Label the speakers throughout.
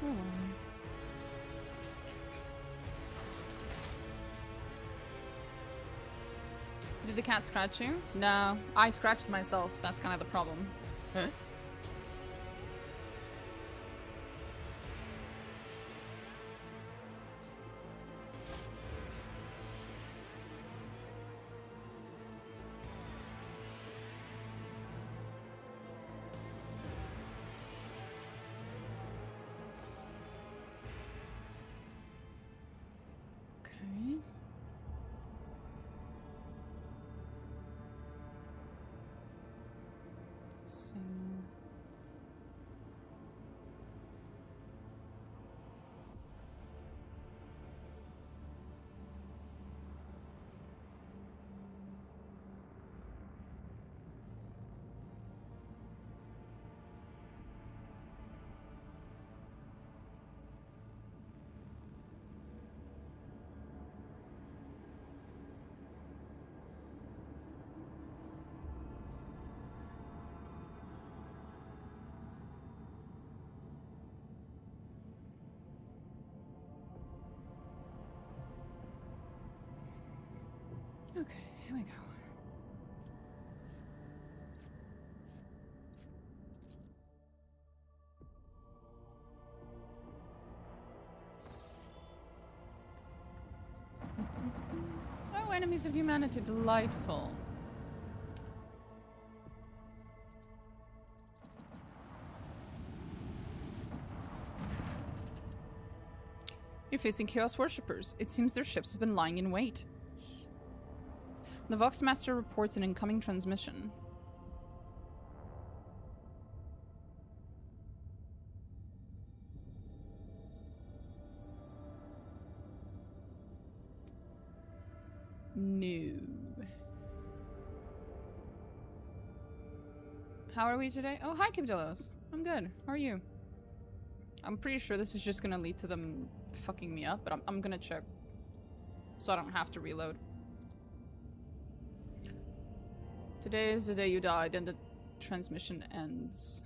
Speaker 1: Oh. Did the cat scratch you? No, I scratched myself. That's kind of the problem. Huh? Okay, here we go. Oh, enemies of humanity, delightful. You're facing Chaos Worshippers. It seems their ships have been lying in wait. The Voxmaster reports an incoming transmission. No. How are we today? Oh, hi, Kibdelos. I'm good. How are you? I'm pretty sure this is just gonna lead to them fucking me up, but I'm gonna check. So I don't have to reload. Today is the day you die, then the transmission ends.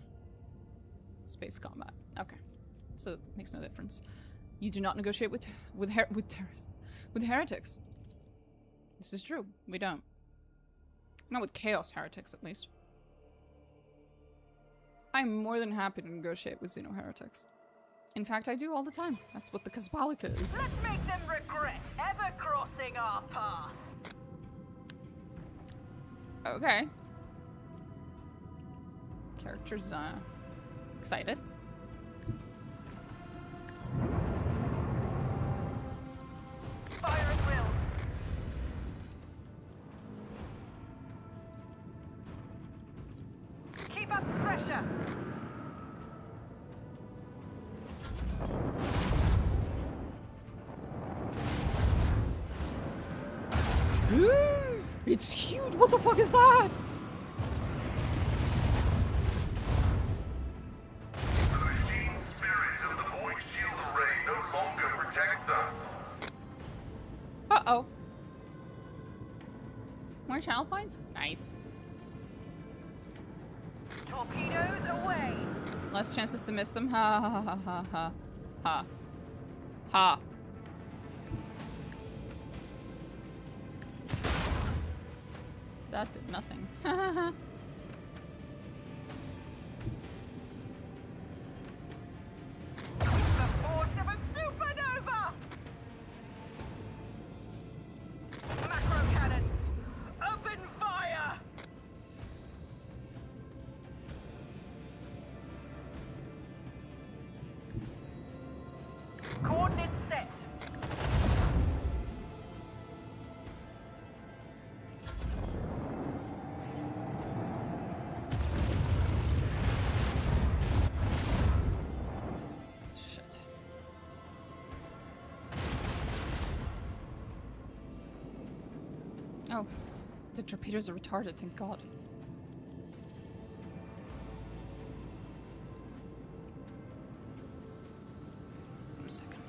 Speaker 1: Space combat. Okay. So it makes no difference. You do not negotiate with heretics. This is true. We don't. Not with chaos heretics, at least. I'm more than happy to negotiate with xeno-heretics. In fact, I do all the time. That's what the Kasbalika is.
Speaker 2: Let's make them regret ever crossing our path.
Speaker 1: Okay. Characters, excited.
Speaker 2: Fire at will. Keep up the pressure.
Speaker 1: It's huge! What the fuck is that?
Speaker 3: The machine spirit of the void shield array no longer protects us.
Speaker 1: Uh-oh. More channel points? Nice.
Speaker 2: Torpedoes away.
Speaker 1: Less chances to miss them. Ha ha ha ha ha ha. Ha. That did nothing.
Speaker 2: The force of a supernova. Macro cannons. Open fire. Coordinates set.
Speaker 1: Shit. Oh, the torpedoes are retarded, thank God. One second.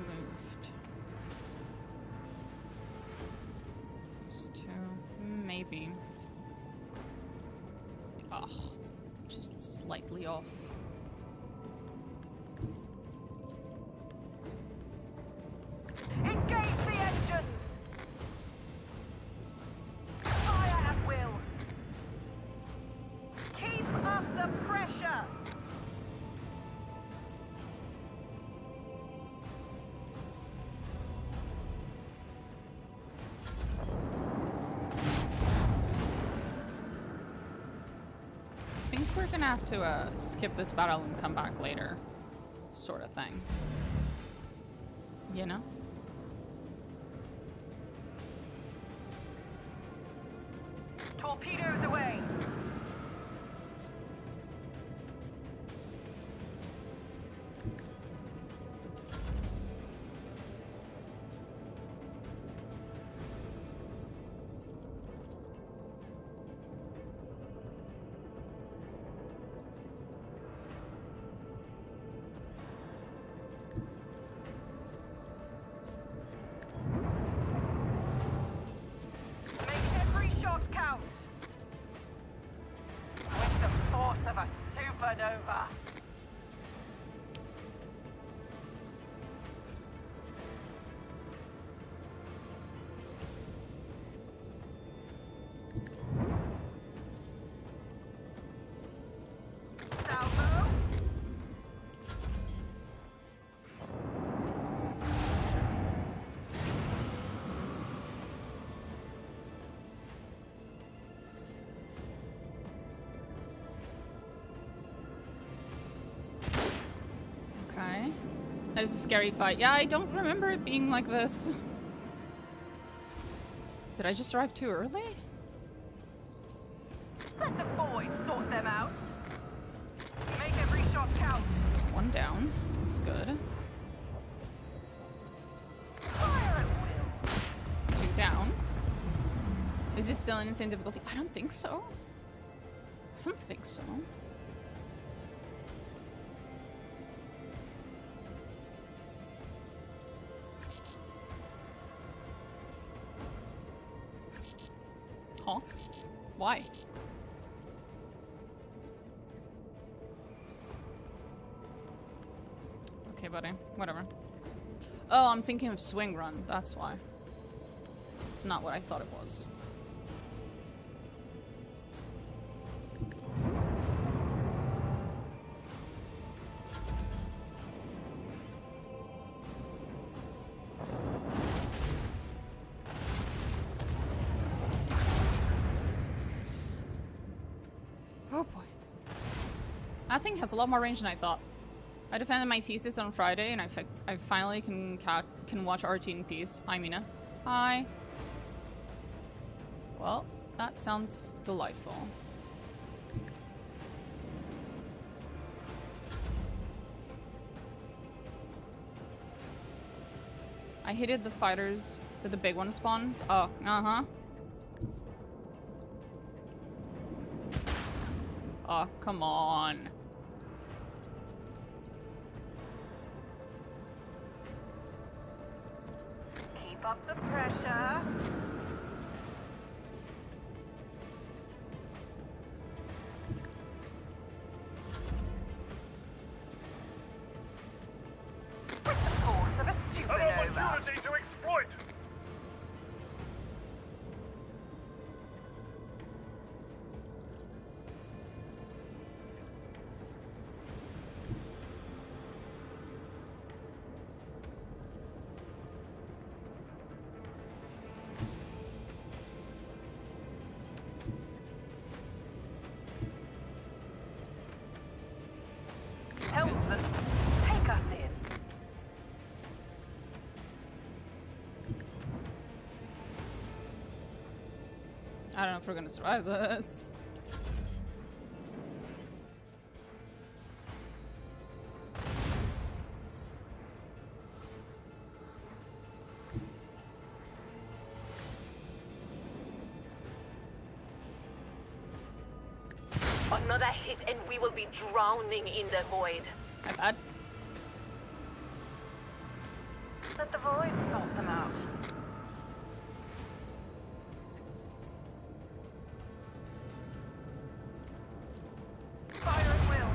Speaker 1: moved. These two, maybe. Oh, just slightly off.
Speaker 2: Engage the engines! Fire at will! Keep up the pressure!
Speaker 1: I think we're gonna have to skip this battle and come back later, sort of thing. You know?
Speaker 2: Torpedoes away! Make every shot count! With the force of a supernova! Salvo!
Speaker 1: Okay. That is a scary fight. Yeah, I don't remember it being like this. Did I just arrive too early?
Speaker 2: Let the boys sort them out! Make every shot count!
Speaker 1: One down. That's good.
Speaker 2: Fire at will!
Speaker 1: Two down. Is it still an insane difficulty? I don't think so. I don't think so. Huh? Why? Okay, buddy. Whatever. Oh, I'm thinking of swing run. That's why. It's not what I thought it was. Oh boy. That thing has a lot more range than I thought. I defended my thesis on Friday, and I finally can watch RT in peace. Hi, Mina. Hi. Well, that sounds delightful. I hated the fighters that the big one spawns. Oh, uh-huh. Oh, come on.
Speaker 2: Keep up the pressure. With the force of a
Speaker 3: An
Speaker 2: supernova.
Speaker 3: opportunity to exploit!
Speaker 2: Helmsman, take us in.
Speaker 1: I don't know if we're gonna survive this.
Speaker 2: Another hit and we will be drowning in the void.
Speaker 1: My bad.
Speaker 2: Let the void sort them out. Fire at will.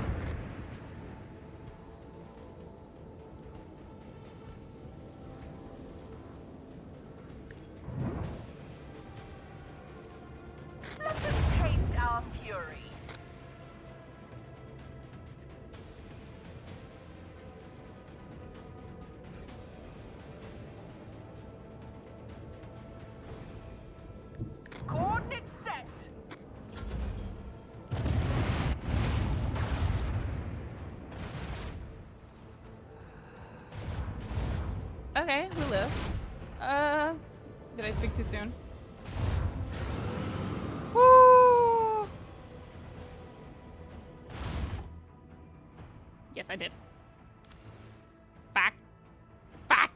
Speaker 2: Let them taste our fury. Coordinate set.
Speaker 1: Okay, we lived. Did I speak too soon? Woo! Yes, I did. Back. Back!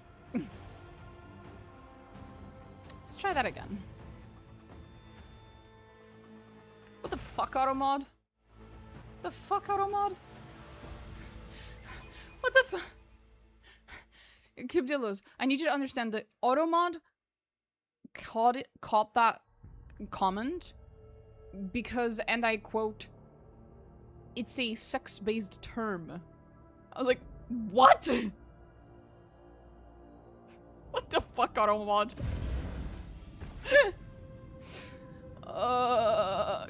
Speaker 1: Let's try that again. What the fuck, auto mod? The fuck, auto mod? What the fuck? Kibdillos, I need you to understand that auto mod caught that comment because, and I quote, it's a sex-based term. I was like, what? What the fuck, auto mod?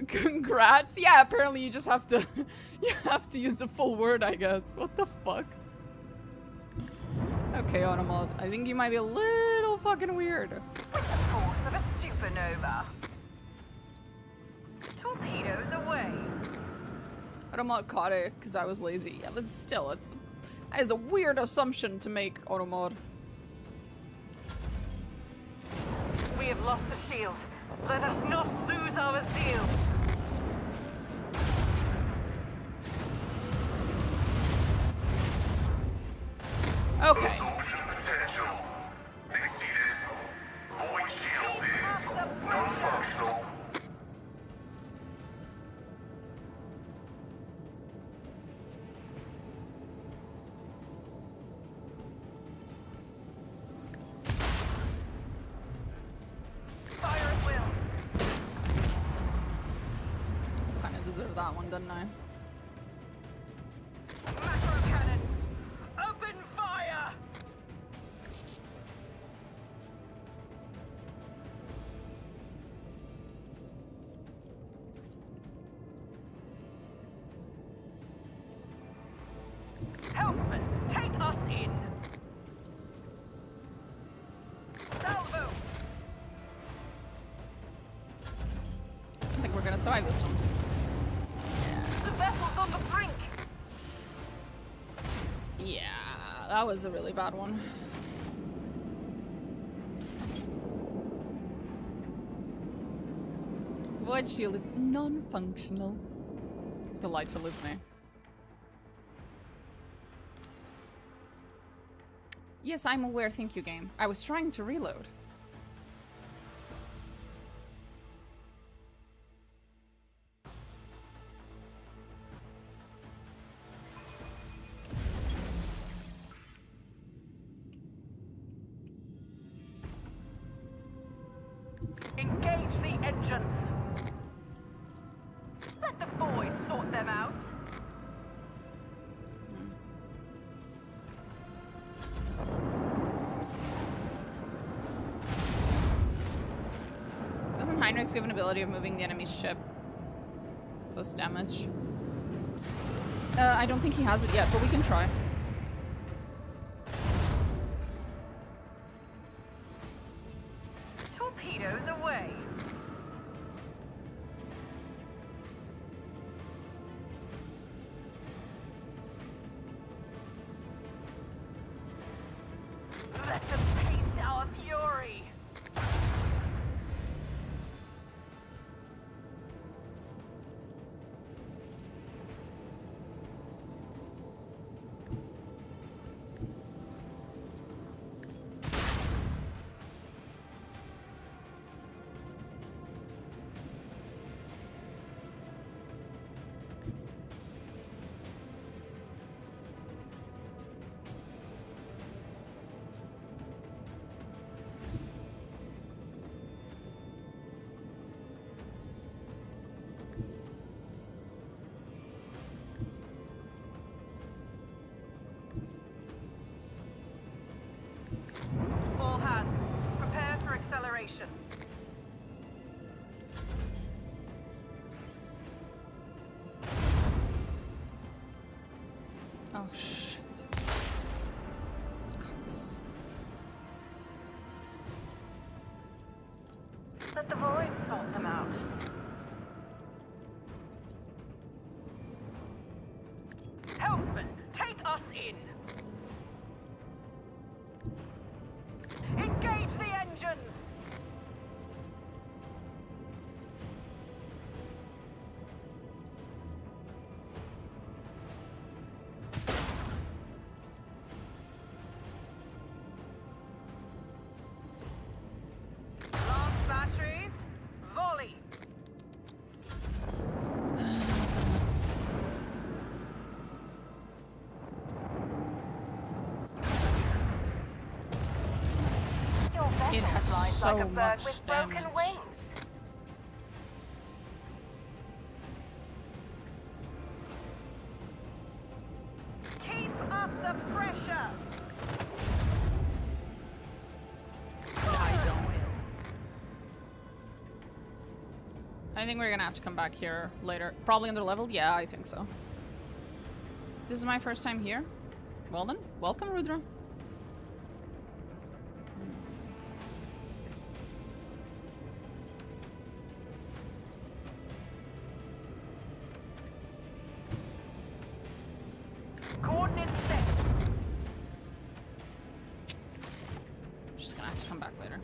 Speaker 1: Congrats. Yeah, apparently you just have to you have to use the full word, I guess. What the fuck? Okay, Automod, I think you might be a little fucking weird.
Speaker 2: With the force of a supernova. Torpedoes away.
Speaker 1: Automod caught it because I was lazy. Yeah, but still, that is a weird assumption to make, Automod.
Speaker 2: We have lost the shield. Let us not lose our zeal.
Speaker 1: Okay.
Speaker 3: Absorption potential exceeded. Void shield is non-functional.
Speaker 2: Fire at will.
Speaker 1: Kind of deserve that one, didn't I?
Speaker 2: Macro cannons. Open fire. Helpman, take us in. Salvo.
Speaker 1: I think we're gonna survive this one.
Speaker 2: The vessel's on the brink.
Speaker 1: Yeah, that was a really bad one. Void shield is non-functional. Delightful, isn't it? Yes, I'm aware, thank you, game. I was trying to reload.
Speaker 2: Engage the engines. Let the void sort them out.
Speaker 1: Doesn't Heinrix have an ability of moving the enemy's ship? Post damage. I don't think he has it yet, but we can try.
Speaker 2: Torpedoes away. Let them taste our fury. operation.
Speaker 1: Oh shit. Cunts.
Speaker 2: Let the void sort them out. Helmsman, take us in. Engage the engines. Last batteries, volley. Your vessel
Speaker 1: It has
Speaker 2: flies
Speaker 1: so
Speaker 2: like a bird
Speaker 1: much
Speaker 2: with broken
Speaker 1: damage.
Speaker 2: wings. Keep up the pressure.
Speaker 1: I think we're gonna have to come back here later. Probably under leveled? Yeah, I think so. This is my first time here. Well then, welcome, Rudra.
Speaker 2: Coordinates set.
Speaker 1: Just gonna have to come back later.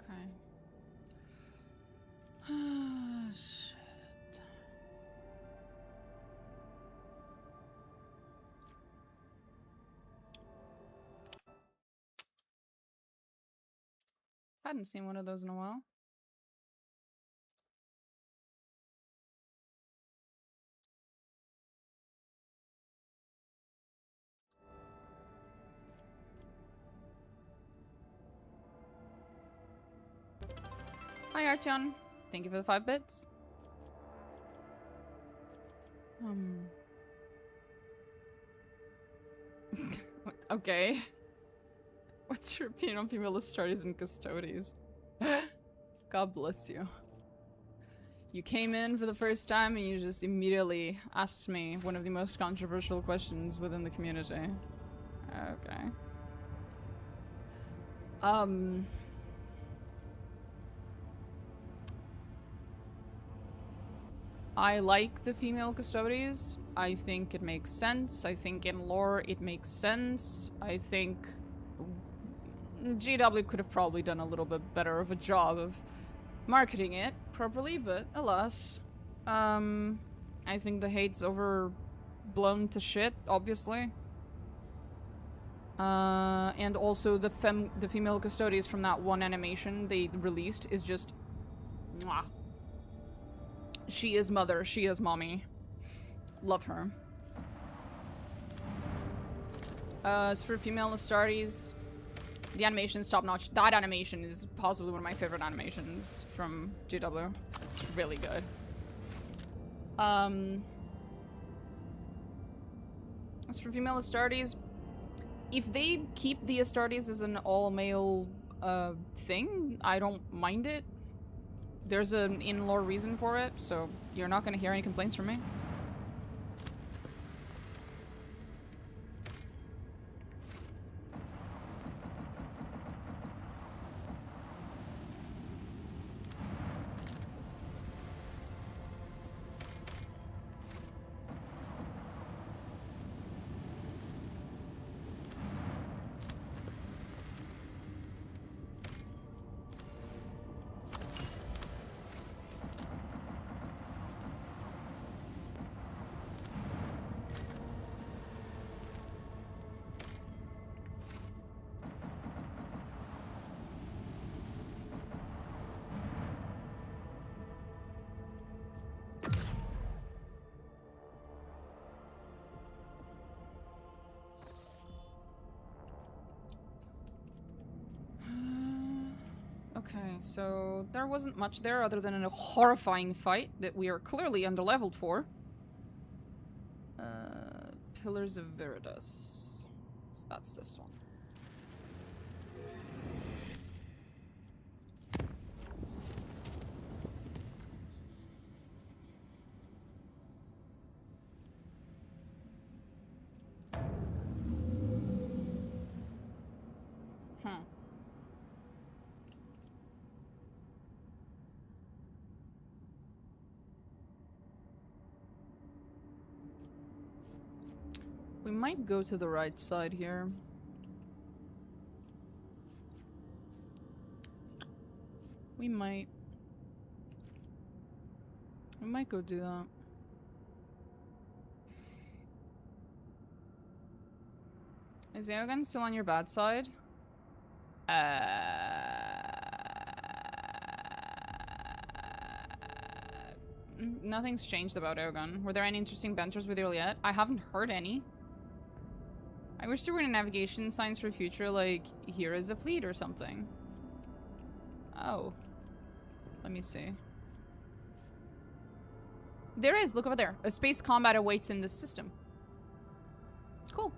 Speaker 1: Okay. Shit. Hadn't seen one of those in a while. Hi, Artyom. Thank you for the 5 bits. Okay. What's your opinion on female Astartes and Custodes? God bless you. You came in for the first time and you just immediately asked me one of the most controversial questions within the community. Okay. I like the female Custodes. I think it makes sense. I think in lore it makes sense. I think GW could have probably done a little bit better of a job of marketing it properly, but alas. I think the hate's overblown to shit, obviously. And also the female Custodes from that one animation they released is just mwah. She is mother, she is mommy. Love her. As for female Astartes, the animation's top notch. That animation is possibly one of my favorite animations from GW. It's really good. As for female Astartes, if they keep the Astartes as an all-male thing, I don't mind it. There's an in-lore reason for it, so you're not gonna hear any complaints from me. Okay, so there wasn't much there other than a horrifying fight that we are clearly underleveled for. Pillars of Viridus. So that's this one. We might go to the right side here. We might go do that. Is Eogunn still on your bad side? Nothing's changed about Eogunn. Were there any interesting banters with you yet? I haven't heard any. I wish there were any navigation signs for future, like, here is a fleet or something. Oh. Let me see. There is, look over there. A space combat awaits in this system. Cool.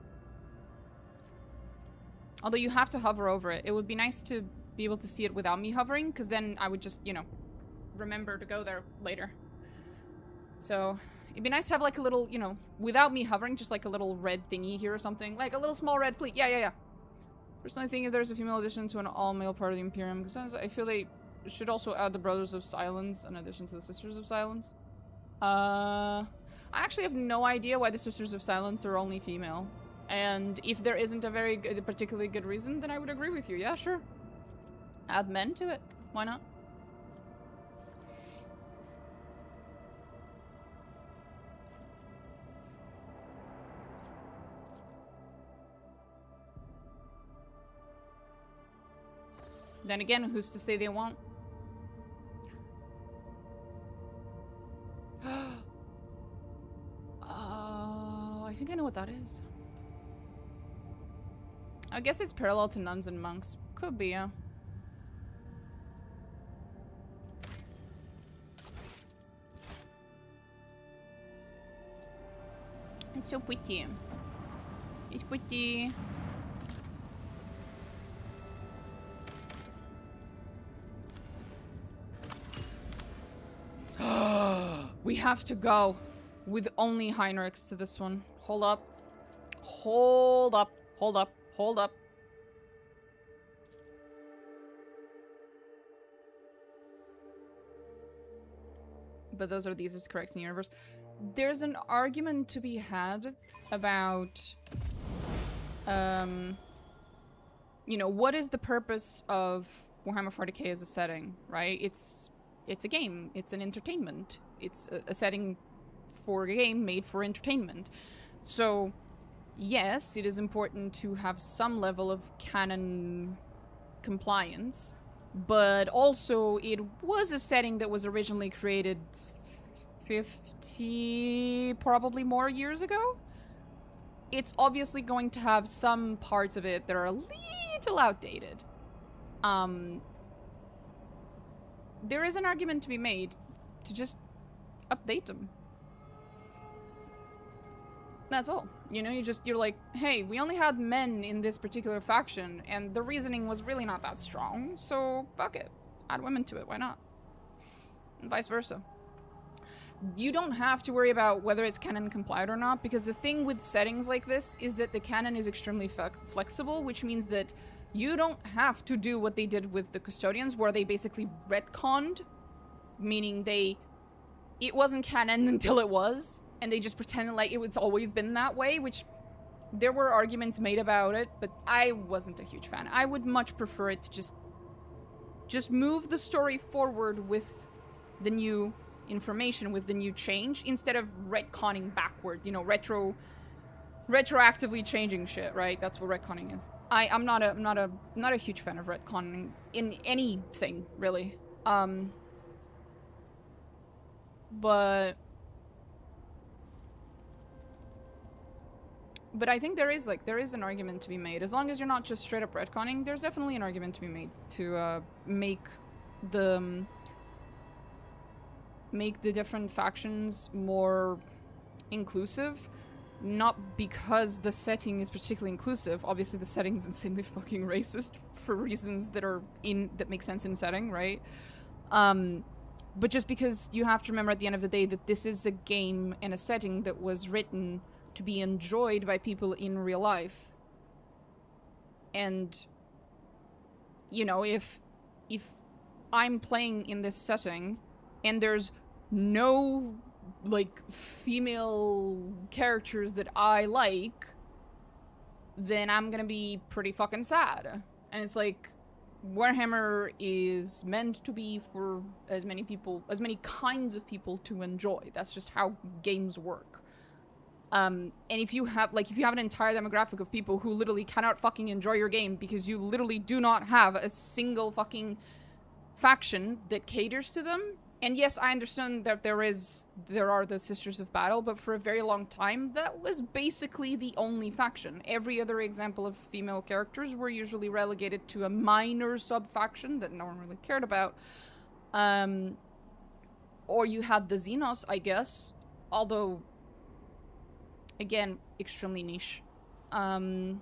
Speaker 1: Although you have to hover over it. It would be nice to be able to see it without me hovering, because then I would just, you know, remember to go there later. So, it'd be nice to have like a little, you know, without me hovering, just like a little red thingy here or something. Like a little small red fleet. Yeah. Personally, I think if there's a female addition to an all-male part of the Imperium, because I feel they should also add the Brothers of Silence in addition to the Sisters of Silence. I actually have no idea why the Sisters of Silence are only female. And if there isn't a very good, a particularly good reason, then I would agree with you. Yeah, sure. Add men to it. Why not? Then again, who's to say they won't? Oh, I think I know what that is. I guess it's parallel to nuns and monks. Could be, yeah. It's so pretty. It's pretty. We have to go with only Heinrix to this one. Hold up. Hold up. Hold up. Hold up. But those are the easiest correct in the universe. There's an argument to be had about, you know, what is the purpose of Warhammer 40k as a setting, right? It's a game. It's an entertainment. It's a setting for a game made for entertainment. So, yes, it is important to have some level of canon compliance, but also it was a setting that was originally created 50, probably more years ago. It's obviously going to have some parts of it that are a little outdated. There is an argument to be made to just update them. That's all. You know, you're like, hey, we only had men in this particular faction, and the reasoning was really not that strong, so fuck it. Add women to it, why not? And vice versa. You don't have to worry about whether it's canon compliant or not, because the thing with settings like this is that the canon is extremely flexible, which means that you don't have to do what they did with the Custodians, where they basically retconned, meaning it wasn't canon until it was, and they just pretended like it's always been that way, which there were arguments made about it, but I wasn't a huge fan. I would much prefer it to just move the story forward with the new information, with the new change, instead of retconning backward, you know, retroactively changing shit, right? That's what retconning is. I'm not a huge fan of retconning in anything, really. But But I think there is an argument to be made. As long as you're not just straight up retconning, there's definitely an argument to be made to make the different factions more inclusive. Not because the setting is particularly inclusive. Obviously the setting is insanely fucking racist for reasons that make sense in setting, right? But just because you have to remember at the end of the day that this is a game and a setting that was written to be enjoyed by people in real life. And, you know, if I'm playing in this setting and there's no, like, female characters that I like, then I'm gonna be pretty fucking sad. And it's like, Warhammer is meant to be for as many people, as many kinds of people to enjoy. That's just how games work. And if you have an entire demographic of people who literally cannot fucking enjoy your game because you literally do not have a single fucking faction that caters to them. And yes, I understand that there are the Sisters of Battle, but for a very long time, that was basically the only faction. Every other example of female characters were usually relegated to a minor sub-faction that no one really cared about. Or you had the Xenos, I guess, although, again, extremely niche. So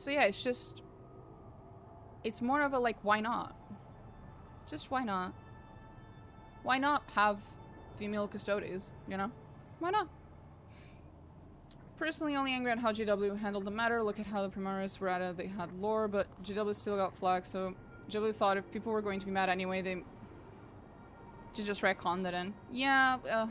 Speaker 1: yeah, it's more of a, like, why not? Just why not? Why not have female custodies, you know? Why not? Personally, only angry at how GW handled the matter. Look at how the Primaris were at it. They had lore, but GW still got flack, so GW thought if people were going to be mad anyway, they just retcon that in. Yeah,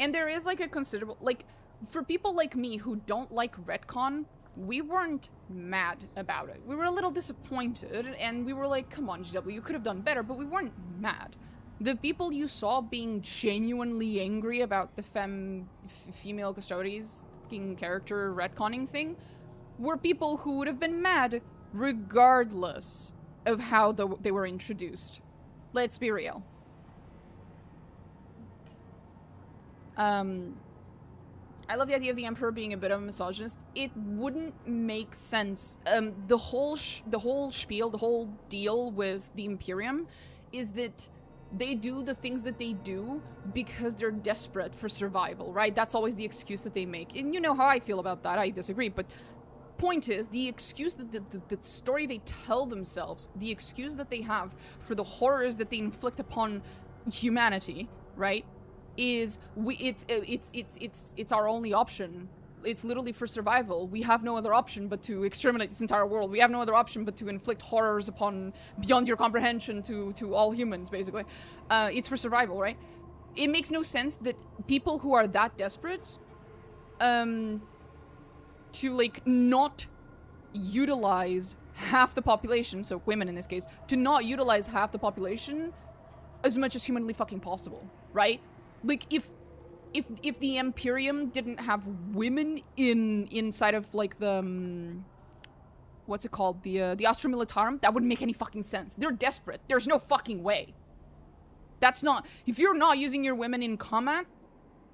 Speaker 1: and there is, like, a considerable... Like, for people like me who don't like retcon, we weren't mad about it. We were a little disappointed, and we were like, come on, GW, you could have done better, but we weren't mad. The people you saw being genuinely angry about the female custodies character retconning thing were people who would have been mad regardless of how they were introduced. Let's be real. I love the idea of the Emperor being a bit of a misogynist. It wouldn't make sense. The whole spiel, the whole deal with the Imperium is that they do the things that they do because they're desperate for survival, right? That's always the excuse that they make. And you know how I feel about that. I disagree. But point is, the excuse that the story they tell themselves, the excuse that they have for the horrors that they inflict upon humanity, right? Is it's our only option. It's literally for survival. We have no other option but to exterminate this entire world. We have no other option but to inflict horrors upon beyond your comprehension to all humans, basically. It's for survival, right? It makes no sense that people who are that desperate to, like, not utilize half the population, so women in this case, to not utilize half the population as much as humanly fucking possible, right? Like, if the Imperium didn't have women inside of, like, the, what's it called? The Astra Militarum, that wouldn't make any fucking sense. They're desperate. There's no fucking way. That's not... If you're not using your women in combat,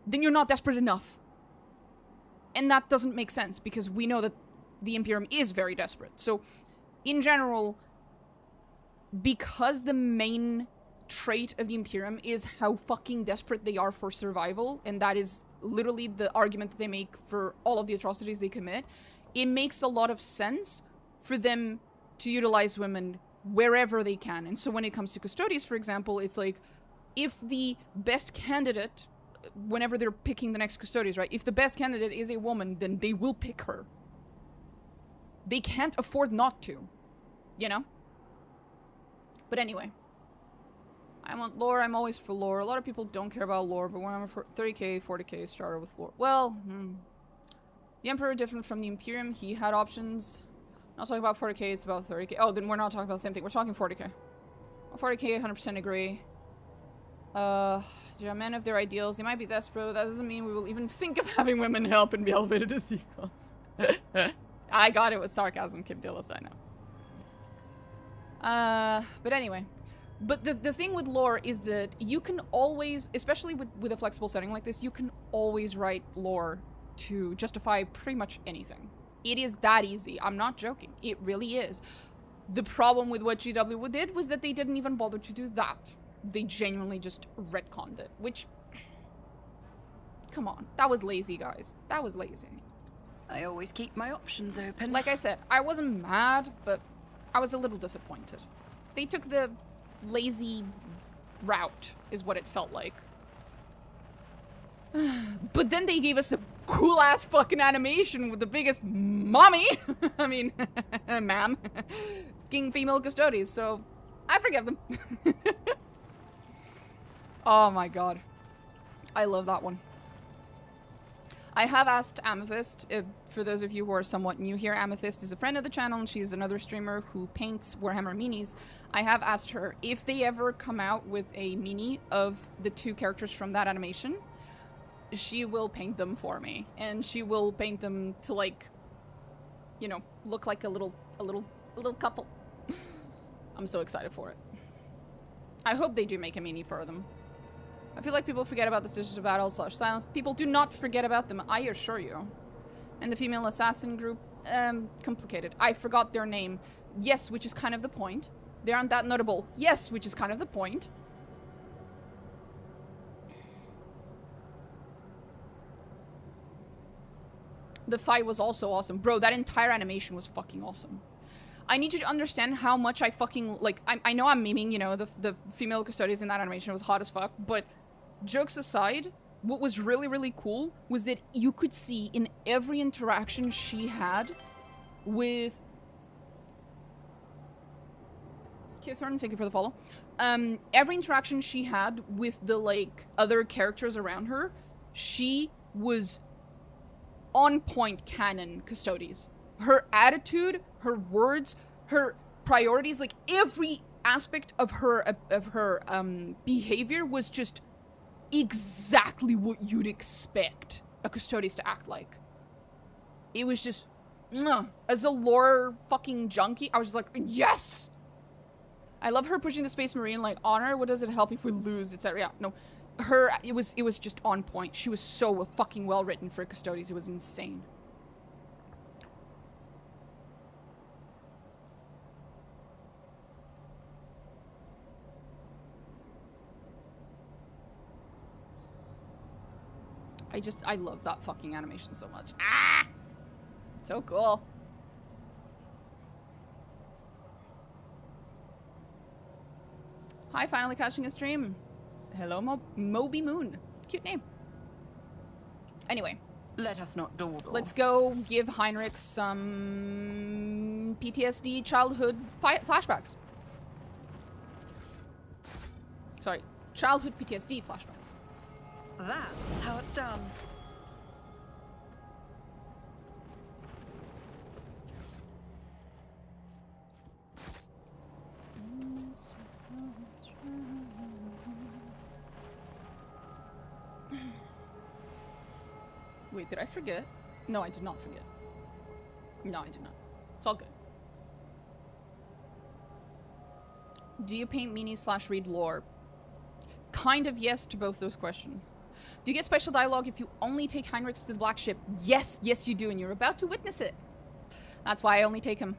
Speaker 1: then you're not desperate enough. And that doesn't make sense, because we know that the Imperium is very desperate. So, in general, because the main trait of the Imperium is how fucking desperate they are for survival, and that is literally the argument that they make for all of the atrocities they commit, it makes a lot of sense for them to utilize women wherever they can. And so when it comes to custodies, for example, it's like, if the best candidate, whenever they're picking the next custodies, right, if the best candidate is a woman, then they will pick her. They can't afford not to, you know? But anyway, I want lore. I'm always for lore. A lot of people don't care about lore, but when I'm for 30k, 40k starter with lore. Well, the Emperor different from the Imperium. He had options. Not talking about 40k, it's about 30k. Oh, then we're not talking about the same thing. We're talking 40k. 40k, 100% agree. There are men of their ideals. They might be desperate, but that doesn't mean we will even think of having women help and be elevated as equals. I got it with sarcasm, Kim Dillis, I know. But anyway. But the thing with lore is that you can always, especially with a flexible setting like this, you can always write lore to justify pretty much anything. It is that easy. I'm not joking. It really is. The problem with what GW did was that they didn't even bother to do that. They genuinely just retconned it, which... Come on. That was lazy, guys. That was lazy.
Speaker 4: I always keep my options open.
Speaker 1: Like I said, I wasn't mad, but I was a little disappointed. They took the lazy route, is what it felt like. But then they gave us a cool-ass fucking animation with the biggest mommy! I mean, ma'am. King female custodies, so I forgive them. Oh my god. I love that one. I have asked Amethyst, for those of you who are somewhat new here, Amethyst is a friend of the channel and she's another streamer who paints Warhammer minis. I have asked her if they ever come out with a mini of the two characters from that animation, she will paint them for me. And she will paint them to, like, you know, look like a little couple. I'm so excited for it. I hope they do make a mini for them. I feel like people forget about the Sisters of Battle / Silence. People do not forget about them, I assure you. And the female assassin group, complicated. I forgot their name. Yes, which is kind of the point. They aren't that notable. Yes, which is kind of the point. The fight was also awesome. Bro, that entire animation was fucking awesome. I need you to understand how much I fucking, like, I know I'm memeing, you know, the female custodians in that animation was hot as fuck, but jokes aside, what was really, really cool was that you could see in every interaction she had with... Kithorn, thank you for the follow. Every interaction she had with the, like, other characters around her, she was on point canon custodies. Her attitude, her words, her priorities, like every aspect of her behavior was just exactly what you'd expect a custodies to act like. It was just, as a lore fucking junkie, I was just like, yes! I love her pushing the Space Marine, like, honor, what does it help if we lose, etc. Yeah, no. It was just on point. She was so fucking well written for custodies, it was insane. I love that fucking animation so much. Ah! So cool. Hi, finally catching a stream. Hello, Moby Moon. Cute name. Anyway.
Speaker 4: Let us not dawdle.
Speaker 1: Let's go give Heinrix some PTSD childhood flashbacks. Sorry, childhood PTSD flashbacks.
Speaker 4: That's how it's done.
Speaker 1: Wait, did I forget? No, I did not forget. No, I did not. It's all good. Do you paint minis / read lore? Kind of yes to both those questions. Do you get special dialogue if you only take Heinrix to the Black Ship? Yes, yes you do, and you're about to witness it. That's why I only take him.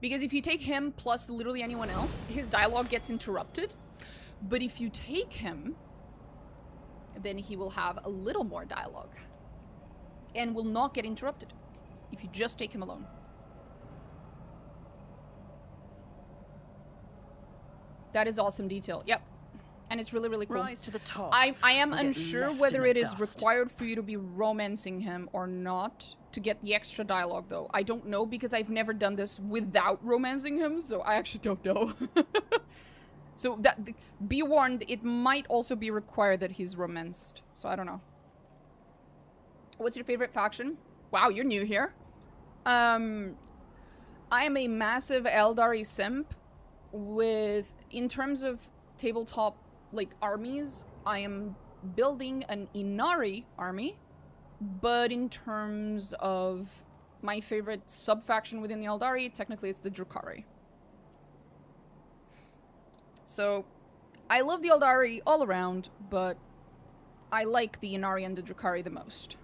Speaker 1: Because if you take him plus literally anyone else, his dialogue gets interrupted. But if you take him, then he will have a little more dialogue. And will not get interrupted if you just take him alone. That is awesome detail. Yep. And it's really, really cool.
Speaker 4: Rise to the top.
Speaker 1: I am unsure whether it is required for you to be romancing him or not to get the extra dialogue, though. I don't know because I've never done this without romancing him, so I actually don't know. So be warned, it might also be required that he's romanced. So I don't know. What's your favorite faction? Wow, you're new here. I am a massive Eldari simp with, in terms of tabletop, like, armies, I am building an Inari army, but in terms of my favorite sub-faction within the Eldari, technically it's the Drukhari. So, I love the Eldari all around, but I like the Inari and the Drukhari the most.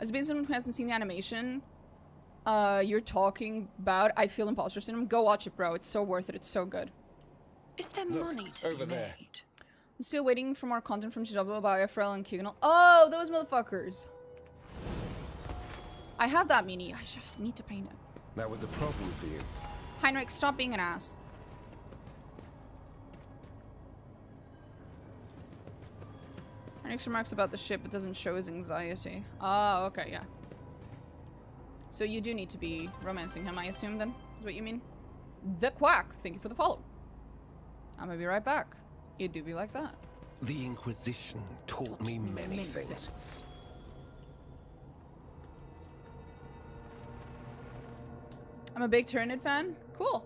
Speaker 1: As being someone who hasn't seen the animation, you're talking about, I feel imposter syndrome. Go watch it, bro. It's so worth it. It's so good.
Speaker 4: Is there money to be made?
Speaker 1: I'm still waiting for more content from GW about Ephrael and Eogunn. Oh, those motherfuckers. I have that mini. I should need to paint it.
Speaker 5: That was a problem for you.
Speaker 1: Heinrix, stop being an ass. Heinrix remarks about the ship, but doesn't show his anxiety. Oh, okay, yeah. So you do need to be romancing him, I assume, then? Is what you mean? The Quack, thank you for the follow. I'm gonna be right back. It do be like that.
Speaker 5: The Inquisition taught me many things.
Speaker 1: I'm a big Tyranid fan. Cool.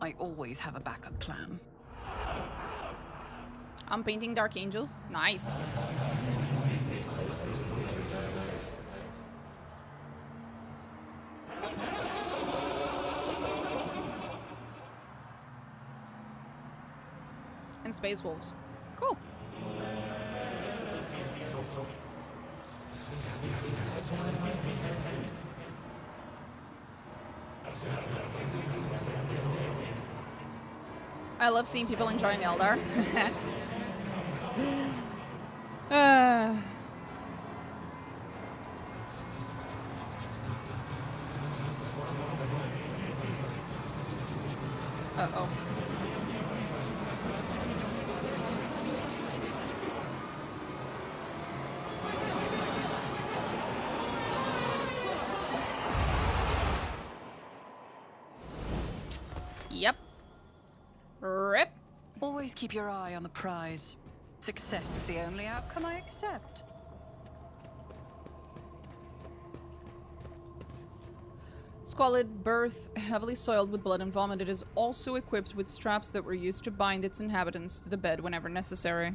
Speaker 4: I always have a backup plan.
Speaker 1: I'm painting Dark Angels. Nice. And Space Wolves. Cool. I love seeing people enjoying Eldar. Uh-oh. Yep. Rip.
Speaker 4: Always keep your eye on the prize. Success is the only outcome I accept.
Speaker 1: Squalid berth, heavily soiled with blood and vomit. It is also equipped with straps that were used to bind its inhabitants to the bed whenever necessary.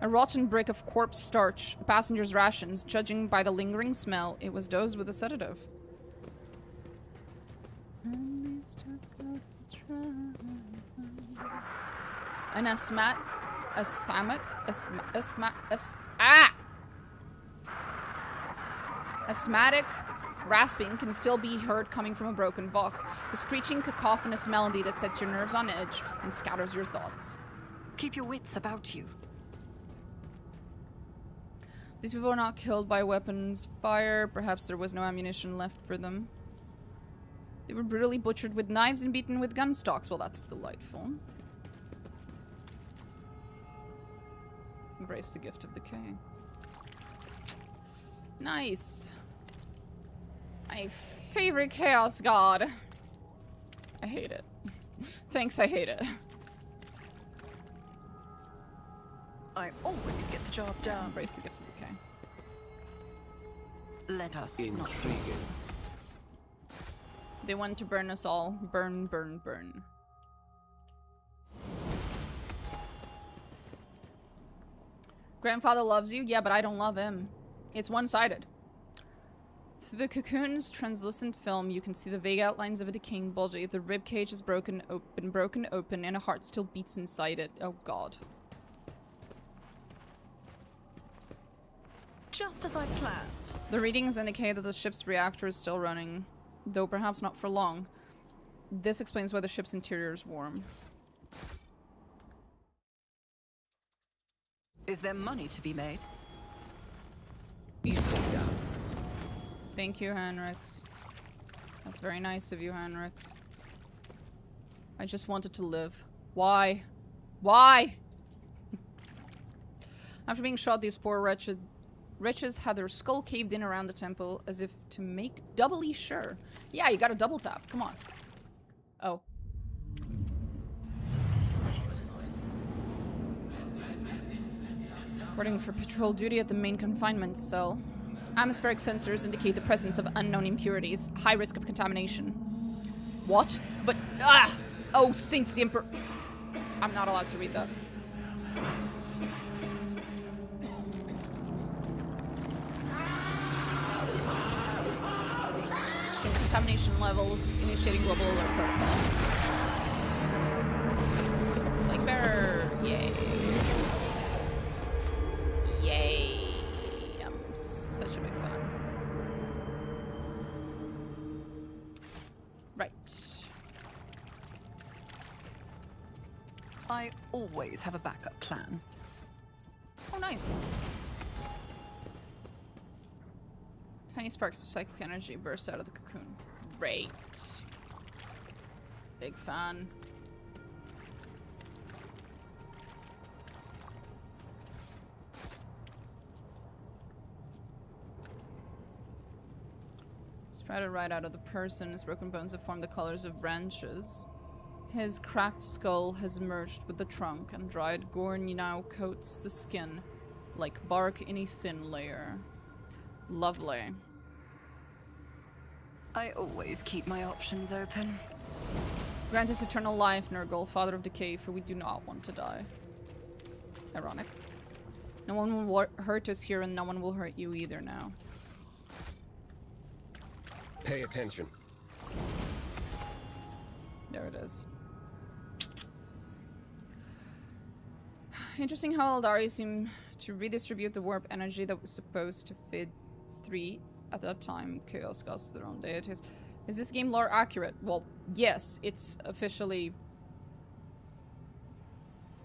Speaker 1: A rotten brick of corpse starch, passengers' rations. Judging by the lingering smell, it was dosed with a sedative. An asthmatic rasping can still be heard coming from a broken vox, a screeching cacophonous melody that sets your nerves on edge and scatters your thoughts.
Speaker 4: Keep your wits about you.
Speaker 1: These people were not killed by weapons fire. Perhaps there was no ammunition left for them. They were brutally butchered with knives and beaten with gun stocks. Well, that's delightful. Embrace the gift of decay. Nice. My favorite chaos god. I hate it. Thanks, I hate it.
Speaker 4: I always get the job done.
Speaker 1: Embrace the gift of decay.
Speaker 4: Let us
Speaker 5: Intriguing.
Speaker 1: They want to burn us all. Burn, burn, burn. Grandfather loves you? Yeah, but I don't love him. It's one-sided. Through the cocoon's translucent film, you can see the vague outlines of a decaying body. The rib cage is broken open, and a heart still beats inside it. Oh god.
Speaker 4: Just as I planned.
Speaker 1: The readings indicate that the ship's reactor is still running, though perhaps not for long. This explains why the ship's interior is warm.
Speaker 4: Is there money to be made?
Speaker 1: Thank you, Heinrix. That's very nice of you, Heinrix. I just wanted to live. Why? Why? After being shot, these poor wretches had their skull caved in around the temple as if to make doubly sure. Yeah, you gotta double tap. Come on. Oh. Reporting for patrol duty at the main confinement cell. Atmospheric sensors indicate the presence of unknown impurities. High risk of contamination. What? But, ah! Oh, saints the Emperor. I'm not allowed to read that. extreme contamination levels, initiating global alert protocol. Plague bearer, yay. Yay. I'm such a big fan. Right.
Speaker 4: I always have a backup plan.
Speaker 1: Oh, nice. Tiny sparks of psychic energy burst out of the cocoon. Great. Big fan. Sprouted right out of the person, his broken bones have formed the colors of branches. His cracked skull has merged with the trunk, and dried gore now coats the skin like bark in a thin layer. Lovely.
Speaker 4: I always keep my options open.
Speaker 1: Grant us eternal life, Nurgle, father of decay, for we do not want to die. Ironic. No one will hurt us here, and no one will hurt you either now.
Speaker 5: Pay attention.
Speaker 1: There it is. Interesting how Eldari seem to redistribute the warp energy that was supposed to feed 3 at that time. Chaos Gods, their own deities. Is this game lore accurate? Well, yes, it's officially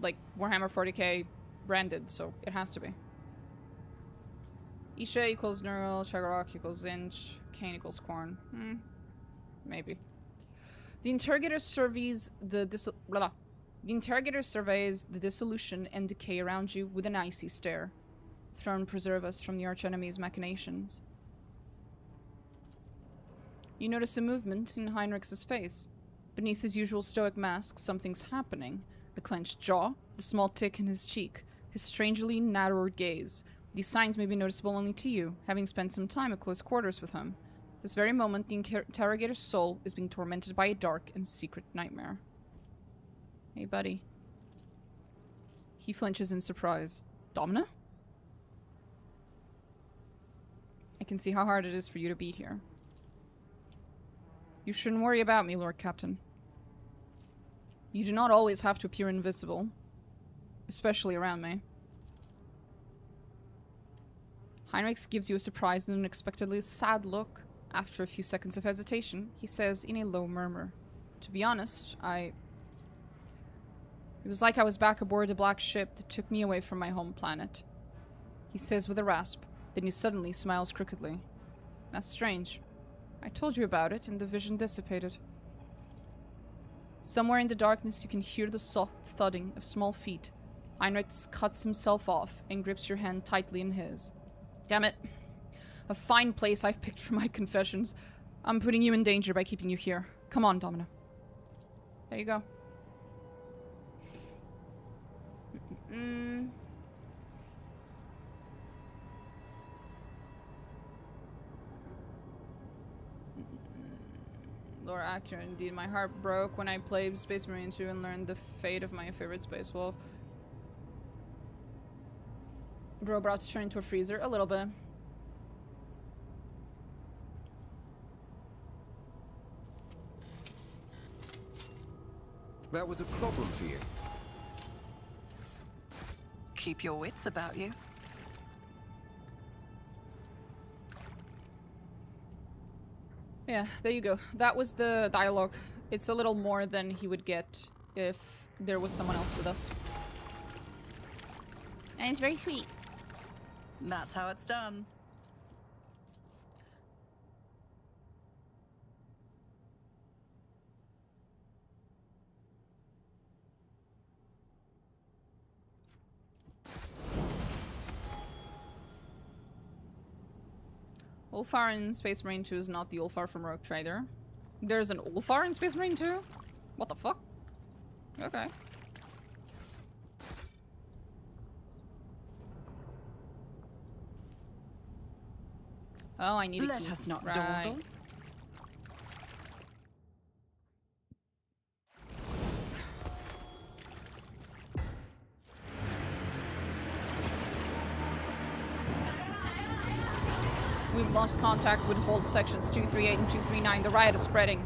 Speaker 1: like Warhammer 40k branded, so it has to be. Isha equals Neural, Chagarok equals Inch, Kane equals Corn. Maybe. The interrogator surveys the dissolution and decay around you with an icy stare. Throne preserve us from the archenemy's machinations. You notice a movement in Heinrix's face. Beneath his usual stoic mask, something's happening. The clenched jaw, the small tick in his cheek, his strangely narrowed gaze. These signs may be noticeable only to you, having spent some time at close quarters with him. At this very moment, the interrogator's soul is being tormented by a dark and secret nightmare. Hey, buddy. He flinches in surprise. Domina? I can see how hard it is for you to be here. You shouldn't worry about me, Lord Captain. You do not always have to appear invisible. Especially around me. Heinrix gives you a surprised and unexpectedly sad look. After a few seconds of hesitation, he says in a low murmur, "To be honest, It was like I was back aboard a black ship that took me away from my home planet." He says with a rasp, then he suddenly smiles crookedly. "That's strange. I told you about it, and the vision dissipated." Somewhere in the darkness you can hear the soft thudding of small feet. Heinrix cuts himself off and grips your hand tightly in his. "Damn it. A fine place I've picked for my confessions. I'm putting you in danger by keeping you here. Come on, Domina." There you go. Lore accurate indeed. My heart broke when I played Space Marine 2 and learned the fate of my favorite Space Wolf. Bro about to turn into a freezer a little bit.
Speaker 5: That was a problem for you.
Speaker 4: Keep your wits about you.
Speaker 1: Yeah, there you go. That was the dialogue. It's a little more than he would get if there was someone else with us. And it's very sweet.
Speaker 4: That's how it's done.
Speaker 1: Ulfar in Space Marine 2 is not the Ulfar from Rogue Trader. There's an Ulfar in Space Marine 2? What the fuck? Okay. Oh, I need a key.
Speaker 4: Let us not
Speaker 1: right.
Speaker 4: dawdle.
Speaker 1: We've lost contact with hold sections 238 and 239. The riot is spreading.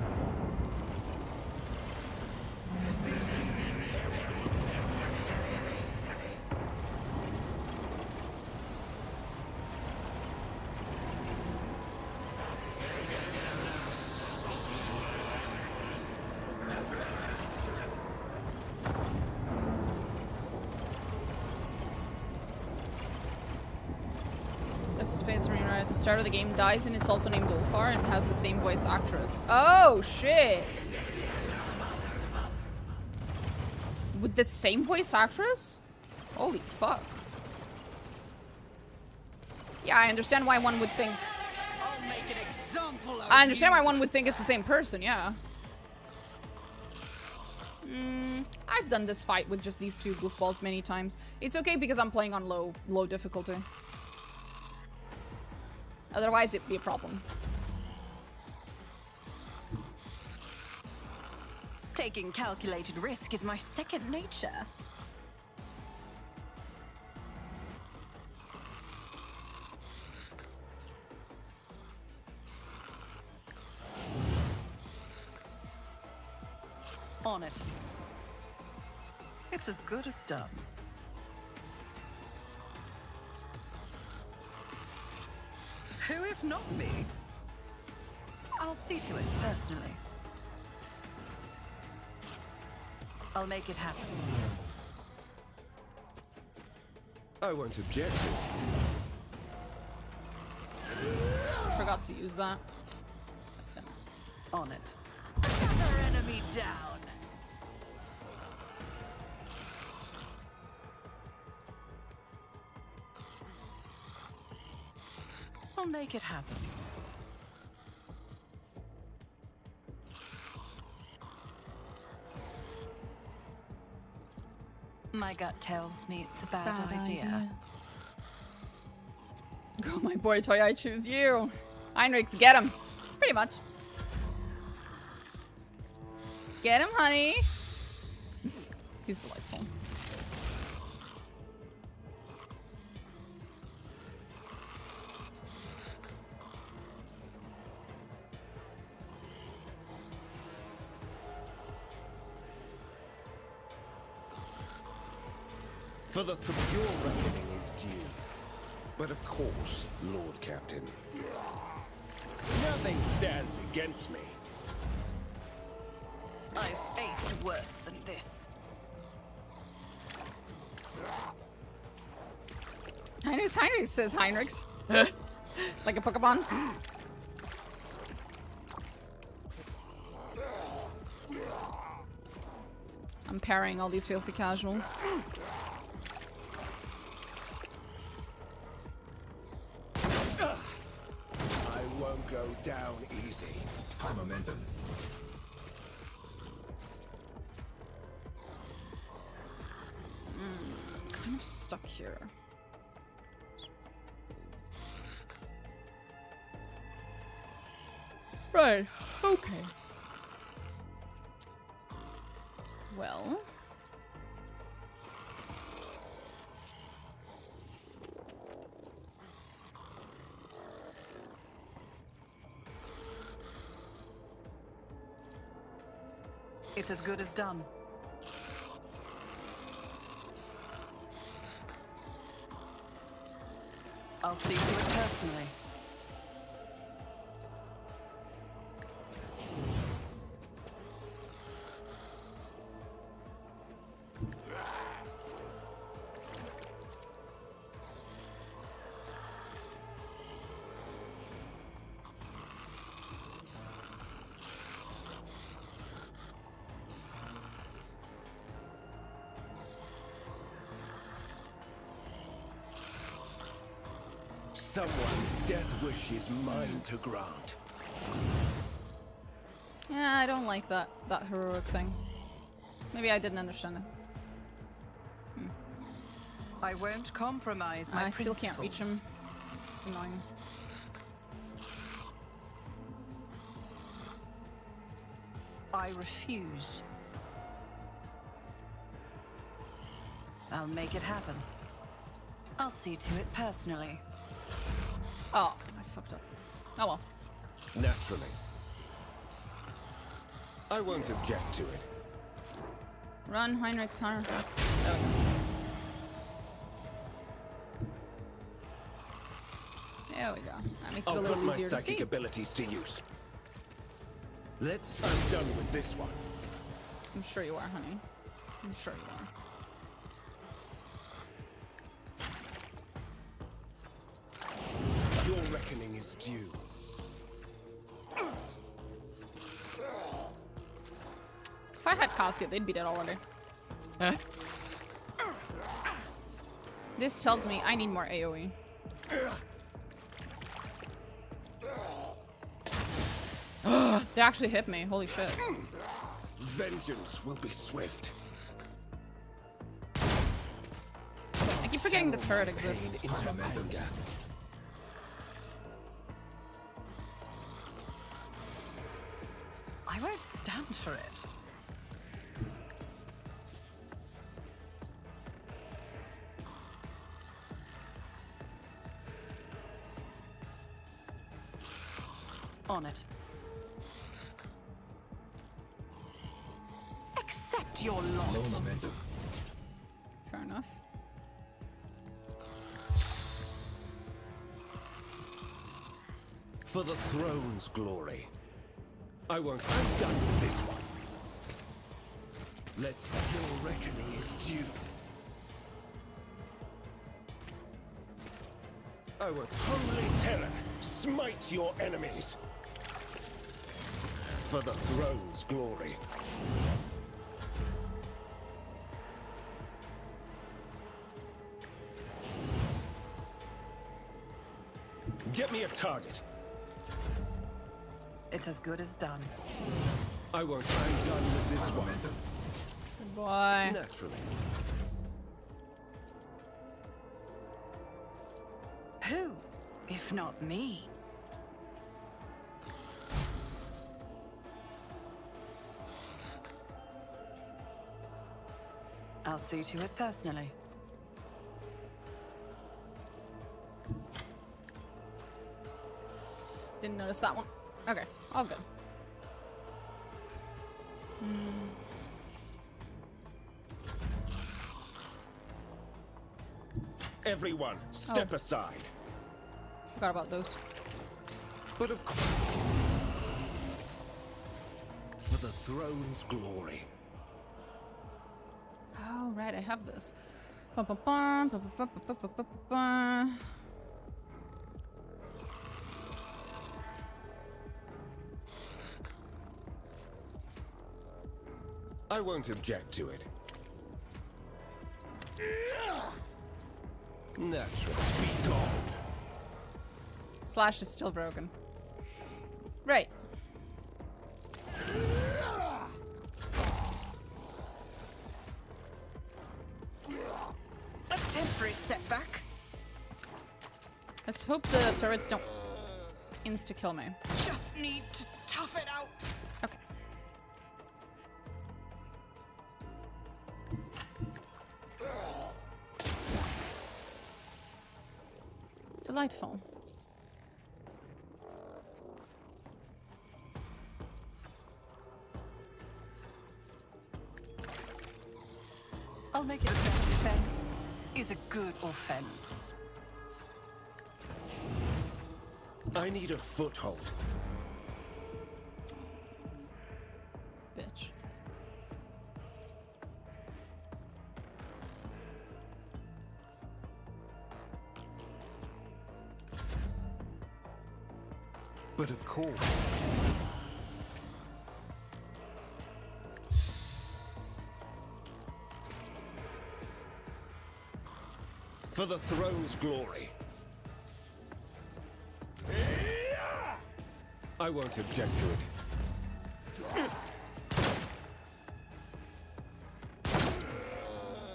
Speaker 1: Space Marine right at the start of the game dies, and it's also named Ulfar and has the same voice actress. Oh shit! With the same voice actress? Holy fuck. Yeah, I understand why one would think.
Speaker 4: I'll make an example of
Speaker 1: I understand why one would think it's the same person, yeah. I've done this fight with just these two goofballs many times. It's okay because I'm playing on low difficulty. Otherwise, it'd be a problem.
Speaker 4: Taking calculated risk is my second nature. On it. It's as good as done. Who if not me? I'll see to it personally. I'll make it happen.
Speaker 5: I won't object to it.
Speaker 1: Forgot to use that.
Speaker 4: On it. Another enemy down. I'll make it happen. My gut tells me it's a bad idea.
Speaker 1: Go, my boy toy, I choose you. Heinrix, get him. Pretty much. Get him, honey. He's delightful.
Speaker 5: For the your reckoning is due. But of course, Lord Captain. Nothing stands against me.
Speaker 4: I've faced worse than this.
Speaker 1: Heinrix says Heinrix. Like a Pokemon. I'm parrying all these filthy casuals.
Speaker 5: I won't go down easy.
Speaker 3: High momentum.
Speaker 1: Kind of stuck here. Right. Okay. Well.
Speaker 4: It's as good as done. I'll see to it personally.
Speaker 5: Someone's death wish is mine to grant.
Speaker 1: Yeah, I don't like that heroic thing. Maybe I didn't understand it.
Speaker 4: I won't compromise my
Speaker 1: I still can't reach
Speaker 4: principles.
Speaker 1: him. It's annoying.
Speaker 4: I refuse. I'll make it happen. I'll see to it personally.
Speaker 1: Oh, I fucked up. Oh well.
Speaker 5: Naturally. I won't object to it.
Speaker 1: Run, Heinrix, Hunter. There we go. There we go. That makes it a
Speaker 5: I'll
Speaker 1: little
Speaker 5: put my
Speaker 1: easier to
Speaker 5: psychic
Speaker 1: see.
Speaker 5: abilities to use. I'm done with this one.
Speaker 1: I'm sure you are, honey. I'm sure you are.
Speaker 5: Your reckoning is due.
Speaker 1: If I had Cassia, they'd be dead already. Huh? This tells me I need more AoE. They actually hit me. Holy shit.
Speaker 5: Vengeance will be swift.
Speaker 1: I keep forgetting the turret exists.
Speaker 5: Pain into anger.
Speaker 4: I won't stand for it. On it. Accept your lot.
Speaker 1: Fair enough.
Speaker 5: For the throne's glory. I'm done with this one. Your reckoning is due. I will holy terror smite your enemies. For the throne's glory. Get me a target.
Speaker 4: It's as good as done.
Speaker 5: I'm done with this one.
Speaker 1: Good boy.
Speaker 5: Naturally.
Speaker 4: Who, if not me? I'll see to it personally.
Speaker 1: Didn't notice that one. Okay, all good.
Speaker 5: Everyone, step aside.
Speaker 1: Forgot about those.
Speaker 5: But of course, for the throne's glory.
Speaker 1: Oh, right, I have this. Ba-ba-bum, ba-ba-ba-ba-ba-ba-ba.
Speaker 5: I won't object to it. Naturally, be gone.
Speaker 1: Slash is still broken. Right.
Speaker 4: A temporary setback.
Speaker 1: Let's hope the turrets don't insta-kill me.
Speaker 4: Just need to tough it out.
Speaker 1: Okay. Delightful.
Speaker 4: I'll make it. The best defense is a good offense.
Speaker 5: I need a foothold.
Speaker 1: Bitch.
Speaker 5: But of course. For the throne's glory. I won't object to it.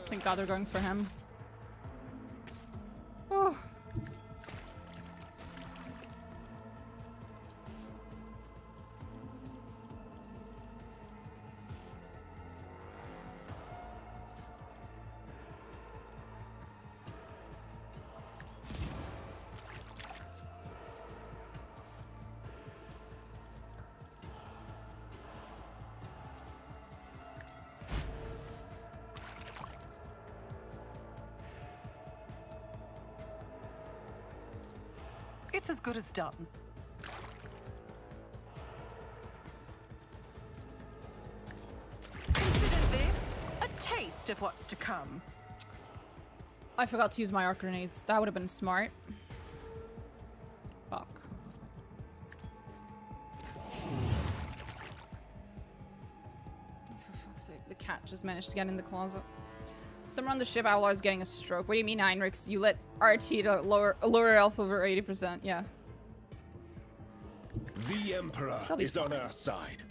Speaker 1: Thank God they're going for him. Oh.
Speaker 4: it's as good as done. Consider this a taste of what's to come.
Speaker 1: I forgot to use my arc grenades. That would have been smart. Fuck. For fuck's sake, the cat just managed to get in the closet. Somewhere on the ship, Avalar is getting a stroke. What do you mean, Heinrix? You let RT to lower health over 80%. Yeah.
Speaker 5: The Emperor is on our side.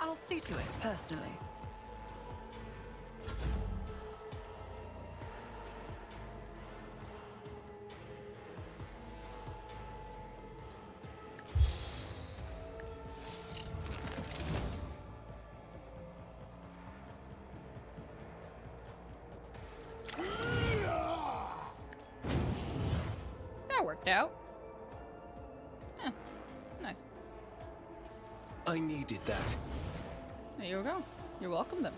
Speaker 4: I'll see to it personally.
Speaker 1: That worked out. Eh, nice.
Speaker 5: I needed that.
Speaker 1: There you go. You're welcome then.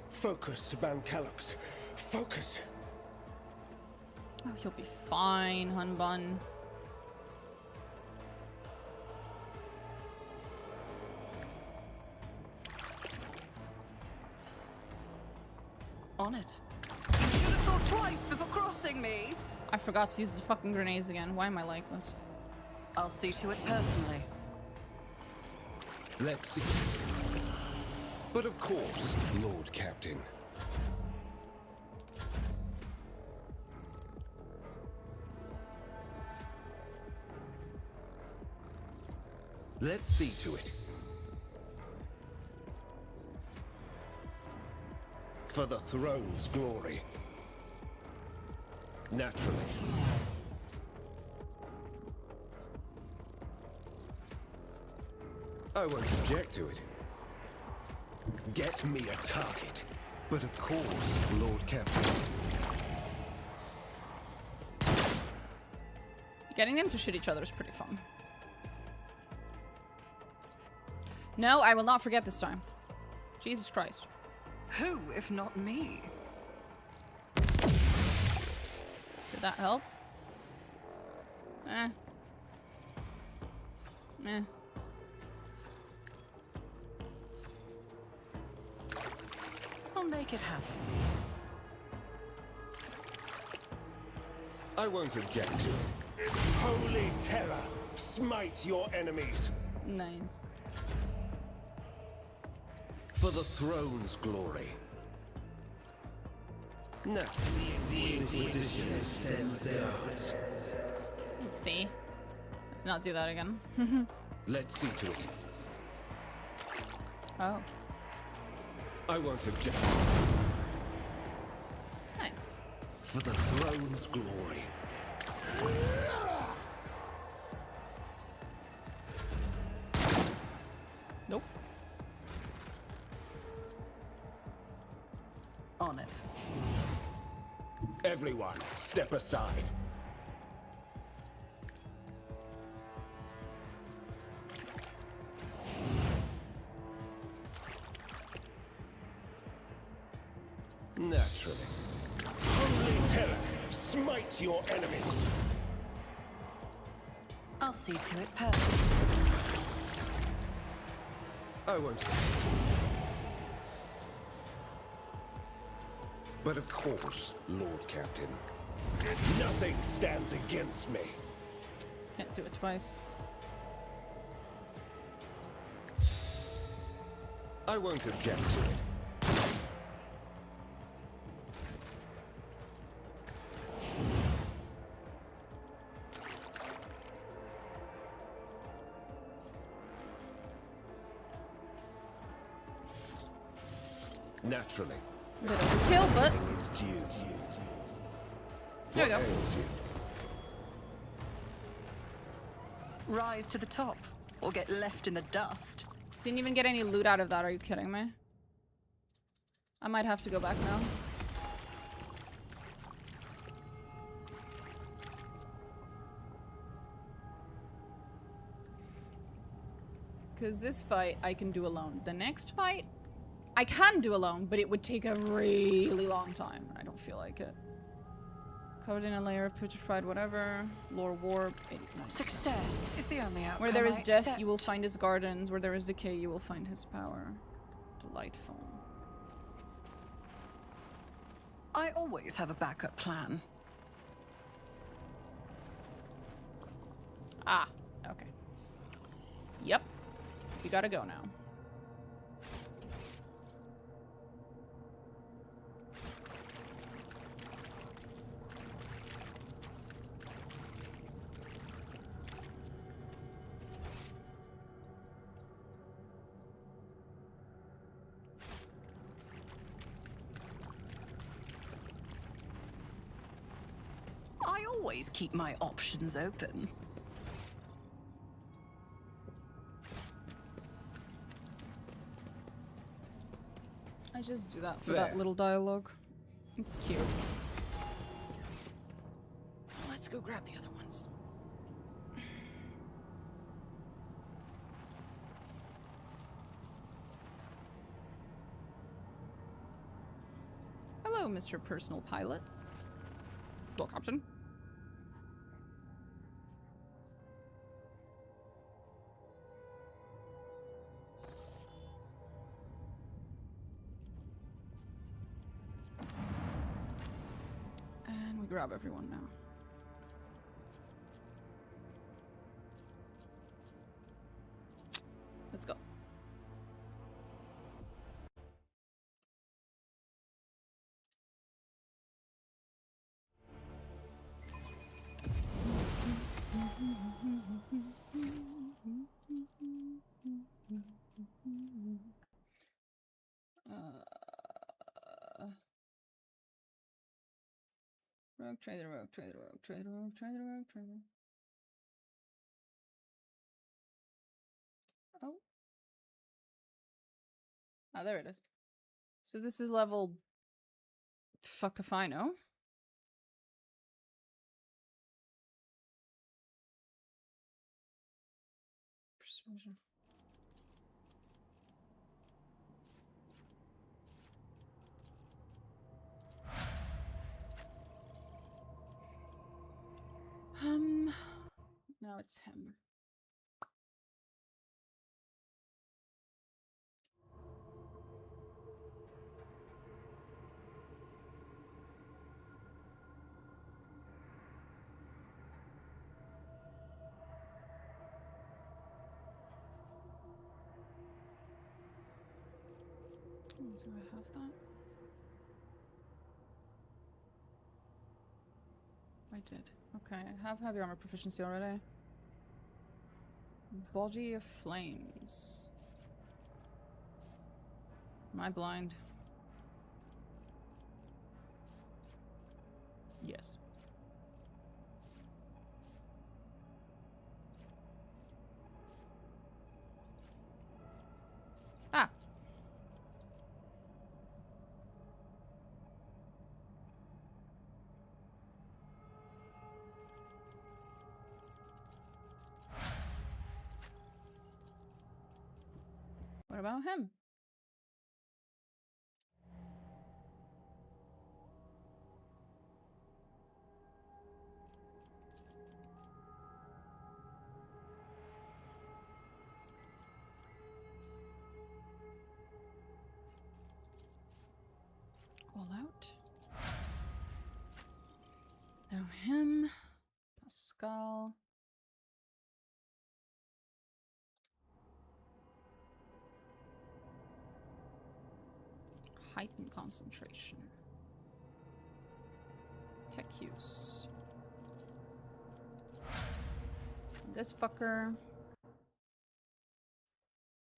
Speaker 5: Focus, Van Calux. Focus.
Speaker 1: Oh, you'll be fine, hun bun.
Speaker 4: On it. You should have thought twice before crossing me.
Speaker 1: I forgot to use the fucking grenades again. Why am I like this?
Speaker 4: I'll see to it personally.
Speaker 5: Let's see. But of course, Lord Captain. Let's see to it. For the throne's glory. Naturally. I won't object to it. Get me a target. But of course, Lord Captain.
Speaker 1: Getting them to shoot each other is pretty fun. No, I will not forget this time. Jesus Christ.
Speaker 4: Who, if not me?
Speaker 1: Did that help? Eh. Eh.
Speaker 4: I'll make it happen.
Speaker 5: I won't object to it. Holy terror! Smite your enemies!
Speaker 1: Nice.
Speaker 5: For the throne's glory. Naturally, the Inquisition sends their eyes.
Speaker 1: See? Let's not do that again.
Speaker 5: Let's see to it.
Speaker 1: Oh.
Speaker 5: I won't object.
Speaker 1: Nice.
Speaker 5: For the throne's glory.
Speaker 1: Nope.
Speaker 4: On it.
Speaker 5: Everyone, step aside. Naturally. Holy terror, smite your enemies.
Speaker 4: I'll see to it personally.
Speaker 5: I won't. But of course, Lord Captain. Nothing stands against me.
Speaker 1: Can't do it twice.
Speaker 5: I won't object to it. Naturally.
Speaker 1: A bit overkill, but
Speaker 5: Is due.
Speaker 1: there we go.
Speaker 5: What ails you?
Speaker 4: Rise to the top, or get left in the dust.
Speaker 1: Didn't even get any loot out of that. Are you kidding me? I might have to go back now. Because this fight I can do alone. The next fight I can do alone, but it would take a really long time. I don't feel like it. Covered in a layer of petrified whatever. Lore warp. 89%.
Speaker 4: Success is the only outcome
Speaker 1: Where there is
Speaker 4: I
Speaker 1: death,
Speaker 4: accept.
Speaker 1: you will find his gardens. Where there is decay, you will find his power. Delightful.
Speaker 4: I always have a backup plan.
Speaker 1: Ah, okay. Yep. You gotta go now.
Speaker 4: I always keep my options open.
Speaker 1: I just do that for that little dialogue. It's cute. Let's go grab the other ones. Hello, Mr. Personal Pilot. Well, Captain. And we grab everyone now. Let's go. Rogue trader, rogue trader, rogue trader, rogue trader, rogue trader. Oh. Ah, there it is. So this is level... Fuck if I know. Persuasion. Now it's him. Do I have that? I did. Okay, I have heavy armor proficiency already. Body of flames. Am I blind? Yes. Ah! What about him? All out. Now him. Pasqal. Heightened concentration. Tech use. This fucker.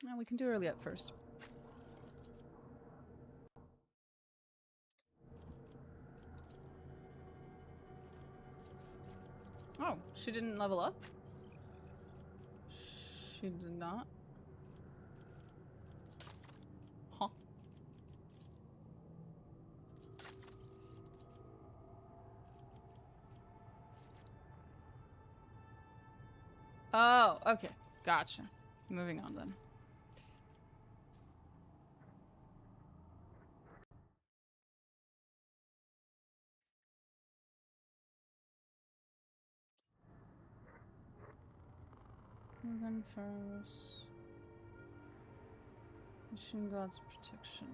Speaker 1: No, we can do early at first. Oh, she didn't level up? She did not? Huh. Oh, okay. Gotcha. Moving on then. Eogunn first. Machine God's protection.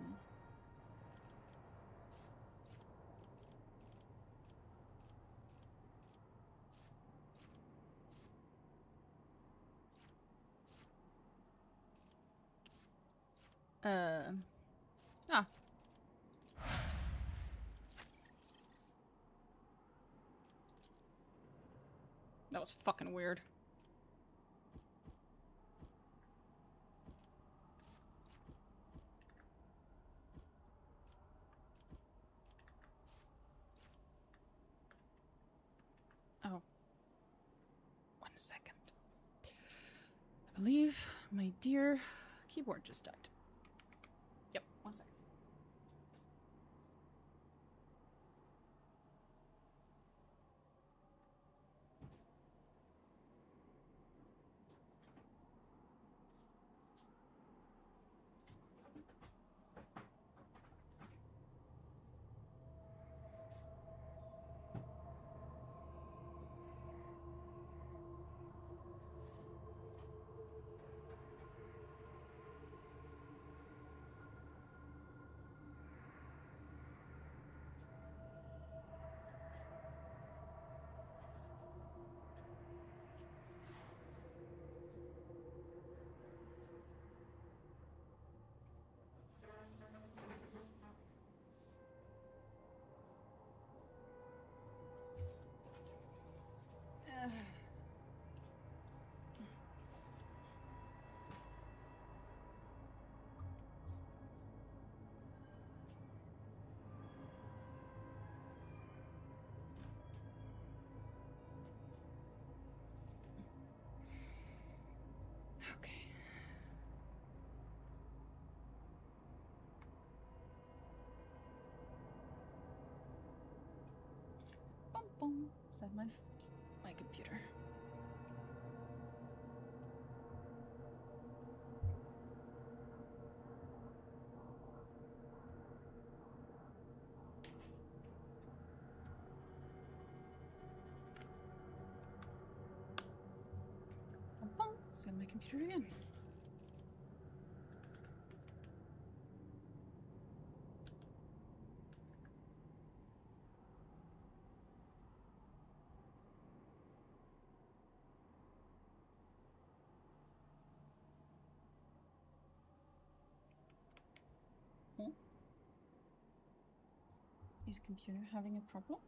Speaker 1: Ah. That was fucking weird. Oh. 1 second. I believe my dear keyboard just died. Yep, 1 second. Okay. Bum bum. Is that my computer? Bum bum. Is that my computer again? Hmm? Is computer having a problem?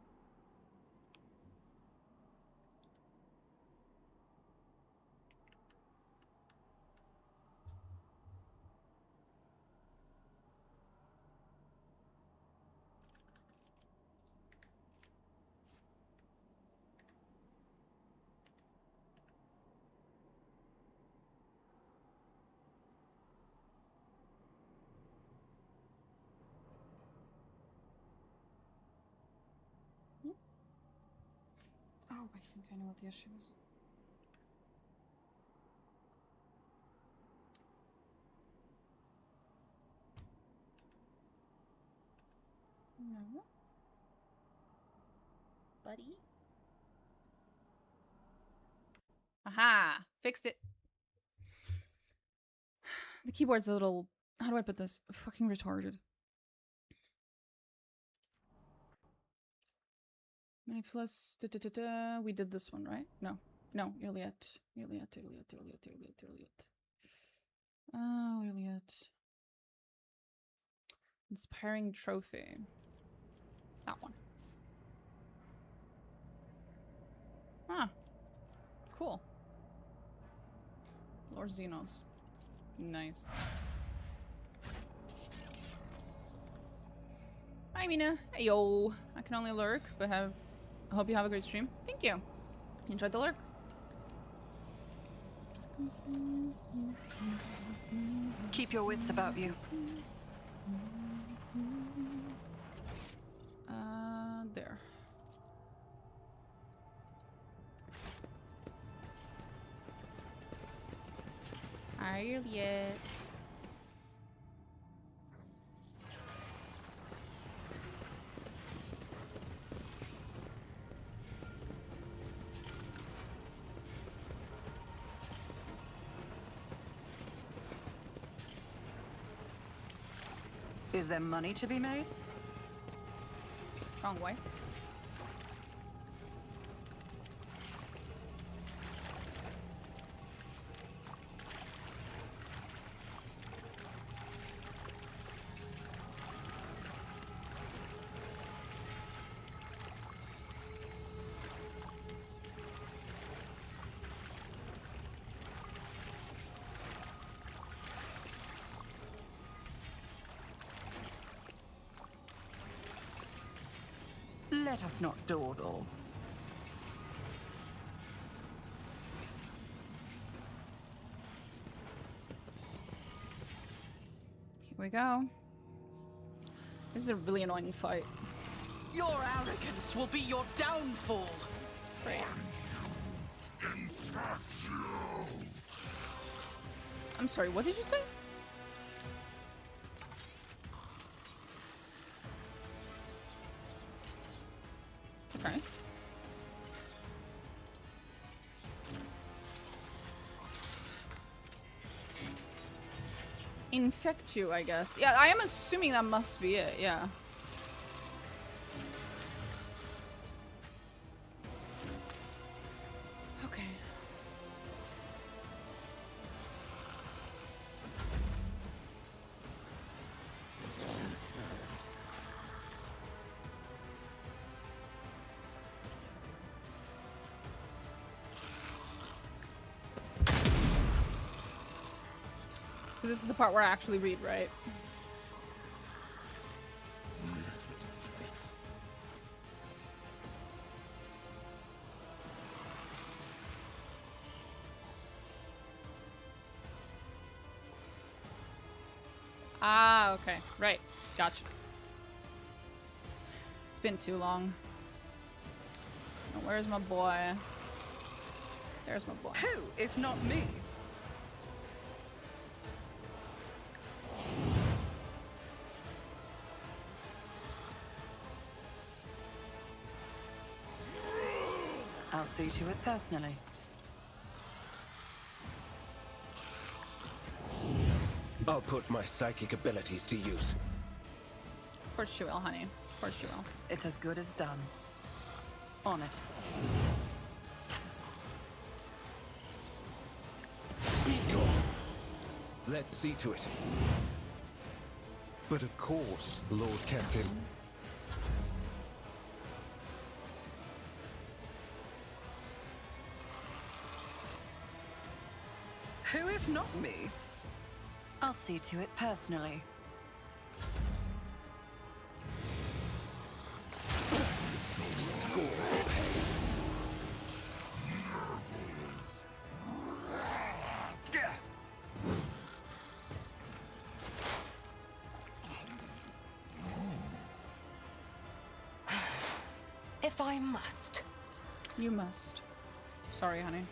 Speaker 1: Hmm? Oh, I think I know what the issue is. No. Buddy? Aha! Fixed it. The keyboard's a little... How do I put this? Fucking retarded. Many plus... We did this one, right? No. No, Iliad. Iliad. Oh, Iliad. Inspiring trophy. That one. Ah. Cool. Lord Xenos. Nice. Hi, Mina. Heyo. I can only lurk, but I hope you have a great stream. Thank you. Enjoyed the lurk.
Speaker 4: Keep your wits about you.
Speaker 1: There. Harriet.
Speaker 4: Is there money to be made?
Speaker 1: Wrong way.
Speaker 4: Let us not dawdle.
Speaker 1: Here we go. This is a really annoying fight.
Speaker 4: Your arrogance will be your downfall.
Speaker 1: Great. I'm sorry, what did you say? Okay. Infect you, I guess. Yeah, I am assuming that must be it, yeah. Okay. So this is the part where I actually read, right? Ah, okay. Right. Gotcha. It's been too long. Now, where's my boy? There's my boy.
Speaker 4: Who, if not me? I'll see to it personally.
Speaker 5: I'll put my psychic abilities to use.
Speaker 1: Of course she will, honey. Of course she will.
Speaker 4: It's as good as done. On it.
Speaker 5: Be gone. Let's see to it. But of course, Lord Captain.
Speaker 4: Who, if not me? I'll see to it personally.
Speaker 6: If I must.
Speaker 1: You must. Sorry, honey.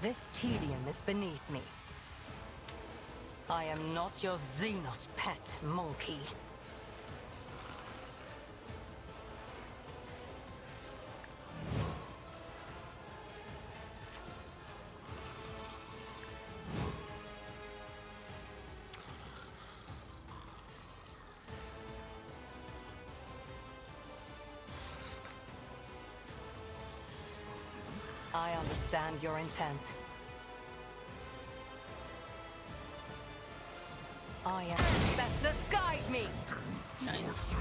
Speaker 6: This tedium is beneath me. I am not your Xenos pet monkey. I understand your intent. I am ancestors, guide me!
Speaker 1: Nice.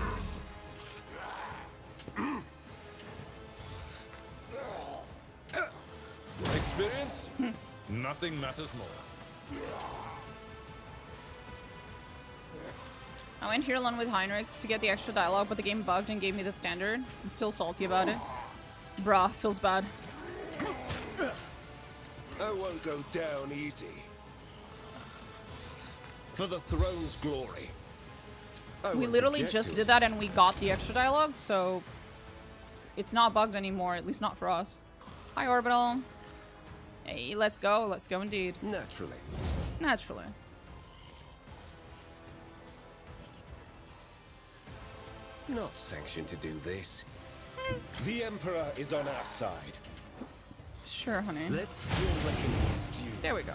Speaker 7: Experience? Nothing matters more.
Speaker 1: I went here alone with Heinrix to get the extra dialogue, but the game bugged and gave me the standard. I'm still salty about it. Bruh, feels bad.
Speaker 5: I won't go down easy. For the throne's glory.
Speaker 1: We literally just did that and we got the extra dialogue, so it's not bugged anymore, at least not for us. Hi, Orbital. Hey, let's go. Let's go indeed.
Speaker 5: Naturally.
Speaker 1: Naturally.
Speaker 5: Not sanctioned to do this. The Emperor is on our side.
Speaker 1: Sure, honey.
Speaker 5: Let's deal reckoning with you.
Speaker 1: There we go.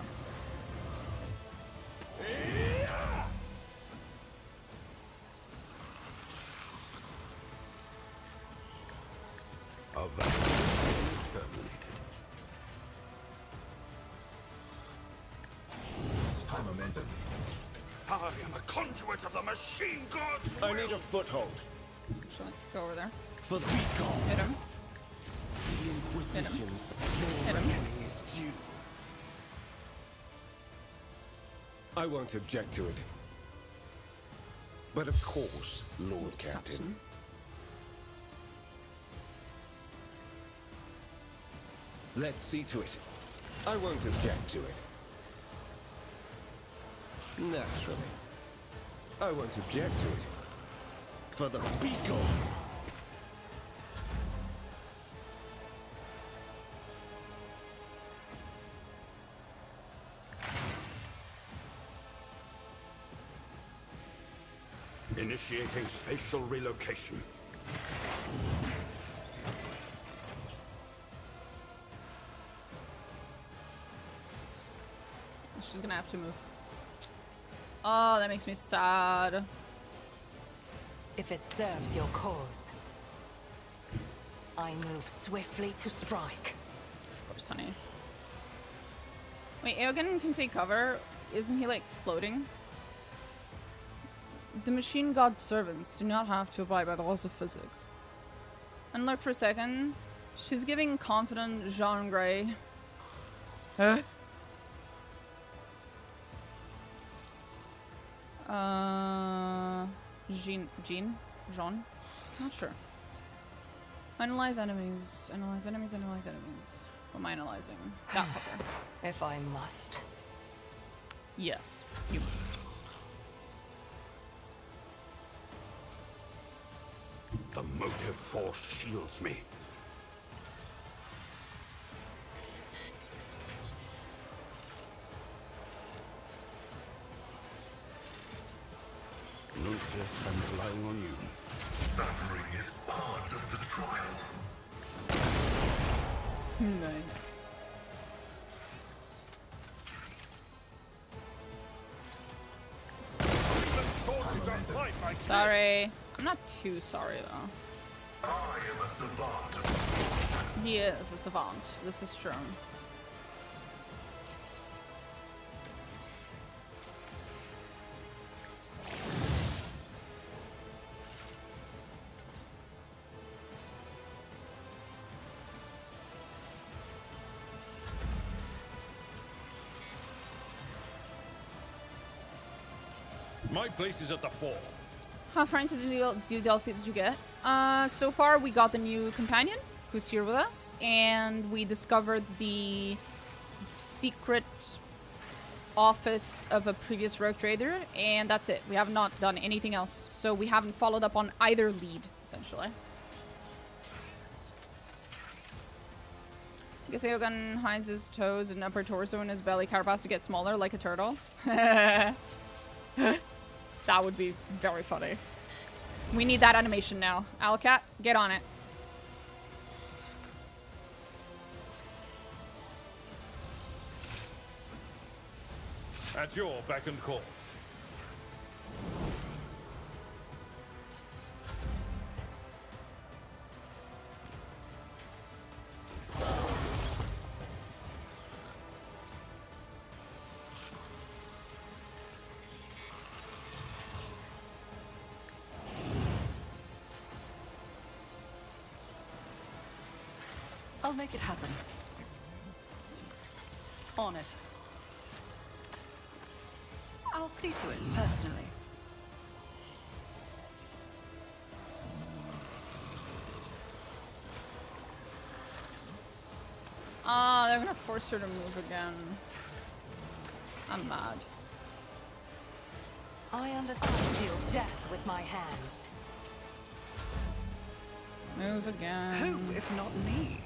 Speaker 5: Our vassals terminated.
Speaker 3: High momentum.
Speaker 7: I am a conduit of the machine gods.
Speaker 5: I need a foothold.
Speaker 1: Actually, go over there.
Speaker 5: For the beacon.
Speaker 1: Hit him.
Speaker 5: The Inquisition's
Speaker 1: Hit him.
Speaker 5: reckoning is due. I won't object to it. But of course, Lord Captain. Let's see to it. I won't object to it. Naturally. I won't object to it. For the beacon.
Speaker 7: Initiating spatial relocation.
Speaker 1: She's gonna have to move. Oh, that makes me sad.
Speaker 6: If it serves your cause, I move swiftly to strike.
Speaker 1: Of course, honey. Wait, Eogunn can take cover. Isn't he, like, floating? The machine god's servants do not have to abide by the laws of physics. And look for a second. She's giving confident Jean Grey. Huh? Jean? Not sure. Analyze enemies. Analyze enemies, analyze enemies. What am I analyzing? That fucker.
Speaker 6: If I must.
Speaker 1: Yes, you must.
Speaker 7: The motive force shields me. Lucius, I'm relying on you.
Speaker 3: Suffering is part of the trial.
Speaker 1: Nice. Sorry. I'm not too sorry, though.
Speaker 3: I am a savant.
Speaker 1: He is a savant. This is true.
Speaker 7: My place is at the fore.
Speaker 1: How far into the DLC did you get? So far we got the new companion, who's here with us, and we discovered the secret office of a previous rogue trader, and that's it. We have not done anything else, so we haven't followed up on either lead, essentially. I guess Eogunn hides his toes and upper torso in his belly carapace to get smaller, like a turtle. That would be very funny. We need that animation now. Owlcat, get on it.
Speaker 7: At your beck and call.
Speaker 4: I'll make it happen. On it. I'll see to it, personally.
Speaker 1: Ah, they're gonna force her to move again. I'm mad.
Speaker 6: I understand. Deal death with my hands.
Speaker 1: Move again.
Speaker 4: Who, if not me?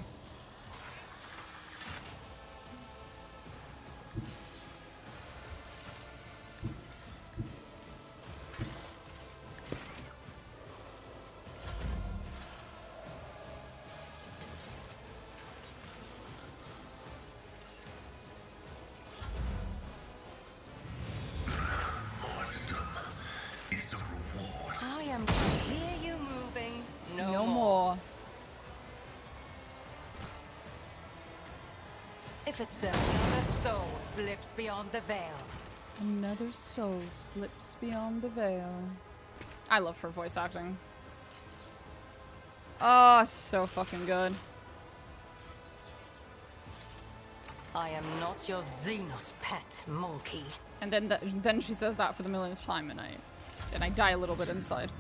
Speaker 3: Martyrdom is the reward.
Speaker 6: I am to hear you moving.
Speaker 1: No more.
Speaker 6: If it's so, another soul slips beyond the veil.
Speaker 1: Another soul slips beyond the veil. I love her voice acting. Oh, so fucking good.
Speaker 6: I am not your Xenos pet monkey.
Speaker 1: And then she says that for the millionth time, and I die a little bit inside.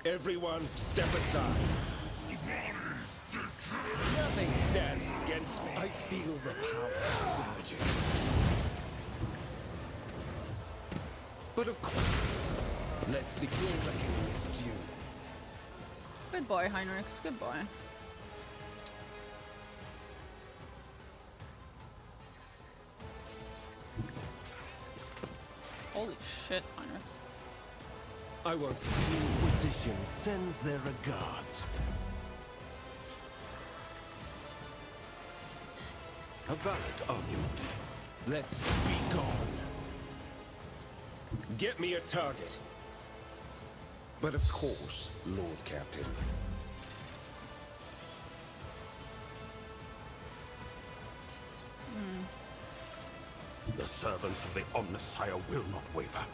Speaker 8: Everyone, step aside. Nothing stands against me.
Speaker 5: I feel the power surging. But of course, let's see your reckoning is due.
Speaker 1: Good boy, Heinrix. Good boy. Holy shit, Heinrix.
Speaker 5: I won't. The Inquisition sends their regards. A valid argument. Let's be gone.
Speaker 8: Get me a target.
Speaker 5: But of course, Lord Captain.
Speaker 7: The servants of the Omnissiah will not waver.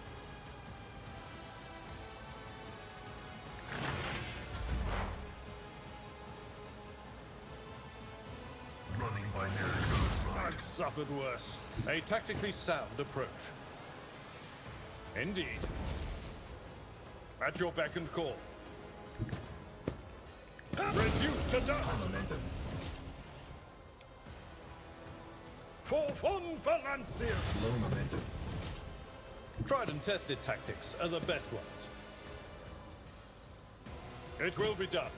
Speaker 3: Running by near
Speaker 7: I've suffered worse. A tactically sound approach. Indeed. At your beck and call. Reduced to dust! For fun for Lanciers!
Speaker 3: low momentum.
Speaker 7: Tried and tested tactics are the best ones. It will be done.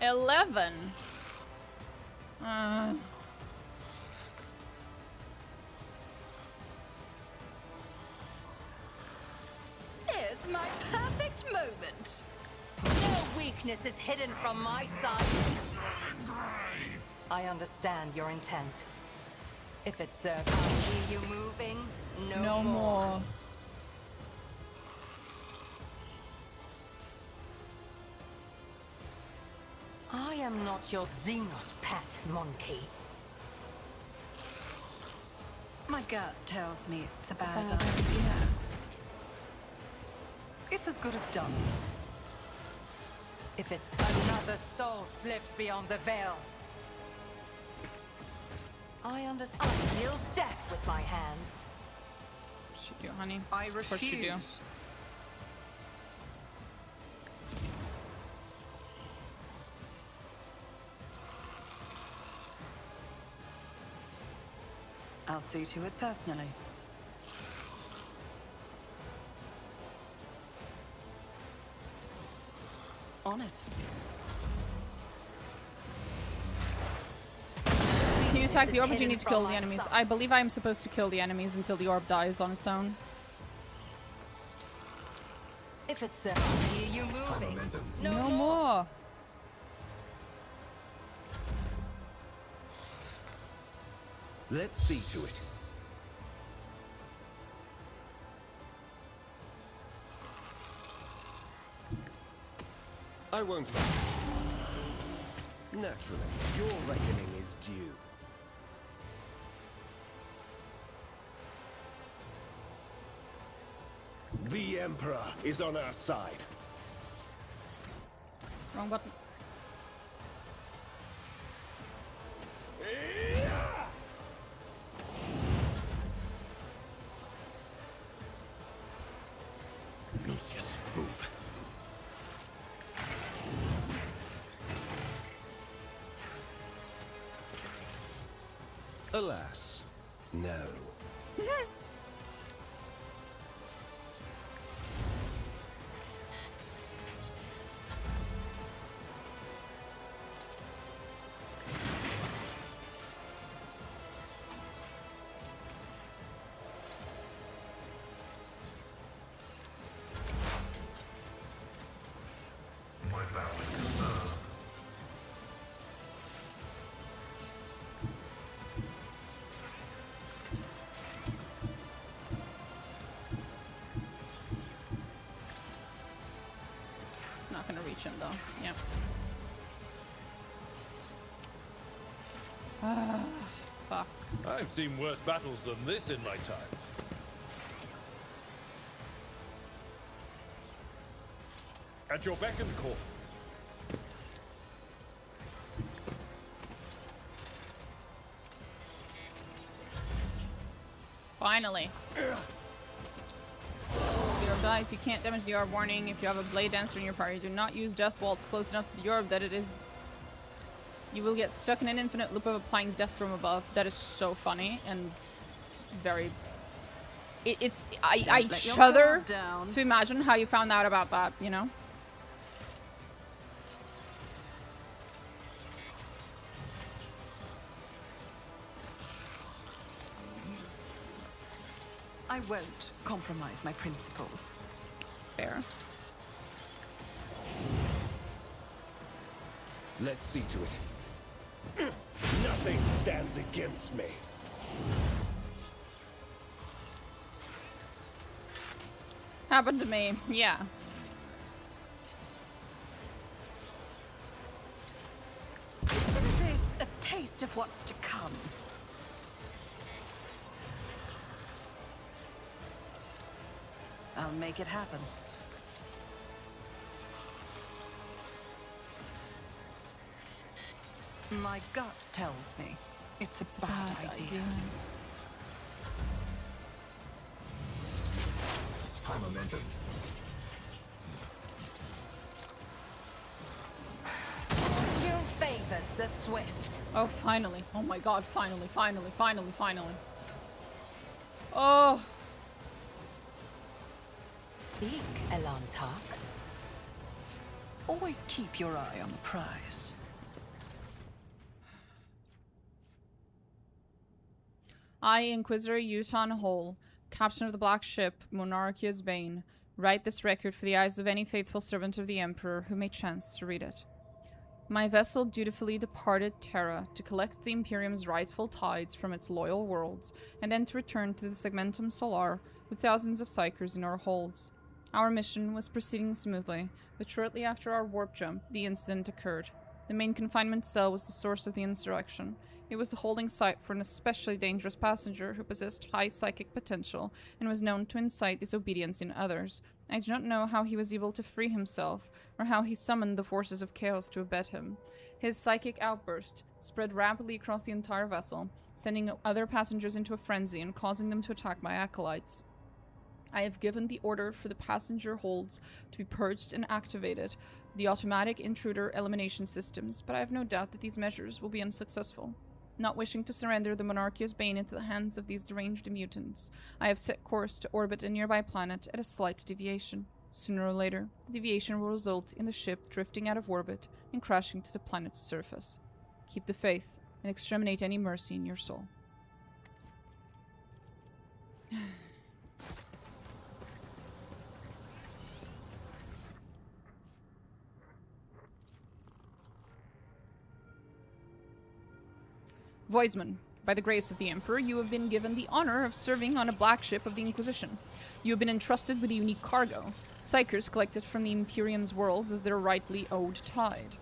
Speaker 1: $11.
Speaker 4: Here's my perfect moment.
Speaker 6: No weakness is hidden from my side. I understand your intent. If it serves to hear you moving,
Speaker 1: No more.
Speaker 6: I am not your Xenos pet monkey.
Speaker 4: My gut tells me it's a bad idea. It's as good as done.
Speaker 6: If it's another soul slips beyond the veil. I understand. I deal death with my hands.
Speaker 1: Should do, honey.
Speaker 4: I
Speaker 1: Of course you do.
Speaker 4: refuse. I'll see to it personally. On it.
Speaker 1: Can you attack the orb or do you
Speaker 6: hidden
Speaker 1: need to kill
Speaker 6: from
Speaker 1: the
Speaker 6: my
Speaker 1: enemies?
Speaker 6: sight.
Speaker 1: I believe I am supposed to kill the enemies until the orb dies on its own.
Speaker 6: If it serves to hear you moving,
Speaker 1: No more.
Speaker 5: Let's see to it. I won't. Naturally, your reckoning is due.
Speaker 8: The Emperor is on our side.
Speaker 1: Wrong button.
Speaker 8: Lucius, move.
Speaker 5: Alas, no.
Speaker 3: My vow is to serve.
Speaker 1: It's not gonna reach him though. Yep. Ah, fuck.
Speaker 9: I've seen worse battles than this in my time. At your beck and call.
Speaker 1: Finally. The orb dies. You can't damage the orb. Warning: if you have a blade dancer in your party, do not use death waltz close enough to the orb that it is. You will get stuck in an infinite loop of applying death from above. That is so funny and very. I shudder to imagine how you found out about that. You know.
Speaker 4: I won't compromise my principles.
Speaker 1: Fair.
Speaker 5: Let's see to it.
Speaker 8: Nothing stands against me.
Speaker 1: Happened to me. Yeah.
Speaker 4: Isn't this a taste of what's to come? I'll make it happen. My gut tells me it's a bad idea.
Speaker 3: High momentum.
Speaker 6: Fortune favors the swift.
Speaker 1: Oh, finally. Oh my god, finally, finally, finally, finally. Oh.
Speaker 6: Speak, Elantark.
Speaker 4: Always keep your eye on the prize.
Speaker 1: I, Inquisitor Uton Hole, captain of the Black Ship, Monarchia's Bane, write this record for the eyes of any faithful servant of the Emperor who may chance to read it. My vessel dutifully departed Terra to collect the Imperium's rightful tides from its loyal worlds, and then to return to the Segmentum Solar with thousands of Psykers in our holds. Our mission was proceeding smoothly, but shortly after our warp jump, the incident occurred. The main confinement cell was the source of the insurrection. It was the holding site for an especially dangerous passenger who possessed high psychic potential and was known to incite disobedience in others. I do not know how he was able to free himself, or how he summoned the forces of chaos to abet him. His psychic outburst spread rapidly across the entire vessel, sending other passengers into a frenzy and causing them to attack my acolytes. I have given the order for the passenger holds to be purged and activated, the automatic intruder elimination systems, but I have no doubt that these measures will be unsuccessful. Not wishing to surrender the Monarchia's Bane into the hands of these deranged mutants, I have set course to orbit a nearby planet at a slight deviation. Sooner or later, the deviation will result in the ship drifting out of orbit and crashing to the planet's surface. Keep the faith and exterminate any mercy in your soul. Voidsman, by the grace of the Emperor, you have been given the honor of serving on a black ship of the Inquisition. You have been entrusted with a unique cargo, Psykers collected from the Imperium's worlds as their rightly owed tide.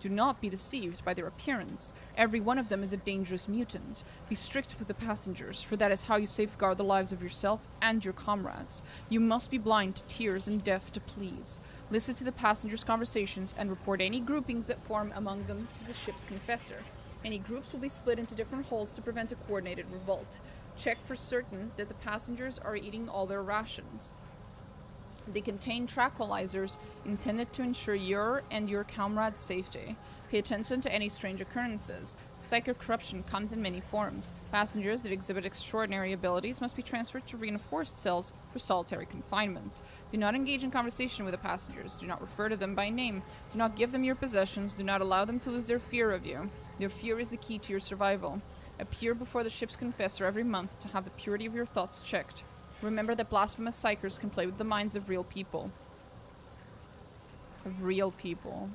Speaker 1: Do not be deceived by their appearance. Every one of them is a dangerous mutant. Be strict with the passengers, for that is how you safeguard the lives of yourself and your comrades. You must be blind to tears and deaf to pleas. Listen to the passengers' conversations and report any groupings that form among them to the ship's confessor. Any groups will be split into different holds to prevent a coordinated revolt. Check for certain that the passengers are eating all their rations. They contain tranquilizers intended to ensure your and your comrades' safety. Pay attention to any strange occurrences. Psychic corruption comes in many forms. Passengers that exhibit extraordinary abilities must be transferred to reinforced cells for solitary confinement. Do not engage in conversation with the passengers. Do not refer to them by name. Do not give them your possessions. Do not allow them to lose their fear of you. Their fear is the key to your survival. Appear before the ship's confessor every month to have the purity of your thoughts checked. Remember that blasphemous psychers can play with the minds of real people. Of real people.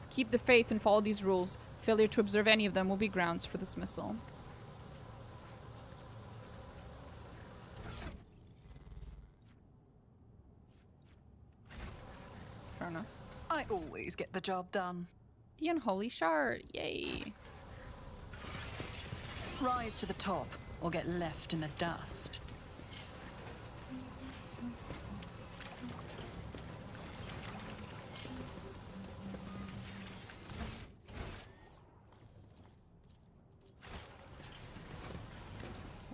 Speaker 1: Keep the faith and follow these rules. Failure to observe any of them will be grounds for dismissal. Fair enough.
Speaker 4: I always get the job done.
Speaker 1: The unholy shard. Yay.
Speaker 4: Rise to the top, or get left in the dust.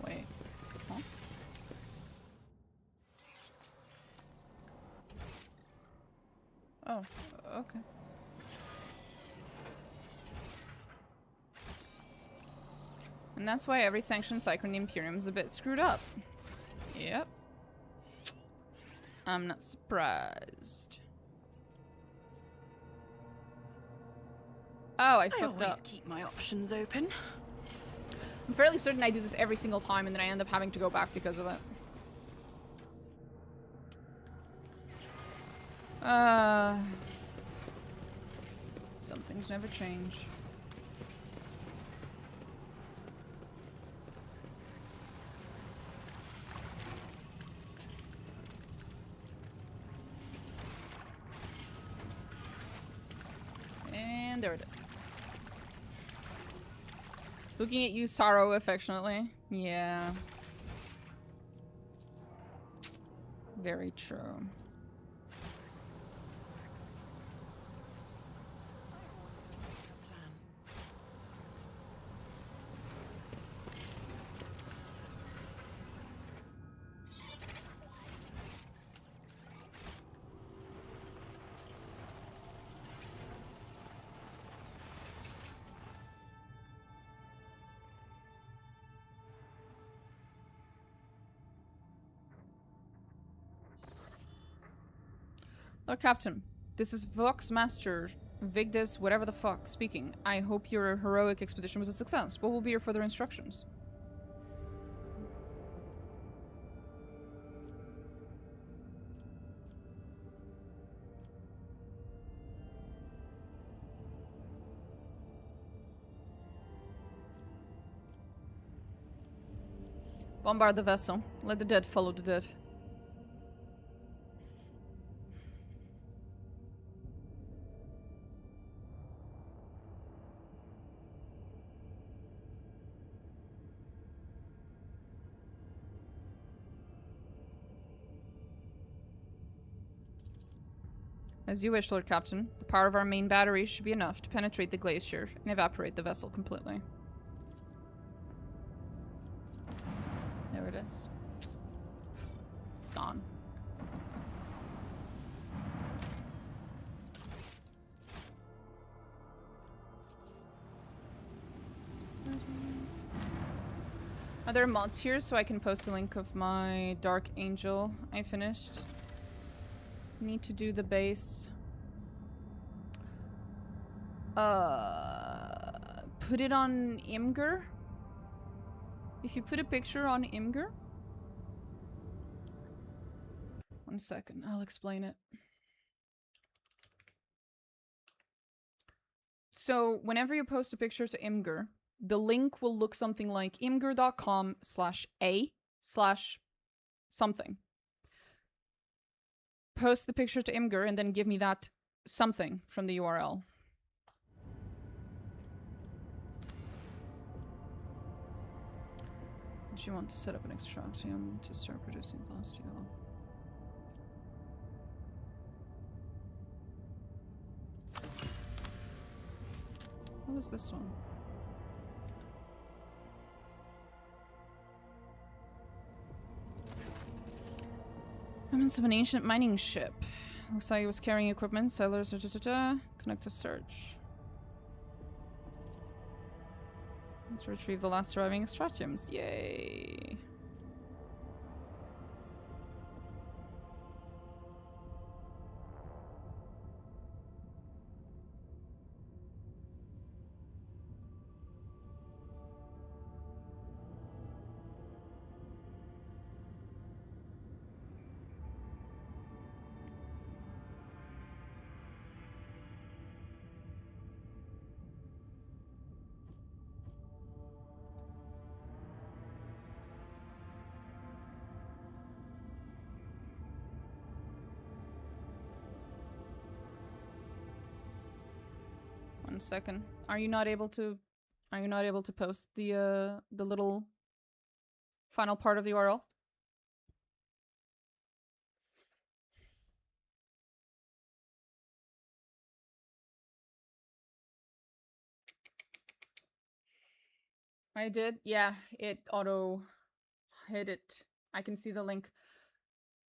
Speaker 1: Wait. Huh? Oh, okay. And that's why every sanctioned psycho in the Imperium is a bit screwed up. Yep. I'm not surprised. Oh, I fucked up.
Speaker 4: Keep my options open.
Speaker 1: I'm fairly certain I do this every single time and then I end up having to go back because of it. Some things never change. And there it is. Looking at you, Sorrow, affectionately. Yeah. Very true. Lord Captain, this is Vox Master Vigdis, whatever the fuck, speaking. I hope your heroic expedition was a success. What will be your further instructions? Bombard the vessel. Let the dead follow the dead. As you wish, Lord Captain. The power of our main batteries should be enough to penetrate the glacier and evaporate the vessel completely. There it is. It's gone. Are there mods here so I can post a link of my Dark Angel I finished? Need to do the base. Put it on Imgur? If you put a picture on Imgur? One second, I'll explain it. So, whenever you post a picture to Imgur, the link will look something like imgur.com/a/something. Post the picture to Imgur and then give me that something from the URL. Do you want to set up an extraction to start producing plasteel? What is this one? Remnants of an ancient mining ship. Looks like it was carrying equipment, settlers, Connect to search. Let's retrieve the last surviving extractiums. Yay. One second. Are you not able to post the little final part of the URL? I did. Yeah, it auto hit it. I can see the link.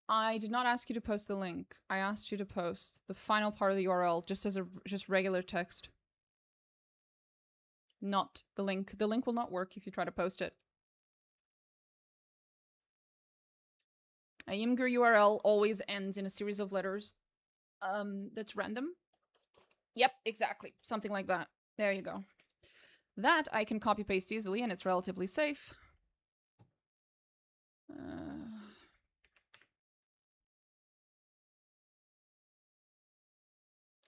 Speaker 1: I did not ask you to post the link. I asked you to post the final part of the URL just as just regular text. Not the link. The link will not work if you try to post it. A Imgur URL always ends in a series of letters. That's random. Yep, exactly. Something like that. There you go. That I can copy paste easily and it's relatively safe.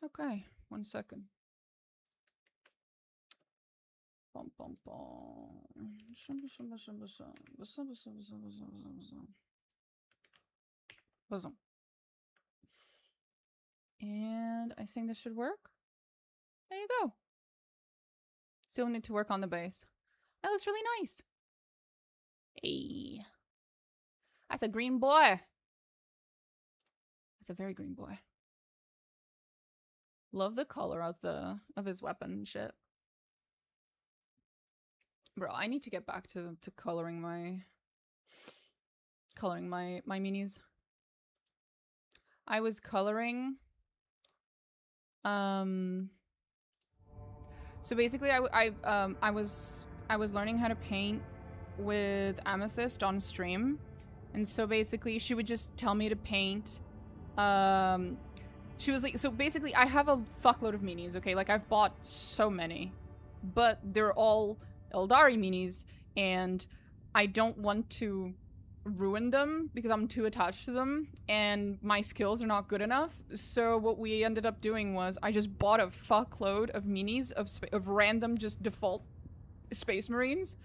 Speaker 1: Okay, 1 second. Bum, bum, bum. And I think this should work. There you go. Still need to work on the base. That looks really nice. Hey. That's a green boy. That's a very green boy. Love the color of his weapon and shit. Bro, I need to get back to coloring my minis. I was coloring so basically I was learning how to paint with Amethyst on stream. And so basically she would just tell me to paint. She was like, so basically I have a fuckload of minis, okay? Like I've bought so many, but they're all Eldari minis and I don't want to ruin them because I'm too attached to them and my skills are not good enough. So what we ended up doing was I just bought a fuckload of minis of random just default Space Marines,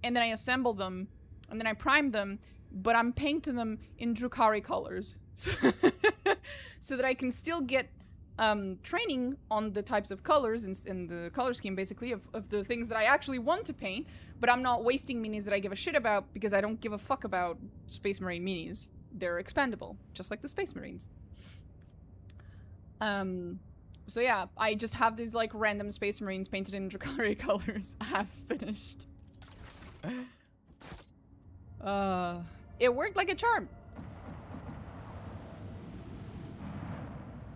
Speaker 1: and then I assembled them and then I primed them, but I'm painting them in Drukhari colors so that I can still get training on the types of colors in the color scheme, basically, of the things that I actually want to paint, but I'm not wasting minis that I give a shit about because I don't give a fuck about Space Marine minis. They're expendable, just like the Space Marines. So yeah, I just have these like random Space Marines painted in Drukhari colors. Half finished. It worked like a charm.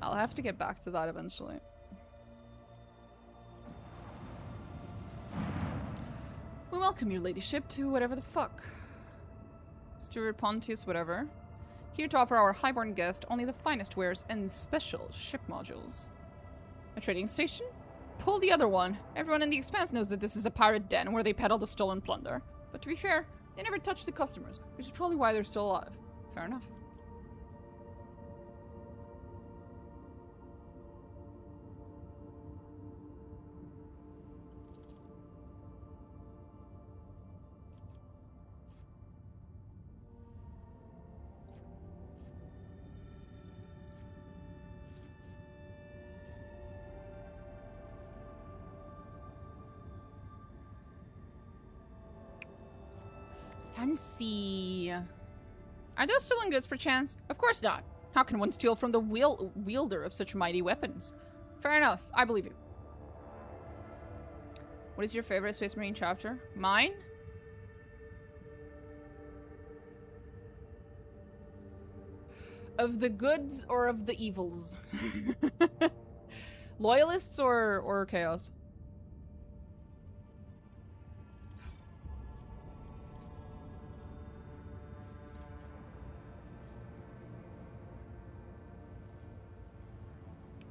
Speaker 1: I'll have to get back to that eventually. We welcome your ladyship to whatever the fuck. Steward Pontius, whatever. Here to offer our highborn guest only the finest wares and special ship modules. A trading station? Pull the other one. Everyone in the Expanse knows that this is a pirate den where they peddle the stolen plunder. But to be fair, they never touch the customers, which is probably why they're still alive. Fair enough. Fancy. Are those stolen goods, perchance? Of course not. How can one steal from the wielder of such mighty weapons? Fair enough. I believe you. What is your favorite Space Marine chapter? Mine? Of the goods or of the evils? Loyalists or chaos?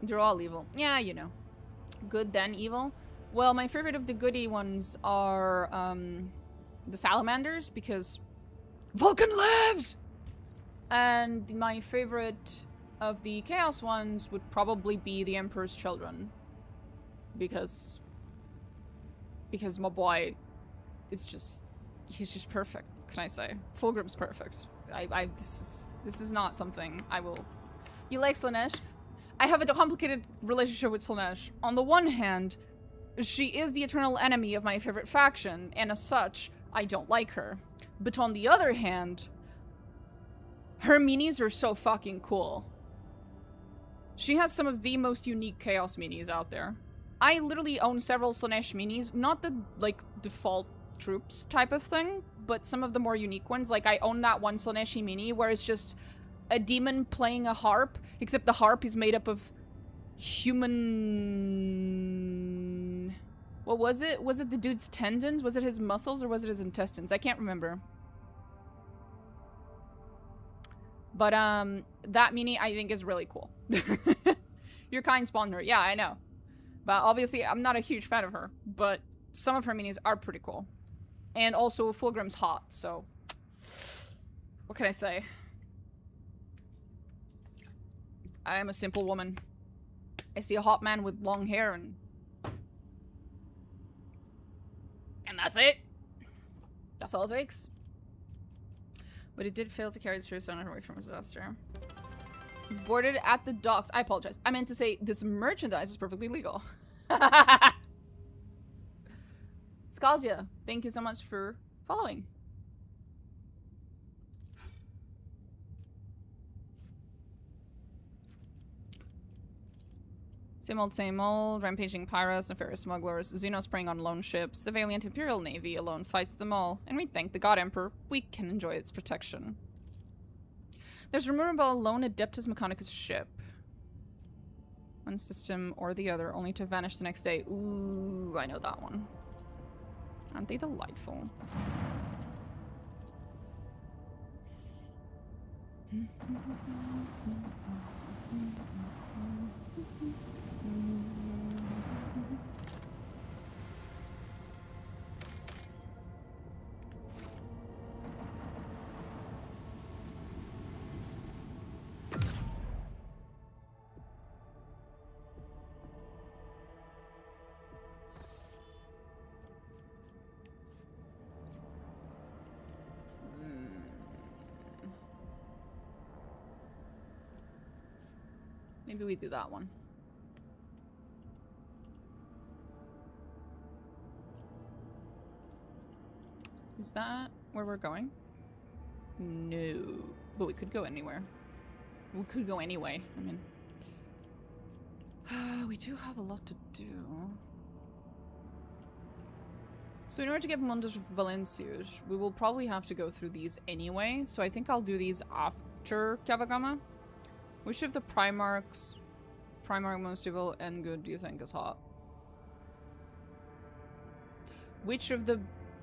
Speaker 1: They're all evil. Yeah, you know. Good then evil. Well, my favorite of the goody ones are the salamanders, because Vulcan lives! And my favorite of the chaos ones would probably be the Emperor's Children. Because my boy is just, he's just perfect, can I say? Fulgrim's perfect. This is not something I will... You like Slaanesh? I have a complicated relationship with Slaanesh. On the one hand, she is the eternal enemy of my favorite faction, and as such, I don't like her. But on the other hand, her minis are so fucking cool. She has some of the most unique Chaos minis out there. I literally own several Slaanesh minis, not the, like, default troops type of thing, but some of the more unique ones. Like, I own that one Slaaneshi mini where it's just a demon playing a harp, except the harp is made up of human... What was it? Was it the dude's tendons? Was it his muscles or was it his intestines? I can't remember. But, that mini I think is really cool. Your kind spawned her. Yeah, I know. But obviously, I'm not a huge fan of her. But some of her minis are pretty cool. And also, Fulgrim's hot, so... What can I say? I am a simple woman. I see a hot man with long hair and that's it. That's all it takes. But it did fail to carry the true son away from his disaster. Boarded at the docks. I apologize. I meant to say this merchandise is perfectly legal. Skalzia, thank you so much for following. Same old, rampaging pirates, nefarious smugglers, Xenos preying on lone ships, the valiant Imperial Navy alone fights them all, and we thank the God Emperor we can enjoy its protection. There's rumor about a lone Adeptus Mechanicus ship. One system or the other, only to vanish the next day. Ooh, I know that one. Aren't they delightful? Maybe we do that one. Is that where we're going? No. But we could go anywhere. We could go anyway. I mean... we do have a lot to do. So in order to get Mundos Valencius, we will probably have to go through these anyway. So I think I'll do these after Kiava Gamma. Which of the Primarch most evil and good do you think is hot? Which of the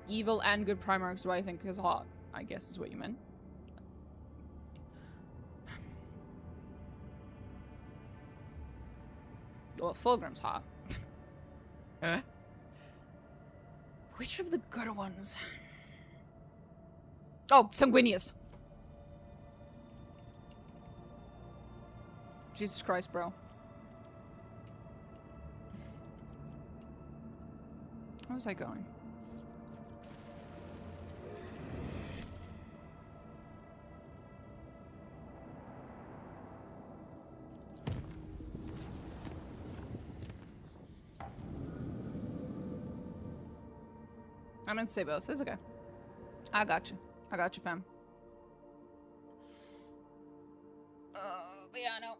Speaker 1: evil and good Primarchs do I think is hot? I guess is what you meant. Well, Fulgrim's hot. Which of the good ones? Oh, Sanguinius. Jesus Christ, bro. Where was I going? I meant to say both. It's okay. I got you. I got you, fam. But yeah, no.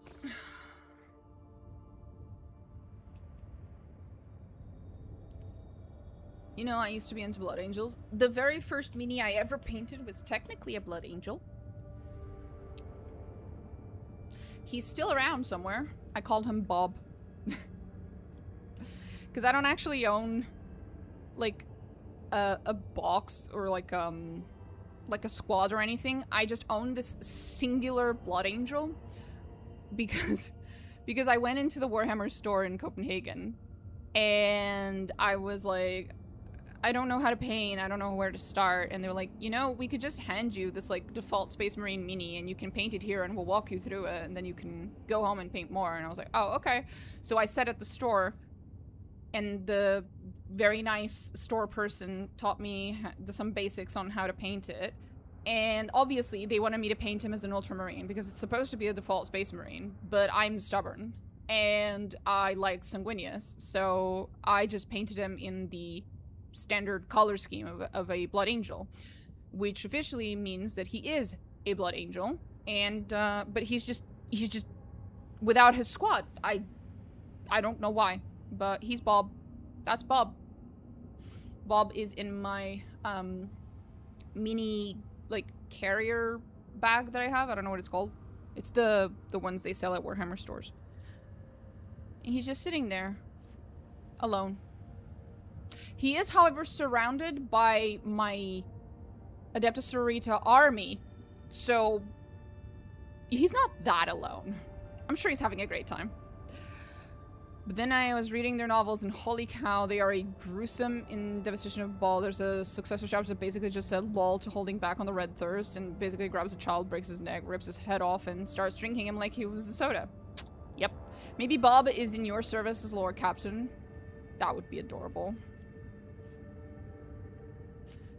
Speaker 1: You know, I used to be into Blood Angels. The very first mini I ever painted was technically a Blood Angel. He's still around somewhere. I called him Bob. Because I don't actually own, like, a box or, like a squad or anything. I just own this singular Blood Angel. Because I went into the Warhammer store in Copenhagen. And I was like, I don't know how to paint, I don't know where to start. And they were like, you know, we could just hand you this like default Space Marine mini and you can paint it here and we'll walk you through it and then you can go home and paint more. And I was like, oh, okay. So I sat at the store and the very nice store person taught me some basics on how to paint it. And obviously they wanted me to paint him as an Ultramarine because it's supposed to be a default Space Marine, but I'm stubborn. And I like Sanguinius, so I just painted him in the standard color scheme of a Blood Angel, which officially means that he is a Blood Angel, and but he's just without his squad. I don't know why, but he's Bob. That's Bob. Bob is in my mini like carrier bag that I have. I don't know what it's called. It's the ones they sell at Warhammer stores. And he's just sitting there, alone. He is, however, surrounded by my Adeptus Sororita army, so he's not that alone. I'm sure he's having a great time. But then I was reading their novels, and holy cow, they are a gruesome in Devastation of Baal. There's a successor chapter that basically just said lol to holding back on the Red Thirst, and basically grabs a child, breaks his neck, rips his head off, and starts drinking him like he was a soda. Yep. Maybe Bob is in your service as Lord Captain. That would be adorable.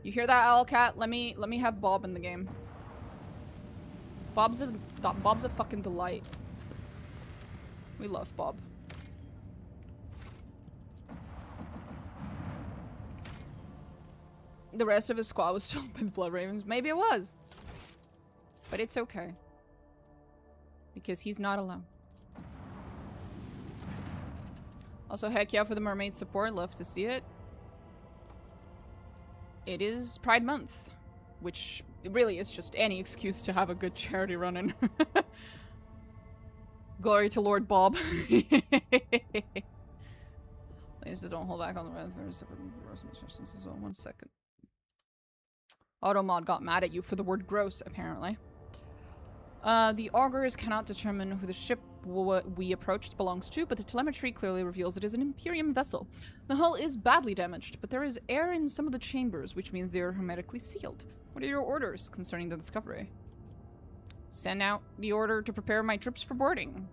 Speaker 1: You hear that, Owl Cat? Let me have Bob in the game. Bob's a fucking delight. We love Bob. The rest of his squad was still with Blood Ravens. Maybe it was. But it's okay. Because he's not alone. Also, heck yeah for the mermaid support. Love to see it. It is Pride Month, which really is just any excuse to have a good charity running. Glory to Lord Bob. Ladies, don't hold back on the red. There's as well. 1 second. Automod got mad at you for the word gross, apparently. The augurs cannot determine who the ship we approached belongs to, but the telemetry clearly reveals it is an Imperium vessel. The hull is badly damaged, but there is air in some of the chambers, which means they are hermetically sealed. What are your orders concerning the discovery? Send out the order to prepare my troops for boarding.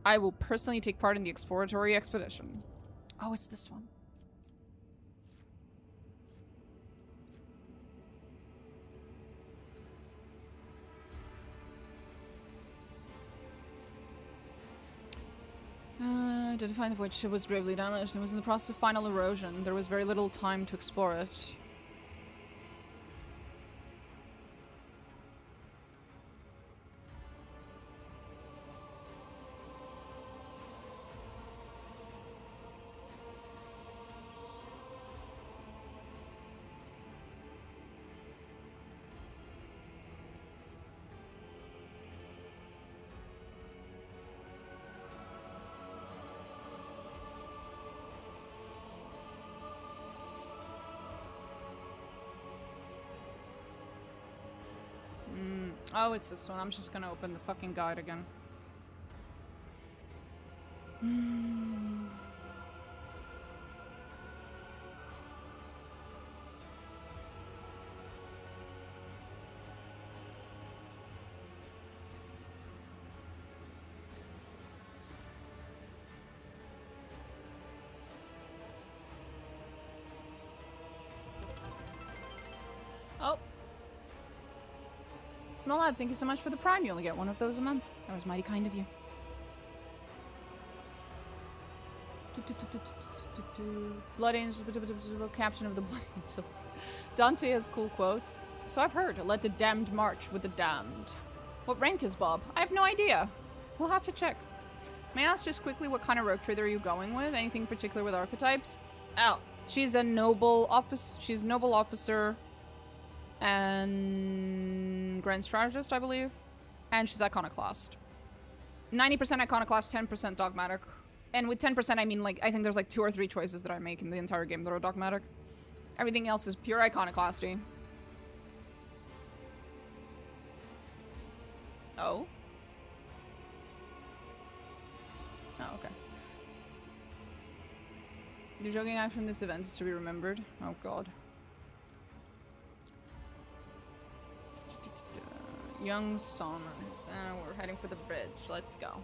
Speaker 1: I will personally take part in the exploratory expedition. Oh, it's this one. Identifying the void ship was gravely damaged and was in the process of final erosion. There was very little time to explore it. Oh, it's this one. I'm just gonna open the fucking guide again. Oh. Small Lad, thank you so much for the Prime. You only get one of those a month. That was mighty kind of you. Blood Angels, caption of the Blood Angels. Dante has cool quotes. So I've heard, let the damned march with the damned. What rank is Bob? I have no idea. We'll have to check. May I ask just quickly what kind of rogue trader are you going with? Anything particular with archetypes? Oh, she's a noble officer. She's a noble officer. And Grand Strategist, I believe. And she's Iconoclast. 90% iconoclast, 10% dogmatic. And with 10%, I mean, like, I think there's like 2 or 3 choices that I make in the entire game that are dogmatic. Everything else is pure iconoclasty. Oh? Oh, okay. The joking eye from this event is to be remembered. Oh, God. Young Saunders. We're heading for the bridge. Let's go.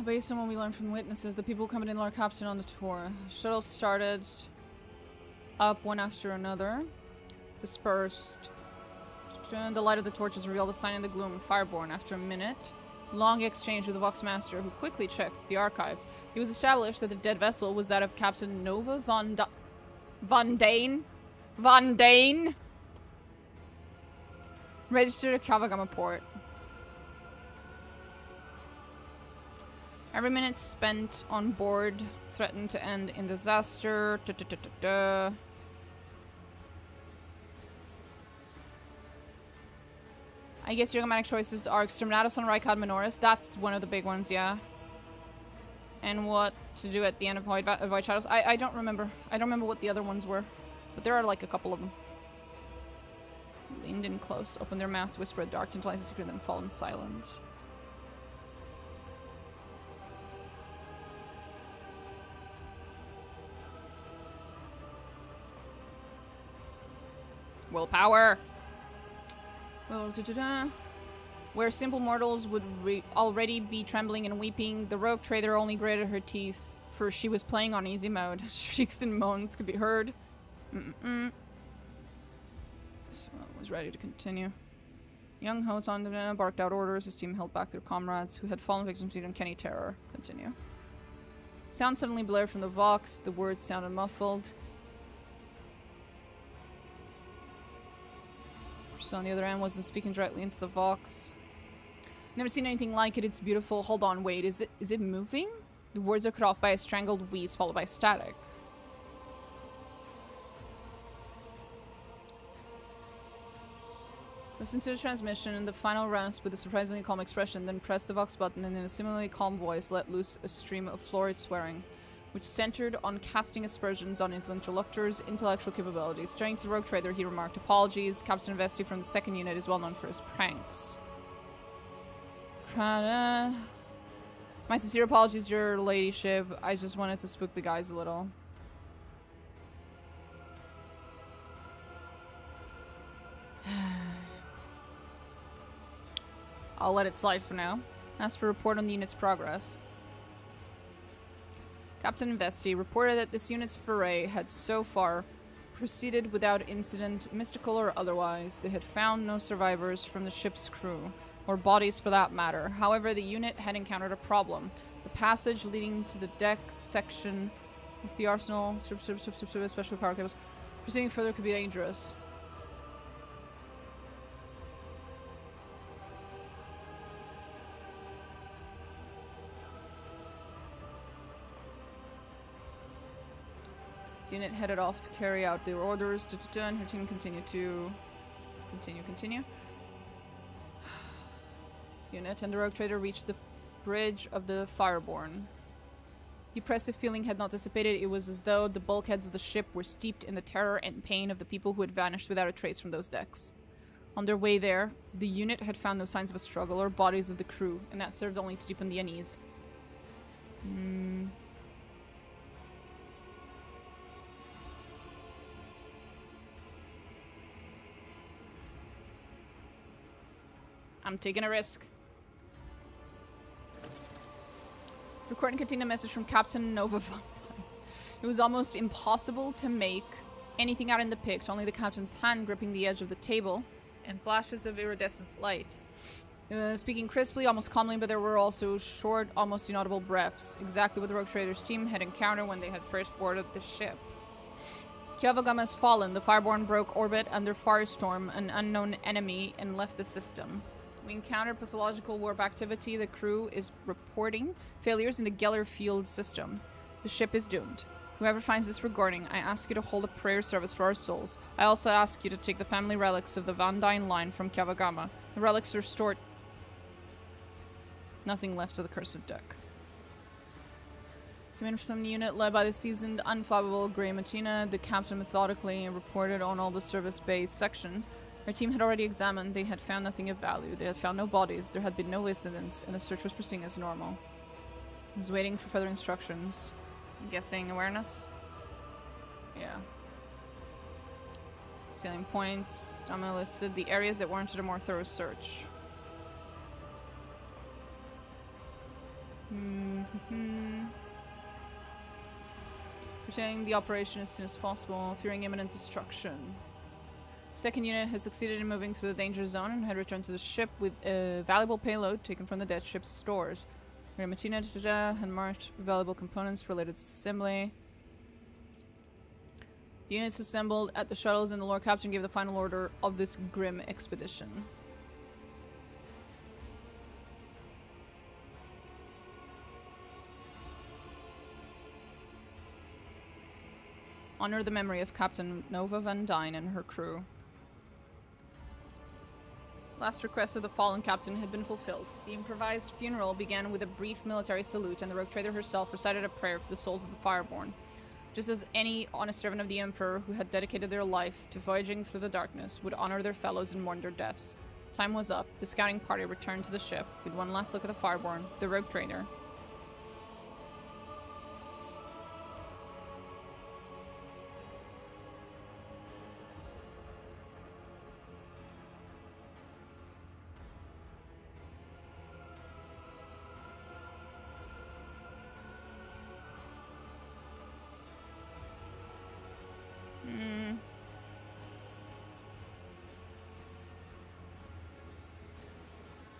Speaker 1: Based on what we learned from witnesses, the people coming in our captain on the tour. Shuttle started up one after another. Dispersed. The light of the torches revealed a sign in the gloom. Fireborn. After a minute. Long exchange with the Vox Master, who quickly checked the archives. It was established that the dead vessel was that of Captain Nova Von Dane? Von Dane? Registered at Kiava Gamma port. Every minute spent on board threatened to end in disaster. I guess your dogmatic choices are Exterminatus on Rykad Minoris. That's one of the big ones, yeah. And what to do at the end of Void Shadows. I don't remember. I don't remember what the other ones were. But there are like a couple of them. Leaned in close, opened their mouth to whisper a dark, tantalizing secret, then fallen silent. Willpower! Well, where simple mortals would already be trembling and weeping, the rogue trader only grated her teeth, for she was playing on easy mode. Shrieks and moans could be heard. Someone was ready to continue. Young Hosan barked out orders. His team held back their comrades, who had fallen victim to uncanny terror. Continue. Sound suddenly blared from the Vox. The words sounded muffled. Person on the other end wasn't speaking directly into the Vox. Never seen anything like it. It's beautiful. Hold on, wait. Is it moving? The words are cut off by a strangled wheeze followed by static. Listen to the transmission and the final rasp with a surprisingly calm expression, then press the Vox button and in a similarly calm voice let loose a stream of florid swearing, which centered on casting aspersions on his interlocutor's intellectual capabilities. Turning to the rogue trader, he remarked, "Apologies, Captain Investi from the 2nd unit is well known for his pranks." My sincere apologies, your ladyship. I just wanted to spook the guys a little. I'll let it slide for now. Ask for a report on the unit's progress. Captain Investi reported that this unit's foray had so far proceeded without incident, mystical or otherwise. They had found no survivors from the ship's crew, or bodies for that matter. However, the unit had encountered a problem. The passage leading to the deck section of the arsenal, special power cables. Proceeding further could be dangerous. The unit headed off to carry out their orders. And her team continued to... Continue. The unit and the rogue trader reached the bridge of the Fireborn. The oppressive feeling had not dissipated. It was as though the bulkheads of the ship were steeped in the terror and pain of the people who had vanished without a trace from those decks. On their way there, the unit had found no signs of a struggle or bodies of the crew, and that served only to deepen the unease. I'm taking a risk. Recording contained a message from Captain Nova Von Dine. It was almost impossible to make anything out in the pict, only the captain's hand gripping the edge of the table and flashes of iridescent light. Speaking crisply, almost calmly, but there were also short, almost inaudible breaths, exactly what the rogue trader's team had encountered when they had first boarded the ship. Kiava Gamma has fallen. The Fireborn broke orbit under Firestorm, an unknown enemy, and left the system. We encountered pathological warp activity. The crew is reporting failures in the Geller field system. The ship is doomed. Whoever finds this recording, I ask you to hold a prayer service for our souls. I also ask you to take the family relics of the Van Dyne line from Kiava Gamma. The relics are stored Nothing left of the cursed deck. Came in from the unit led by the seasoned, unflappable Grey Machina. The captain methodically reported on all the service-based sections. Our team had already examined. They had found nothing of value. They had found no bodies. There had been no incidents, and the search was proceeding as normal. I was waiting for further instructions. I'm guessing awareness? Yeah. Sailing points. I'm gonna listed the areas that warranted a more thorough search. Pursuing the operation as soon as possible, fearing imminent destruction. Second unit has succeeded in moving through the danger zone and had returned to the ship with a valuable payload taken from the dead ship's stores. Machina had marked valuable components related to assembly. The units assembled at the shuttles and the Lord Captain gave the final order of this grim expedition. Honor the memory of Captain Nova Van Dyne and her crew. Last request of the fallen captain had been fulfilled. The improvised funeral began with a brief military salute, and the rogue trader herself recited a prayer for the souls of the Fireborn. Just as any honest servant of the Emperor who had dedicated their life to voyaging through the darkness would honor their fellows and mourn their deaths. Time was up. The scouting party returned to the ship with one last look at the Fireborn, the rogue trader.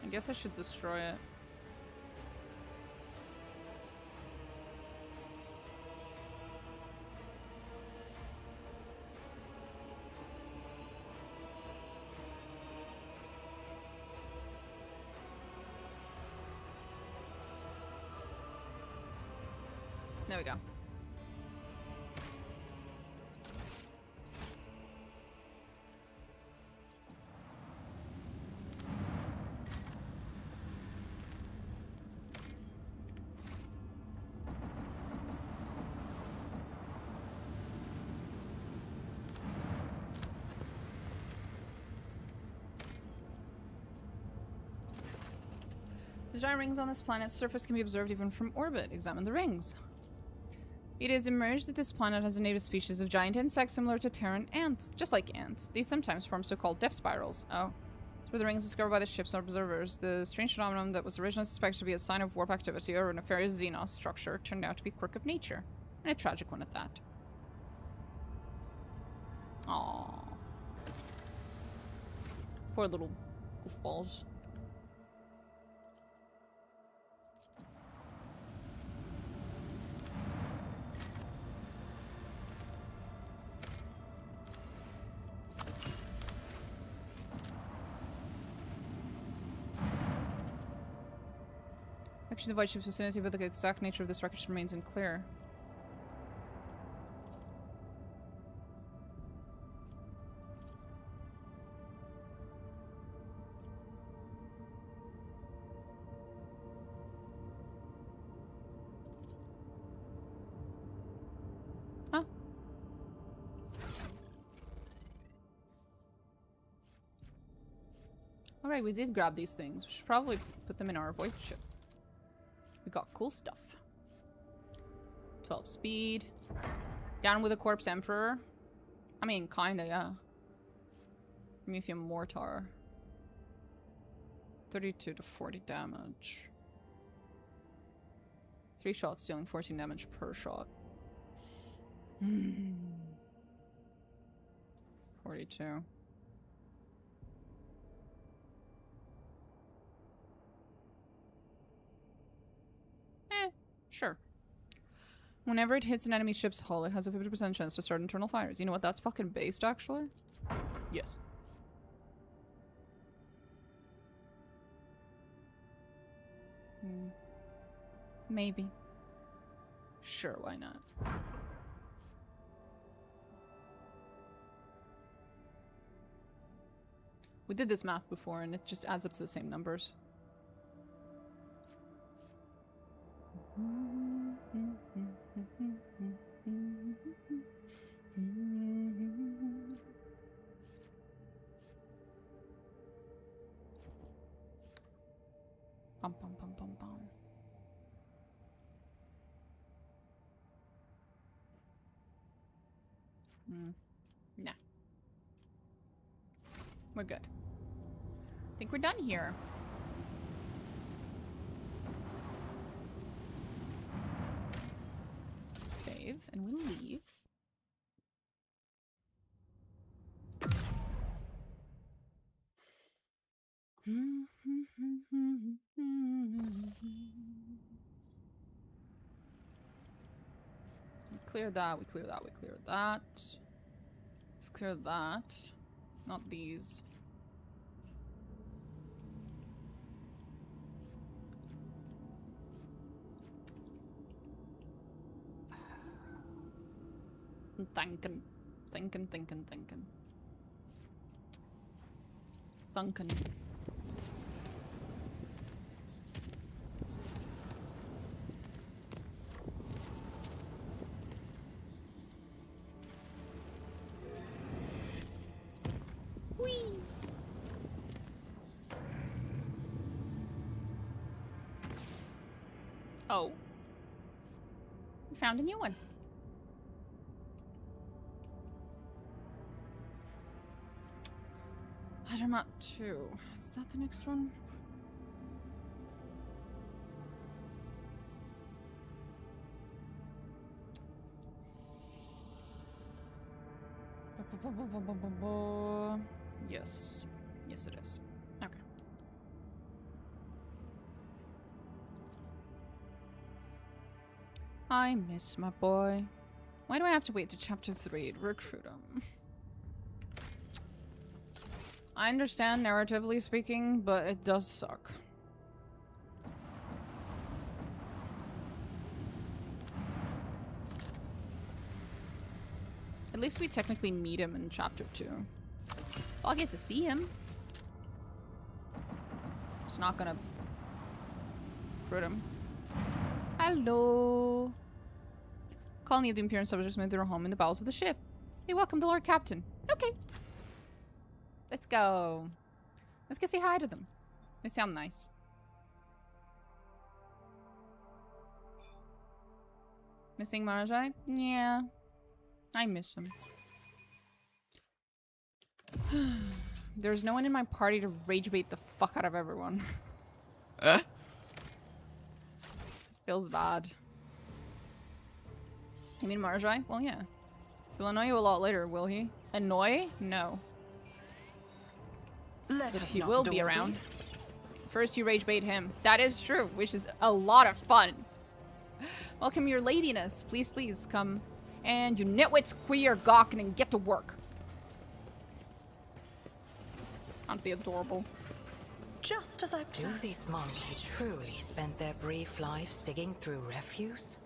Speaker 1: I guess I should destroy it. There we go. The giant rings on this planet's surface can be observed even from orbit. Examine the rings. It is emerged that this planet has a native species of giant insects similar to Terran ants. Just like ants, these sometimes form so-called death spirals. Oh. These were the rings discovered by the ship's observers. The strange phenomenon that was originally suspected to be a sign of warp activity or a nefarious Xenos structure turned out to be a quirk of nature. And a tragic one at that. Aww. Poor little goofballs. Actions of Void Ship's vicinity, but the exact nature of this wreckage remains unclear. Huh. Alright, we did grab these things. We should probably put them in our Void Ship. We got cool stuff. 12 speed. Down with a corpse emperor. I mean, kinda, yeah. Prometheum mortar. 32 to 40 damage. 3 shots dealing 14 damage per shot. 42. Sure. Whenever it hits an enemy ship's hull, it has a 50% chance to start internal fires. You know what? That's fucking based, actually. Yes. Maybe. Sure, why not? We did this math before, and it just adds up to the same numbers. Bum, bum, bum, bum, bum. Nah. We're good. I think we're done here. Save, and we leave. We cleared that, we cleared that, we cleared that. We've cleared that. Not these. I'm thinking. Thinking. Thunkin'. Whee! Oh. We found a new one. Hadramot 2. Is that the next one? Yes. Yes, it is. Okay. I miss my boy. Why do I have to wait to chapter 3 to recruit him? I understand, narratively speaking, but it does suck. At least we technically meet him in chapter 2. So I'll get to see him. Just not gonna recruit him. Hello. Colony of the Imperial subjects made their home in the bowels of the ship. They welcome the Lord Captain. Okay. Let's go. Let's go say hi to them. They sound nice. Missing Marajai? Yeah. I miss him. There's no one in my party to rage bait the fuck out of everyone. Feels bad. You mean Marajai? Well, yeah. He'll annoy you a lot later, will he? Annoy? No. But he will be around. First you rage bait him. That is true, which is a lot of fun. Welcome your ladiness. Please, please, come. And you nitwits queer gawking and get to work. Aren't they adorable?
Speaker 4: Just as I
Speaker 6: Do these monkey truly spend their brief lives digging through refuse?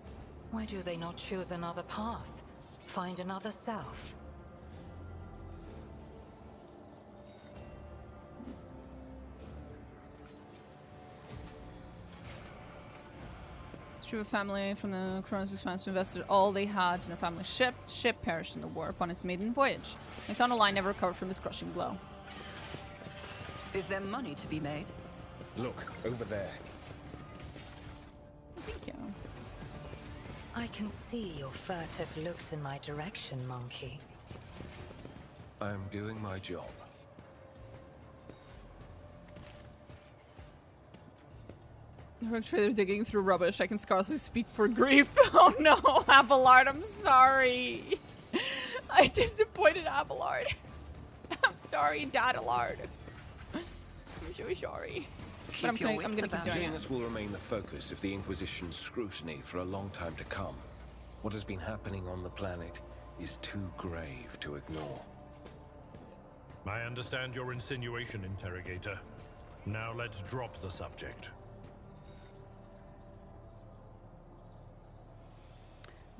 Speaker 6: Why do they not choose another path? Find another self?
Speaker 1: True family from the Kronos Expanse invested all they had in a family ship. The ship perished in the war upon its maiden voyage. They found a line never recovered from this crushing blow.
Speaker 4: Is there money to be made?
Speaker 8: Look, over there.
Speaker 1: Thank you.
Speaker 6: I can see your furtive looks in my direction, monkey.
Speaker 5: I'm doing my job.
Speaker 1: They're digging through rubbish. I can scarcely speak for grief. Oh no, Abelard, I'm sorry. I disappointed Abelard. I'm sorry, Dadalard. I'm so sorry. But I'm gonna keep doing it.
Speaker 5: Janus will remain the focus of the Inquisition's scrutiny for a long time to come. What has been happening on the planet is too grave to ignore.
Speaker 9: I understand your insinuation, Interrogator. Now let's drop the subject.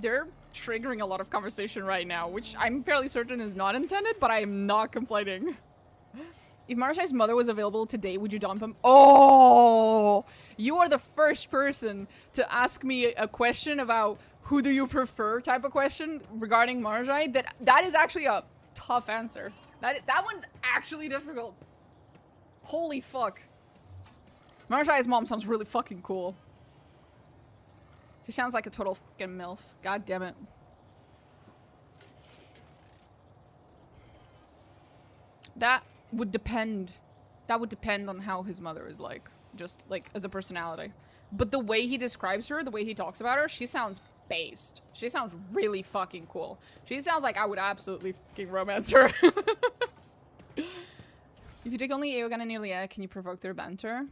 Speaker 1: They're triggering a lot of conversation right now, which I'm fairly certain is not intended, but I am not complaining. If Marshai's mother was available today, would you dump him? Oh! You are the first person to ask me a question about who do you prefer type of question regarding Marshai. That is actually a tough answer. That one's actually difficult. Holy fuck. Marshai's mom sounds really fucking cool. She sounds like a total fucking MILF. God damn it. That would depend. That would depend on how his mother is like. Just like as a personality. But the way he describes her, the way he talks about her, she sounds based. She sounds really fucking cool. She sounds like I would absolutely fucking romance her. If you dig only Eogunn and Ilia, can you provoke their banter?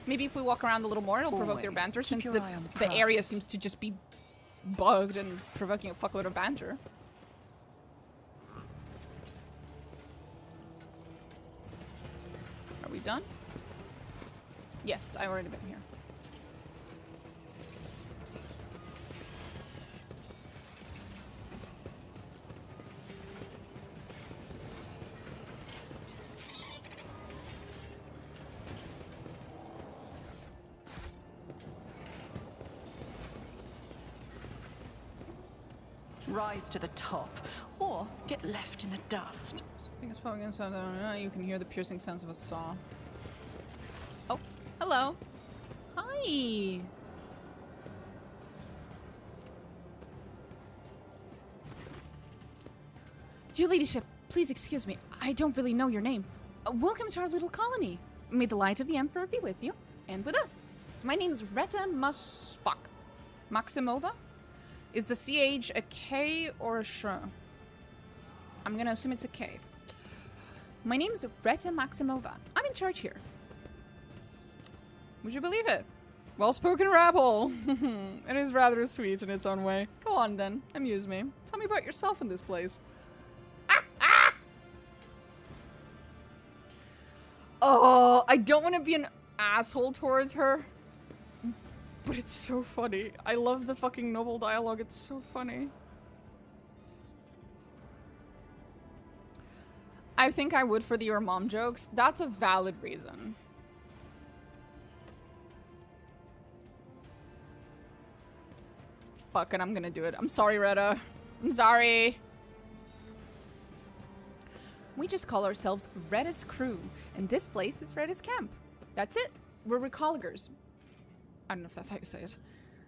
Speaker 1: Maybe if we walk around a little more, it'll provoke their banter, since the area seems to just be bugged and provoking a fuckload of banter. Are we done? Yes, I've already been here.
Speaker 4: Rise to the top, or get left in the dust.
Speaker 1: I think it's probably gonna sound, I don't know, you can hear the piercing sounds of a saw. Oh, hello. Hi. Your ladyship, please excuse me. I don't really know your name. Welcome to our little colony. May the light of the Emperor be with you, and with us. My name's Retta Maximova? Is the CH a K or a sh? I'm gonna assume it's a K. My name's Retta Maximova. I'm in charge here. Would you believe it? Well-spoken rabble. It is rather sweet in its own way. Go on then, amuse me. Tell me about yourself in this place. Oh, I don't want to be an asshole towards her. But it's so funny. I love the fucking noble dialogue. It's so funny. I think I would for the your mom jokes. That's a valid reason. Fuck it, I'm gonna do it. I'm sorry, Retta. I'm sorry. We just call ourselves Retta's crew, and this place is Retta's camp. That's it. We're recollegers. I don't know if that's how you say it.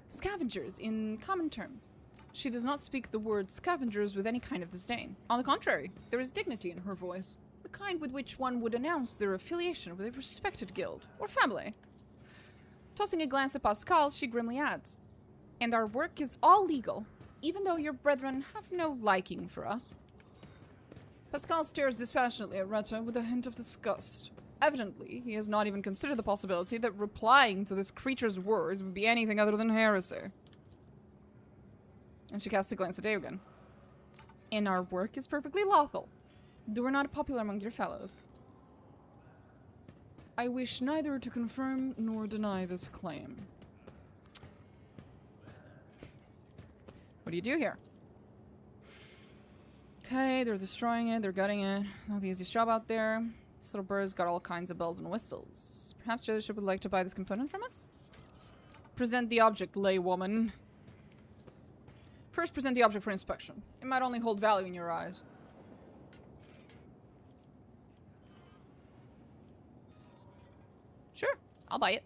Speaker 1: Scavengers, in common terms. She does not speak the word scavengers with any kind of disdain. On the contrary, there is dignity in her voice, the kind with which one would announce their affiliation with a respected guild or family. Tossing a glance at Pasqal, she grimly adds, "And our work is all legal, even though your brethren have no liking for us." Pasqal stares dispassionately at Retta with a hint of disgust. Evidently, he has not even considered the possibility that replying to this creature's words would be anything other than heresy. And she casts a glance at Eogunn. "And our work is perfectly lawful, though we're not popular among your fellows." I wish neither to confirm nor deny this claim. What do you do here? Okay, they're destroying it, they're gutting it. Not the easiest job out there. This little bird's got all kinds of bells and whistles. Perhaps your leadership would like to buy this component from us? Present the object, laywoman. First, present the object for inspection. It might only hold value in your eyes. Sure, I'll buy it.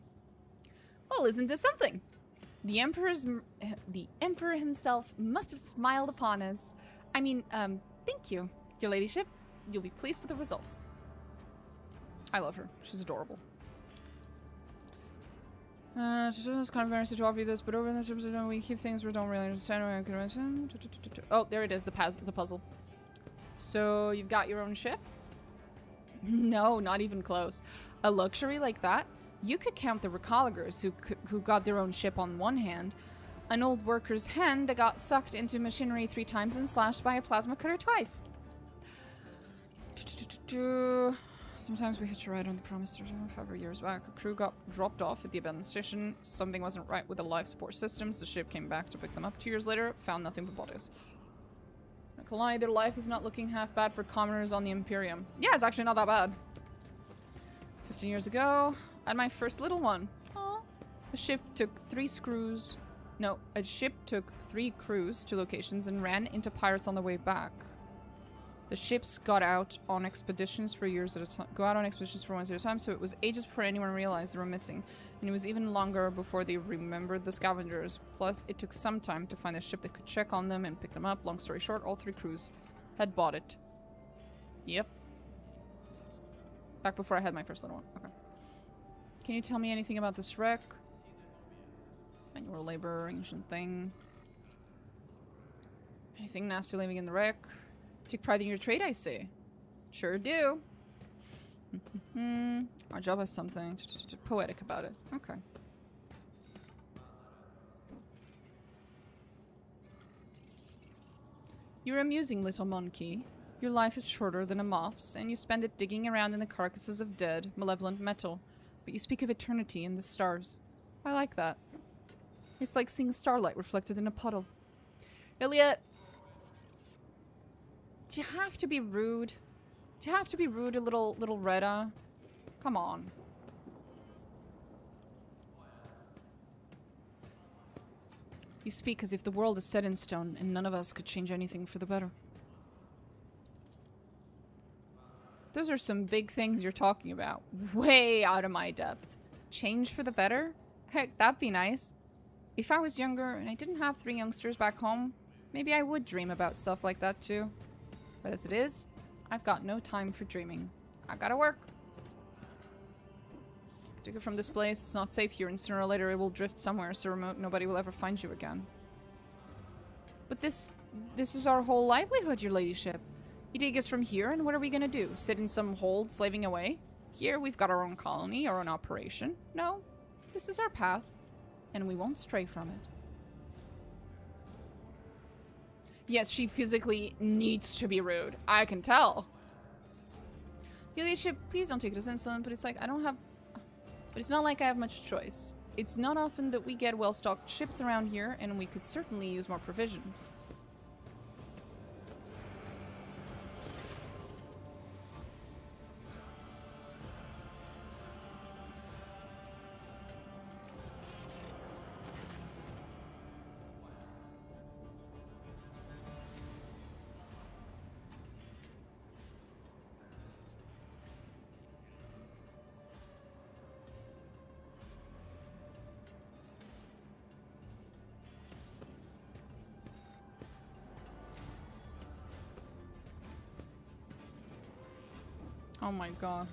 Speaker 1: Well, isn't this something? The Emperor himself must have smiled upon us. I mean, thank you, your ladyship. You'll be pleased with the results. I love her. She's adorable. It's kind of embarrassing to offer you this, but over this episode, we keep things we don't really understand. Oh, there it is, the puzzle. So, you've got your own ship? No, not even close. A luxury like that? You could count the recollegers who got their own ship on one hand, an old worker's hand that got sucked into machinery 3 times and slashed by a plasma cutter twice. Sometimes we hitch a ride on the promised 5 years back. A crew got dropped off at the abandoned station. Something wasn't right with the life support systems. The ship came back to pick them up 2 years later. Found nothing but bodies. Not gonna lie, their life is not looking half bad for commoners on the Imperium. Yeah, it's actually not that bad. 15 years ago, I had my first little one. Aww. A ship took 3 crews to locations and ran into pirates on the way back. The ships got out on expeditions for months at a time, so it was ages before anyone realized they were missing. And it was even longer before they remembered the scavengers. Plus, it took some time to find a ship that could check on them and pick them up. Long story short, all 3 crews had bought it. Yep. Back before I had my first little one. Okay. Can you tell me anything about this wreck? Manual labor, ancient thing. Anything nasty living in the wreck? Take pride in your trade, I say. Sure do. Our job has something poetic about it. Okay. You're amusing, little monkey. Your life is shorter than a moth's, and you spend it digging around in the carcasses of dead, malevolent metal. But you speak of eternity and the stars. I like that. It's like seeing starlight reflected in a puddle. Elliot! Do you have to be rude? Do you have to be rude to little Retta? Come on. You speak as if the world is set in stone and none of us could change anything for the better. Those are some big things you're talking about. Way out of my depth. Change for the better? Heck, that'd be nice. If I was younger and I didn't have 3 youngsters back home, maybe I would dream about stuff like that too. But as it is, I've got no time for dreaming. I gotta work. Take it from this place. It's not safe here, and sooner or later it will drift somewhere so remote nobody will ever find you again. But this is our whole livelihood, your ladyship. You take us from here, and what are we gonna do? Sit in some hold, slaving away? Here, we've got our own colony, our own operation. No, this is our path, and we won't stray from it. Yes, she physically needs to be rude. I can tell. Your ladyship, please don't take it as insult, but it's like I don't have... But it's not like I have much choice. It's not often that we get well-stocked ships around here, and we could certainly use more provisions. Oh my god.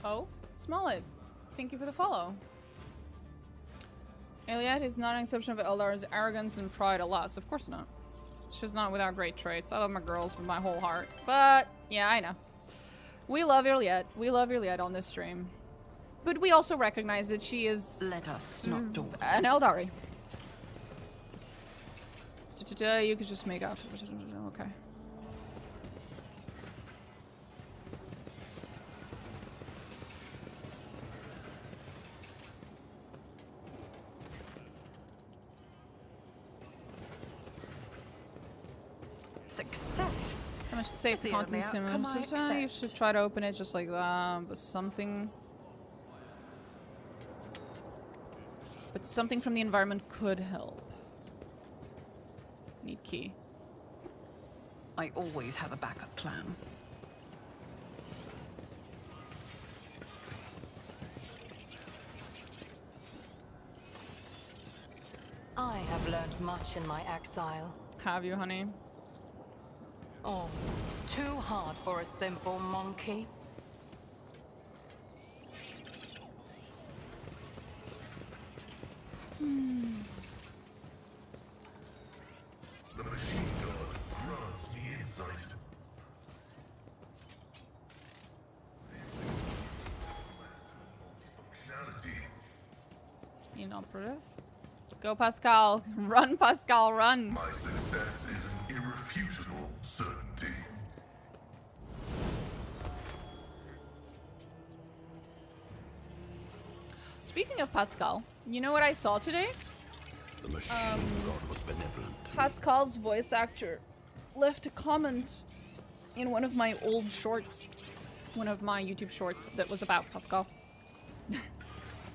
Speaker 1: Oh, Smollett. Thank you for the follow. Iliad is not an exception of Eldar's arrogance and pride, alas. Of course not. She's not without great traits. I love my girls with my whole heart. But, yeah, I know. We love Iliad. We love Iliad on this stream. But we also recognize that she is...
Speaker 4: Let us not do
Speaker 1: an Eldari. You could just make out. Okay.
Speaker 4: Success.
Speaker 1: How much safe the contents you should try to open it just like that, but something from the environment could help. Need key.
Speaker 4: I always have a backup plan.
Speaker 6: I have learned much in my exile.
Speaker 1: Have you, honey?
Speaker 6: Oh, too hard for a simple monkey.
Speaker 3: The machine god grants me insight. Multifunctionality.
Speaker 1: Inoperative. Go, Pasqal. Run, Pasqal, run.
Speaker 3: My success is an irrefutable certainty.
Speaker 1: Speaking of Pasqal, you know what I saw today?
Speaker 7: The machine god was benevolent.
Speaker 1: Pasqal's voice actor left a comment in one of my old shorts. One of my YouTube shorts that was about Pasqal.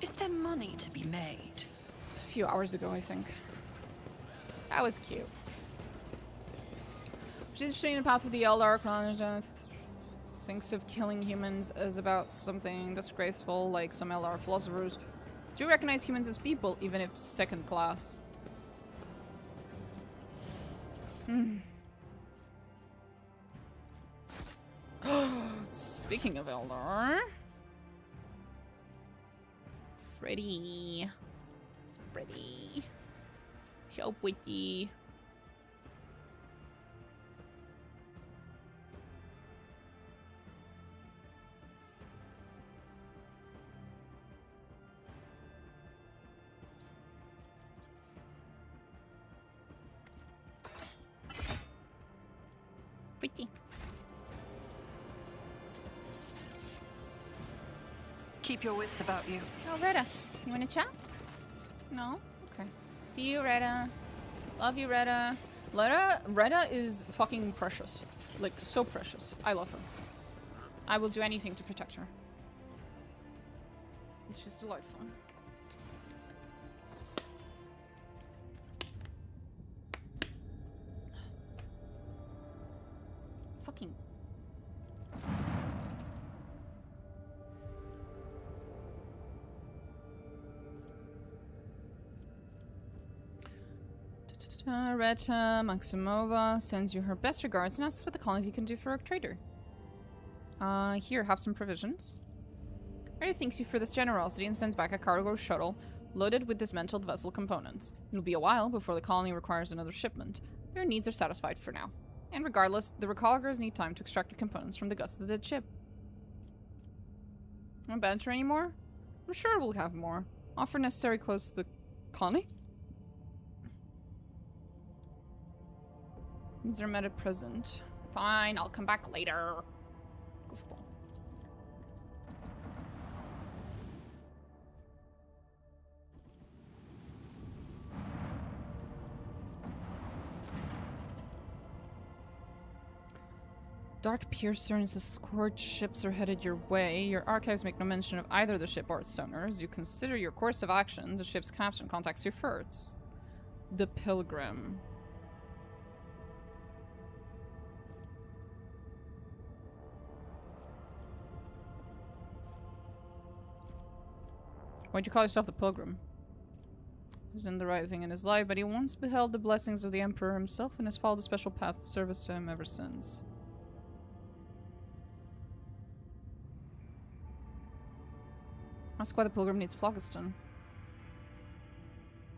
Speaker 4: Is there money to be made?
Speaker 1: A few hours ago, I think. That was cute. She's interested in the path of the Eldar. Thinks of killing humans as about something disgraceful, like some Eldar philosophers do recognize humans as people, even if second class. Speaking of Eldar, Freddy, so pretty. Pretty.
Speaker 4: Keep your wits about you.
Speaker 1: Oh, Retta, you wanna chat? No? Okay. See you, Retta. Love you, Retta. Retta is fucking precious. Like, so precious. I love her. I will do anything to protect her. She's delightful. Fucking... Retta Maximova sends you her best regards and asks what the colonies you can do for a trader. Here, have some provisions. Retta thanks you for this generosity and sends back a cargo shuttle loaded with dismantled vessel components. It'll be a while before the colony requires another shipment. Their needs are satisfied for now. And regardless, the recalgers need time to extract the components from the guts of the dead ship. Not banter anymore? I'm sure we'll have more. Offer necessary clothes to the colony? Needs are met at present. Fine, I'll come back later. Goofball. Dark Piercer and escort ships are headed your way. Your archives make no mention of either the ship or its owners. You consider your course of action. The ship's captain contacts you first. The Pilgrim. Why'd you call yourself the Pilgrim? He's done the right thing in his life, but he once beheld the blessings of the Emperor himself and has followed a special path of service to him ever since. Ask why the Pilgrim needs phlogiston.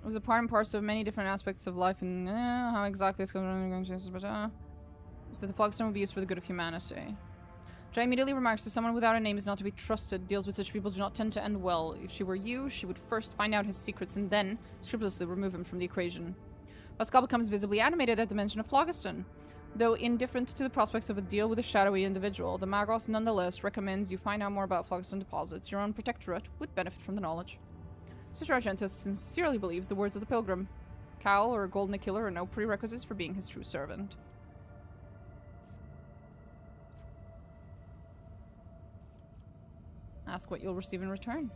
Speaker 1: It was a part and parcel of many different aspects of life, and how exactly it's going to change, but is that the phlogiston will be used for the good of humanity. Which I immediately remarks that someone without a name is not to be trusted. Deals with such people do not tend to end well. If she were you, she would first find out his secrets and then scrupulously remove him from the equation. Pasqal becomes visibly animated at the mention of phlogiston. Though indifferent to the prospects of a deal with a shadowy individual, the Magos nonetheless recommends you find out more about phlogiston deposits. Your own protectorate would benefit from the knowledge. Sister Argento sincerely believes the words of the Pilgrim. Cowl or a golden killer are no prerequisites for being his true servant. Ask what you'll receive in return.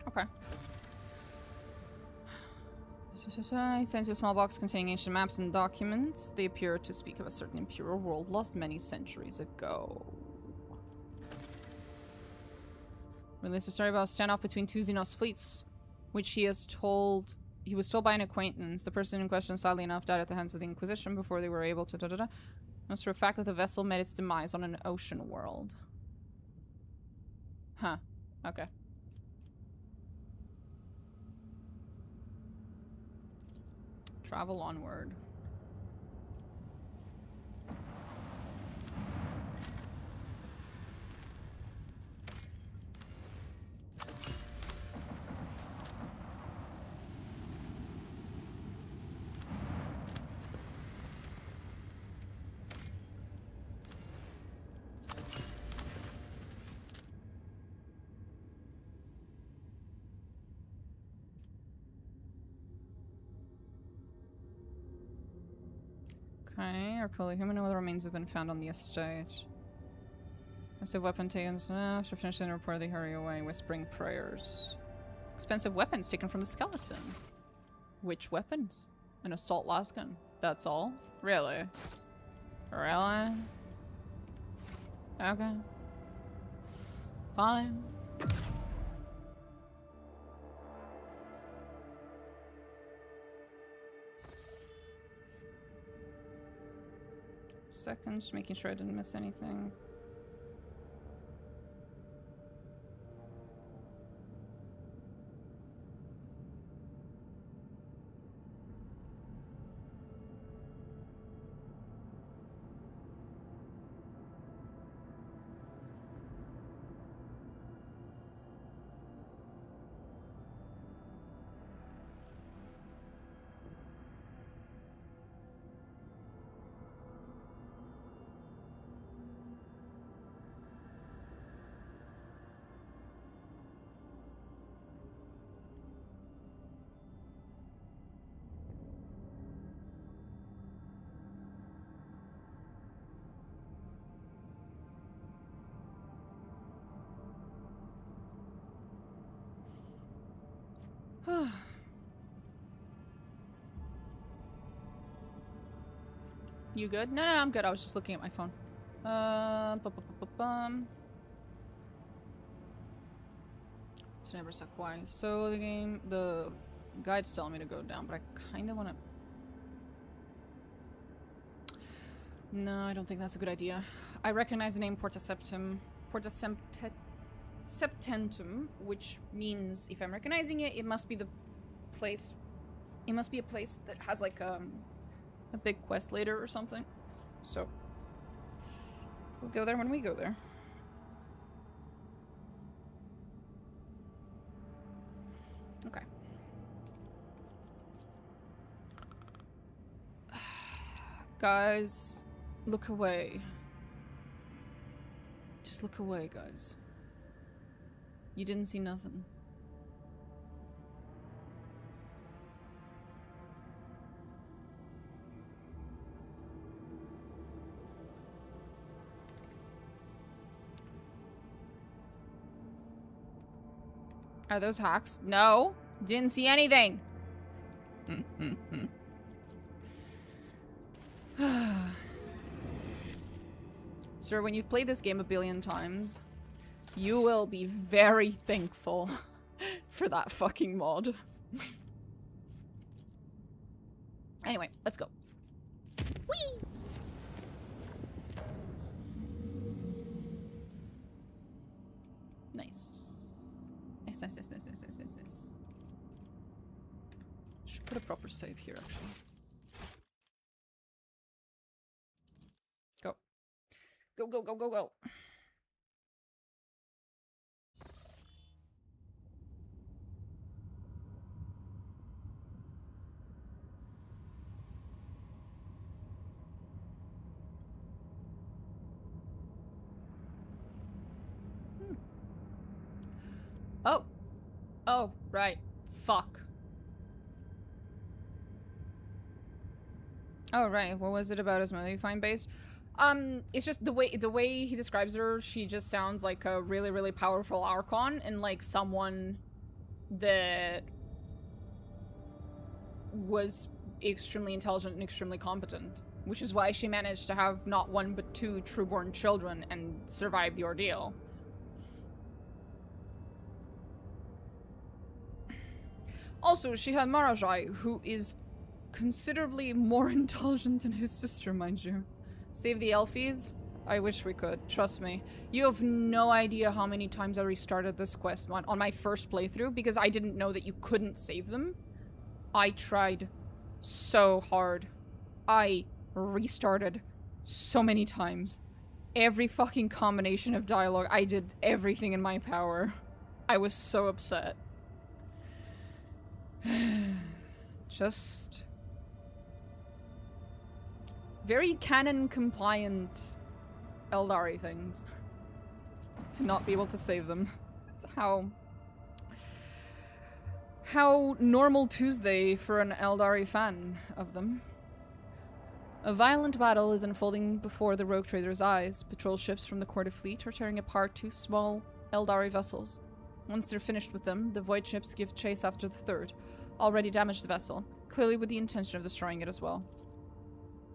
Speaker 1: Okay. He sends you a small box containing ancient maps and documents. They appear to speak of a certain imperial world lost many centuries ago. Release a story about a standoff between two Xenos fleets, which he was told by an acquaintance. The person in question, sadly enough, died at the hands of the Inquisition before they were able to knows for a fact that the vessel met its demise on an ocean world. Huh. Okay. Travel onward. Okay, our colleague human, no other remains have been found on the estate. Massive weapon taken. After finishing the report, they hurry away, whispering prayers. Expensive weapons taken from the skeleton. Which weapons? An assault lasgun. That's all? Really? Really? Okay. Fine. Second, just making sure I didn't miss anything. You good? No, I'm good. I was just looking at my phone. It's never so quiet. So the guide's telling me to go down, but I kind of want to... No, I don't think that's a good idea. I recognize the name Portaseptentum, which means if I'm recognizing it, it must be the place. It must be a place that has like a big quest later or something. So we'll go there when we go there. Okay. Guys, look away. Just look away, guys. You didn't see nothing. Are those hacks? No. Didn't see anything. Sir, when you've played this game a billion times, you will be very thankful for that fucking mod. Anyway, let's go. Whee! Nice. Nice. Should put a proper save here, actually. Go. Go. Oh, right. Fuck. Oh, right. What was it about his Modifying based? It's just the way he describes her, she just sounds like a really, really powerful Archon and like someone that was extremely intelligent and extremely competent, which is why she managed to have not one but two trueborn children and survive the ordeal. Also, she had Marajai, who is considerably more intelligent than his sister, mind you. Save the Elfies? I wish we could, trust me. You have no idea how many times I restarted this quest on my first playthrough because I didn't know that you couldn't save them. I tried so hard. I restarted so many times. Every fucking combination of dialogue, I did everything in my power. I was so upset. Just very canon compliant Eldari things to not be able to save them. It's how normal Tuesday for an Eldari fan of them. A violent battle is unfolding before the rogue traders' eyes. Patrol ships from the Quarter Fleet are tearing apart 2 small Eldari vessels. Once they're finished with them, the Void ships give chase after the third, already damaged the vessel, clearly with the intention of destroying it as well.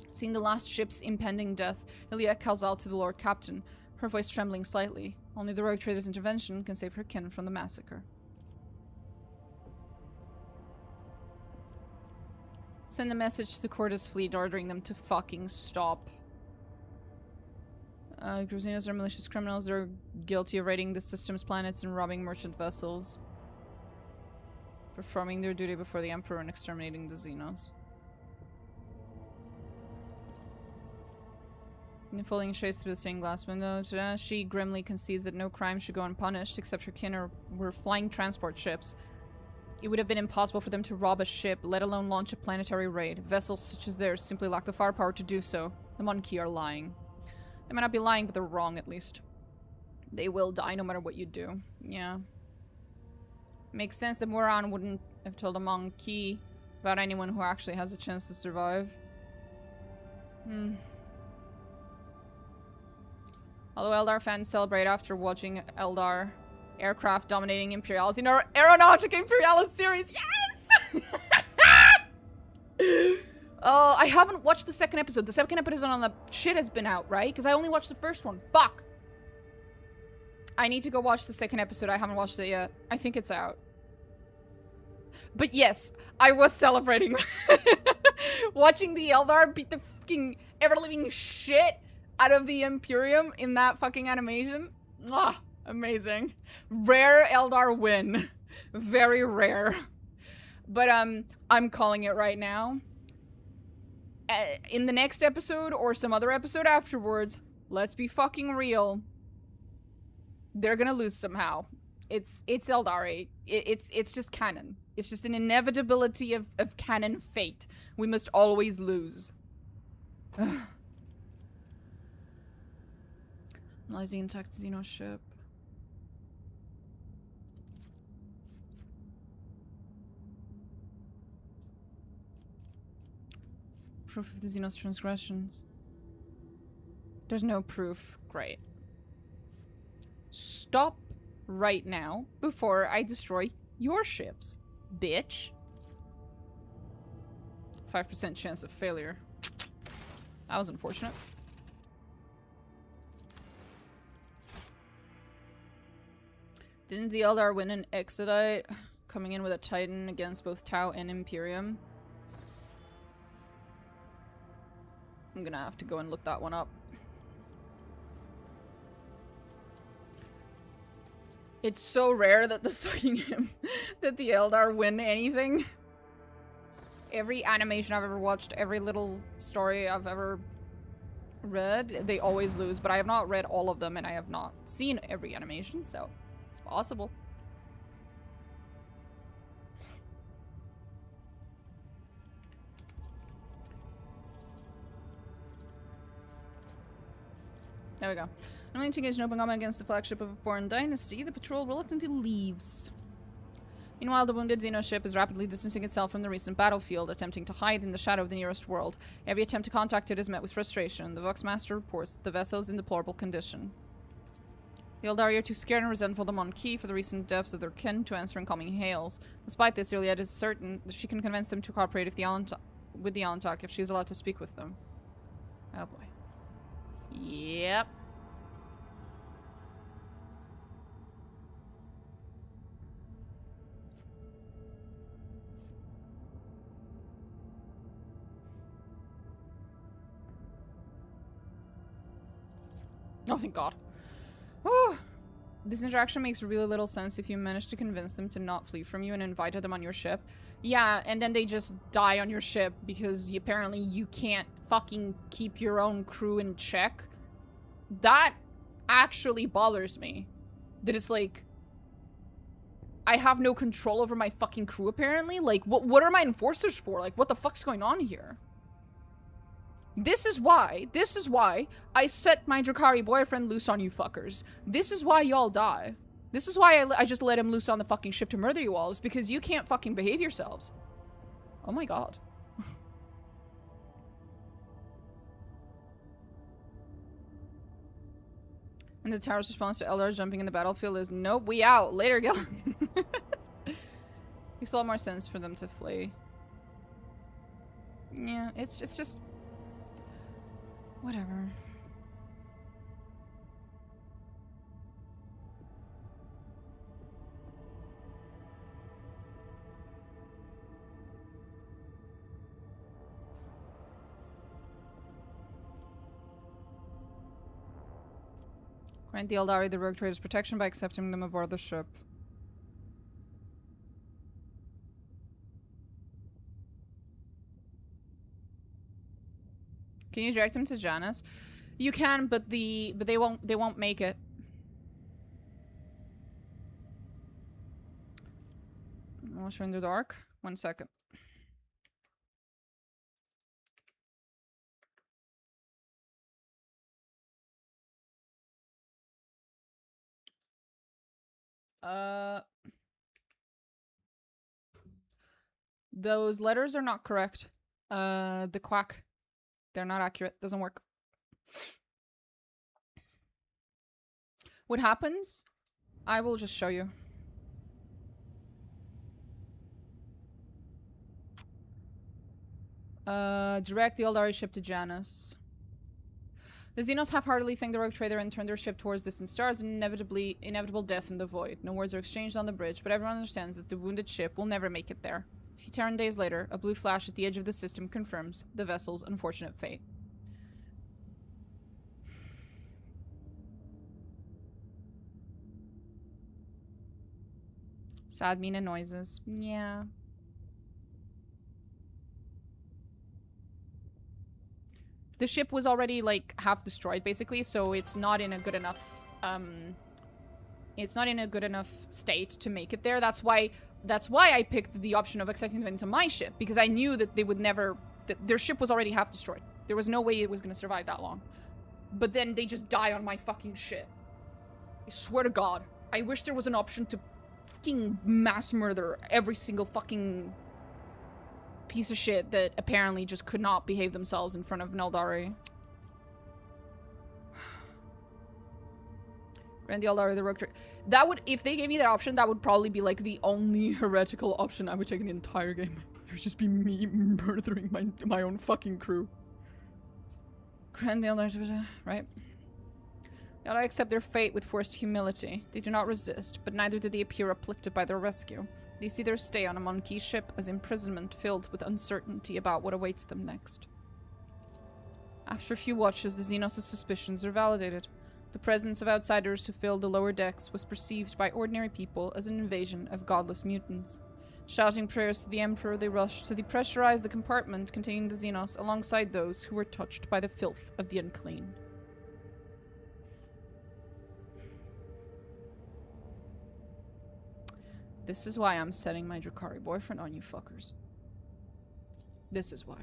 Speaker 1: Seeing the last ship's impending death, Ilya calls out to the Lord Captain, her voice trembling slightly. Only the rogue trader's intervention can save her kin from the massacre. Send a message to the Quarter's fleet ordering them to fucking stop. Crusaders are malicious criminals. They're guilty of raiding the system's planets and robbing merchant vessels. Performing their duty before the Emperor and exterminating the Xenos. Falling chase through the stained glass window. She grimly concedes that no crime should go unpunished, except her kin were flying transport ships. It would have been impossible for them to rob a ship, let alone launch a planetary raid. Vessels such as theirs simply lack the firepower to do so. The Monkey are lying. They might not be lying, but they're wrong at least. They will die no matter what you do. Yeah. Makes sense that Moran wouldn't have told a Monkey about anyone who actually has a chance to survive. Although Eldar fans celebrate after watching Eldar aircraft dominating Imperialis in our Aeronautica Imperialis series. Yes! I haven't watched the second episode. The second episode on the shit has been out, right? Because I only watched the first one. Fuck! I need to go watch the second episode. I haven't watched it yet. I think it's out. But yes, I was celebrating. Watching the Eldar beat the fucking ever-living shit out of the Imperium in that fucking animation. Mwah, amazing. Rare Eldar win. Very rare. But I'm calling it right now. In the next episode or some other episode afterwards, let's be fucking real. They're gonna lose somehow. It's Eldari. It's just canon. It's just an inevitability of canon fate. We must always lose. Lies the intact Xeno ship. Proof of the Xenos transgressions. There's no proof. Great. Stop right now before I destroy your ships, bitch. 5% chance of failure. That was unfortunate. Didn't the Eldar win an Exodite, coming in with a Titan against both Tau and Imperium? I'm gonna have to go and look that one up. It's so rare that the fucking that the Eldar win anything. Every animation I've ever watched, every little story I've ever read, they always lose. But I have not read all of them, and I have not seen every animation, so it's possible. There we go. Knowing to engage an open combat against the flagship of a foreign dynasty, the patrol reluctantly leaves. Meanwhile, the wounded Xeno ship is rapidly distancing itself from the recent battlefield, attempting to hide in the shadow of the nearest world. Every attempt to contact it is met with frustration. The Voxmaster reports that the vessel is in deplorable condition. The Eldari are too scared and resentful of the Monkey for the recent deaths of their kin to answer incoming hails. Despite this, Iliad is certain that she can convince them to cooperate with the Alantak if she is allowed to speak with them. Oh boy. Yep. Oh, thank God. Oh, this interaction makes really little sense if you manage to convince them to not flee from you and invited them on your ship. Yeah, and then they just die on your ship because apparently you can't fucking keep your own crew in check. That actually bothers me. That it's like, I have no control over my fucking crew apparently. Like, what are my enforcers for? Like, what the fuck's going on here? This is why I set my Drakari boyfriend loose on you fuckers. This is why y'all die. This is why I just let him loose on the fucking ship to murder you all, is because you can't fucking behave yourselves. Oh my God. And the tower's response to Eldar jumping in the battlefield is, nope, we out. Later, Gil. Makes a lot more sense for them to flee. Yeah, it's just... whatever. Grant the Eldari the rogue traders protection by accepting them aboard the ship. Can you direct them to Janus? You can, but they won't make it. I'll show in the dark. 1 second. Those letters are not correct. The quack. They're not accurate. Doesn't work. What happens? I will just show you. Direct the Eldari ship to Janus. The Xenos half-heartedly thank the rogue trader and turn their ship towards distant stars and inevitable death in the void. No words are exchanged on the bridge, but everyone understands that the wounded ship will never make it there. A few Terran days later, a blue flash at the edge of the system confirms the vessel's unfortunate fate. Sad Mina noises. Yeah. The ship was already, like, half destroyed, basically, so it's not in a good enough, state to make it there. That's why I picked the option of accepting them into my ship, because I knew that they would never... their ship was already half destroyed. There was no way it was gonna survive that long. But then they just die on my fucking ship. I swear to God. I wish there was an option to fucking mass murder every single fucking... piece of shit that apparently just could not behave themselves in front of an Eldari. Grant the Eldari the rogue trader. That would, if they gave me that option, that would probably be like the only heretical option I would take in the entire game. It would just be me murdering my own fucking crew. Grant the Eldari, right? The Eldari accept their fate with forced humility. They do not resist, but neither do they appear uplifted by their rescue. They see their stay on a Monkey ship as imprisonment filled with uncertainty about what awaits them next. After a few watches, the Xenos' suspicions are validated. The presence of outsiders who filled the lower decks was perceived by ordinary people as an invasion of godless mutants. Shouting prayers to the Emperor, they rushed to depressurize the compartment containing the Xenos alongside those who were touched by the filth of the unclean. This is why I'm setting my Drakari boyfriend on you fuckers. This is why.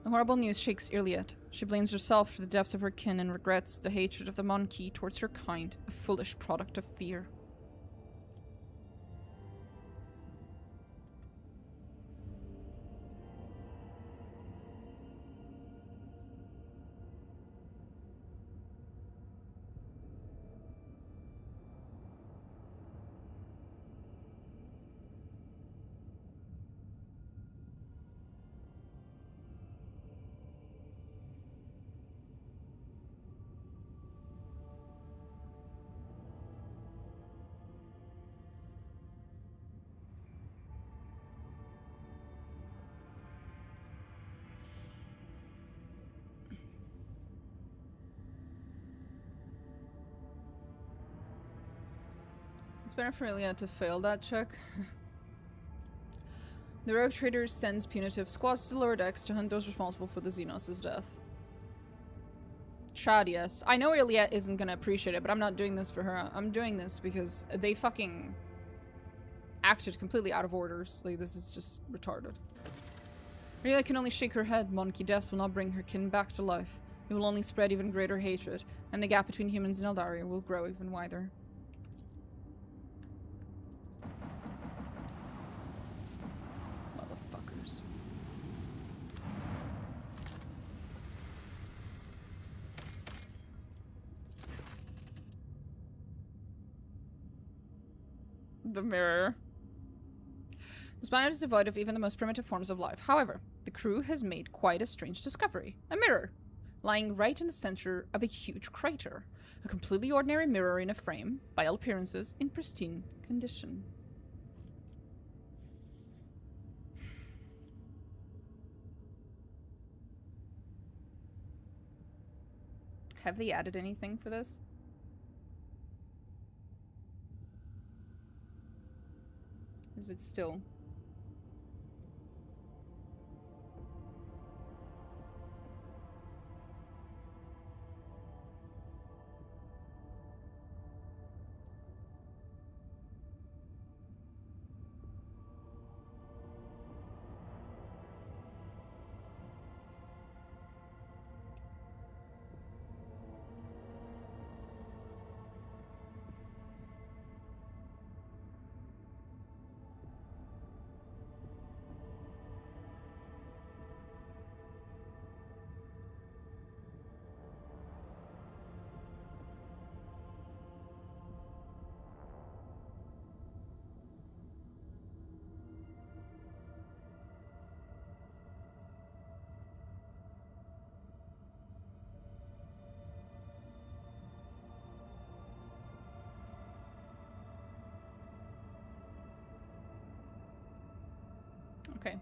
Speaker 1: The horrible news shakes Iliad. She blames herself for the depths of her kin and regrets the hatred of the Monkey towards her kind, a foolish product of fear. It's better for Iliad to fail that check. The rogue trader sends punitive squads to lower decks to hunt those responsible for the Xenos' death. Chad, yes. I know Iliad isn't gonna appreciate it, but I'm not doing this for her. I'm doing this because they fucking acted completely out of orders. Like, this is just retarded. Iliad can only shake her head. Monkey deaths will not bring her kin back to life. It will only spread even greater hatred, and the gap between humans and Eldari will grow even wider. The mirror. This planet is devoid of even the most primitive forms of life. However, the crew has made quite a strange discovery. A mirror, lying right in the center of a huge crater. A completely ordinary mirror in a frame, by all appearances, in pristine condition. Have they added anything for this? Is it still? Okay.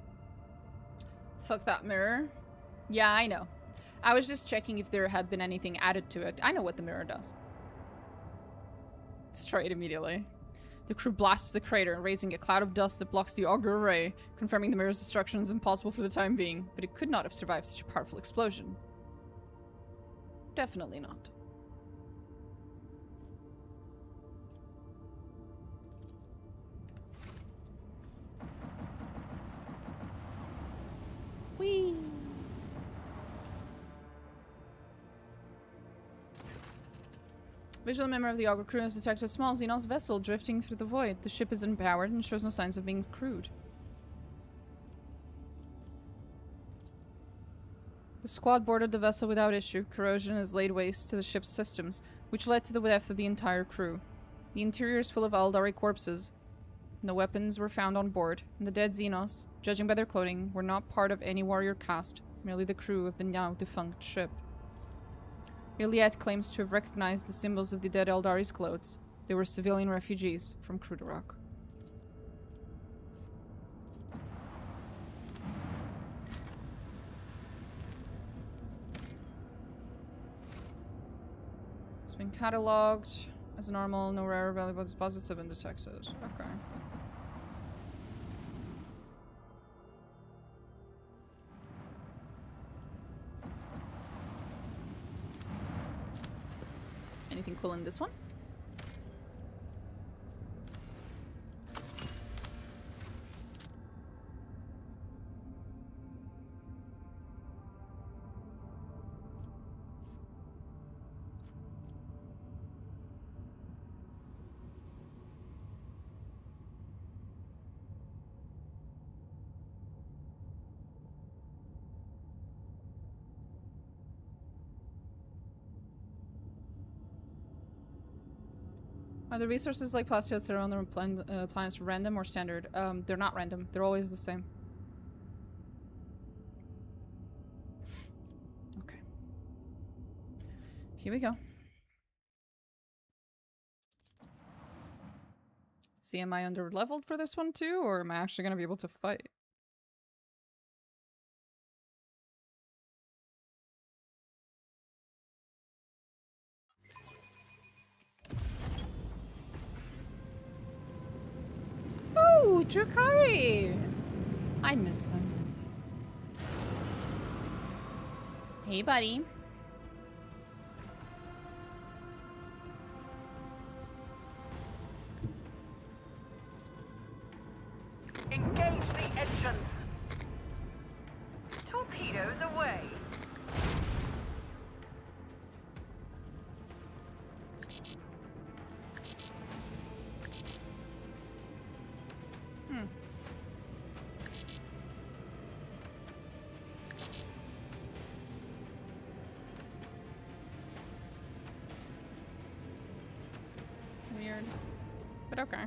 Speaker 1: Fuck that mirror. Yeah, I know. I was just checking if there had been anything added to it. I know what the mirror does. Destroy it immediately. The crew blasts the crater, raising a cloud of dust that blocks the auger array, confirming the mirror's destruction is impossible for the time being, but it could not have survived such a powerful explosion. Definitely not. Whee! Visual member of the Augur crew has detected a small Xenos vessel drifting through the void. The ship is unpowered and shows no signs of being crewed. The squad boarded the vessel without issue. Corrosion has laid waste to the ship's systems, which led to the death of the entire crew. The interior is full of Eldari corpses. No weapons were found on board, and the dead Xenos, judging by their clothing, were not part of any warrior caste, merely the crew of the now defunct ship. Iliad claims to have recognized the symbols of the dead Eldari's clothes. They were civilian refugees from Krudarok. It's been catalogued as normal. No rare or valuable deposits have been detected. Okay. Anything cool in this one? Are the resources like plastids around the planets random or standard? They're not random. They're always the same. Okay. Here we go. See, am I under-leveled for this one too, or am I actually going to be able to fight? Oh, Drukhari! I miss them. Hey, buddy.
Speaker 2: Engage the engines. Torpedoes away.
Speaker 1: Weird. But okay.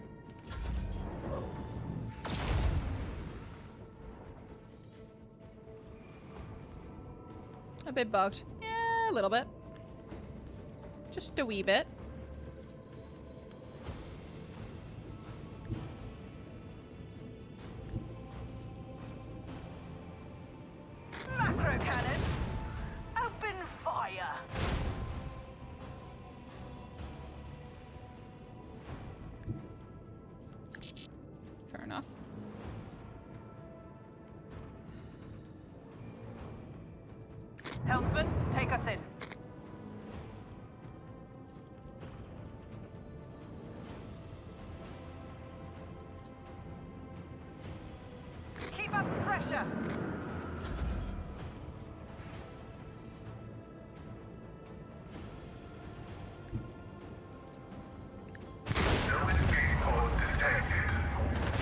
Speaker 1: A bit bugged. Yeah, a little bit. Just a wee bit.
Speaker 2: Macro cannon. Open fire.
Speaker 1: Fair enough.
Speaker 2: Helmsman, take us in. Keep up the pressure.
Speaker 3: No escape pods detected.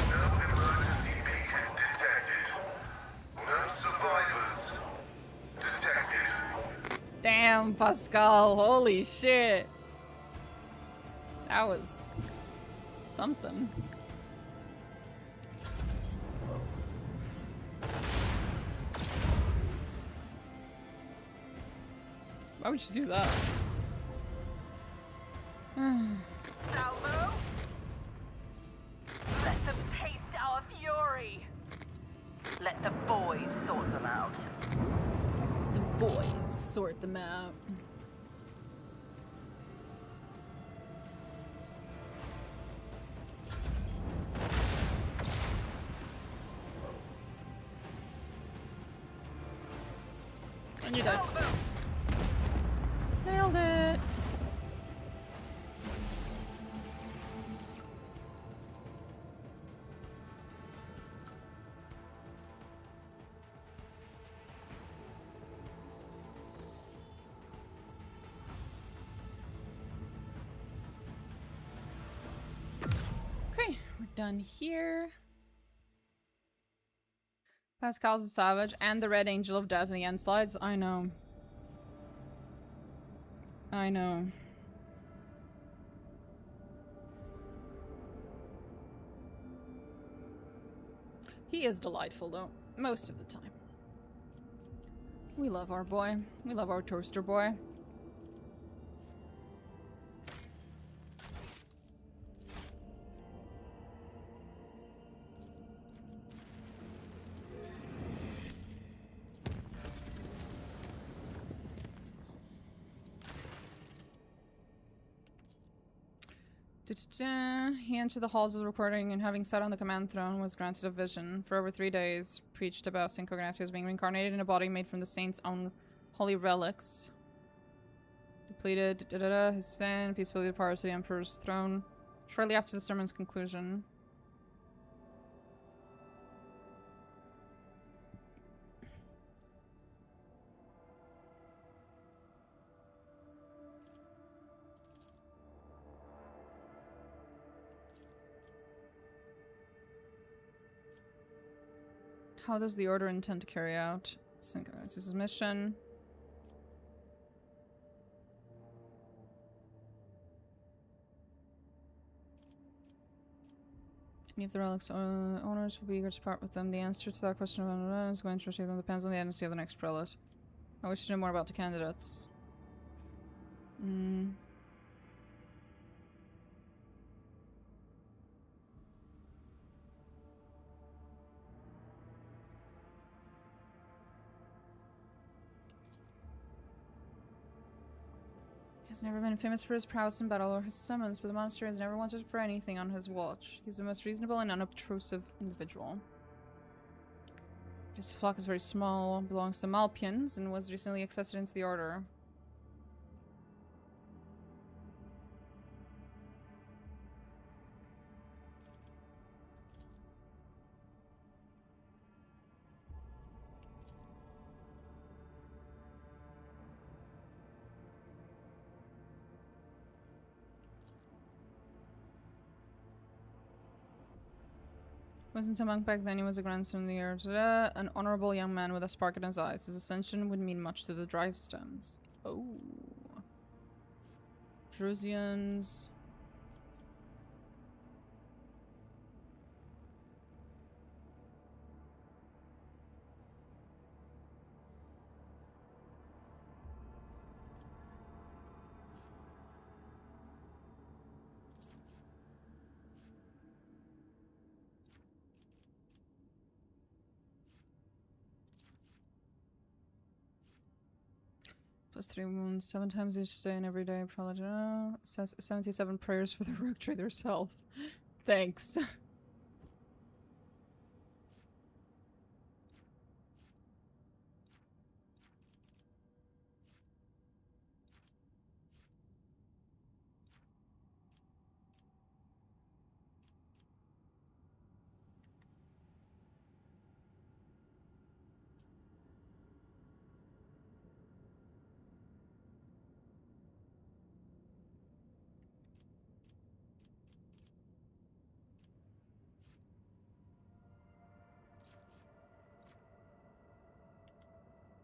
Speaker 3: No emergency beacon detected. No survivors detected.
Speaker 1: Damn, Pasqal. Holy shit. That was something. Why would you do that?
Speaker 2: Salvo. Let them taste our fury. Let the void sort them out.
Speaker 1: The voids sort them out. And you're dead.
Speaker 2: Salvo.
Speaker 1: Nailed it. Okay, we're done here. Pascal's a savage and the Red Angel of Death in the end slides. I know. I know. He is delightful though, most of the time. We love our boy. We love our toaster boy. He entered the halls of the recording and having sat on the command throne was granted a vision. For over 3 days, preached about Saint Cognatus being reincarnated in a body made from the saint's own holy relics. Depleted his sin, peacefully departed to the Emperor's throne. Shortly after the sermon's conclusion. How does the Order intend to carry out Saint Cognatus' mission? Any of the relics owners will be eager to part with them. The answer to that question is going to receive them depends on the identity of the next prelate. I wish to know more about the candidates. He's never been famous for his prowess in battle or his summons, but the monastery has never wanted for anything on his watch. He's the most reasonable and unobtrusive individual. His flock is very small, belongs to Malpians, and was recently accepted into the order. Wasn't a monk back then, he was a grandson of the heir. An honorable young man with a spark in his eyes. His ascension would mean much to the drive stems. Oh. Drusians. +3 wounds 7 times each day and every day. Probably don't know. Says 77 prayers for the rogue trader's health. Thanks.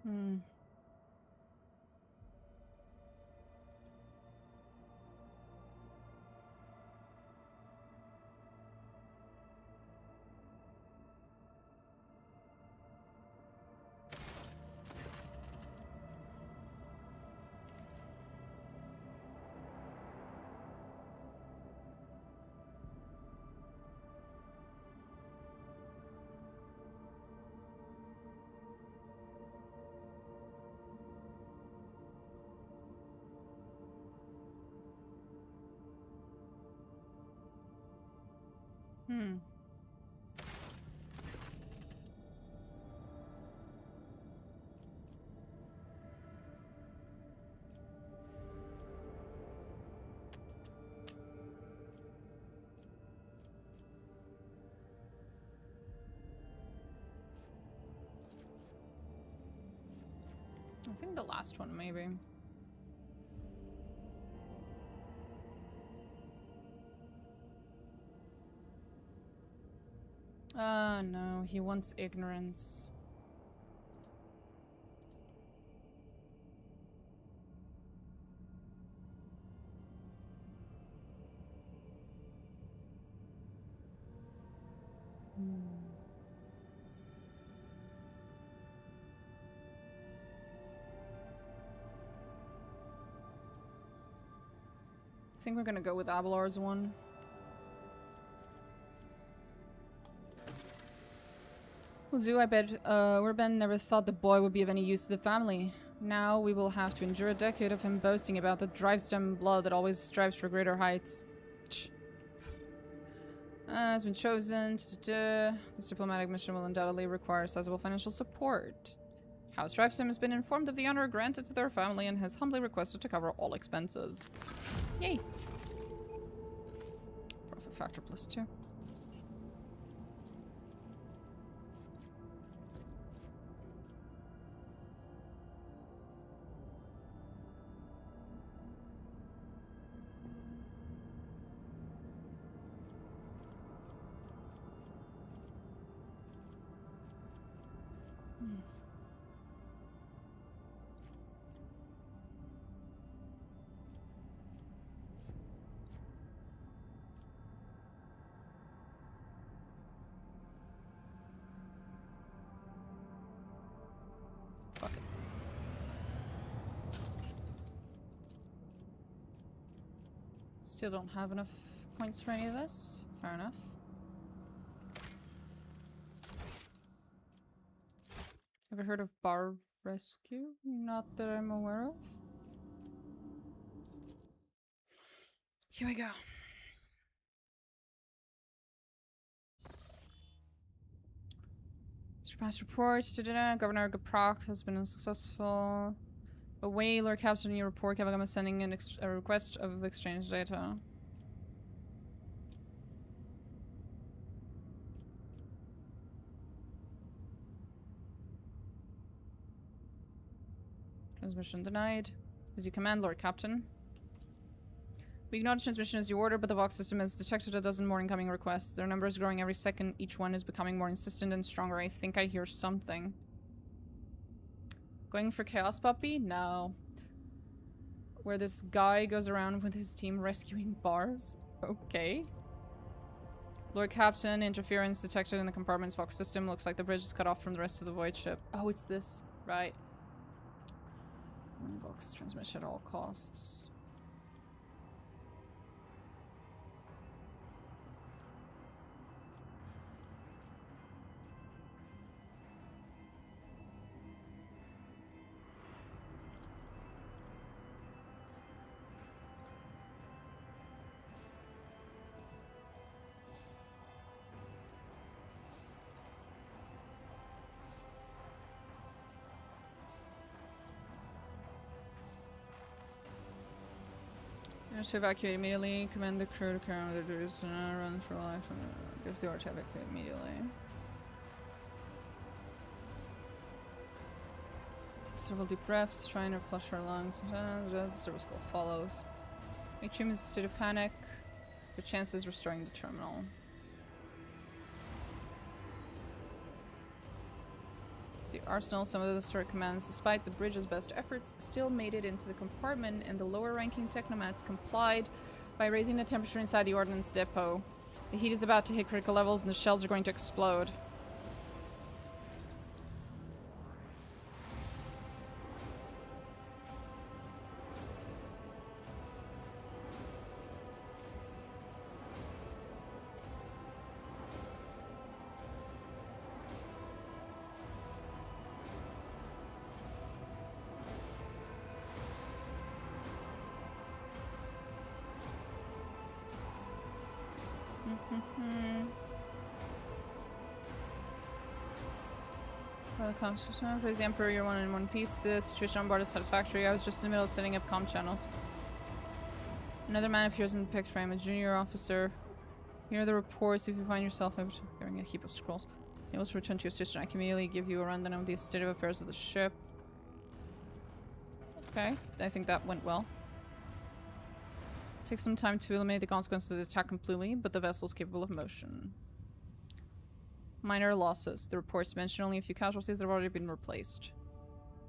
Speaker 1: Hmm. Hmm. I think the last one, maybe. No, he wants ignorance. I think we're gonna go with Abelard's one. Will do, I bet. Urban never thought the boy would be of any use to the family. Now we will have to endure a decade of him boasting about the drive-stem blood that always strives for greater heights. Has been chosen. This diplomatic mission will undoubtedly require sizable financial support. House Drivestem has been informed of the honor granted to their family and has humbly requested to cover all expenses. Yay! Profit factor +2. Still don't have enough points for any of this. Fair enough. Ever heard of bar rescue? Not that I'm aware of. Here we go. Mr. Past report. Governor Gaprak has been unsuccessful. Away, Lord Captain, in your report, Kiava Gamma is sending in a request of exchange data. Transmission denied. As you command, Lord Captain. We acknowledge transmission as you order, but the Vox system has detected a dozen more incoming requests. Their number is growing every second. Each one is becoming more insistent and stronger. I think I hear something. Going for Chaos Puppy? No. Where this guy goes around with his team rescuing bars? Okay. Lord Captain, interference detected in the compartment's Vox system. Looks like the bridge is cut off from the rest of the void ship. Oh, it's this. Right. Vox transmission at all costs. Orders to evacuate immediately. Command the crew to carry on with their duties and run for life. Gives the order to evacuate immediately. Take several deep breaths, trying to flush our lungs. The service call follows. Make treatment is a state of panic. Your chances restoring the terminal. It's the arsenal. Some of the historic commands, despite the bridge's best efforts, still made it into the compartment, and the lower-ranking technomats complied by raising the temperature inside the ordnance depot. The heat is about to hit critical levels, and the shells are going to explode. Praise the Emperor, you're one in one piece. The situation on board is satisfactory. I was just in the middle of setting up comm channels. Another man appears in the pic frame, a junior officer. Here are the reports if you find yourself carrying a heap of scrolls. Able to return to your station. I can immediately give you a rundown of the state of affairs of the ship. Okay, I think that went well. Take some time to eliminate the consequences of the attack completely, but the vessel is capable of motion. Minor losses. The reports mention only a few casualties that have already been replaced.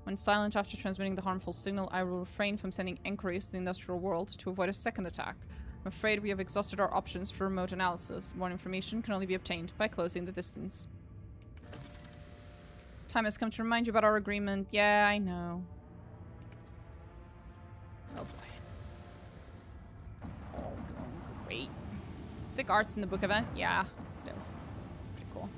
Speaker 1: When silent after transmitting the harmful signal, I will refrain from sending inquiries to the industrial world to avoid a second attack. I'm afraid we have exhausted our options for remote analysis. More information can only be obtained by closing the distance. Time has come to remind you about our agreement. Yeah, I know. Oh boy. It's all going great. Sick arts in the book event? Yeah, it is. Pretty cool.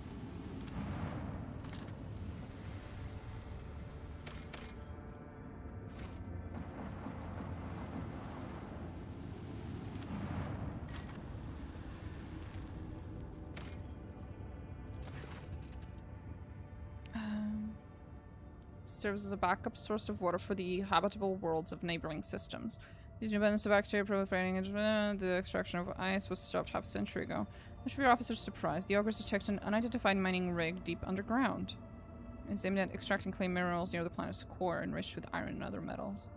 Speaker 1: Serves as a backup source of water for the habitable worlds of neighboring systems. These new abundance of bacteria proliferating, the extraction of ice was stopped half a century ago. Much of your officers' surprise, the augurs detect an unidentified mining rig deep underground. It's aimed at extracting clay minerals near the planet's core, enriched with iron and other metals.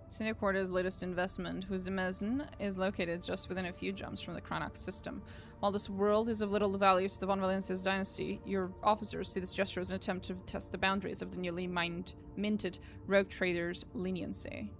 Speaker 1: Senior Quarter's latest investment, whose Demesne is located just within a few jumps from the Cranach system. While this world is of little value to the von Valencia's dynasty, your officers see this gesture as an attempt to test the boundaries of the newly minted rogue trader's leniency.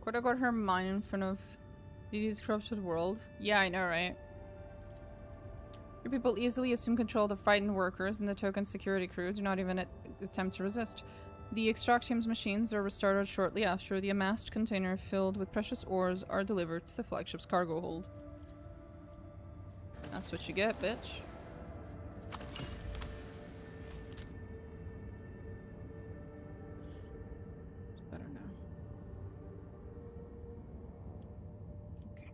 Speaker 1: Quarter got her mine in front of Vivi's corrupted world. Yeah, I know, right? Your people easily assume control of the frightened workers, and the token security crew do not even attempt to resist. The extractium's machines are restarted shortly after the amassed container filled with precious ores are delivered to the flagship's cargo hold. That's what you get, bitch. It's better now. Okay.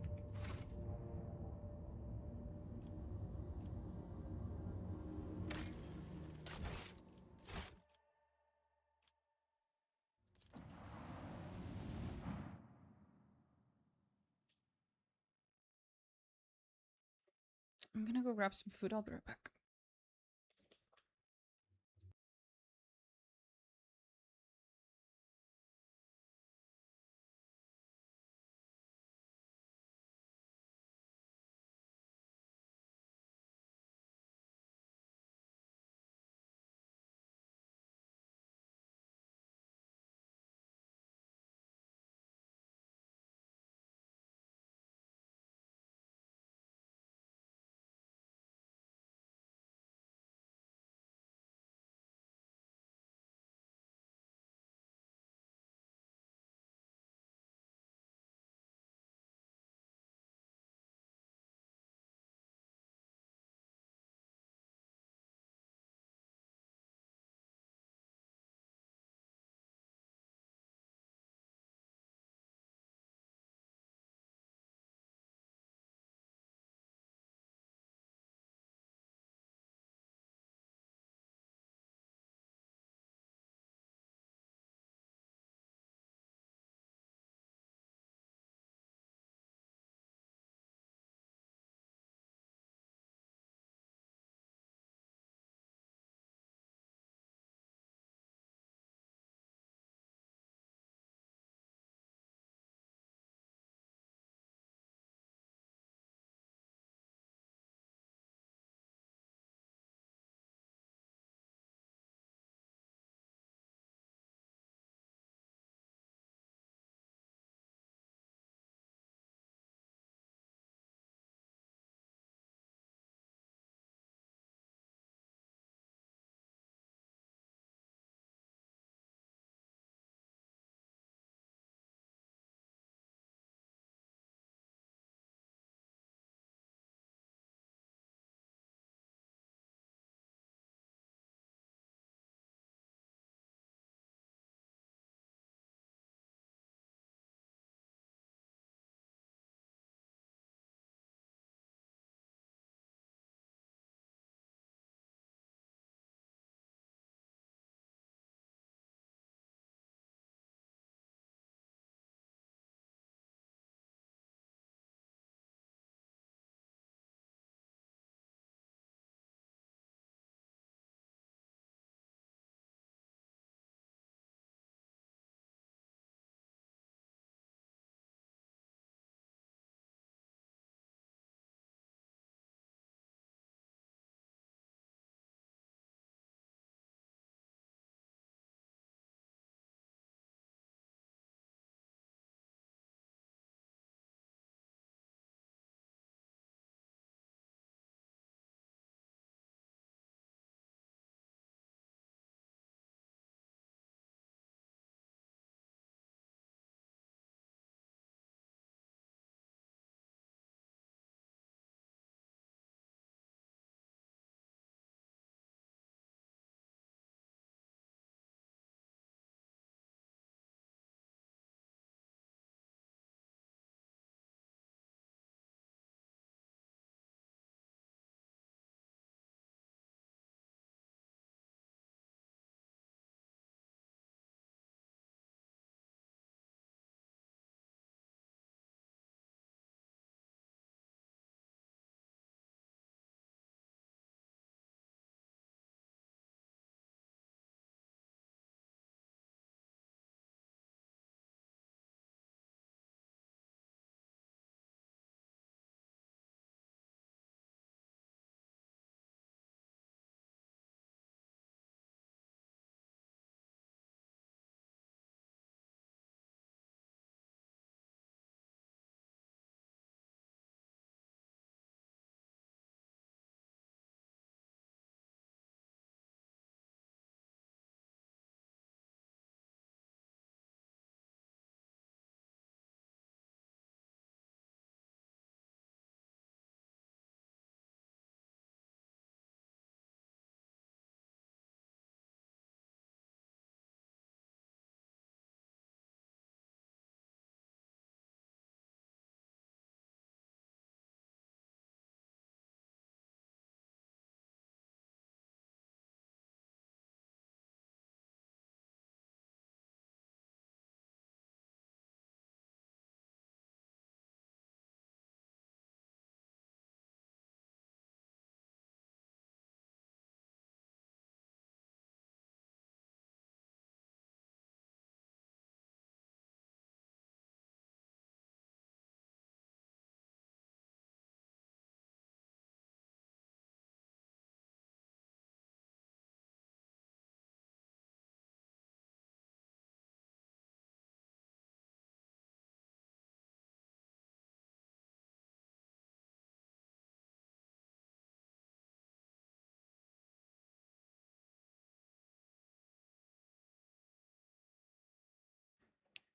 Speaker 1: I'm gonna go grab some food. I'll be right back.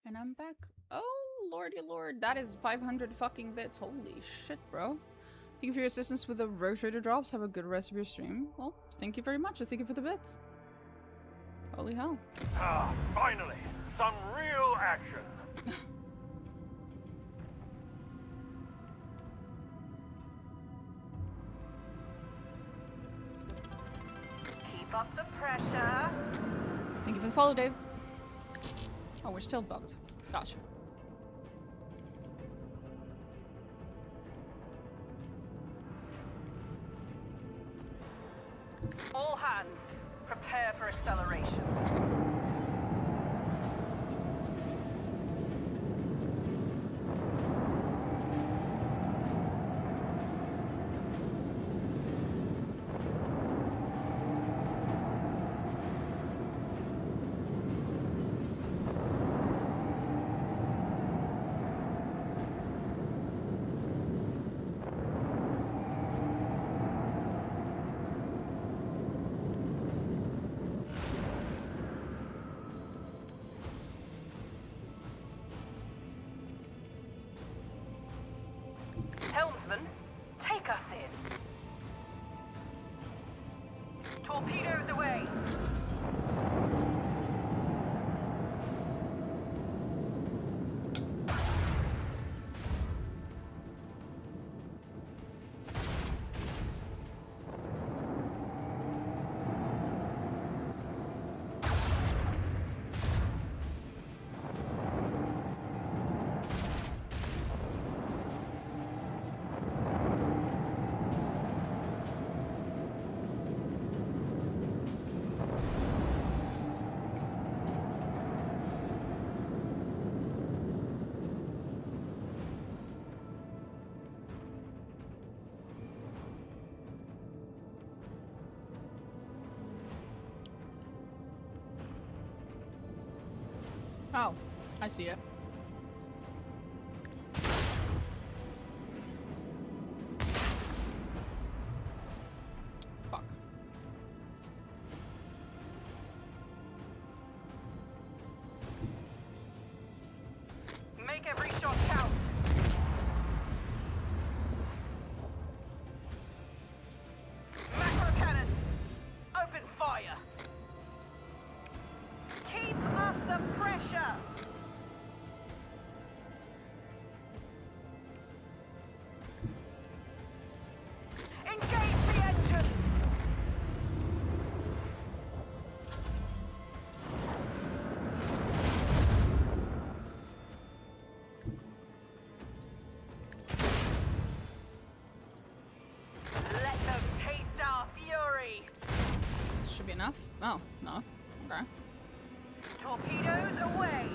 Speaker 1: And I'm back. Oh, lordy lord. That is 500 fucking bits. Holy shit, bro. Thank you for your assistance with the rotator drops. Have a good rest of your stream. Well, thank you very much. And thank you for the bits. Holy hell.
Speaker 7: Ah, finally! Some real action!
Speaker 2: Keep up the pressure.
Speaker 1: Thank you for the follow, Dave. Oh, we're still bugged. Gotcha.
Speaker 2: All hands, prepare for acceleration. Helmsman, take us in. Torpedoes away.
Speaker 1: Oh, I see it. Fuck.
Speaker 2: Make every shot count. Macro cannon, open fire. Keep up the pressure. Engage the engine. Let them taste our fury.
Speaker 1: This should be enough. Oh, no. Okay.
Speaker 2: Torpedoes away.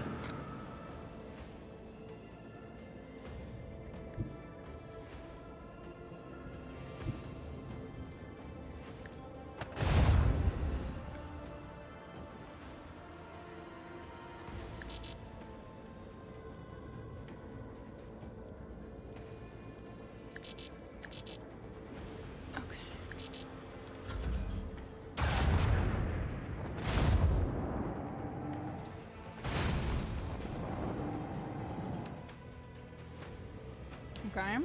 Speaker 1: Okay.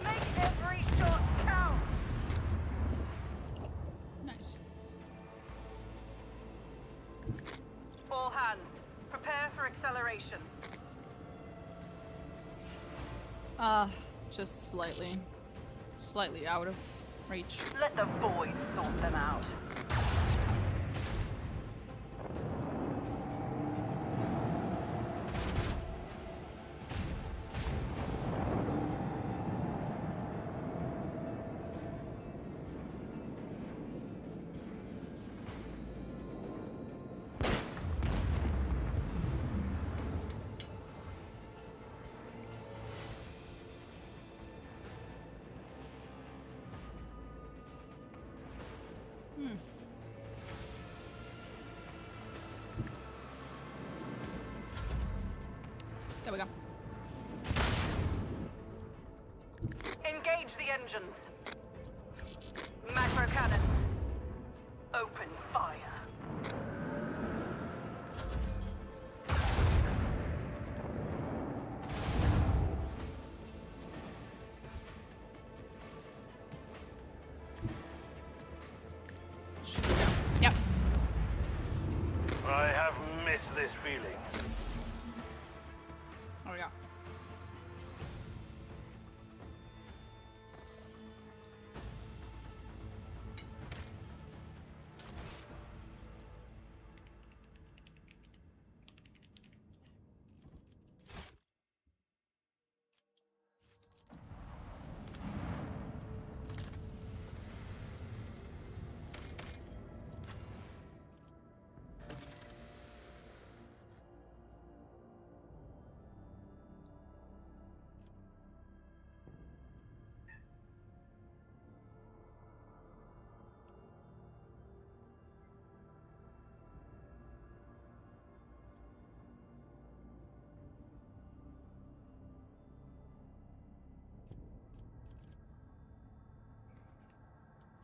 Speaker 2: Make every shot count.
Speaker 1: Nice.
Speaker 2: All hands, prepare for acceleration.
Speaker 1: Just slightly out of reach.
Speaker 2: Let the void sort them out.
Speaker 1: There we go.
Speaker 2: Engage the engines. Macro cannons. Open fire.
Speaker 1: Shoot it down. Yep.
Speaker 7: I have missed this feeling.
Speaker 1: Oh yeah.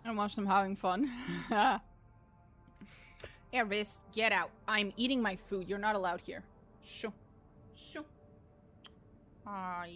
Speaker 1: And watch them having fun. Eris, get out. I'm eating my food. You're not allowed here. Shoo. Shoo. Hi.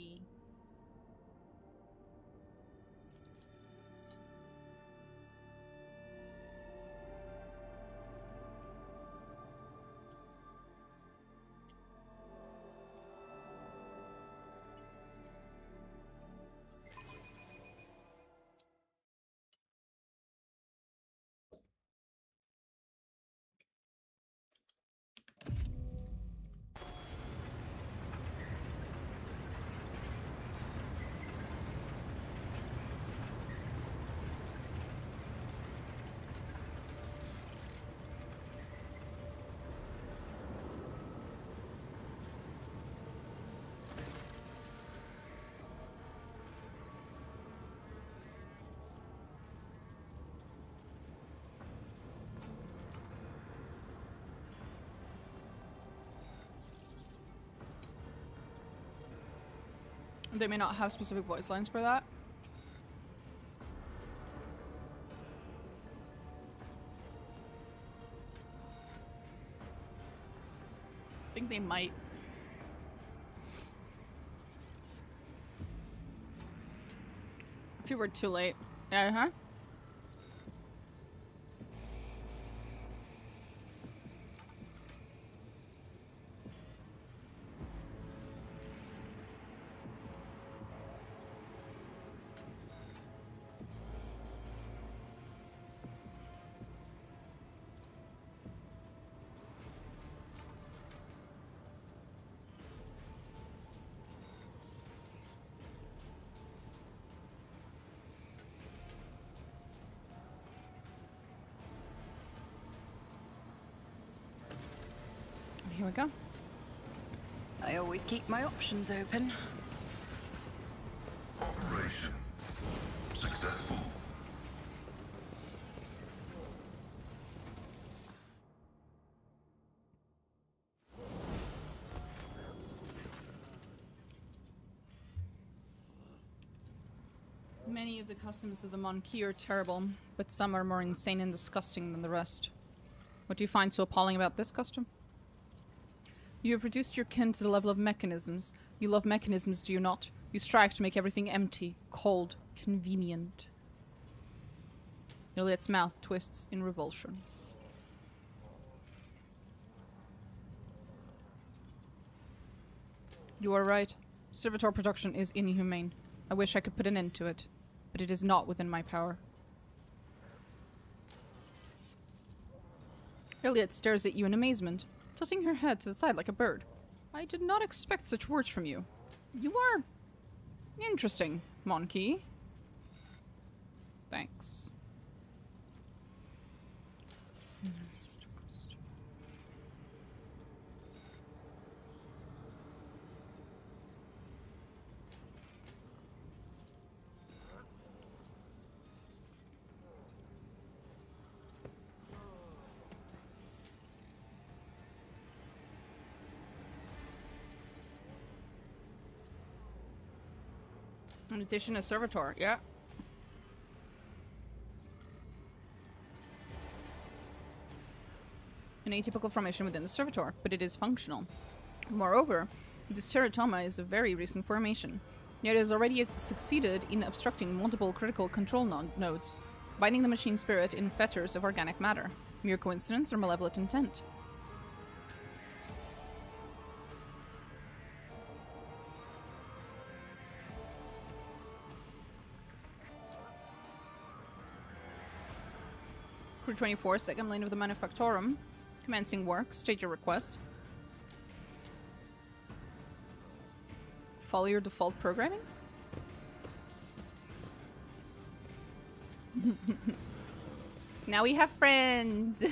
Speaker 1: They may not have specific voice lines for that. I think they might. If you were too late. Uh-huh. Here we go.
Speaker 4: I always keep my options open.
Speaker 3: Operation successful.
Speaker 1: Many of the customs of the Monarchy are terrible, but some are more insane and disgusting than the rest. What do you find so appalling about this custom? You have reduced your kin to the level of mechanisms. You love mechanisms, do you not? You strive to make everything empty, cold, convenient. Iliad's mouth twists in revulsion. You are right. Servitor production is inhumane. I wish I could put an end to it, but it is not within my power. Iliad stares at you in amazement, tilting her head to the side like a bird. I did not expect such words from you. You are interesting, Monkey. Thanks. In addition, a servitor. Yeah. An atypical formation within the servitor, but it is functional. Moreover, this teratoma is a very recent formation. Yet it has already succeeded in obstructing multiple critical control nodes, binding the machine spirit in fetters of organic matter. Mere coincidence or malevolent intent? Crew 24, second lane of the Manufactorum. Commencing work. State your request. Follow your default programming? Now we have friends!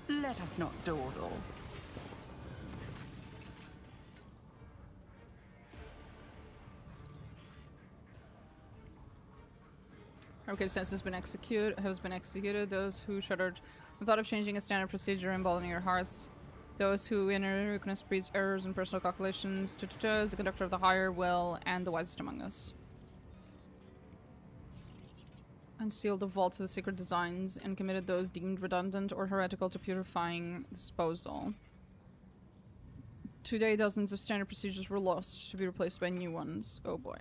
Speaker 4: Let us not dawdle.
Speaker 1: Okay, sense has been executed. Those who shuddered the thought of changing a standard procedure emboldening your hearts. Those who inner weakness breeds errors in personal calculations. Is the conductor of the higher will and the wisest among us. Unsealed the vaults of the secret designs and committed those deemed redundant or heretical to purifying disposal. Today, dozens of standard procedures were lost to be replaced by new ones. Oh boy.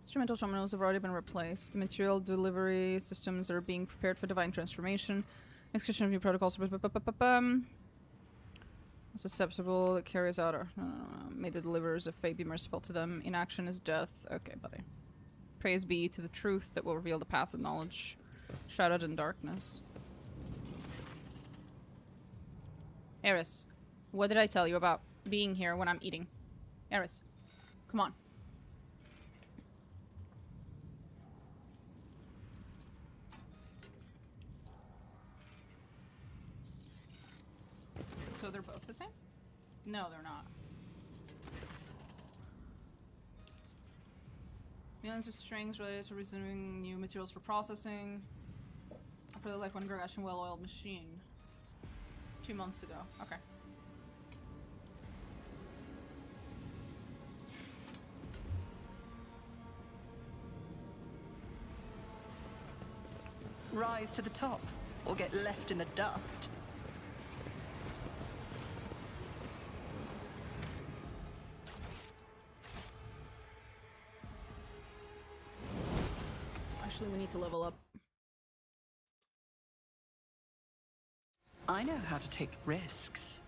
Speaker 1: Instrumental terminals have already been replaced. The material delivery systems are being prepared for divine transformation. Execution of new protocols. Susceptible. It carries out our... May the deliverers of fate be merciful to them. Inaction is death. Okay, buddy. Praise be to the truth that will reveal the path of knowledge. Shrouded in darkness. Eris, what did I tell you about being here when I'm eating? Eris, come on. So they're both the same? No, they're not. Millions of strings related to resuming new materials for processing. I really like one Gargashian well-oiled machine. 2 months ago. Okay.
Speaker 4: Rise to the top, or get left in the dust.
Speaker 1: Actually, we need to level up.
Speaker 4: I know how to take risks.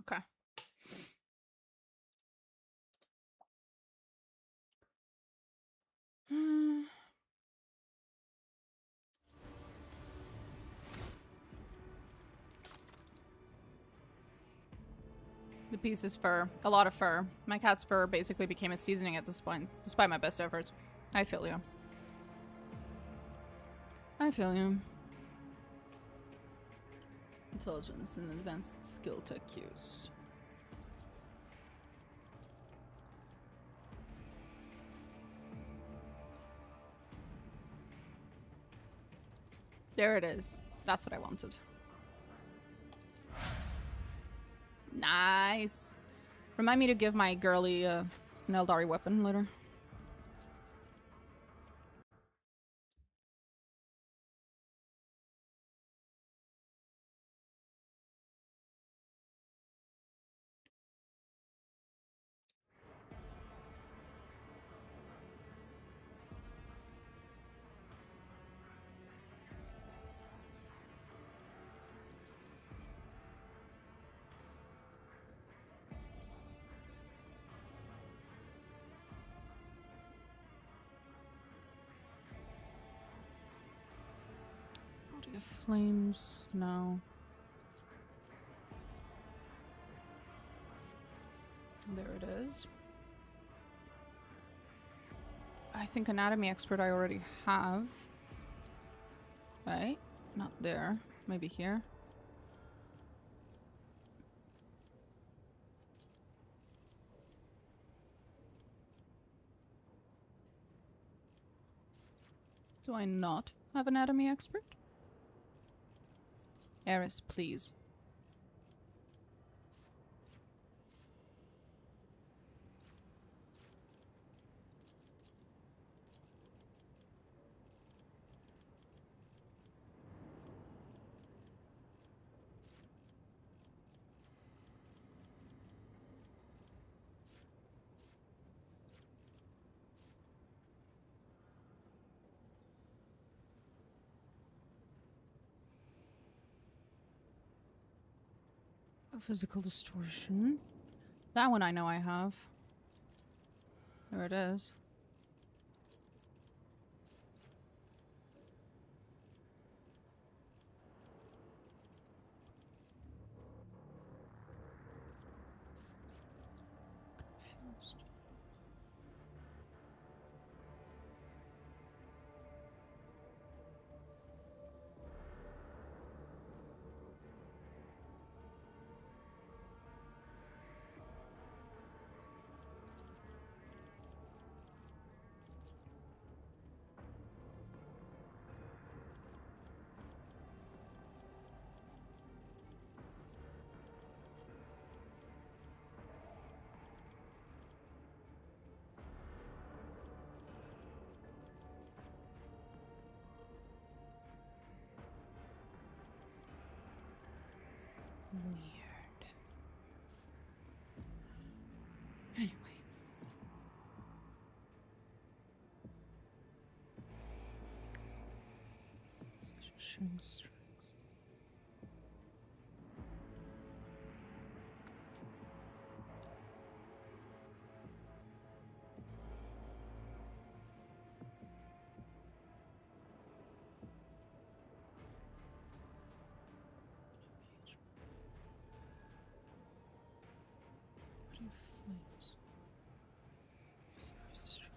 Speaker 1: Okay. The piece is fur. A lot of fur. My cat's fur basically became a seasoning at this point, despite my best efforts. I feel you. I feel you. Intelligence and advanced skill tech use. There it is. That's what I wanted. Nice. Remind me to give my girly an Eldari weapon later. Body of flames, no. There it is. I think anatomy expert I already have. Right? Not there. Maybe here. Do I not have anatomy expert? Eris, please. Physical distortion. That one I know I have. There it is. Confused. Weird. Anyway. Shooting strikes. Flames. Serves the stress.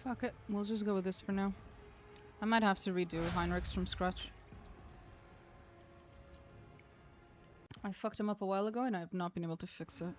Speaker 1: Fuck it, we'll just go with this for now. I might have to redo Heinrix from scratch. I fucked him up a while ago and I have not been able to fix it.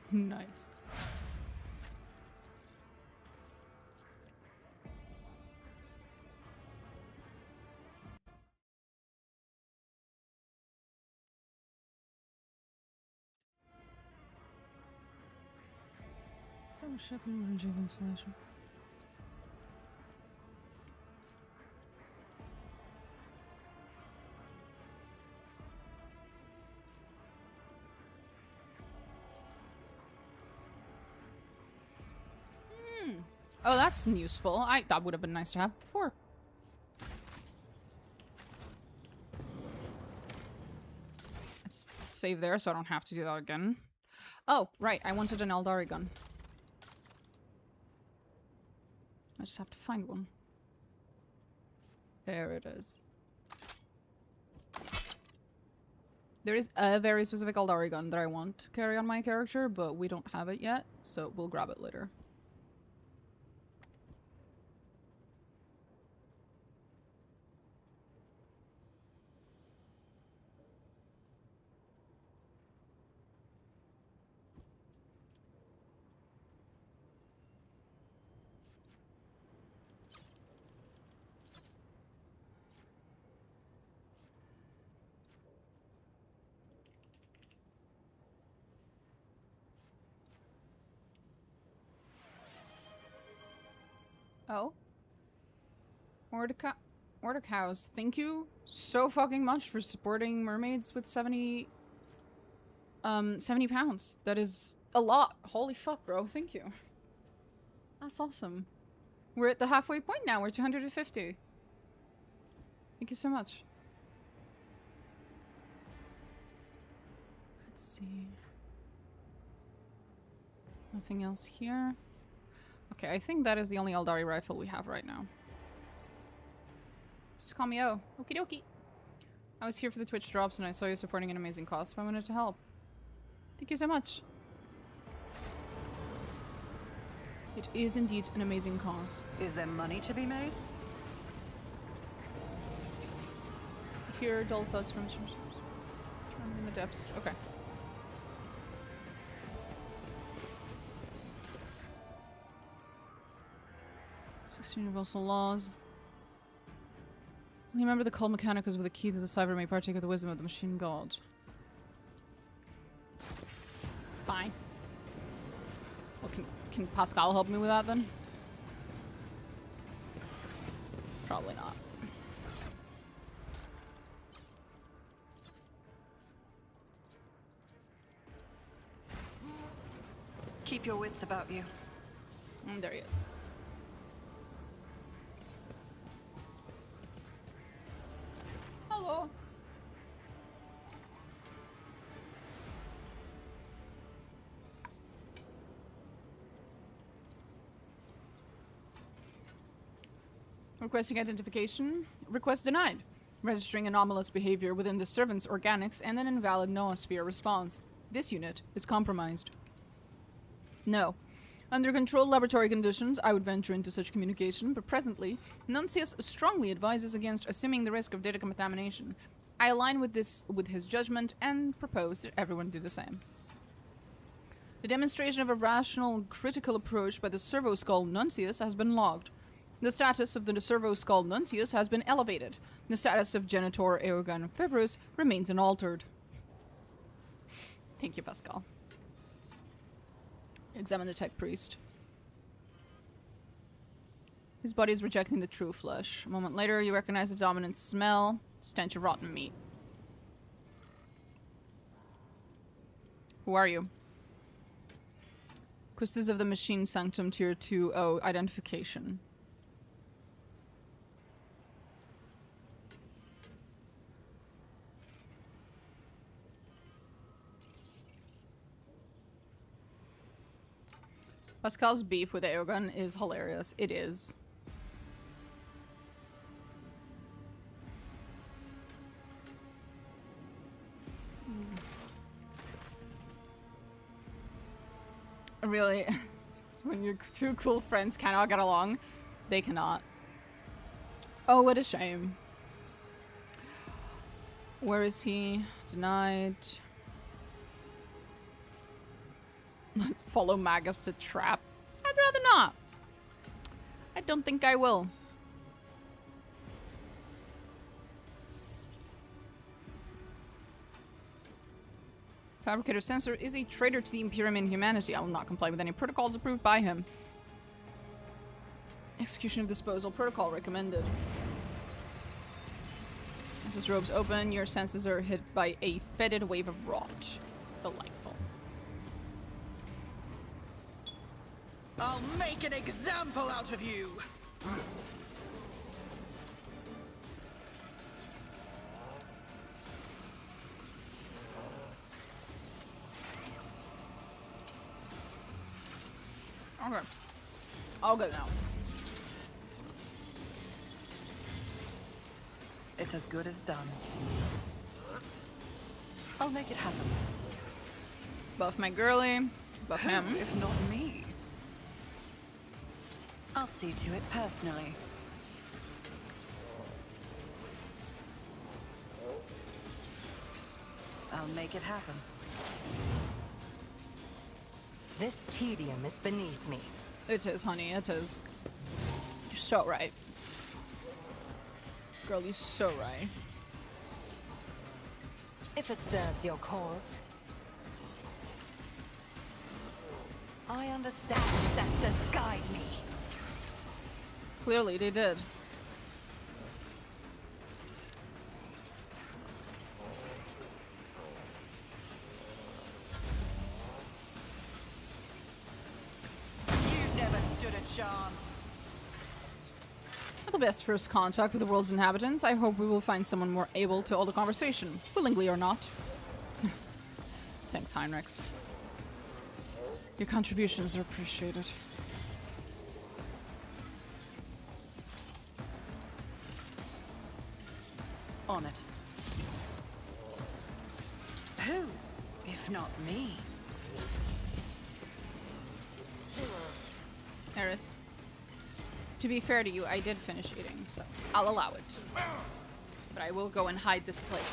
Speaker 1: Nice. Fellowship and liturgy of insulation. Oh, that's useful. That would have been nice to have before. Let's save there so I don't have to do that again. Oh, right. I wanted an Eldari gun. I just have to find one. There it is. There is a very specific Eldari gun that I want to carry on my character, but we don't have it yet, so we'll grab it later. Oh. Order-cows, thank you so fucking much for supporting mermaids with 70 pounds. That is a lot. Holy fuck, bro. Thank you. That's awesome. We're at the halfway point now. We're 250. Thank you so much. Let's see. Nothing else here. Okay, I think that is the only Eldari rifle we have right now. Just call me O. Okie dokie. I was here for the Twitch drops and I saw you supporting an amazing cause, so I wanted to help. Thank you so much. It is indeed an amazing cause.
Speaker 4: Is there money to be made?
Speaker 1: Hear dull thoughts from in the depths. Okay. Universal laws. Remember the Cult Mechanicus with the key to the cyber may partake of the wisdom of the machine god. Fine. Well, can Pasqal help me with that then? Probably not.
Speaker 4: Keep your wits about you.
Speaker 1: There he is. Hello. Requesting identification. Request denied. Registering anomalous behavior within the servant's organics and an invalid noosphere response. This unit is compromised. No. Under controlled laboratory conditions, I would venture into such communication, but presently, Nuncius strongly advises against assuming the risk of data contamination. I align with his judgment and propose that everyone do the same. The demonstration of a rational, critical approach by the Servo Skull Nuncius has been logged. The status of the Servo Skull Nuncius has been elevated. The status of Genitor Eogunn Fibrous remains unaltered. Thank you, Pasqal. Examine the tech priest. His body is rejecting the true flesh. A moment later, you recognize the dominant smell. Stench of rotten meat. Who are you? Quistis of the Machine Sanctum Tier 2-0 identification. Pascal's beef with Eogunn is hilarious. It is. Really? When your two cool friends cannot get along, they cannot. Oh, what a shame. Where is he? Denied. Let's follow Magus to trap. I'd rather not. I don't think I will. Fabricator Sensor is a traitor to the Imperium and humanity. I will not comply with any protocols approved by him. Execution of disposal protocol recommended. As his robes open, your senses are hit by a fetid wave of rot. Delightful.
Speaker 4: I'll make an example out of you!
Speaker 1: Okay. I'll go now.
Speaker 4: It's as good as done. I'll make it happen.
Speaker 1: Buff my girly. Buff
Speaker 4: Who,
Speaker 1: him.
Speaker 4: if not me? I'll see to it personally. I'll make it happen.
Speaker 6: This tedium is beneath me.
Speaker 1: It is, honey. It is. You're so right. Girl, you're so right.
Speaker 6: If it serves your cause. I understand. Ancestors guide me.
Speaker 1: Clearly, they did.
Speaker 4: You never stood a chance.
Speaker 1: Not the best first contact with the world's inhabitants. I hope we will find someone more able to hold a conversation, willingly or not. Thanks, Heinrix. Your contributions are appreciated.
Speaker 4: On it. Who, if not me?
Speaker 1: Eris. To be fair to you, I did finish eating, so I'll allow it. But I will go and hide this plate.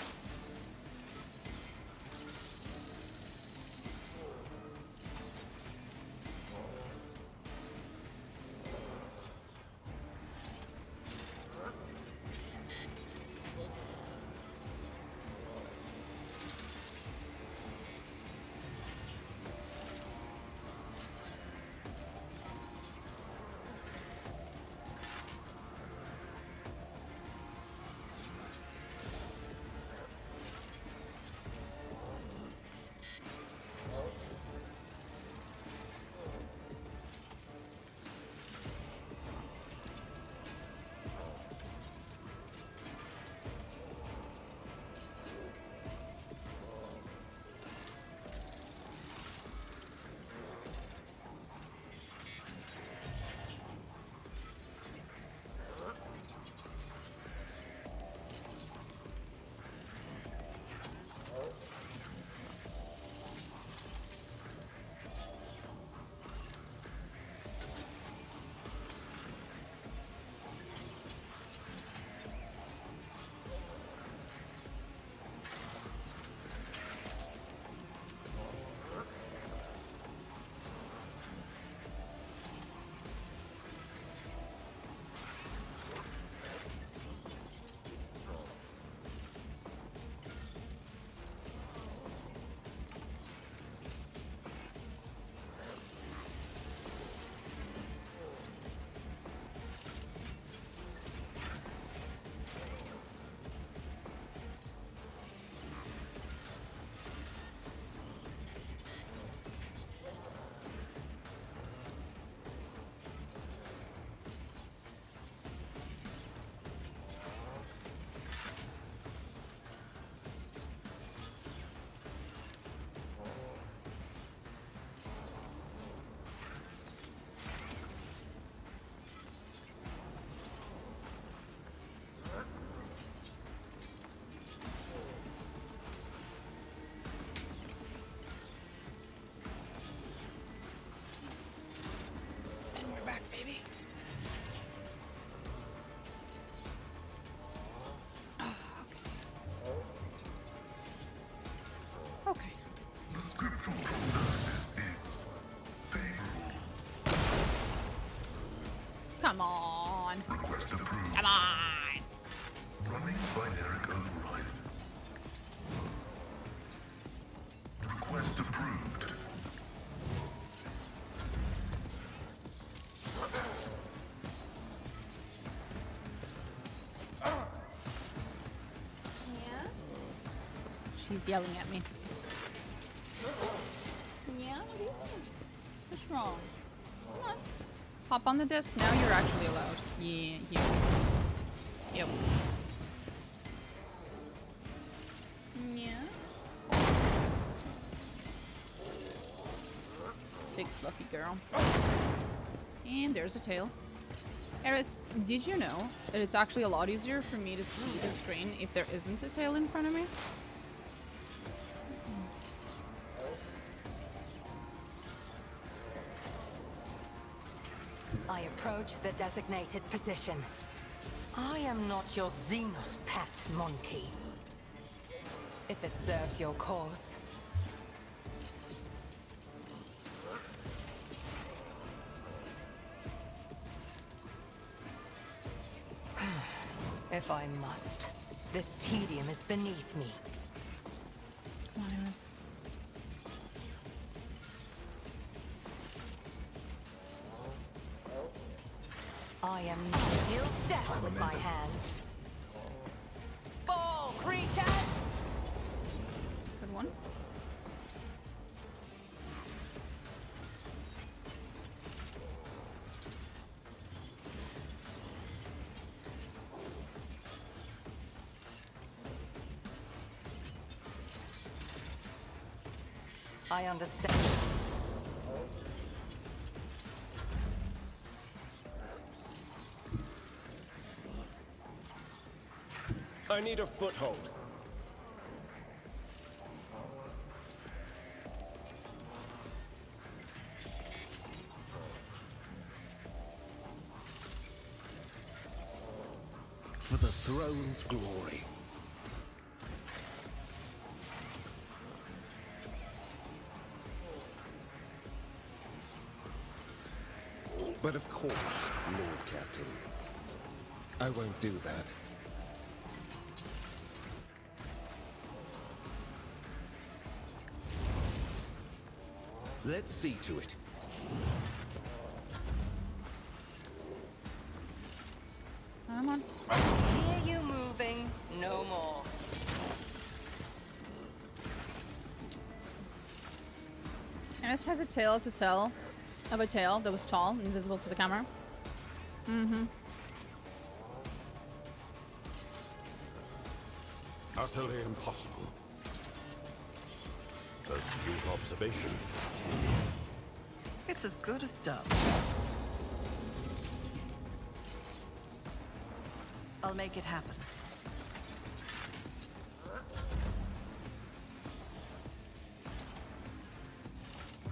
Speaker 1: She's yelling at me. Yeah, what do you think? What's wrong? Come on. Hop on the disc. Now you're actually allowed. Yeah, here. Yep. Yeah. Big fluffy girl. And there's a tail. Eris, did you know that it's actually a lot easier for me to see the screen if there isn't a tail in front of me?
Speaker 6: I approach the designated position. I am not your Xenos pet, monkey. If it serves your cause. If I must. This tedium is beneath me.
Speaker 1: Come on, Eris.
Speaker 6: I am not deal death with my hands. Fall, creatures!
Speaker 1: Good one.
Speaker 6: I understand.
Speaker 8: I need a foothold.
Speaker 5: For the throne's glory. But of course, Lord Captain. I won't do that. Let's see to it.
Speaker 1: Come on.
Speaker 6: Hear you moving, no more.
Speaker 1: Eris has a tail to tell of a tail that was tall, invisible to the camera. Mm-hmm.
Speaker 7: Utterly impossible. Astute observation.
Speaker 4: It's as good as done. I'll make it happen.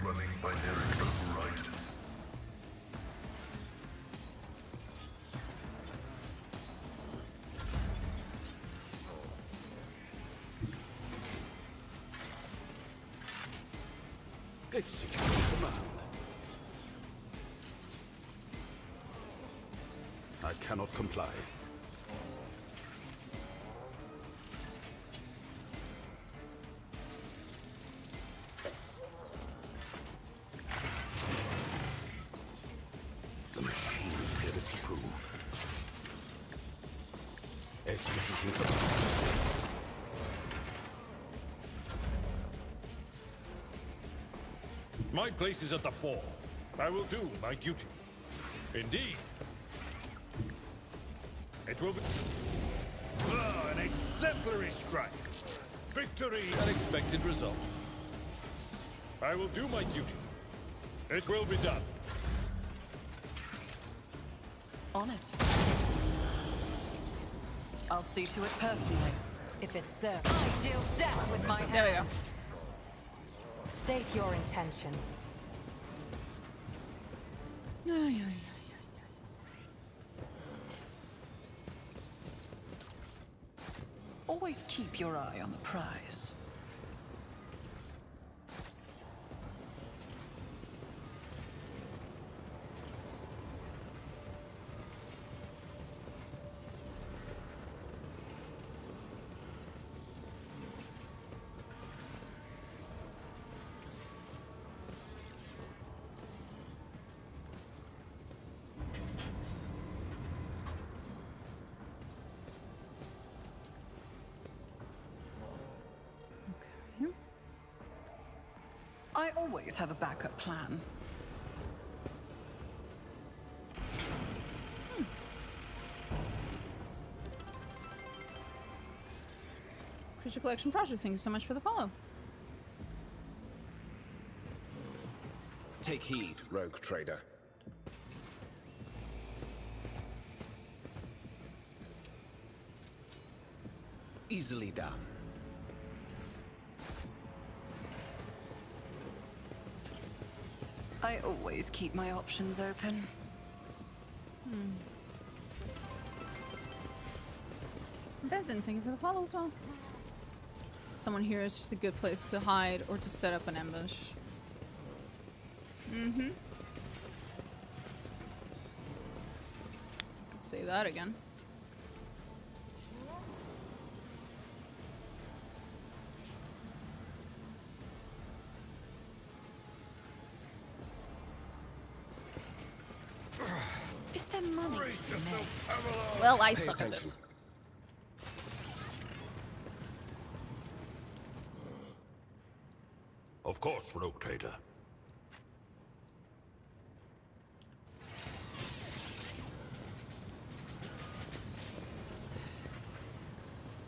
Speaker 3: Running binary override.
Speaker 7: Execute command. I cannot comply. The machine spirits approve. Executing command.
Speaker 9: My place is at the fore. I will do my duty. Indeed. It will be... an exemplary strike. Victory, unexpected result. I will do my duty. It will be done.
Speaker 4: On it. I'll see to it personally.
Speaker 6: If it serves, I deal death with my hands.
Speaker 1: There we go.
Speaker 6: State your intention.
Speaker 4: Always keep your eye on the prize. I always have a backup plan.
Speaker 1: Creature Collection Project, thank you so much for the follow.
Speaker 5: Take heed, rogue trader. Easily done.
Speaker 4: I always keep my options open.
Speaker 1: Bezin, thank you for the follow as well. Someone here is just a good place to hide or to set up an ambush. Could say that again.
Speaker 4: Is there money to be made?
Speaker 1: Well, I
Speaker 5: Pay
Speaker 1: suck at
Speaker 5: attention.
Speaker 1: this.
Speaker 7: Of course, rogue trader.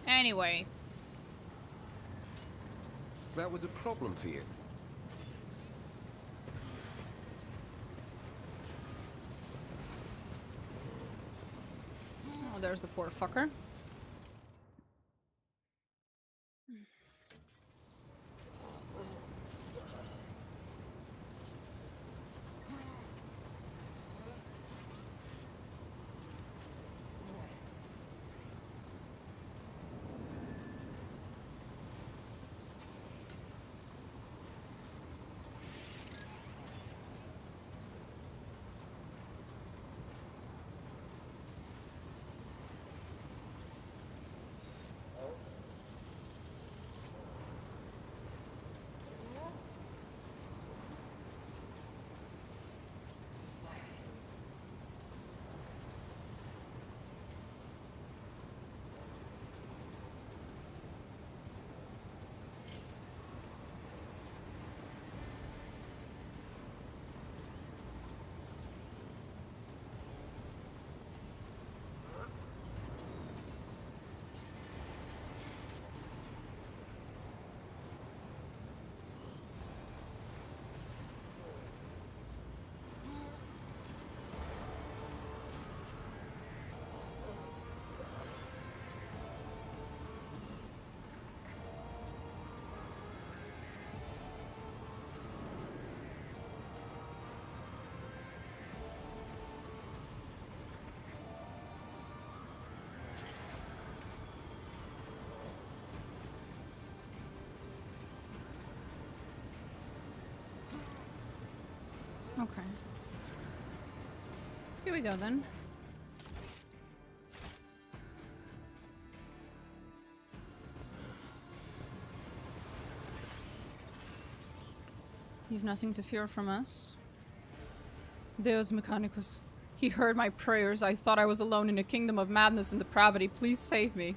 Speaker 1: Anyway,
Speaker 5: That was a problem for you.
Speaker 1: oh, there's the poor fucker. Okay. Here we go then. You've nothing to fear from us. Deus Mechanicus. He heard my prayers. I thought I was alone in a kingdom of madness and depravity. Please save me.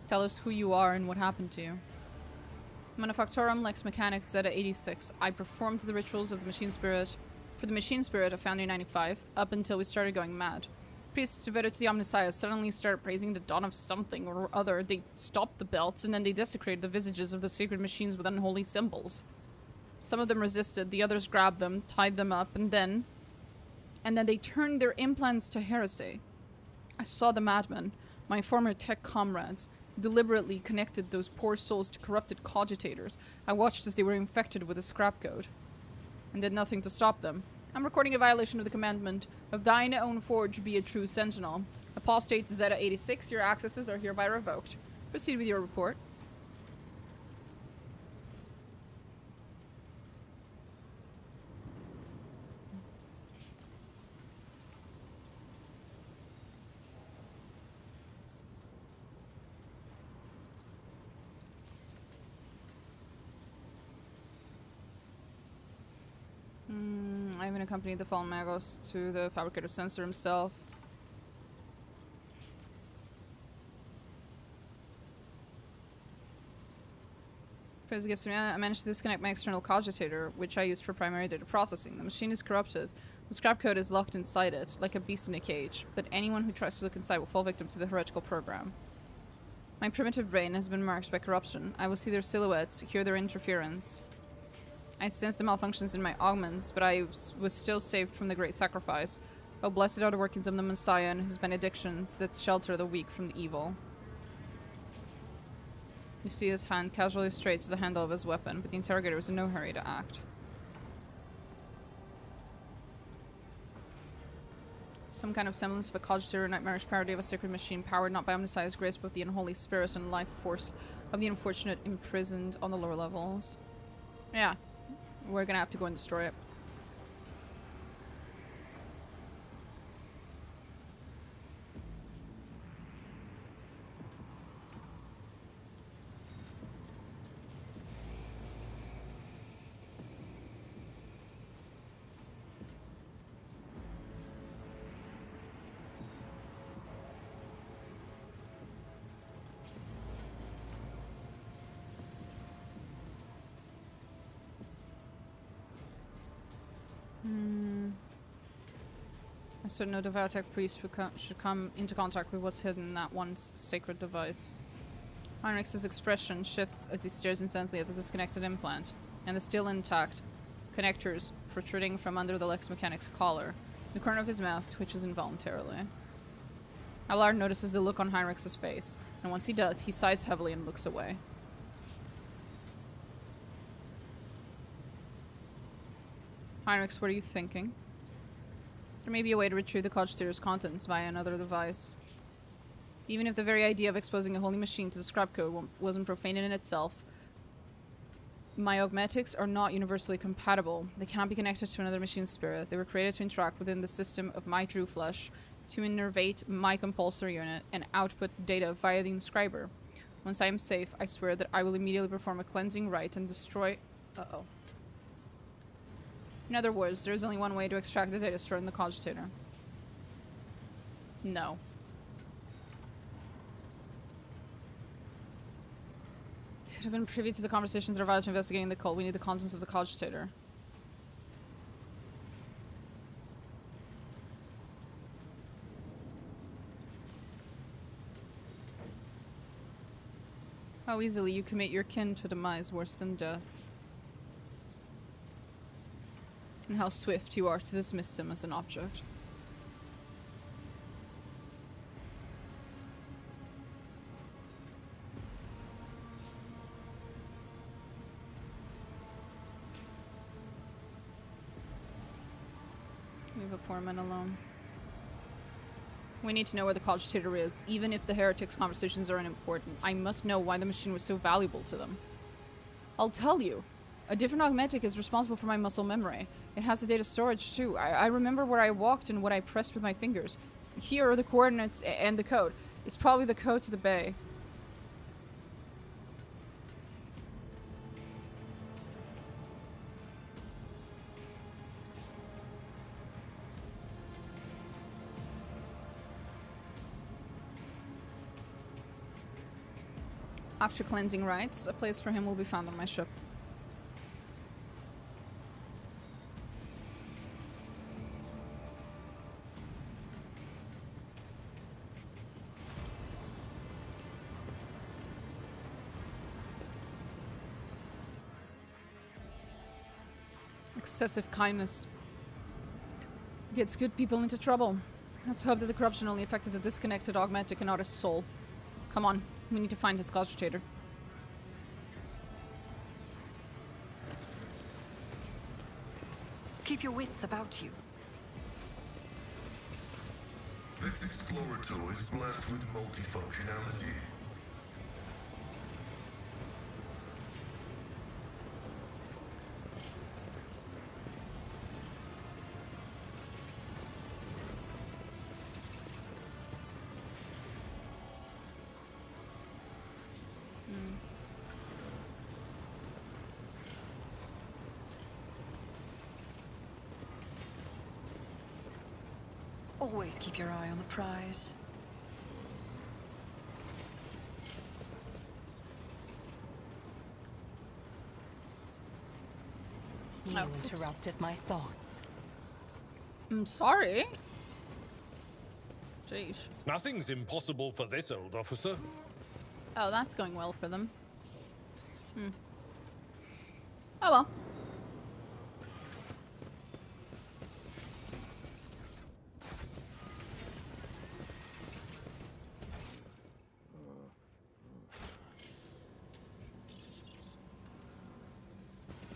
Speaker 1: Tell us who you are and what happened to you. Manufactorum Lex Mechanics Zeta 86. I performed the rituals of the machine spirit for the machine spirit of Founding 95 up until we started going mad. Priests devoted to the Omnissiah suddenly started praising the dawn of something or other. They stopped the belts and then they desecrated the visages of the sacred machines with unholy symbols. Some of them resisted, the others grabbed them, tied them up, and then they turned their implants to heresy. I saw the madmen, my former tech comrades, deliberately connected those poor souls to corrupted cogitators. I watched as they were infected with a scrap code and did nothing to stop them. I'm recording a violation of the commandment of thine own forge be a true sentinel. Apostate Zeta 86, your accesses are hereby revoked. Proceed with your report. I even accompanied the fallen Magos to the fabricator sensor himself. Praise gives me. I managed to disconnect my external cogitator, which I used for primary data processing. The machine is corrupted. The scrap code is locked inside it, like a beast in a cage, but anyone who tries to look inside will fall victim to the heretical program. My primitive brain has been marked by corruption. I will see their silhouettes, hear their interference. I sense the malfunctions in my augments, but I was still saved from the great sacrifice. Oh, blessed are the workings of the Messiah and his benedictions that shelter the weak from the evil. You see his hand casually straight to the handle of his weapon, but the interrogator was in no hurry to act. Some kind of semblance of a cogitator, nightmarish parody of a sacred machine, powered not by Omnissiah's grace, but the unholy spirit and life force of the unfortunate imprisoned on the lower levels. Yeah, we're gonna have to go and destroy it. I swear no Devatek priest should come into contact with what's hidden in that once sacred device. Heinrix's expression shifts as he stares intently at the disconnected implant, and the still intact connectors protruding from under the Lex Mechanic's collar. The corner of his mouth twitches involuntarily. Allard notices the look on Heinrix's face, and once he does, he sighs heavily and looks away. Heinrix, what are you thinking? There may be a way to retrieve the cogitator's contents via another device. Even if the very idea of exposing a holy machine to the scrap code wasn't profane in itself, my augmetics are not universally compatible. They cannot be connected to another machine's spirit. They were created to interact within the system of my true flesh, to innervate my compulsory unit, and output data via the inscriber. Once I am safe, I swear that I will immediately perform a cleansing rite and destroy... Uh-oh. In other words, there is only one way to extract the data stored in the cogitator. No. You could have been privy to the conversations that are vital to investigating the cult. We need the contents of the cogitator. How easily you commit your kin to demise worse than death. And how swift you are to dismiss them as an object. Leave a poor man alone. We need to know where the cogitator is, even if the heretics' conversations are unimportant. I must know why the machine was so valuable to them. I'll tell you. A different augmetic is responsible for my muscle memory. It has the data storage too. I remember where I walked and what I pressed with my fingers. Here are the coordinates and the code. It's probably the code to the bay. After cleansing rites, a place for him will be found on my ship. Excessive kindness gets good people into trouble. Let's hope that the corruption only affected the disconnected augmetic and not his soul. Come on, we need to find his cogitator.
Speaker 4: Keep your wits about you.
Speaker 3: This explorator is blessed with multifunctionality.
Speaker 4: Always keep your eye on the prize.
Speaker 6: You interrupted my thoughts.
Speaker 1: I'm sorry. Jeez.
Speaker 9: Nothing's impossible for this old officer.
Speaker 1: Oh, that's going well for them. Oh well.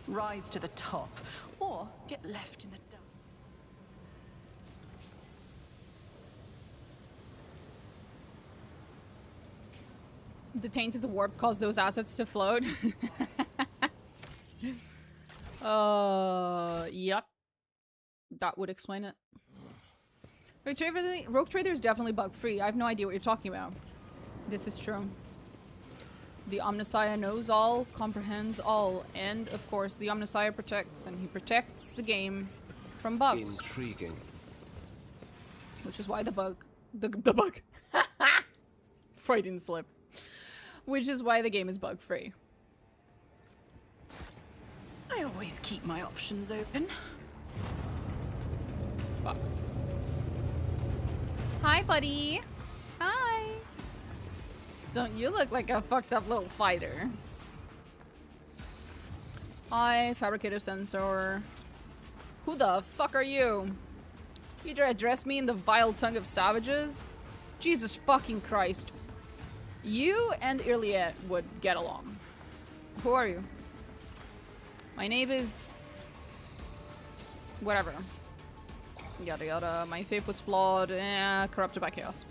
Speaker 4: Rise to the top, or get left in the dark.
Speaker 1: The taint of the warp caused those assets to float. Yep. That would explain it. Rogue Trader is definitely bug-free. I have no idea what you're talking about. This is true. The Omnissiah knows all, comprehends all, and, of course, the Omnissiah protects, and he protects the game from bugs.
Speaker 5: Intriguing.
Speaker 1: Which is why the bug... The bug. Freudian slip. Which is why the game is bug-free.
Speaker 4: I always keep my options open.
Speaker 1: Wow. Hi, buddy. Hi. Don't you look like a fucked up little spider? Hi, fabricator sensor. Who the fuck are you? You dare address me in the vile tongue of savages? Jesus fucking Christ. You and Irliet would get along. Who are you? My name is... whatever. Yada yada. My faith was flawed. Corrupted by chaos.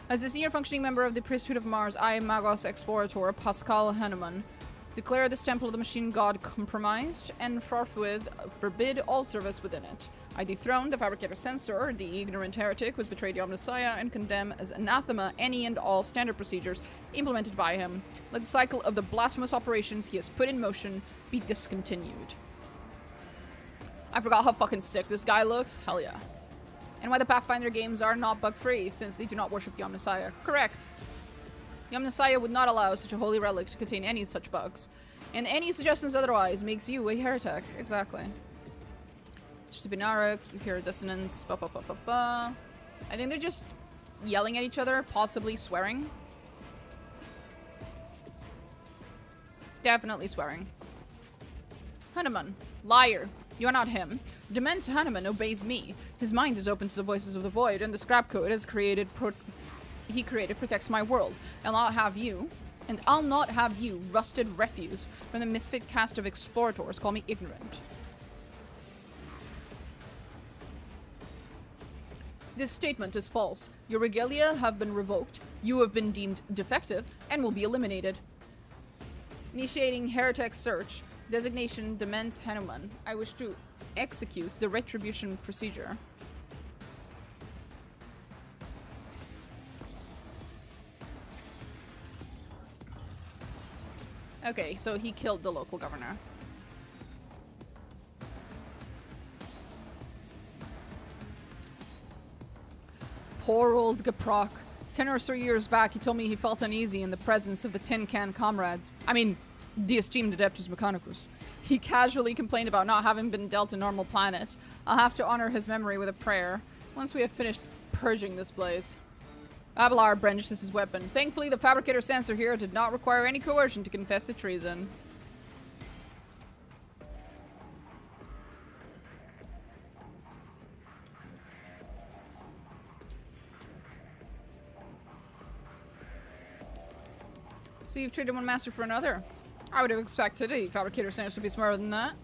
Speaker 1: As a senior functioning member of the priesthood of Mars, I, Magos Explorator Pasqal Heinemann, declare this temple of the machine god compromised, and forthwith forbid all service within it. I dethrone the fabricator censor, the ignorant heretic who has betrayed the Omnissiah, and condemn as anathema any and all standard procedures implemented by him. Let the cycle of the blasphemous operations he has put in motion be discontinued. I forgot how fucking sick this guy looks. Hell yeah. And why the Pathfinder games are not bug-free, since they do not worship the Omnissiah. Correct. The Omnissiah would not allow such a holy relic to contain any such bugs. And any suggestions otherwise makes you a heretic. Exactly. It's just a binaric, you hear dissonance, ba ba ba ba ba. I think they're just yelling at each other, possibly swearing. Definitely swearing. Hanuman, liar. You are not him. Dement Hanuman obeys me. His mind is open to the voices of the void, and the scrap code he created protects my world. I'll not have you, rusted refuse from the misfit cast of explorators, call me ignorant. This statement is false. Your regalia have been revoked, you have been deemed defective, and will be eliminated. Initiating heretic search. Designation Dement Hanuman. I wish to execute the retribution procedure. Okay, so he killed the local governor. Poor old Gaproc. 10 or so years back, he told me he felt uneasy in the presence of the Tin Can comrades. I mean, the esteemed Adeptus Mechanicus. He casually complained about not having been dealt a normal planet. I'll have to honor his memory with a prayer, once we have finished purging this place. Abelard brandishes his weapon. Thankfully, the fabricator censor here did not require any coercion to confess to treason. So you've traded one master for another? I would have expected a fabricator censor to be smarter than that.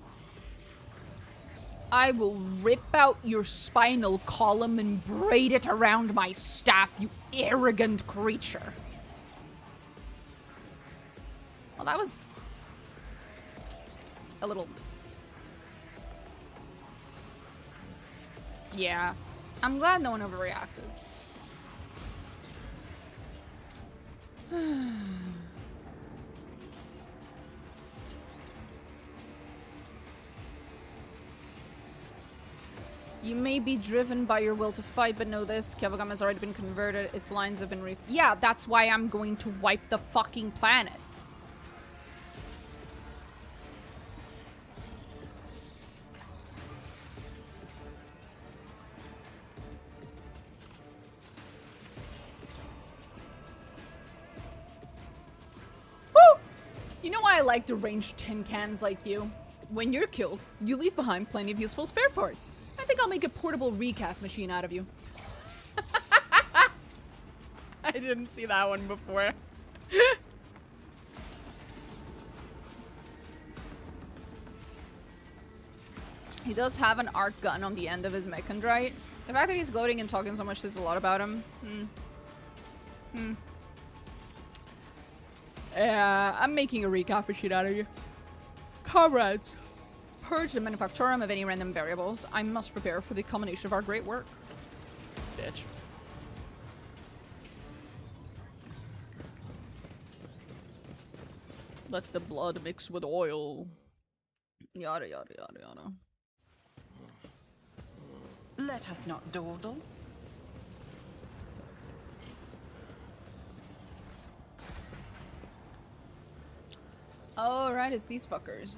Speaker 1: I will rip out your spinal column and braid it around my staff, you arrogant creature. Well, that was a little... Yeah. I'm glad no one overreacted. You may be driven by your will to fight, but know this, Kiava Gamma has already been converted, its lines have been Yeah, that's why I'm going to wipe the fucking planet. You know why I like to range tin cans like you? When you're killed, you leave behind plenty of useful spare parts. I think I'll make a portable recaf machine out of you. I didn't see that one before. He does have an arc gun on the end of his mechondrite. The fact that he's gloating and talking so much says a lot about him. Yeah, I'm making a recap machine out of you. Comrades, purge the manufactorum of any random variables. I must prepare for the culmination of our great work. Bitch. Let the blood mix with oil. Yada yada yada yada.
Speaker 4: Let us not dawdle.
Speaker 1: Oh, right, it's these fuckers.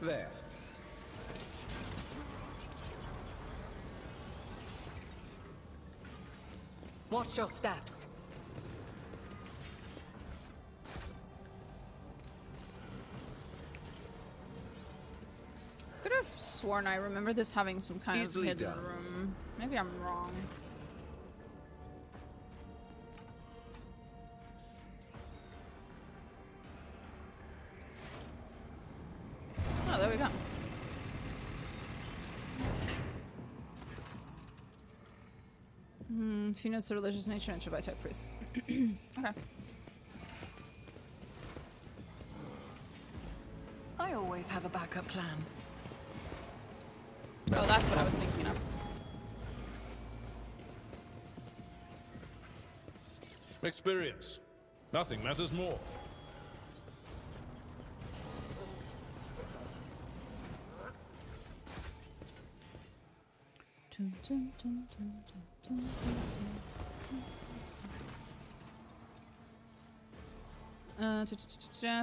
Speaker 5: There.
Speaker 6: Watch your steps.
Speaker 1: Could have sworn I remember this having some kind
Speaker 5: Easily
Speaker 1: of hidden
Speaker 5: done.
Speaker 1: room. Maybe I'm wrong. Oh, there we go. Few notes of religious nature entered by type priests. Okay.
Speaker 4: I always have a backup plan.
Speaker 1: Oh, that's what I was thinking of.
Speaker 9: Experience. Nothing matters more.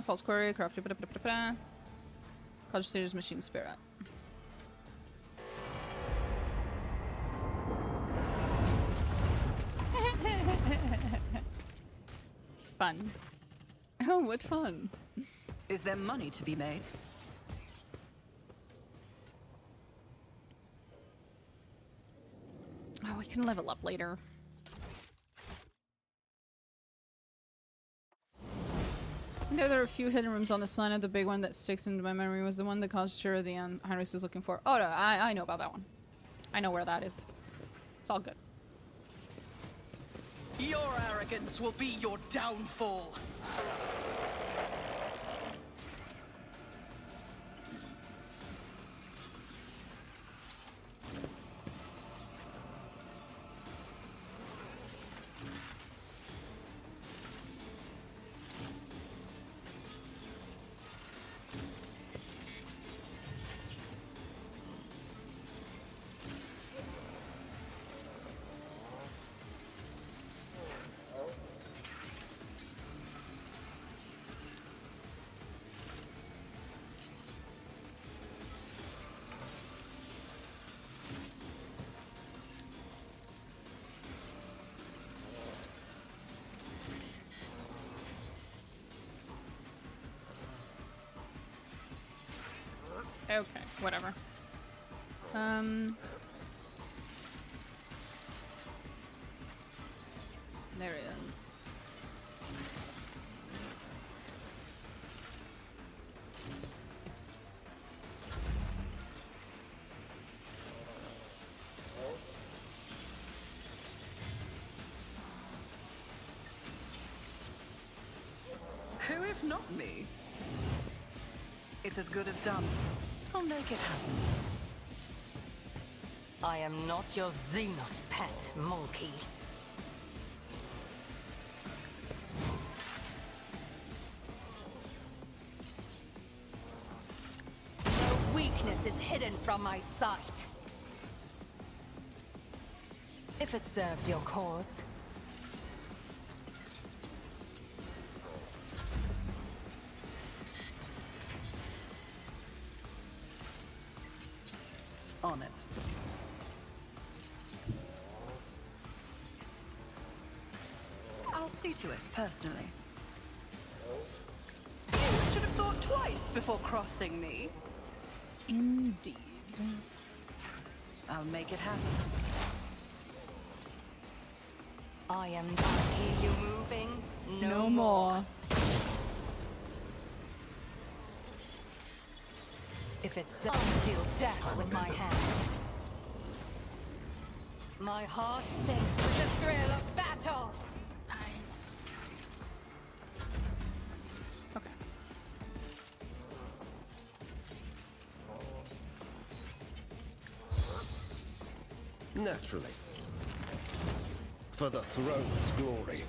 Speaker 1: False query, craft. College Stages Machine Spirit. Fun. Oh, what fun.
Speaker 4: Is there money to be made?
Speaker 1: Oh, we can level up later. There are a few hidden rooms on this planet. The big one that sticks into my memory was the one that caused Shira the end Heinrix is looking for. Oh, no, I know about that one. I know where that is. It's all good.
Speaker 4: Your arrogance will be your downfall.
Speaker 1: Okay, whatever. There it is.
Speaker 4: Who if not me? It's as good as done. I'll make it happen.
Speaker 6: I am not your Xenos pet, monkey. No weakness is hidden from my sight. If it serves your cause.
Speaker 4: On it. see to it personally. You should have thought twice before crossing me.
Speaker 1: Indeed.
Speaker 4: I'll make it happen.
Speaker 6: I am not hear you moving.
Speaker 1: No more.
Speaker 6: If it's so, I'll deal death with my hands. My heart sings with the thrill of battle.
Speaker 1: Nice. Okay.
Speaker 5: Naturally. For the throne's glory.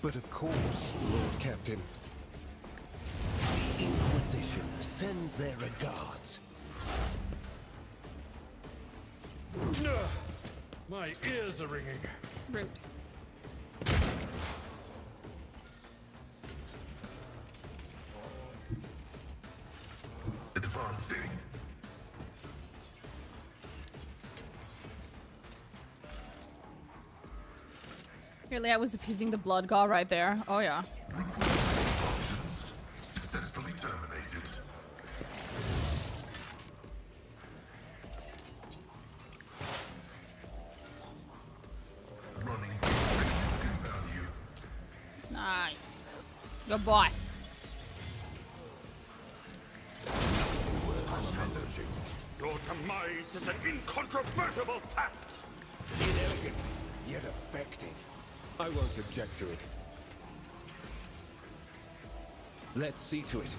Speaker 5: But of course, Lord Captain. The Inquisition sends their regards.
Speaker 9: My ears are ringing.
Speaker 1: Rude.
Speaker 3: Advancing.
Speaker 1: Really, I was appeasing the blood god right there. Oh yeah.
Speaker 3: Successfully terminated. Running significant value.
Speaker 1: Nice. Good boy.
Speaker 7: Your demise is an incontrovertible fact.
Speaker 5: Inelegant, yet effective. I won't object to it. Let's see to it.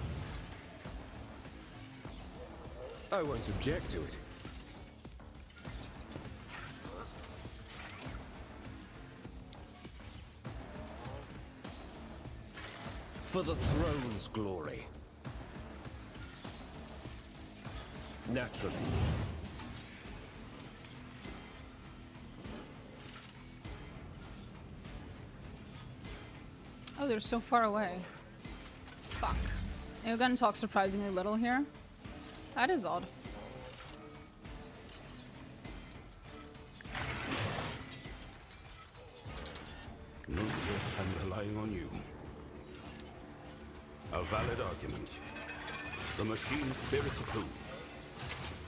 Speaker 5: I won't object to it. For the throne's glory. Naturally.
Speaker 1: Oh, they're so far away. Fuck. Eogunn talks surprisingly little here. That is odd.
Speaker 7: Lucius, I'm relying on you. A valid argument. The machine spirits approve.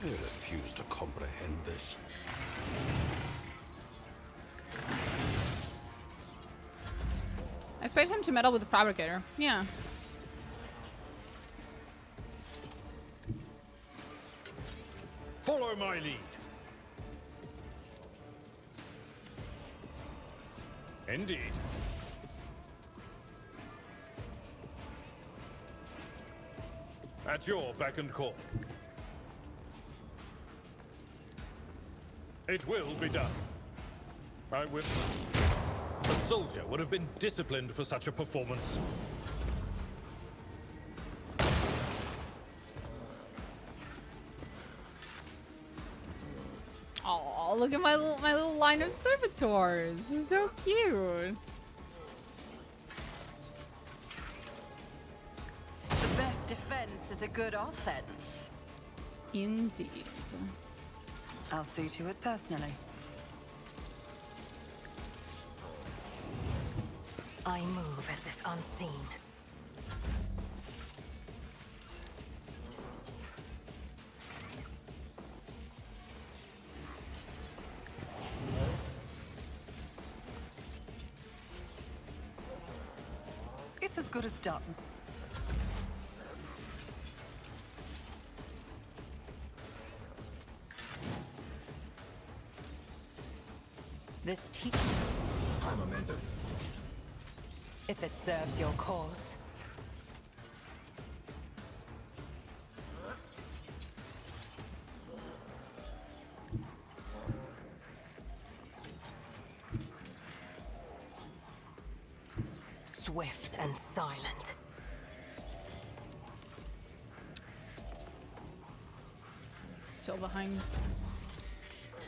Speaker 7: I refuse to comprehend this.
Speaker 1: I expect him to meddle with the fabricator. Yeah.
Speaker 9: Follow my lead. Indeed. At your beck and call. It will be done. I will. A soldier would have been disciplined for such a performance.
Speaker 1: Oh, look at my little line of servitors. This is so cute.
Speaker 4: The best defense is a good offense.
Speaker 1: Indeed.
Speaker 4: I'll see to it personally.
Speaker 6: I move as if unseen.
Speaker 4: It's as good as done.
Speaker 6: This teaching,
Speaker 3: I'm amended.
Speaker 6: if it serves your cause. Swift and silent.
Speaker 1: Still behind.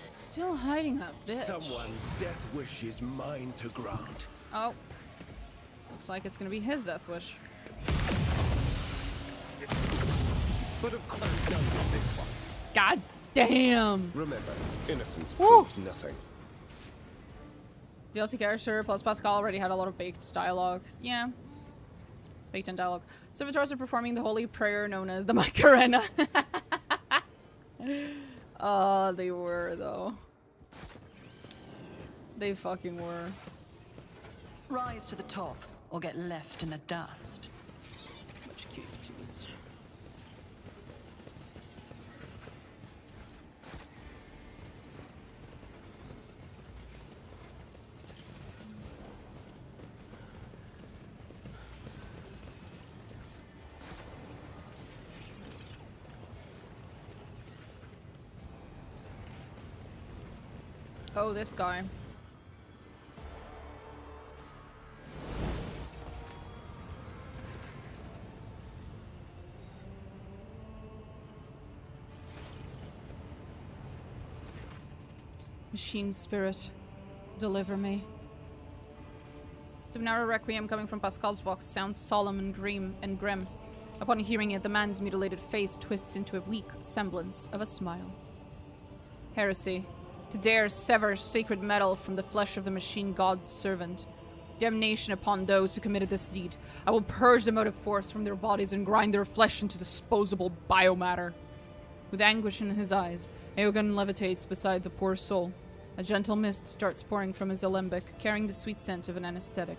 Speaker 1: Still hiding that bitch.
Speaker 5: Someone's death wish is mine to grant.
Speaker 1: Oh. Looks like it's gonna be his death wish.
Speaker 5: But of course, I'm done with this one.
Speaker 1: God damn!
Speaker 5: Remember, innocence
Speaker 1: Woo!
Speaker 5: proves nothing.
Speaker 1: DLC character plus Pasqal already had a lot of baked dialogue. Yeah. Baked in dialogue. Servitors are performing the holy prayer known as the Macarena. Oh, they were though. They fucking were.
Speaker 4: Rise to the top, or get left in the dust.
Speaker 1: Much cuties. Oh, this guy. Machine spirit, deliver me. The Venera Requiem coming from Pascal's vox sounds solemn and grim. Upon hearing it, the man's mutilated face twists into a weak semblance of a smile. Heresy. To dare sever sacred metal from the flesh of the machine god's servant. Damnation upon those who committed this deed. I will purge the motive force from their bodies and grind their flesh into disposable biomatter. With anguish in his eyes, Eogunn levitates beside the poor soul. A gentle mist starts pouring from his alembic, carrying the sweet scent of an anesthetic.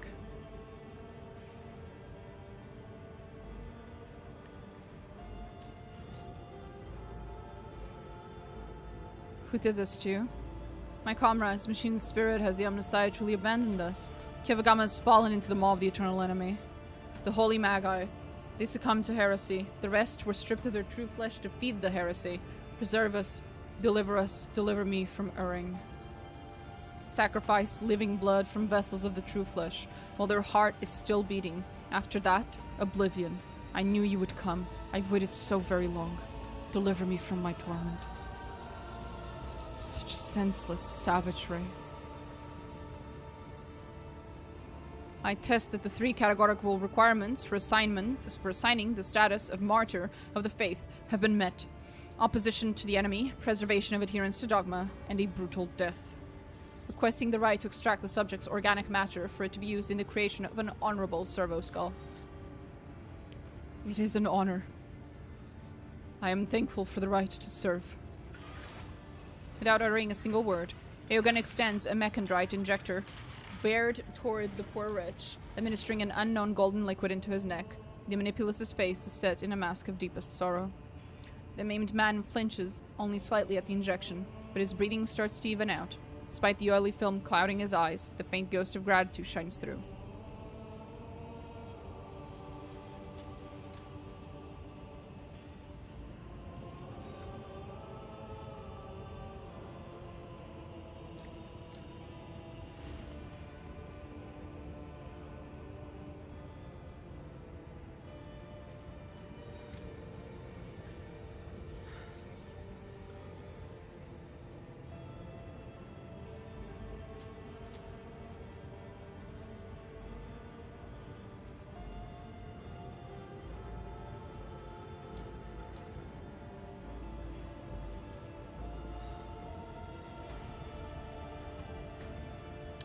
Speaker 1: Who did this to you? My comrades, machine spirit, has the Omnissiah truly abandoned us? Kiava Gamma has fallen into the maw of the eternal enemy. The holy magi. They succumbed to heresy. The rest were stripped of their true flesh to feed the heresy. Preserve us, deliver me from erring. Sacrifice living blood from vessels of the true flesh, while their heart is still beating. After that, oblivion. I knew you would come. I've waited so very long. Deliver me from my torment. Such senseless savagery. I tested the 3 categorical requirements for assigning the status of martyr of the faith have been met. Opposition to the enemy, preservation of adherence to dogma, and a brutal death. Requesting the right to extract the subject's organic matter for it to be used in the creation of an honorable servo skull. It is an honor. I am thankful for the right to serve. Without uttering a single word, Eogunn extends a mechondrite injector, bared toward the poor wretch, administering an unknown golden liquid into his neck. The manipulous's face is set in a mask of deepest sorrow. The maimed man flinches only slightly at the injection, but his breathing starts to even out. Despite the oily film clouding his eyes, the faint ghost of gratitude shines through.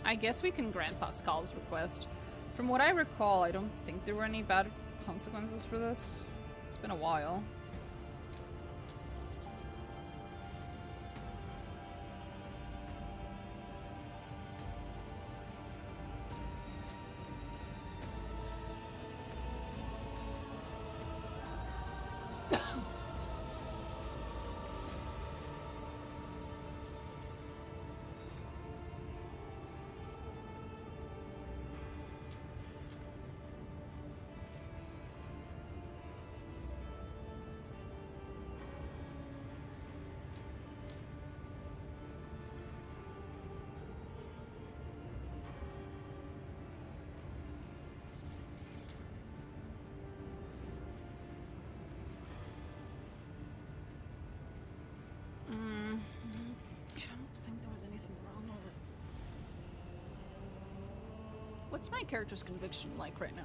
Speaker 1: I guess we can grant Pascal's request. From what I recall, I don't think there were any bad consequences for this. It's been a while. What's my character's conviction like right now?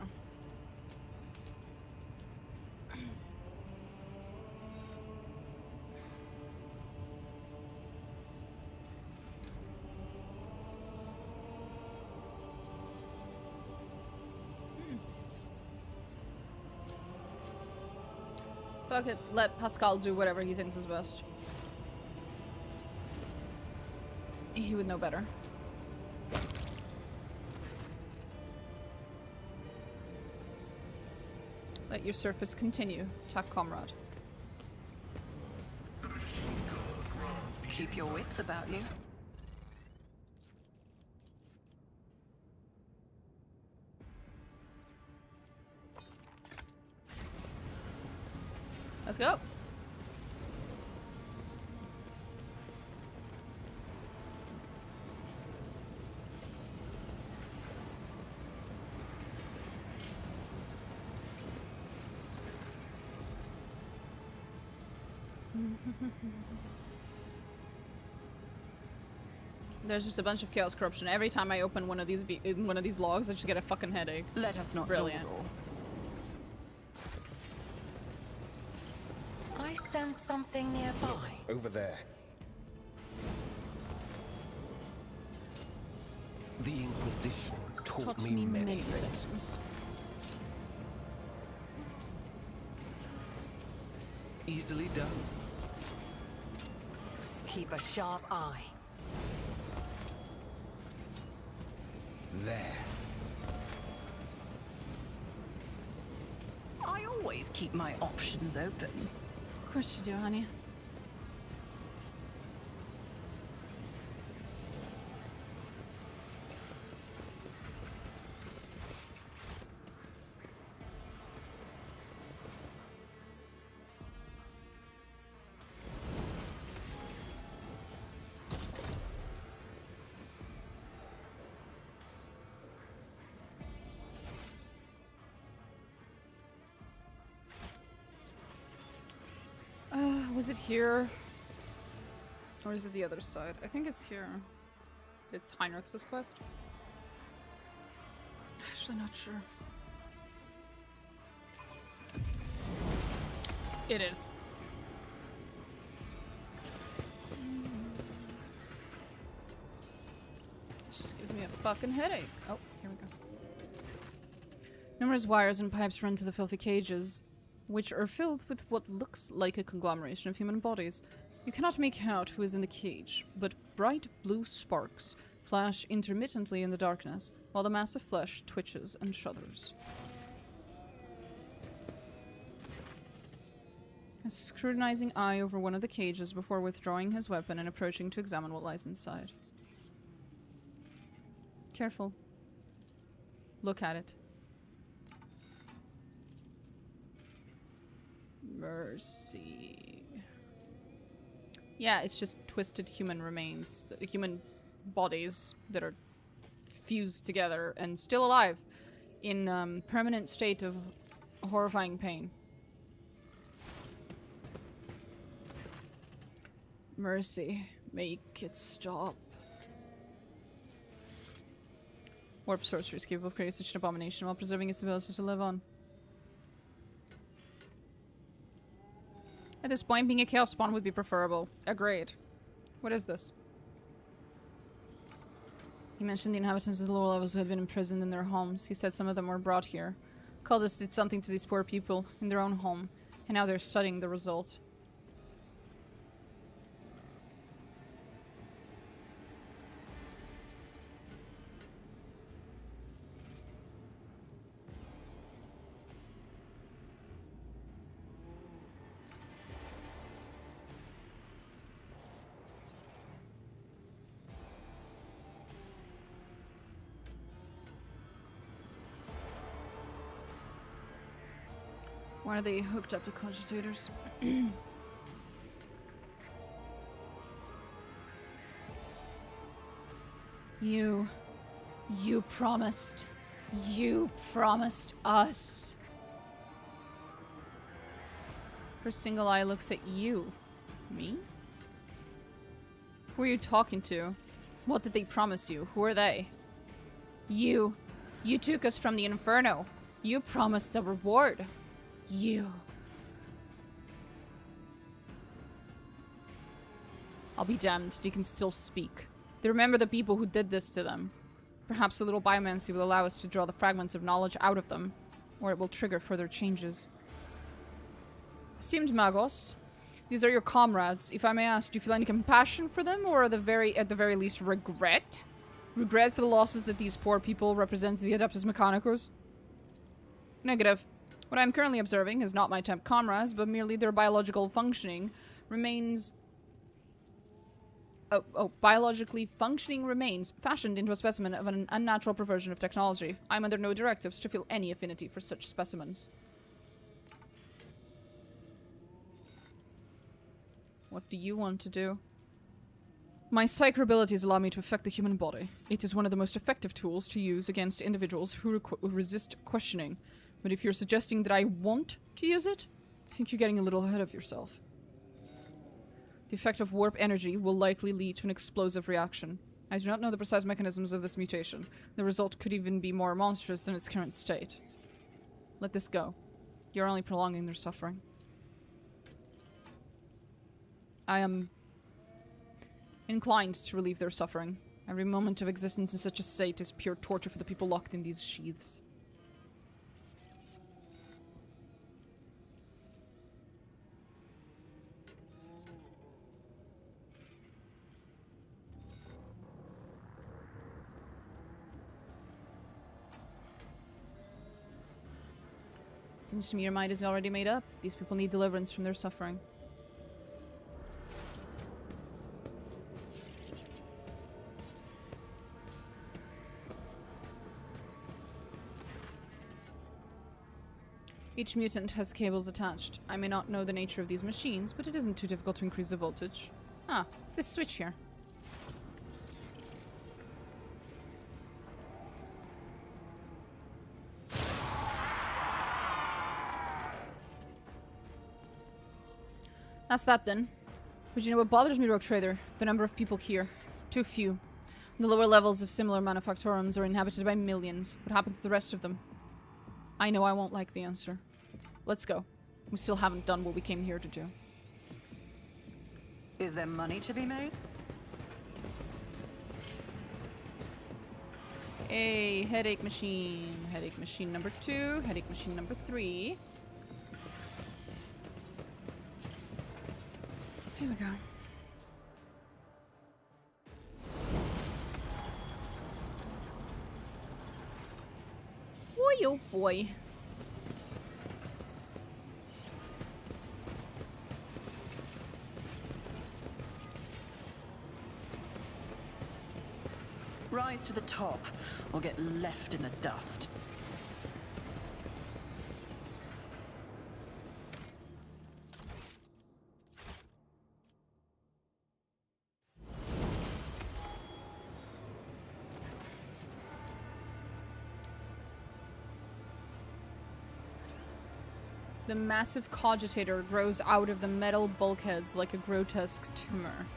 Speaker 1: Fuck it. Let Pasqal do whatever he thinks is best. He would know better. Let your surface continue. Attack comrade.
Speaker 4: Keep your wits about you.
Speaker 1: Let's go. There's just a bunch of chaos corruption. Every time I open one of these logs, I just get a fucking headache.
Speaker 4: Let us not
Speaker 1: Brilliant.
Speaker 4: dawdle.
Speaker 6: I sense something nearby.
Speaker 5: Over there. The Inquisition taught me many things. Easily done.
Speaker 6: Keep a sharp eye.
Speaker 5: There.
Speaker 4: I always keep my options open.
Speaker 1: Of course you do, honey. Was it here? Or is it the other side? I think it's here. It's Heinrix's quest. Actually not sure. It is. It just gives me a fucking headache. Oh, here we go. Numerous wires and pipes run to the filthy cages, which are filled with what looks like a conglomeration of human bodies. You cannot make out who is in the cage, but bright blue sparks flash intermittently in the darkness, while the mass of flesh twitches and shudders. A scrutinizing eye over one of the cages before withdrawing his weapon and approaching to examine what lies inside. Careful. Look at it. Mercy. Yeah, it's just twisted human remains, human bodies that are fused together and still alive in permanent state of horrifying pain. Mercy, make it stop. Warp sorcery is capable of creating such an abomination while preserving its ability to live on. At this point, being a chaos spawn would be preferable. Agreed. What is this? He mentioned the inhabitants of the lower levels who had been imprisoned in their homes. He said some of them were brought here. Cultists did something to these poor people in their own home, and now they're studying the result. Why are they hooked up to cogitators? You promised us. Her single eye looks at you. Me? Who are you talking to? What did they promise you? Who are they? You took us from the Inferno. You promised a reward. You. I'll be damned. They can still speak. They remember the people who did this to them. Perhaps a little biomancy will allow us to draw the fragments of knowledge out of them, or it will trigger further changes. Esteemed Magos, these are your comrades. If I may ask, do you feel any compassion for them, or at the very least regret? Regret for the losses that these poor people represent to the Adeptus Mechanicus? Negative. What I am currently observing is not my temp comrades, but merely their biological functioning remains... biologically functioning remains fashioned into a specimen of an unnatural perversion of technology. I am under no directives to feel any affinity for such specimens. What do you want to do? My psychic abilities allow me to affect the human body. It is one of the most effective tools to use against individuals who resist questioning. But if you're suggesting that I want to use it, I think you're getting a little ahead of yourself. The effect of warp energy will likely lead to an explosive reaction. I do not know the precise mechanisms of this mutation. The result could even be more monstrous than its current state. Let this go. You're only prolonging their suffering. I am inclined to relieve their suffering. Every moment of existence in such a state is pure torture for the people locked in these sheaths. Seems to me your mind is already made up. These people need deliverance from their suffering. Each mutant has cables attached. I may not know the nature of these machines, but it isn't too difficult to increase the voltage. Ah, this switch here. That's that then. But you know what bothers me, Rogue Trader? The number of people here. Too few. The lower levels of similar manufactorums are inhabited by millions. What happened to the rest of them? I know I won't like the answer. Let's go. We still haven't done what we came here to do.
Speaker 4: Is there money to be made?
Speaker 1: A headache machine. Headache machine number 2. Headache machine number 3. Here we go. Boy, oh boy.
Speaker 4: Rise to the top, or get left in the dust.
Speaker 1: The massive cogitator grows out of the metal bulkheads like a grotesque tumor.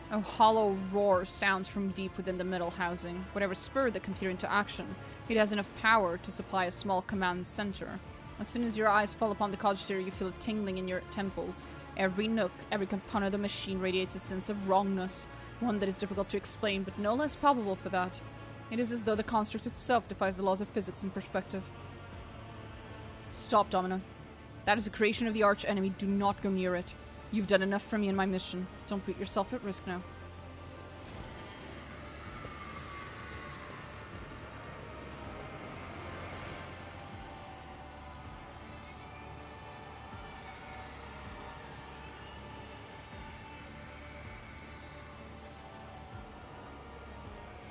Speaker 1: A hollow roar sounds from deep within the metal housing. Whatever spurred the computer into action, it has enough power to supply a small command center. As soon as your eyes fall upon the cogitator, you feel a tingling in your temples. Every nook, every component of the machine radiates a sense of wrongness, one that is difficult to explain, but no less palpable for that. It is as though the construct itself defies the laws of physics and perspective. Stop, Domina. That is a creation of the arch enemy. Do not go near it. You've done enough for me in my mission. Don't put yourself at risk now.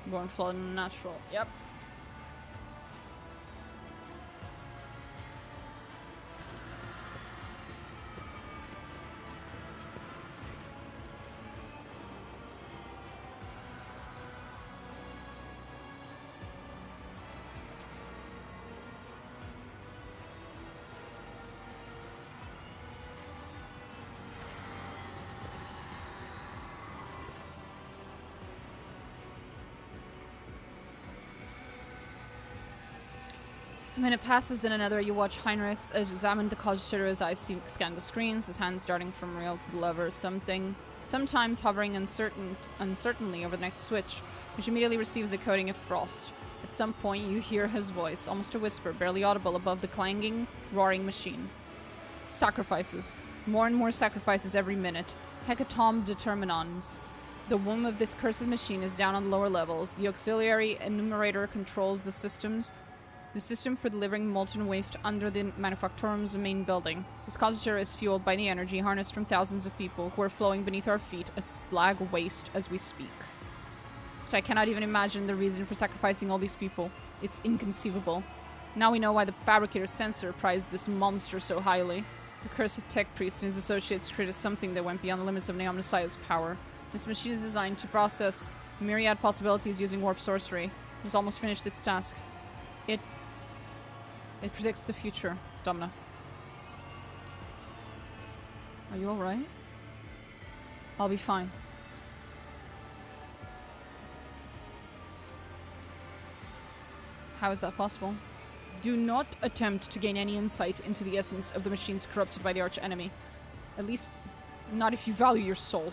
Speaker 1: Born flawed and natural. Yep. A minute passes, then another. You watch Heinrix examine the cogitator. His eyes scan the screens, his hands darting from rail to the lever, sometimes hovering uncertainly over the next switch, which immediately receives a coating of frost. At some point, you hear his voice, almost a whisper, barely audible above the clanging, roaring machine. Sacrifices. More and more sacrifices every minute. Hecatomb determinons. The womb of this cursed machine is down on lower levels. The auxiliary enumerator controls the system for delivering molten waste under the manufactorum's main building. This cogitator is fueled by the energy harnessed from thousands of people who are flowing beneath our feet as slag waste as we speak. Which I cannot even imagine the reason for sacrificing all these people. It's inconceivable. Now we know why the fabricator's censor prized this monster so highly. The cursed tech priest and his associates created something that went beyond the limits of Naom Messiah's power. This machine is designed to process myriad possibilities using warp sorcery. It has almost finished its task. It predicts the future, Domna. Are you alright? I'll be fine. How is that possible? Do not attempt to gain any insight into the essence of the machines corrupted by the arch-enemy. At least, not if you value your soul.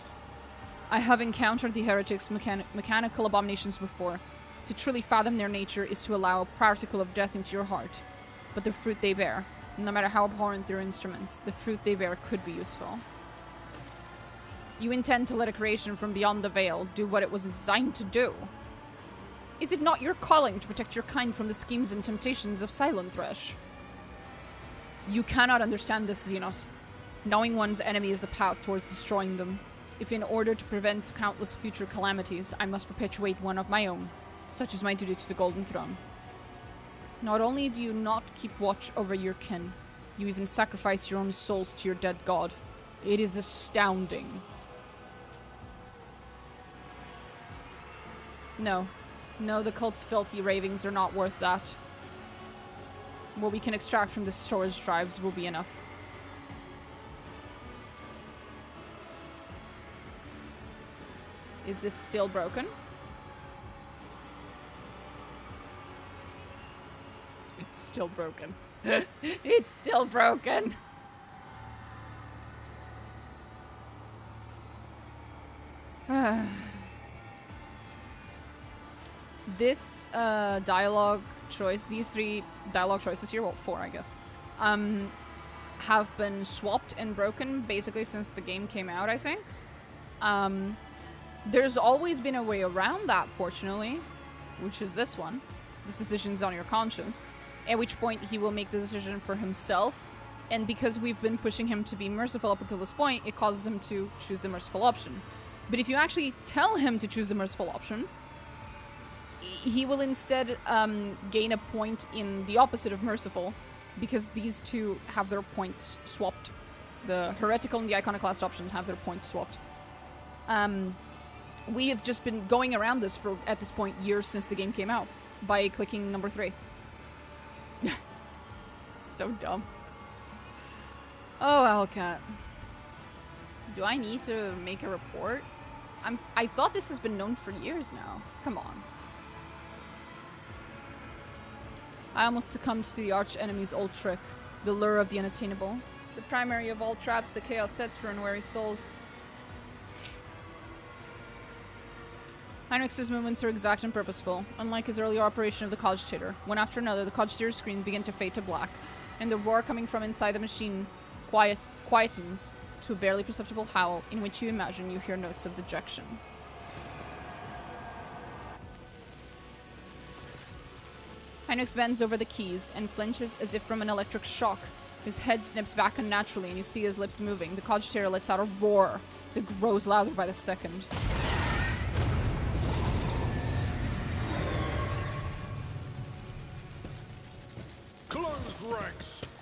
Speaker 1: I have encountered the heretics' mechanical abominations before. To truly fathom their nature is to allow a particle of death into your heart. But the fruit they bear, no matter how abhorrent their instruments, the fruit they bear could be useful. You intend to let a creation from beyond the veil do what it was designed to do. Is it not your calling to protect your kind from the schemes and temptations of Silent Thresh? You cannot understand this, Xenos. Knowing one's enemy is the path towards destroying them. If in order to prevent countless future calamities, I must perpetuate one of my own, such is my duty to the Golden Throne. Not only do you not keep watch over your kin, you even sacrifice your own souls to your dead god. It is astounding. No. No, the cult's filthy ravings are not worth that. What we can extract from the storage drives will be enough. Is this still broken? It's still broken. It's still broken! This dialogue choice, these 3 dialogue choices here, well 4 I guess, have been swapped and broken basically since the game came out, I think. There's always been a way around that, fortunately, which is this one. This decision's on your conscience, at which point he will make the decision for himself, and because we've been pushing him to be merciful up until this point, it causes him to choose the merciful option. But if you actually tell him to choose the merciful option, he will instead gain a point in the opposite of merciful, because these two have their points swapped. The heretical and the iconoclast options have their points swapped. We have just been going around this for, at this point, years since the game came out, by clicking number 3. So dumb. Oh, Hellcat. Do I need to make a report? I thought this has been known for years now. Come on. I almost succumbed to the arch-enemy's old trick, the lure of the unattainable. The primary of all traps the chaos sets for unwary souls. Heinrix's movements are exact and purposeful, unlike his earlier operation of the cogitator. One after another, the cogitator's screen begin to fade to black, and the roar coming from inside the machine quietens to a barely perceptible howl in which you imagine you hear notes of dejection. Heinrix bends over the keys and flinches as if from an electric shock. His head snips back unnaturally and you see his lips moving. The cogitator lets out a roar that grows louder by the second.
Speaker 9: Close ranks!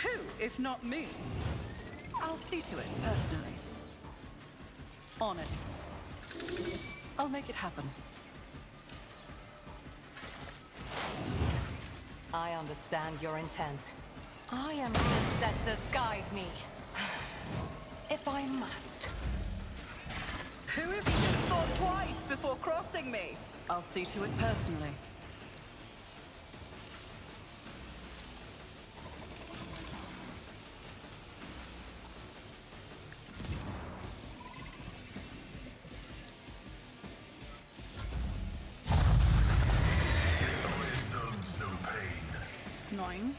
Speaker 4: Who, if not me? I'll see to it personally. On it. I'll make it happen.
Speaker 6: I understand your intent. I am your ancestors, guide me. If I must.
Speaker 4: Who have you thought twice before crossing me? I'll see to it personally.
Speaker 3: It knows no pain.
Speaker 1: annoying.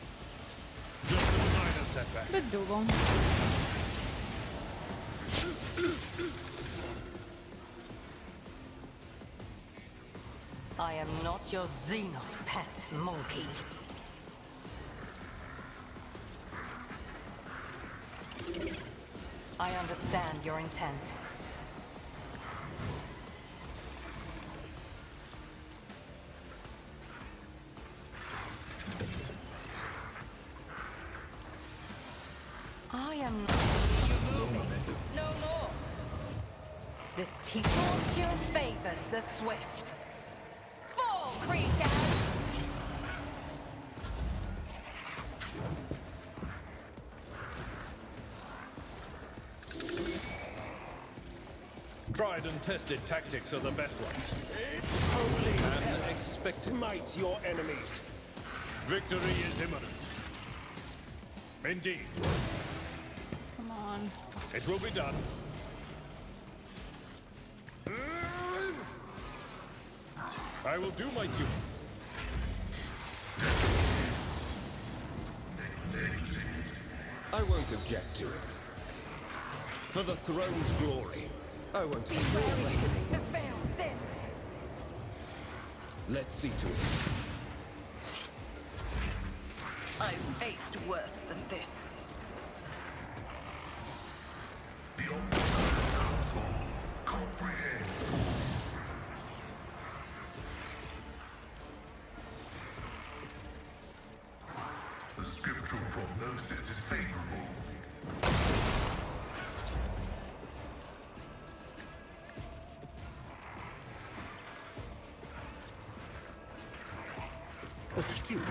Speaker 9: Just a minor setback.
Speaker 1: But doable.
Speaker 6: I am not your Xenos pet monkey. I understand your intent. I am no more. This teacher fortune favors the swift. Fall, creature!
Speaker 9: Tried and tested tactics are the best ones.
Speaker 8: Holy and smite your enemies.
Speaker 9: Victory is imminent. Indeed.
Speaker 1: Come on.
Speaker 9: It will be done. I will do my duty.
Speaker 5: I won't object to it. For the throne's glory, I won't ignore reckoning.
Speaker 6: The veil thins.
Speaker 5: Let's see to it.
Speaker 4: I've faced worse than this.
Speaker 3: The Council comprehends. The scriptural prognosis is favorable.
Speaker 7: Astute.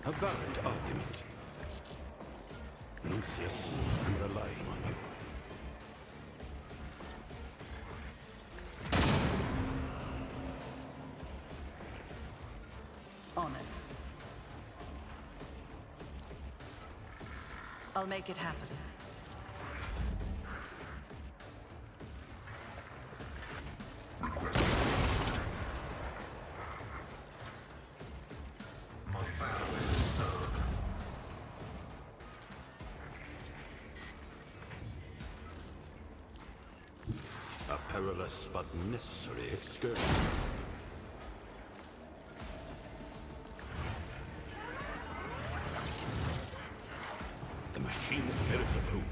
Speaker 7: A valid argument. Lucius, I'm relying on you.
Speaker 4: On it. I'll make it happen.
Speaker 3: My vow is to serve.
Speaker 7: A perilous but necessary excursion. The machine spirits approve.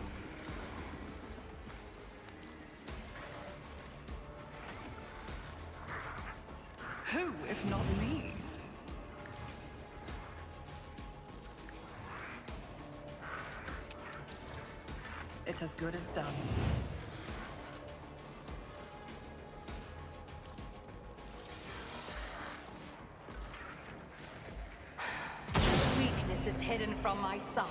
Speaker 4: Who, if not me? It's as good as done.
Speaker 6: Weakness is hidden from my sight.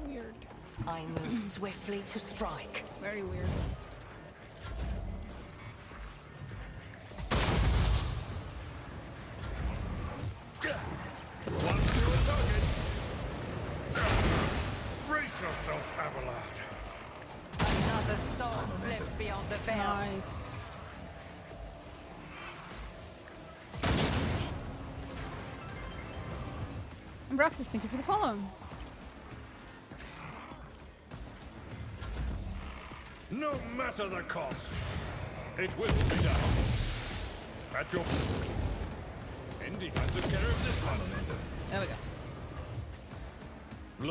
Speaker 1: Weird.
Speaker 6: I move swiftly to strike.
Speaker 1: Very weird.
Speaker 9: One to a target. Brace yourself, Abelard.
Speaker 6: Another soul slips beyond the veil.
Speaker 1: Nice. And Braxis, thank you for the follow.
Speaker 9: No matter the cost, it will be done. At your... Indeed, I took care of this one.
Speaker 1: There we go.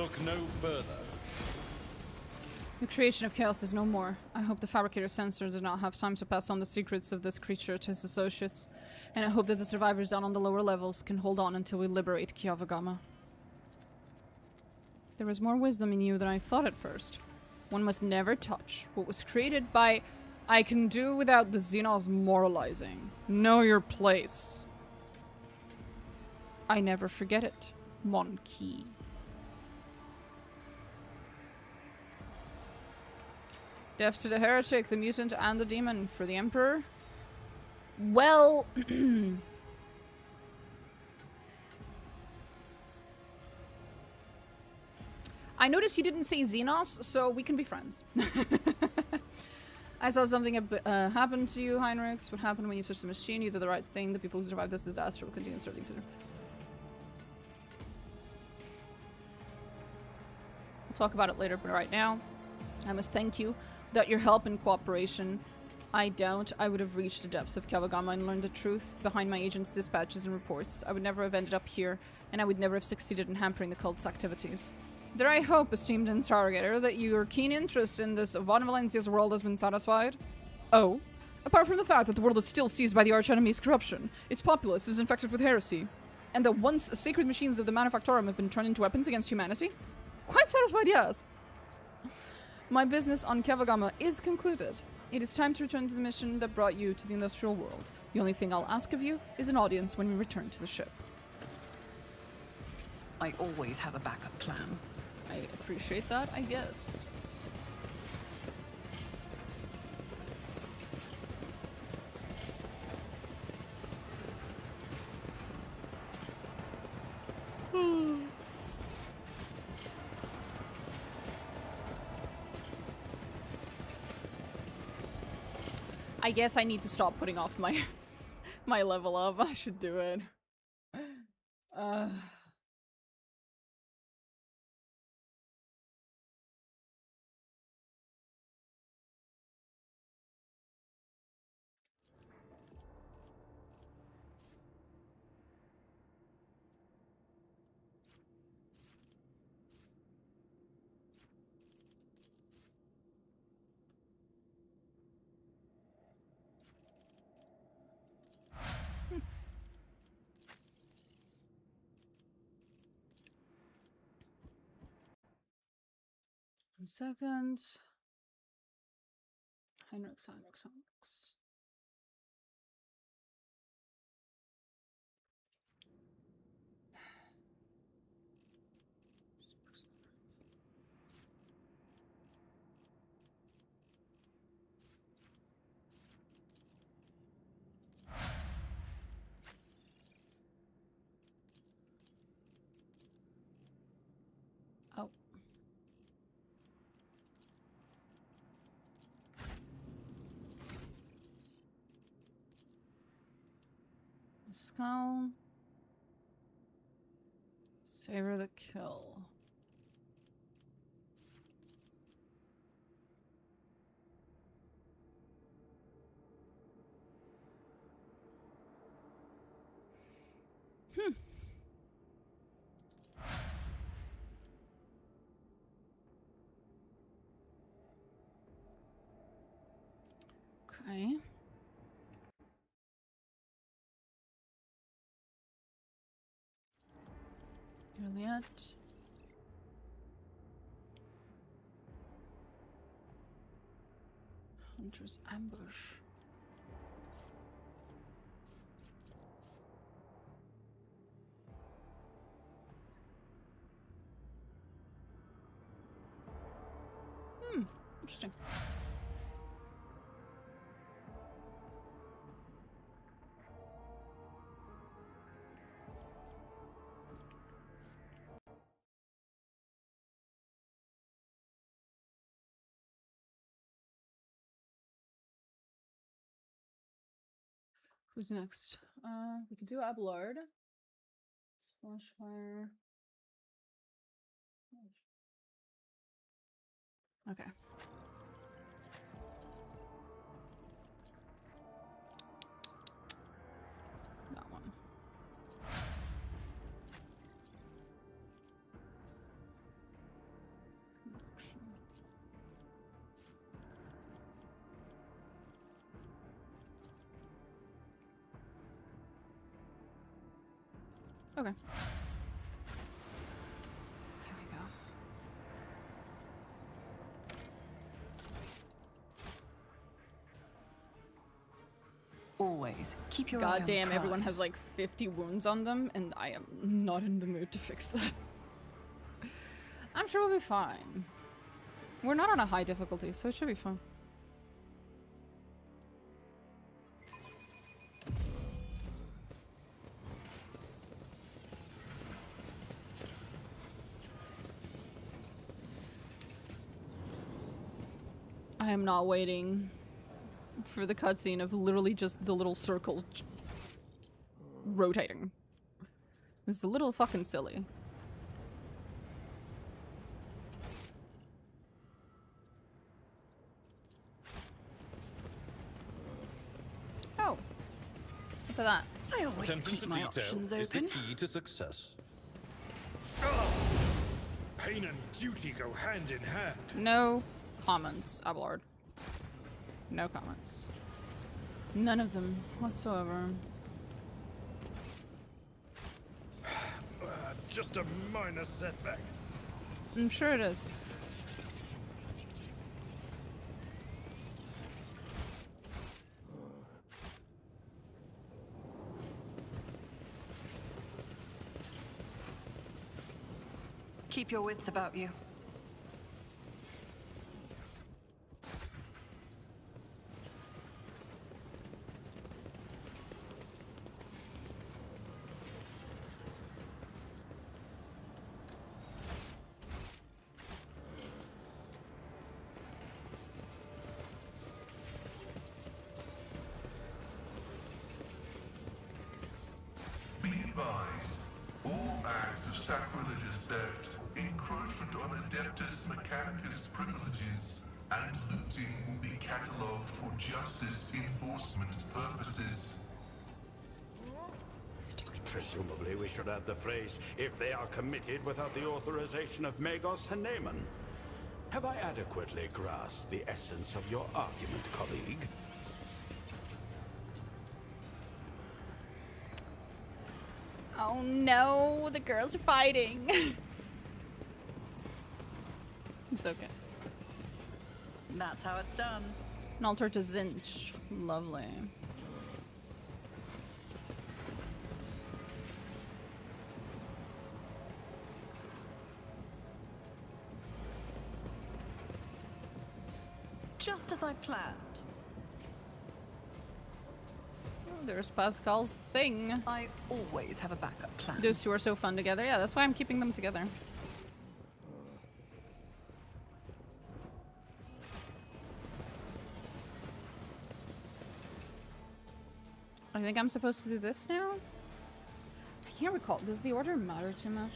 Speaker 9: Look no further.
Speaker 1: The creation of chaos is no more. I hope the Fabricator Sensor did not have time to pass on the secrets of this creature to his associates. And I hope that the survivors down on the lower levels can hold on until we liberate Kiava Gamma. There is more wisdom in you than I thought at first. One must never touch what was created by... I can do without the Xenos moralizing. Know your place. I never forget it, Monkey. Death to the heretic, the mutant, and the demon for the Emperor. Well... I noticed you didn't say Xenos, so we can be friends. I saw something happen to you, Heinrix. What happened when you touched the machine? You did the right thing. The people who survived this disaster will continue serving Peter. We'll talk about it later, but right now, I must thank you. Without your help and cooperation, I doubt I would have reached the depths of Kiava Gamma and learned the truth behind my agent's dispatches and reports. I would never have ended up here, and I would never have succeeded in hampering the cult's activities. Dare I hope, esteemed interrogator, that your keen interest in this Von Valencia's world has been satisfied? Oh? Apart from the fact that the world is still seized by the archenemy's corruption, its populace is infected with heresy, and the once sacred machines of the Manufactorum have been turned into weapons against humanity? Quite satisfied, yes. My business on Kiava Gamma is concluded. It is time to return to the mission that brought you to the industrial world. The only thing I'll ask of you is an audience when we return to the ship.
Speaker 4: I always have a backup plan.
Speaker 1: I appreciate that, I guess. I guess I need to stop putting off my my level up. I should do it. One second. Heinrix. Oh. Pasqal. Savor the kill. Okay. Juliet. Hunter's ambush. Interesting. Who's next? We could do Abelard. Splash fire. Okay. That one. Conduction. Okay. Here we go.
Speaker 4: Always keep your eye on
Speaker 1: God damn, everyone has
Speaker 4: prize.
Speaker 1: like 50 wounds on them, and I am not in the mood to fix that. I'm sure we'll be fine. We're not on a high difficulty, so it should be fine. I am not waiting for the cutscene of literally just the little circles rotating. It's a little fucking silly. Oh. Look at that.
Speaker 4: I always
Speaker 9: Attention
Speaker 4: keep
Speaker 9: to
Speaker 4: my
Speaker 9: detail
Speaker 4: options
Speaker 9: is the
Speaker 4: open.
Speaker 9: key to success. Pain and duty go hand in hand.
Speaker 1: No comments, Abelard. No comments. None of them whatsoever.
Speaker 9: Just a minor setback.
Speaker 1: I'm sure it is.
Speaker 4: Keep your wits about you.
Speaker 3: Be advised, all acts of sacrilegious theft, encroachment on Adeptus Mechanicus privileges, and looting will be catalogued for justice enforcement purposes.
Speaker 7: Presumably we should add the phrase, if they are committed without the authorization of Magos Haneman. Have I adequately grasped the essence of your argument, colleague?
Speaker 1: Oh no, the girls are fighting. It's okay.
Speaker 4: That's how it's done.
Speaker 1: An altar to Zinch. Lovely.
Speaker 4: Just as I planned.
Speaker 1: Oh, there's Pascal's thing.
Speaker 4: I always have a backup plan.
Speaker 1: Those two are so fun together. Yeah, that's why I'm keeping them together. I think I'm supposed to do this now? I can't recall. Does the order matter too much?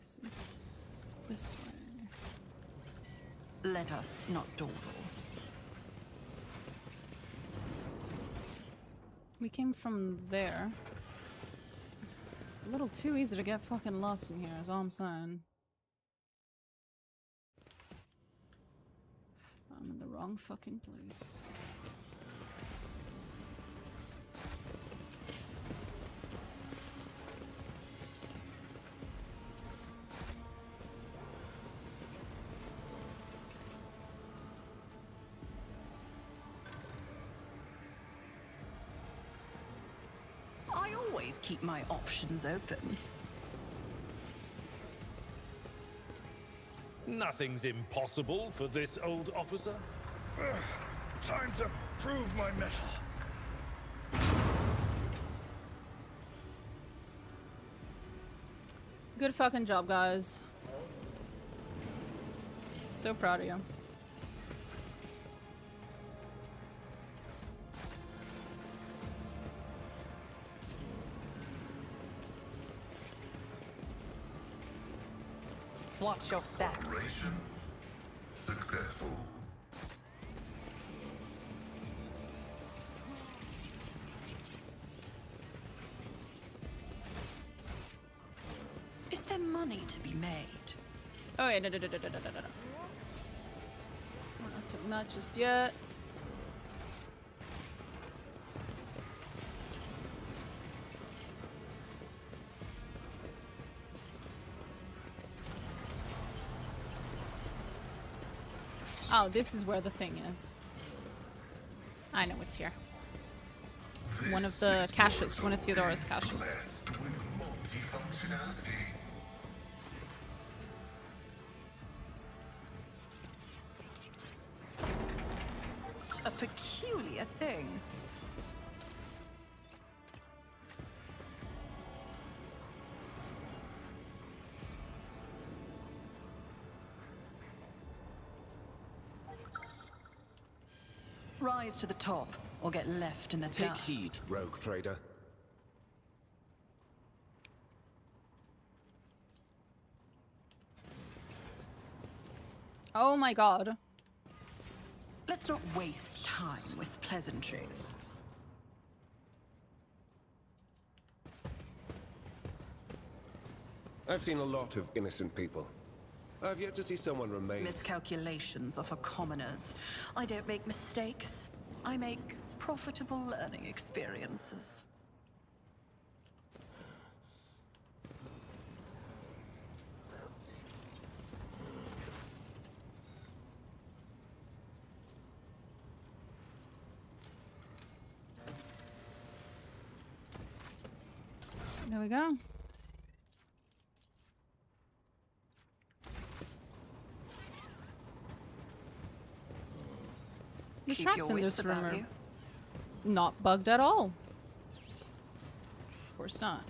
Speaker 1: This is this way.
Speaker 4: Let us not dawdle.
Speaker 1: We came from there. It's a little too easy to get fucking lost in here, is all I'm saying. I'm in the wrong fucking place.
Speaker 4: I always keep my options open.
Speaker 9: Nothing's impossible for this old officer. Time to prove my mettle.
Speaker 1: Good fucking job, guys. So proud of you.
Speaker 6: Watch your steps.
Speaker 3: Operation successful.
Speaker 4: Is there money to be made?
Speaker 1: Oh yeah, no. Not too much just yet. Oh, this is where the thing is. I know it's here. One of the caches, one of Theodora's caches.
Speaker 3: Blessed with multifunctionality.
Speaker 4: A peculiar thing. Rise to the top, or get left in the
Speaker 5: Take
Speaker 4: dust.
Speaker 5: heed, rogue trader.
Speaker 1: Oh my god.
Speaker 4: Let's not waste time with pleasantries.
Speaker 5: I've seen a lot of innocent people. I've yet to see someone remain.
Speaker 4: Miscalculations are for commoners. I don't make mistakes. I make profitable learning experiences.
Speaker 1: There we go. The
Speaker 4: Keep
Speaker 1: traps
Speaker 4: your
Speaker 1: in
Speaker 4: wits
Speaker 1: this room
Speaker 4: about
Speaker 1: are
Speaker 4: you.
Speaker 1: not bugged at all. Of course not.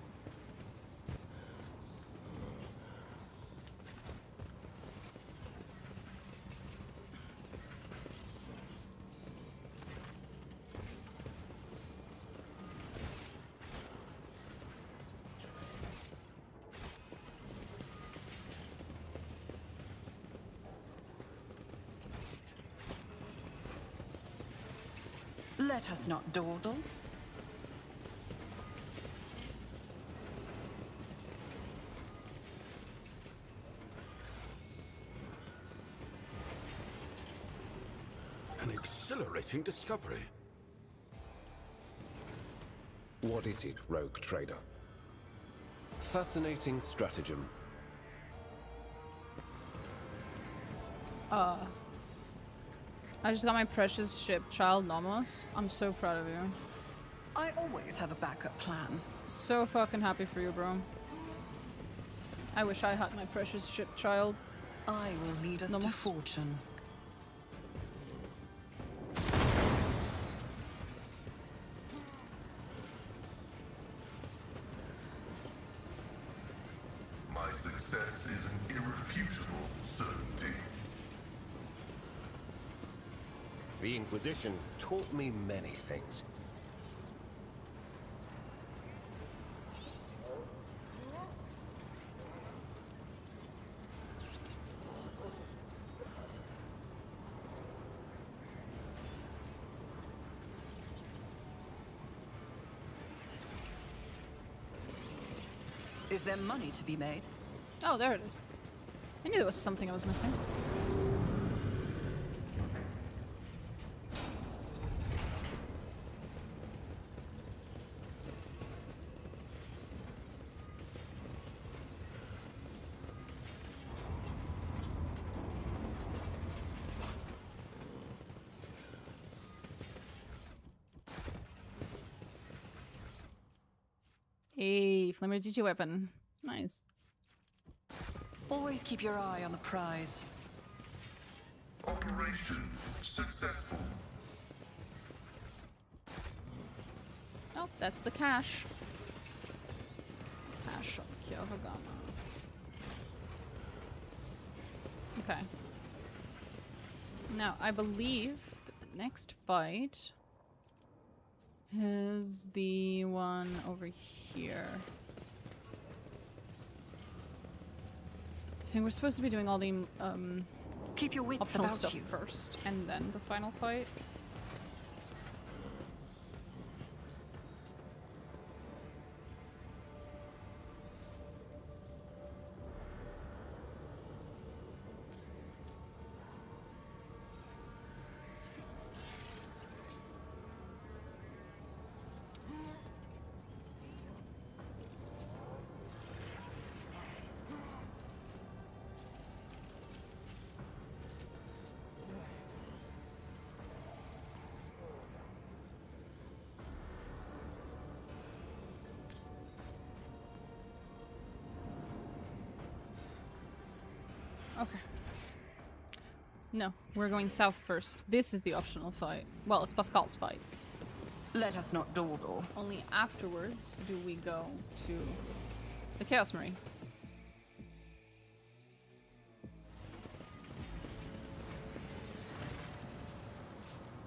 Speaker 4: Let us not dawdle.
Speaker 7: An exhilarating discovery.
Speaker 5: What is it, rogue trader? Fascinating stratagem.
Speaker 1: I just got my precious ship, Child Nomos. I'm so proud of you.
Speaker 4: I always have a backup plan.
Speaker 1: So fucking happy for you, bro. I wish I had my precious ship, Child.
Speaker 4: I will lead us to
Speaker 1: Nomos.
Speaker 4: fortune.
Speaker 3: My success is an irrefutable certainty.
Speaker 5: The Inquisition taught me many things.
Speaker 4: Is there money to be made?
Speaker 1: Oh, there it is. I knew there was something I was missing. Hey, Flamer GG weapon. Nice.
Speaker 4: Always keep your eye on the prize.
Speaker 3: Operation successful.
Speaker 1: Oh, that's the cache. Cache of Kiava Gamma. Okay. Now, I believe that the next fight is the one over here. I think we're supposed to be doing all the
Speaker 4: Keep your wits
Speaker 1: optional
Speaker 4: about
Speaker 1: stuff
Speaker 4: you.
Speaker 1: first, and then the final fight. Okay. No, we're going south first. This is the optional fight. Well, it's Pasqal's fight.
Speaker 4: Let us not dawdle.
Speaker 1: Only afterwards do we go to the Chaos Marine.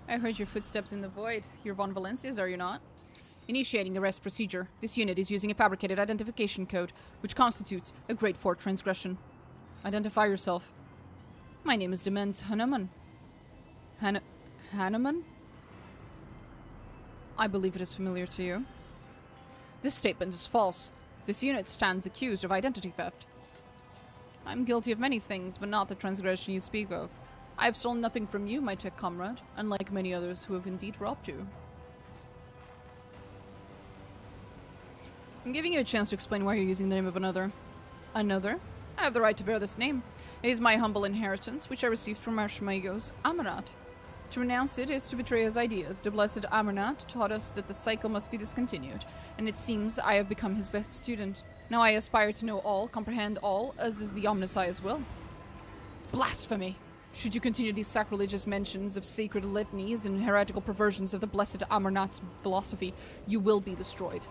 Speaker 1: I heard your footsteps in the void. You're Von Valencia's, are you not? Initiating arrest procedure. This unit is using a fabricated identification code, which constitutes a Grade 4 transgression. Identify yourself. My name is Dement Hanneman. Hanneman? I believe it is familiar to you. This statement is false. This unit stands accused of identity theft. I'm guilty of many things, but not the transgression you speak of. I have stolen nothing from you, my tech comrade, unlike many others who have indeed robbed you. I'm giving you a chance to explain why you're using the name of another. Another? I have the right to bear this name. It is my humble inheritance, which I received from Archmagos Amarnat. To renounce it is to betray his ideas. The blessed Amarnat taught us that the cycle must be discontinued, and it seems I have become his best student. Now I aspire to know all, comprehend all, as is the Omnissiah's will. Blasphemy! Should you continue these sacrilegious mentions of sacred litanies and heretical perversions of the blessed Amarnat's philosophy, you will be destroyed.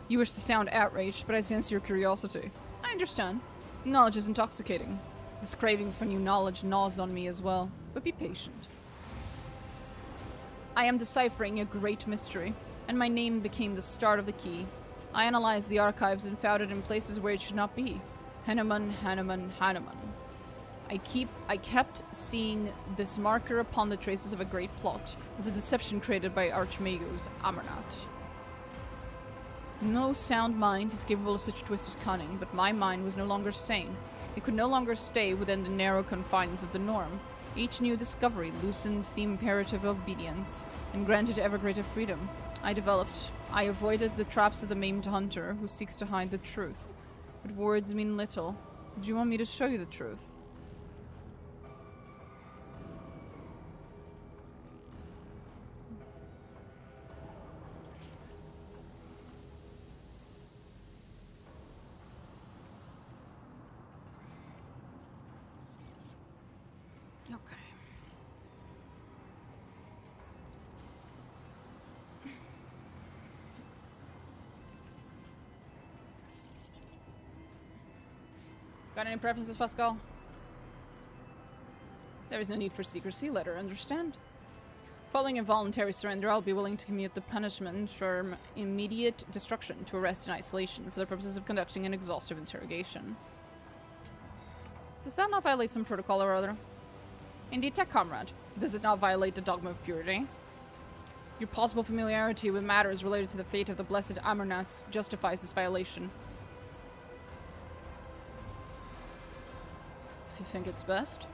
Speaker 1: You wish to sound outraged, but I sense your curiosity. I understand. Knowledge is intoxicating. This craving for new knowledge gnaws on me as well, but be patient. I am deciphering a great mystery, and my name became the start of the key. I analyzed the archives and found it in places where it should not be. Hanneman, Hanneman, Hanneman. I kept seeing this marker upon the traces of a great plot, the deception created by Archmagos Amarnat. No sound mind is capable of such twisted cunning, but my mind was no longer sane. It could no longer stay within the narrow confines of the norm. Each new discovery loosened the imperative of obedience, and granted ever greater freedom. I avoided the traps of the maimed hunter who seeks to hide the truth. But words mean little. Do you want me to show you the truth? Okay. Got any preferences, Pasqal? There is no need for secrecy, let her understand. Following a voluntary surrender, I'll be willing to commute the punishment from immediate destruction to arrest in isolation for the purposes of conducting an exhaustive interrogation. Does that not violate some protocol or other? Indeed, tech comrade. Does it not violate the dogma of purity? Your possible familiarity with matters related to the fate of the blessed Amarnats justifies this violation. If you think it's best.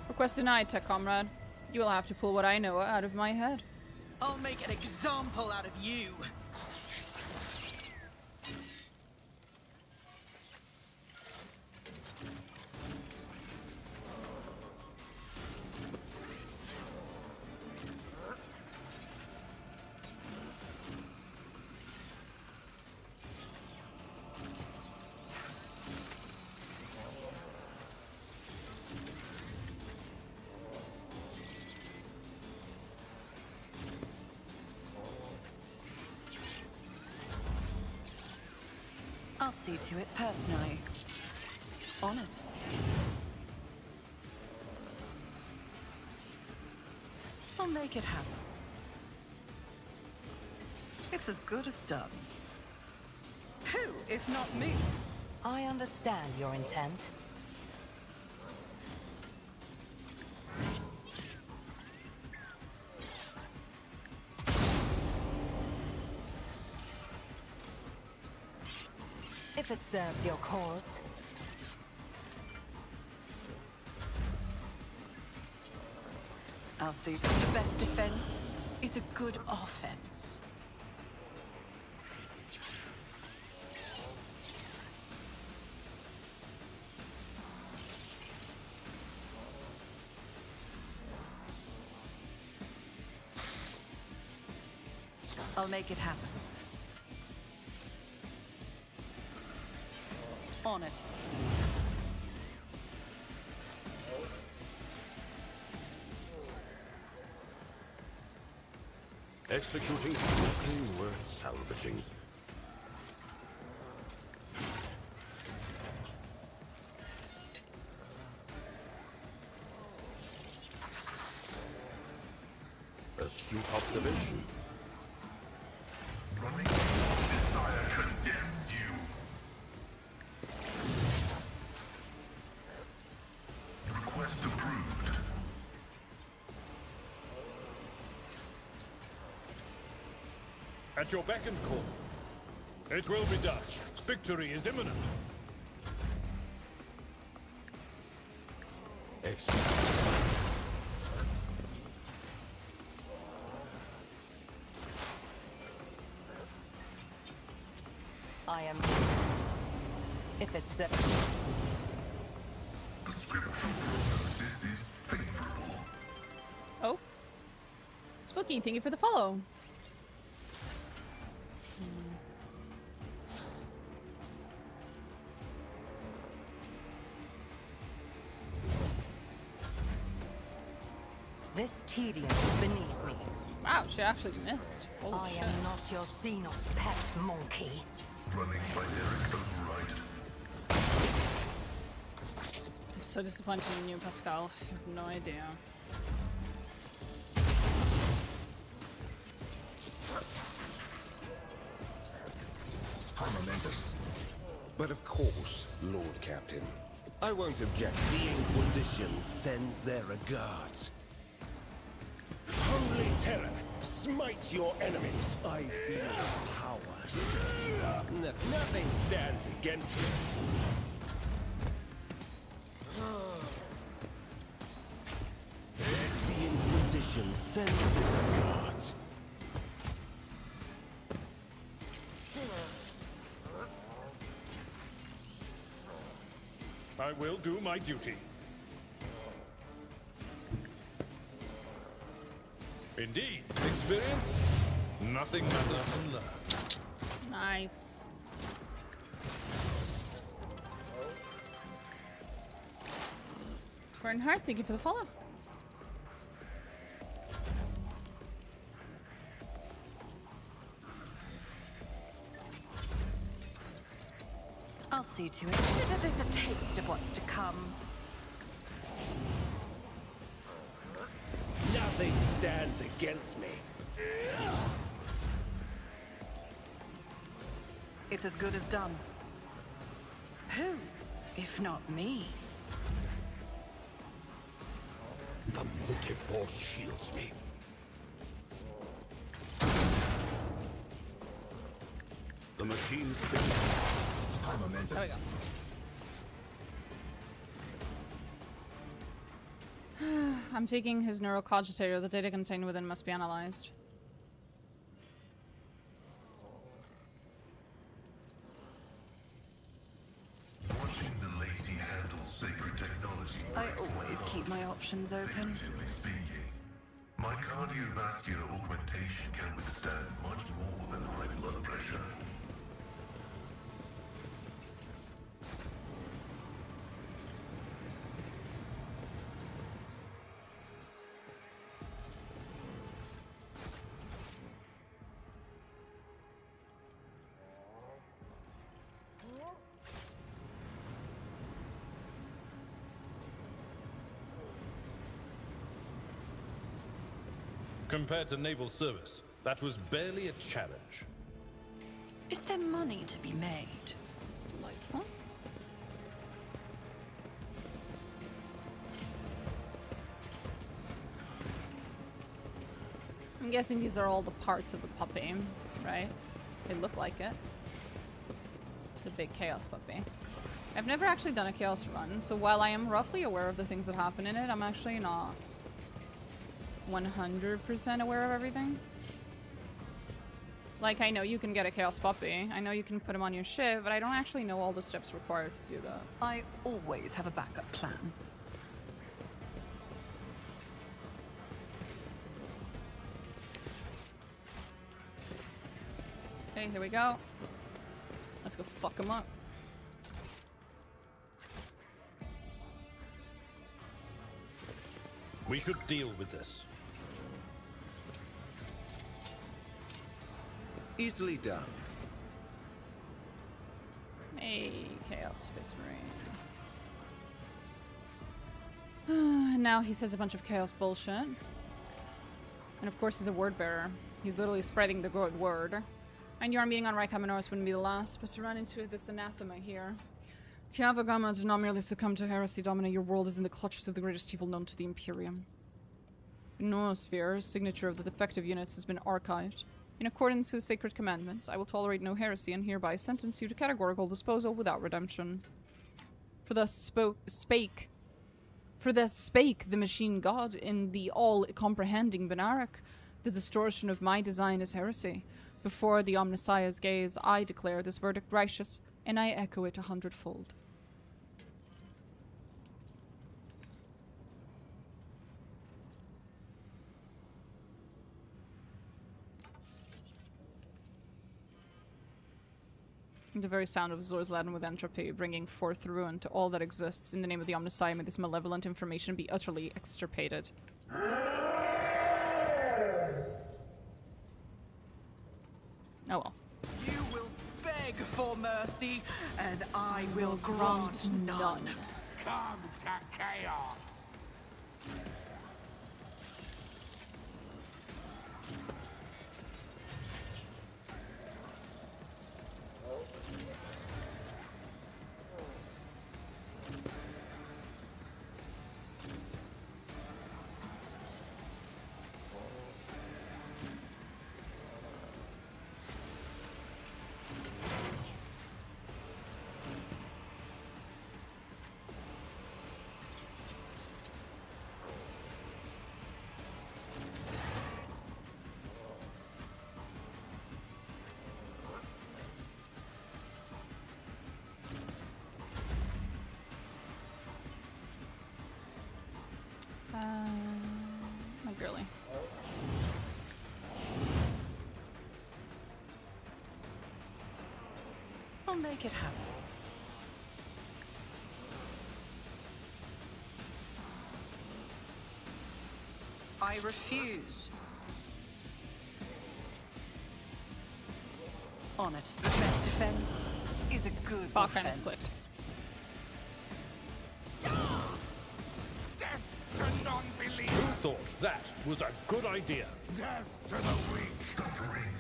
Speaker 1: Request denied, tech comrade. You will have to pull what I know out of my head.
Speaker 2: I'll make an example out of you.
Speaker 4: I'll see to it personally. On it. I'll make it happen. It's as good as done. Who, if not me?
Speaker 6: I understand your intent. If it serves your cause.
Speaker 4: I'll see to it. The best defense is a good offense. I'll make it happen. On it.
Speaker 7: Executing something worth salvaging. Astute observation.
Speaker 3: Running desire condemns you. Request approved.
Speaker 9: At your beck and call. It will be done. Victory is imminent.
Speaker 7: Excellent.
Speaker 6: I am... If it's...
Speaker 3: The scriptural prognosis is favorable.
Speaker 1: Oh. Spooky, thank you for the follow.
Speaker 6: This tedium is beneath me.
Speaker 1: Wow, she actually missed. Holy
Speaker 6: I
Speaker 1: shit.
Speaker 6: am not your Xenos pet monkey.
Speaker 3: Running binaric override.
Speaker 1: I'm so disappointed in you, Pasqal. I have no idea.
Speaker 5: High momentum. But of course, Lord Captain. I won't object. The Inquisition sends their regards.
Speaker 8: Holy terror, smite your enemies.
Speaker 5: I feel power surge. Nothing stands against me. The Inquisition sends their regards.
Speaker 9: I will do my duty. Indeed, experience? Nothing matters from that.
Speaker 1: Nice. Bernhardt, thank you for the follow.
Speaker 4: I'll see to it. Consider this a taste of what's to come.
Speaker 8: Nothing stands against me.
Speaker 4: It's as good as done. Who, if not me?
Speaker 7: The motive force shields me. The machine spins.
Speaker 5: High momentum.
Speaker 1: There we go. I'm taking his neural cogitator. The data contained within must be analyzed.
Speaker 3: Watching the lazy handle sacred technology.
Speaker 4: I always keep my options open.
Speaker 3: Figuratively speaking, my cardiovascular augmentation can withstand much more than high blood pressure.
Speaker 9: Compared to naval service, that was barely a challenge.
Speaker 4: Is there money to be made?
Speaker 1: It's delightful. I'm guessing these are all the parts of the puppy, right? They look like it. The big chaos puppy. I've never actually done a chaos run, so while I am roughly aware of the things that happen in it, I'm actually not 100% aware of everything. Like, I know you can get a chaos puppy. I know you can put him on your ship, but I don't actually know all the steps required to do that.
Speaker 4: I always have a backup plan.
Speaker 1: Okay, here we go. Let's go fuck him up.
Speaker 9: We should deal with this.
Speaker 5: Easily done.
Speaker 1: Hey, Chaos Space Marine. Now he says a bunch of chaos bullshit. And of course he's a word bearer. He's literally spreading the good word. And your meeting on Reikamenorus wouldn't be the last, but to run into this anathema here. Kiava Gamma did not merely succumb to heresy, Domina. Your world is in the clutches of the greatest evil known to the Imperium. In Noosphere, signature of the defective units has been archived. In accordance with sacred commandments, I will tolerate no heresy and hereby sentence you to categorical disposal without redemption. For thus spake the machine god in the all-comprehending Benarak. The distortion of my design is heresy. Before the Omnissiah's gaze, I declare this verdict righteous, and I echo it 100-fold. The very sound of Azor's laden with entropy, bringing forth ruin to all that exists. In the name of the Omnissiah, may this malevolent information be utterly extirpated. Oh well.
Speaker 2: You will beg for mercy, and I will grant none.
Speaker 7: Come to chaos!
Speaker 1: My girly.
Speaker 2: I'll make it happen. I refuse. On it. The best defense is a good
Speaker 1: Fuck, I
Speaker 2: defense.
Speaker 1: misclicked.
Speaker 9: Who thought that was a good idea?
Speaker 7: Death to the weak!
Speaker 3: Suffering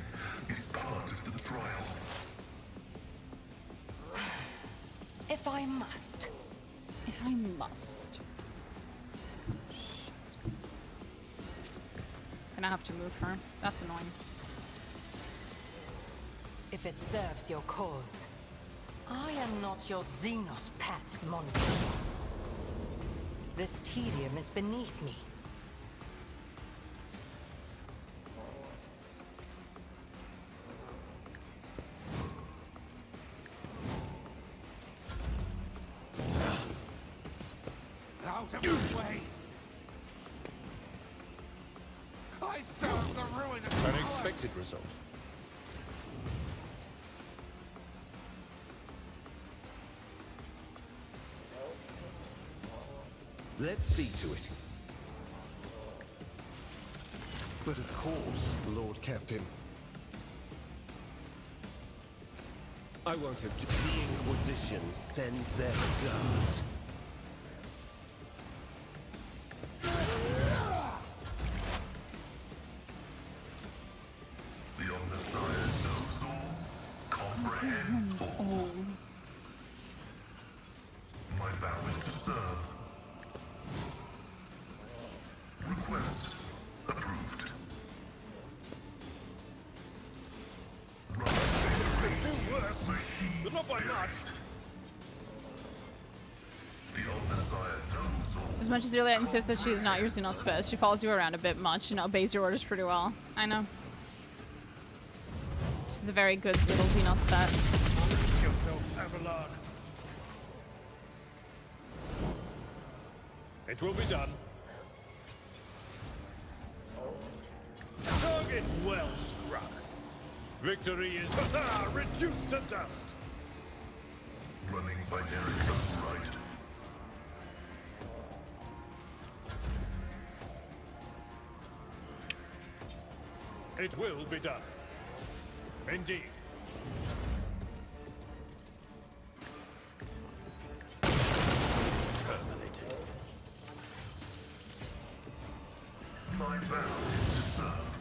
Speaker 3: is part of the trial.
Speaker 6: If I must.
Speaker 1: If I must. Gonna have to move her. That's annoying.
Speaker 6: If it serves your cause. I am not your Xenos pet, Monkey. This tedium is beneath me.
Speaker 7: Out of the way! I serve the ruin of
Speaker 9: An expected result.
Speaker 5: Let's see to it. But of course, Lord Captain. I won't object. The Inquisition sends their regards.
Speaker 3: The Omnissiah knows all, comprehends all. My vow is to serve. Request approved.
Speaker 9: But not by much.
Speaker 3: The Omnissiah knows all.
Speaker 1: As much as Juliet insists that she is not your Xenospez, she follows you around a bit much and obeys your orders pretty well. I know. She's a very good little Xenospet.
Speaker 9: Brace yourself, Avalon. It will be done. Target well struck. Victory is reduced to dust.
Speaker 3: Running binary comes right.
Speaker 9: It will be done. Indeed.
Speaker 7: Terminated.
Speaker 3: My vow is to serve.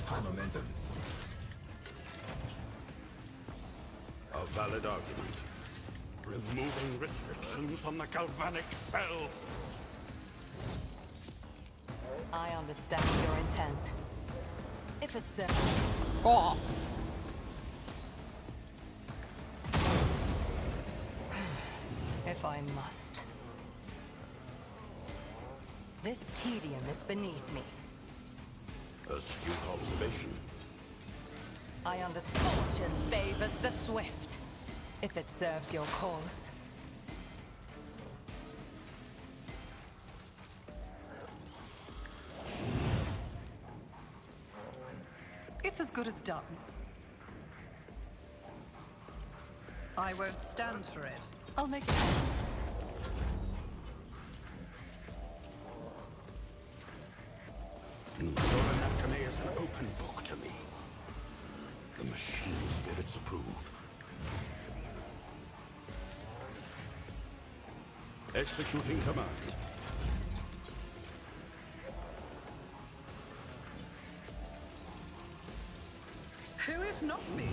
Speaker 5: High momentum.
Speaker 7: A valid argument. Removing restrictions on the galvanic cell.
Speaker 6: I understand your intent. If it's
Speaker 1: Off.
Speaker 6: if I must. This tedium is beneath me.
Speaker 7: Astute observation.
Speaker 6: I understand. Fortune favors the swift. If it serves your cause.
Speaker 4: It's as good as done. I won't stand for it. I'll make it.
Speaker 7: Your anatomy is an open book to me. The machine spirits approve. Executing command.
Speaker 4: Who if not me?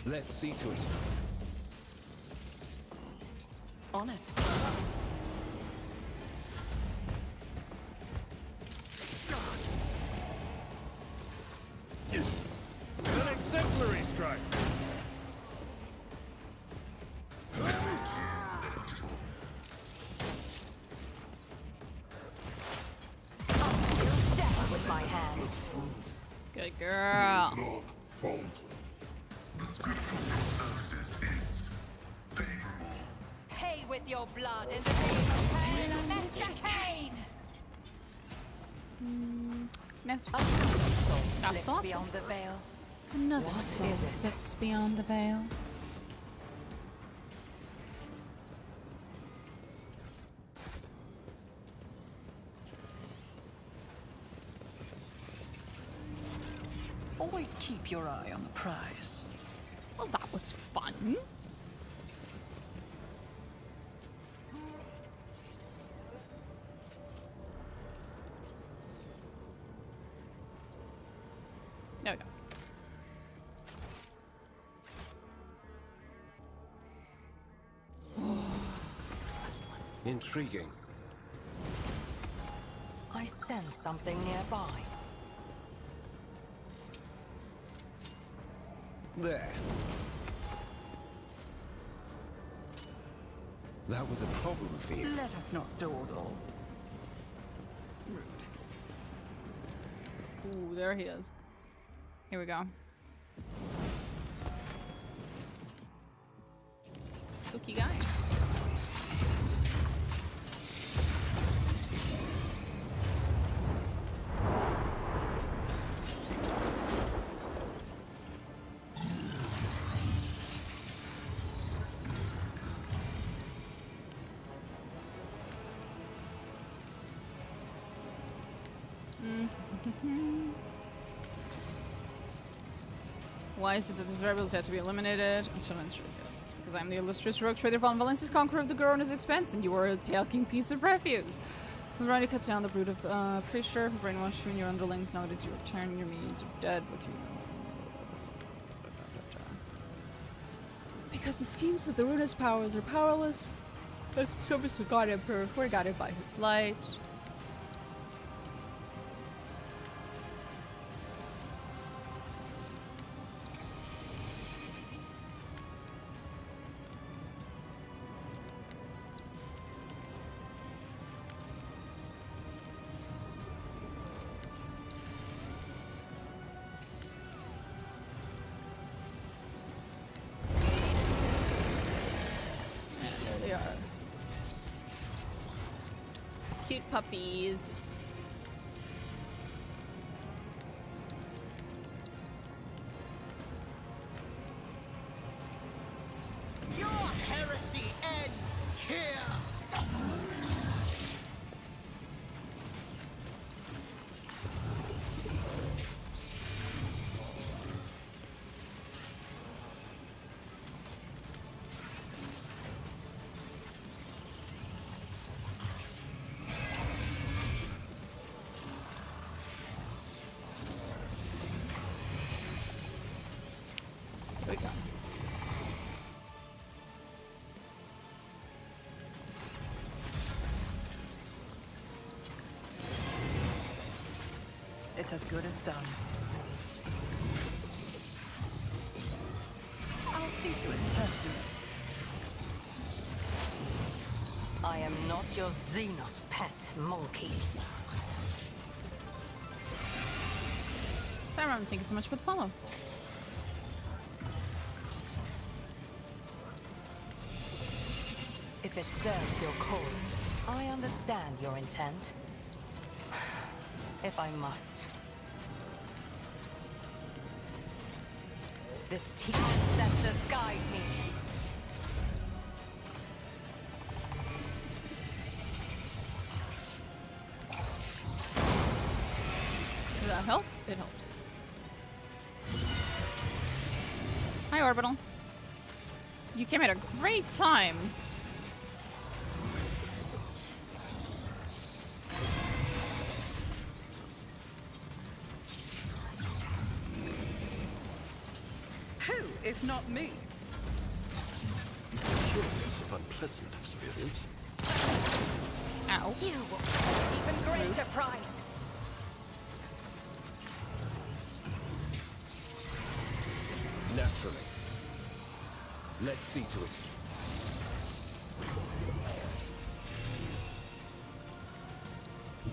Speaker 8: Let's see to it.
Speaker 4: On it.
Speaker 9: An exemplary strike.
Speaker 6: Death with my hands.
Speaker 1: Good girl.
Speaker 3: Not falter. The scriptural prognosis is favorable.
Speaker 6: Pay with your blood in the name of Cain and Metcha Cain!
Speaker 1: Next.
Speaker 6: That's
Speaker 1: the last one.
Speaker 6: beyond the veil.
Speaker 1: Another
Speaker 6: What
Speaker 1: soul
Speaker 6: is it?
Speaker 1: sips beyond the veil.
Speaker 4: Always keep your eye on the prize.
Speaker 1: Well, that was fun. There we go. Last one.
Speaker 5: Intriguing.
Speaker 6: I sense something nearby.
Speaker 5: There. That was a problem for you.
Speaker 4: Let us not dawdle.
Speaker 1: Ooh, there he is. Here we go. Spooky guy. Why is it that these rebels had to be eliminated? I'm so unsure. Yes, it's because I'm the illustrious rogue trader von Valencia's conqueror of the Gorona's expense, and you are a talking piece of refuse. We've already cut down the brood of Fisher, brainwashed you and your underlings. Now it is your turn. Your means are dead with you. Because the schemes of the Runa's powers are powerless. The service of God Emperor were guided by his light. Cute puppies.
Speaker 10: Your heresy ends here!
Speaker 4: It's as good as done. I'll see to it personally.
Speaker 6: I am not your Xenos pet monkey.
Speaker 1: Simon, thank you so much for the follow.
Speaker 6: If it serves your cause, I understand your intent. If I must. This teaching ancestors guide me.
Speaker 1: Did that help? It helped. Hi, Orbital. You came at a great time.
Speaker 4: Who, if not me?
Speaker 7: Curious of unpleasant experience.
Speaker 1: Ow.
Speaker 6: You will pay an even greater price.
Speaker 5: Naturally. Let's see to it.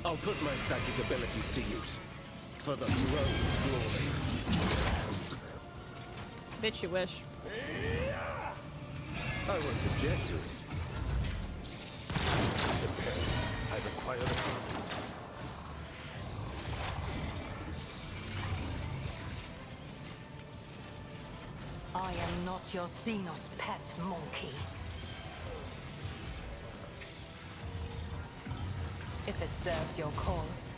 Speaker 5: I'll put my psychic abilities to use. For the throne's glory.
Speaker 1: Bitch, you wish.
Speaker 5: I won't object to it.
Speaker 7: I require a purpose.
Speaker 6: I am not your Xenos pet monkey. If it serves your cause.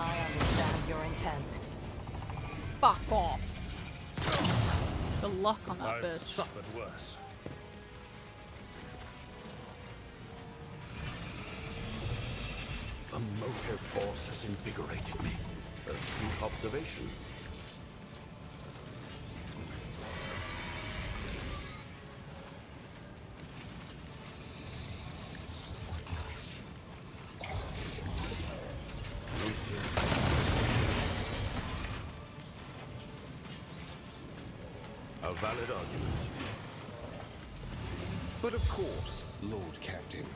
Speaker 6: I understand your intent.
Speaker 1: Fuck off. The luck on that
Speaker 9: I've
Speaker 1: bitch.
Speaker 9: suffered worse.
Speaker 7: A motive force has invigorated me. Astute observation. A valid argument.
Speaker 5: But of course, Lord Captain.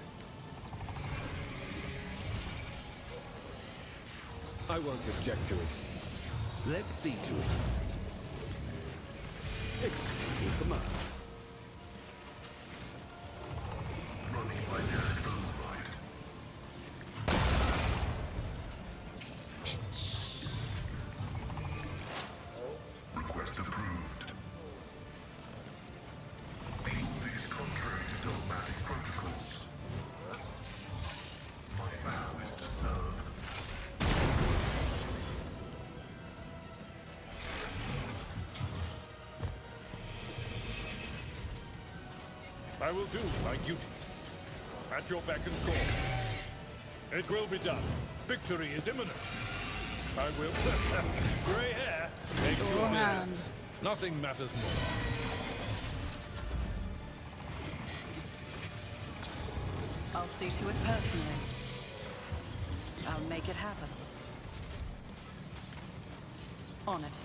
Speaker 5: I won't object to it. Let's see to it.
Speaker 7: Executing command.
Speaker 3: Running binary override. Request approved. The order is contrary to dogmatic protocols. My vow is to serve.
Speaker 9: I will do my duty. At your beck and call. It will be done. Victory is imminent. I will. Grey hair. Make your
Speaker 1: hand.
Speaker 9: millions. Nothing matters more.
Speaker 4: I'll see to it personally. I'll make it happen. On it.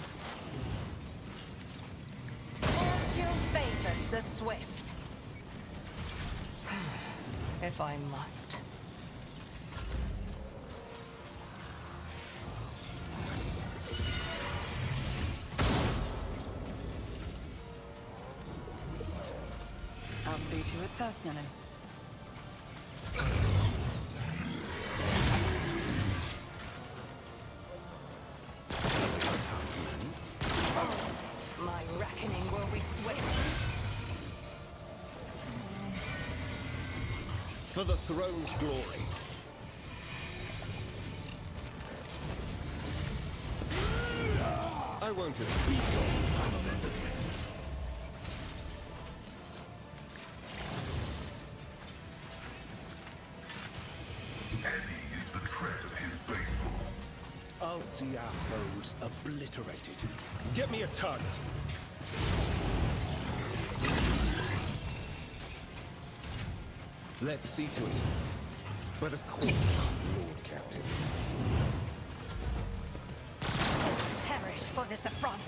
Speaker 6: Fortune favors the swift. If I must.
Speaker 4: I'll see to it personally.
Speaker 6: My reckoning will be swift.
Speaker 5: For the throne's glory. I won't have beat your armament.
Speaker 3: Eddie is the tread of his faithful.
Speaker 5: I'll see our foes obliterated. Get me a target. Let's see to it. But of course, Lord Captain.
Speaker 6: Perish for this affront.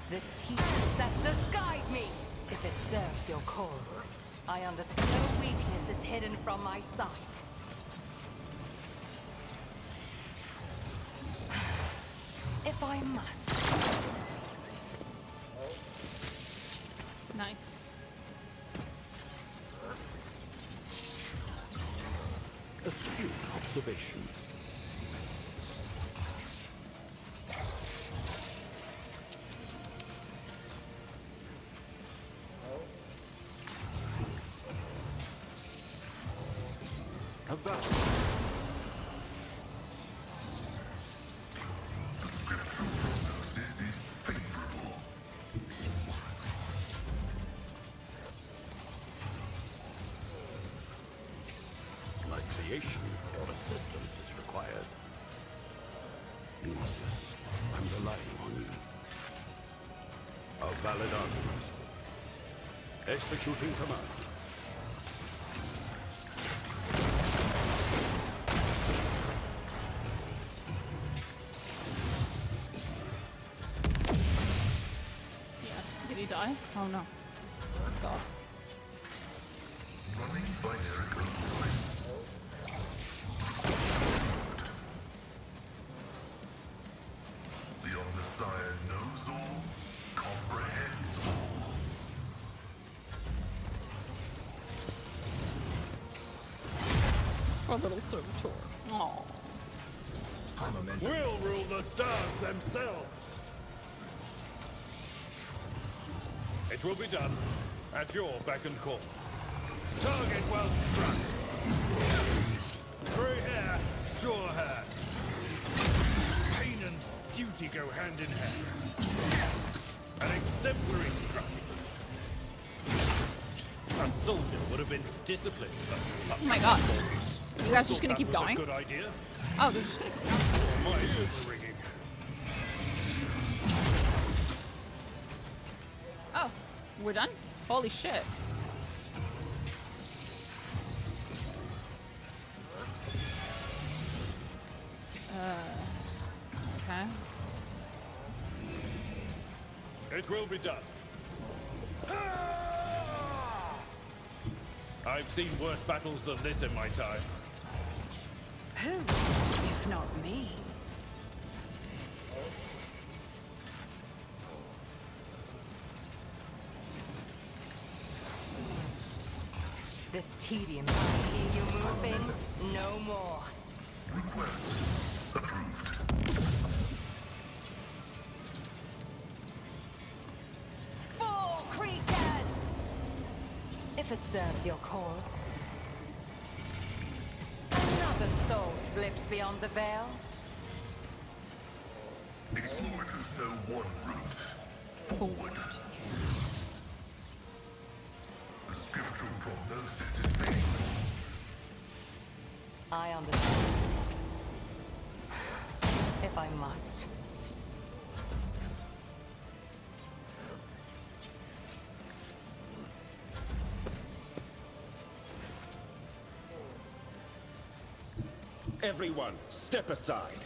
Speaker 6: This teach ancestors guide me. If it serves your cause, I understand no weakness is hidden from my sight. If I must.
Speaker 1: Nice.
Speaker 7: Astute observation. A vow.
Speaker 3: This is favorable.
Speaker 7: My creation or assistance is required. Yes, I'm relying on you. A valid argument. Executing command.
Speaker 1: Yeah. Did he die? Oh no. God.
Speaker 3: Running binary code line. The Omnissiah knows all, comprehends all.
Speaker 1: Poor little servitor. Aww.
Speaker 9: We'll rule the stars themselves. It will be done at your beck and call. Target well struck. Gray hair, sure hand. Pain and duty go hand in hand. An exemplary strike. A soldier would have been disciplined.
Speaker 1: Oh my god. You guys just gonna keep going?
Speaker 9: Good idea.
Speaker 1: Oh, they're just gonna keep going.
Speaker 9: My ears are ringing.
Speaker 1: Oh, we're done? Holy shit. Okay.
Speaker 9: It will be done. I've seen worse battles than this in my time.
Speaker 4: Who, if not me?
Speaker 6: This tedium I hear you moving, no more.
Speaker 3: Request approved.
Speaker 6: Fool creatures! If it serves your cause. Another soul slips beyond the veil.
Speaker 3: Explorators know one route. Forward. The scriptural prognosis is favorable.
Speaker 6: I understand. If I must.
Speaker 8: Everyone, step aside.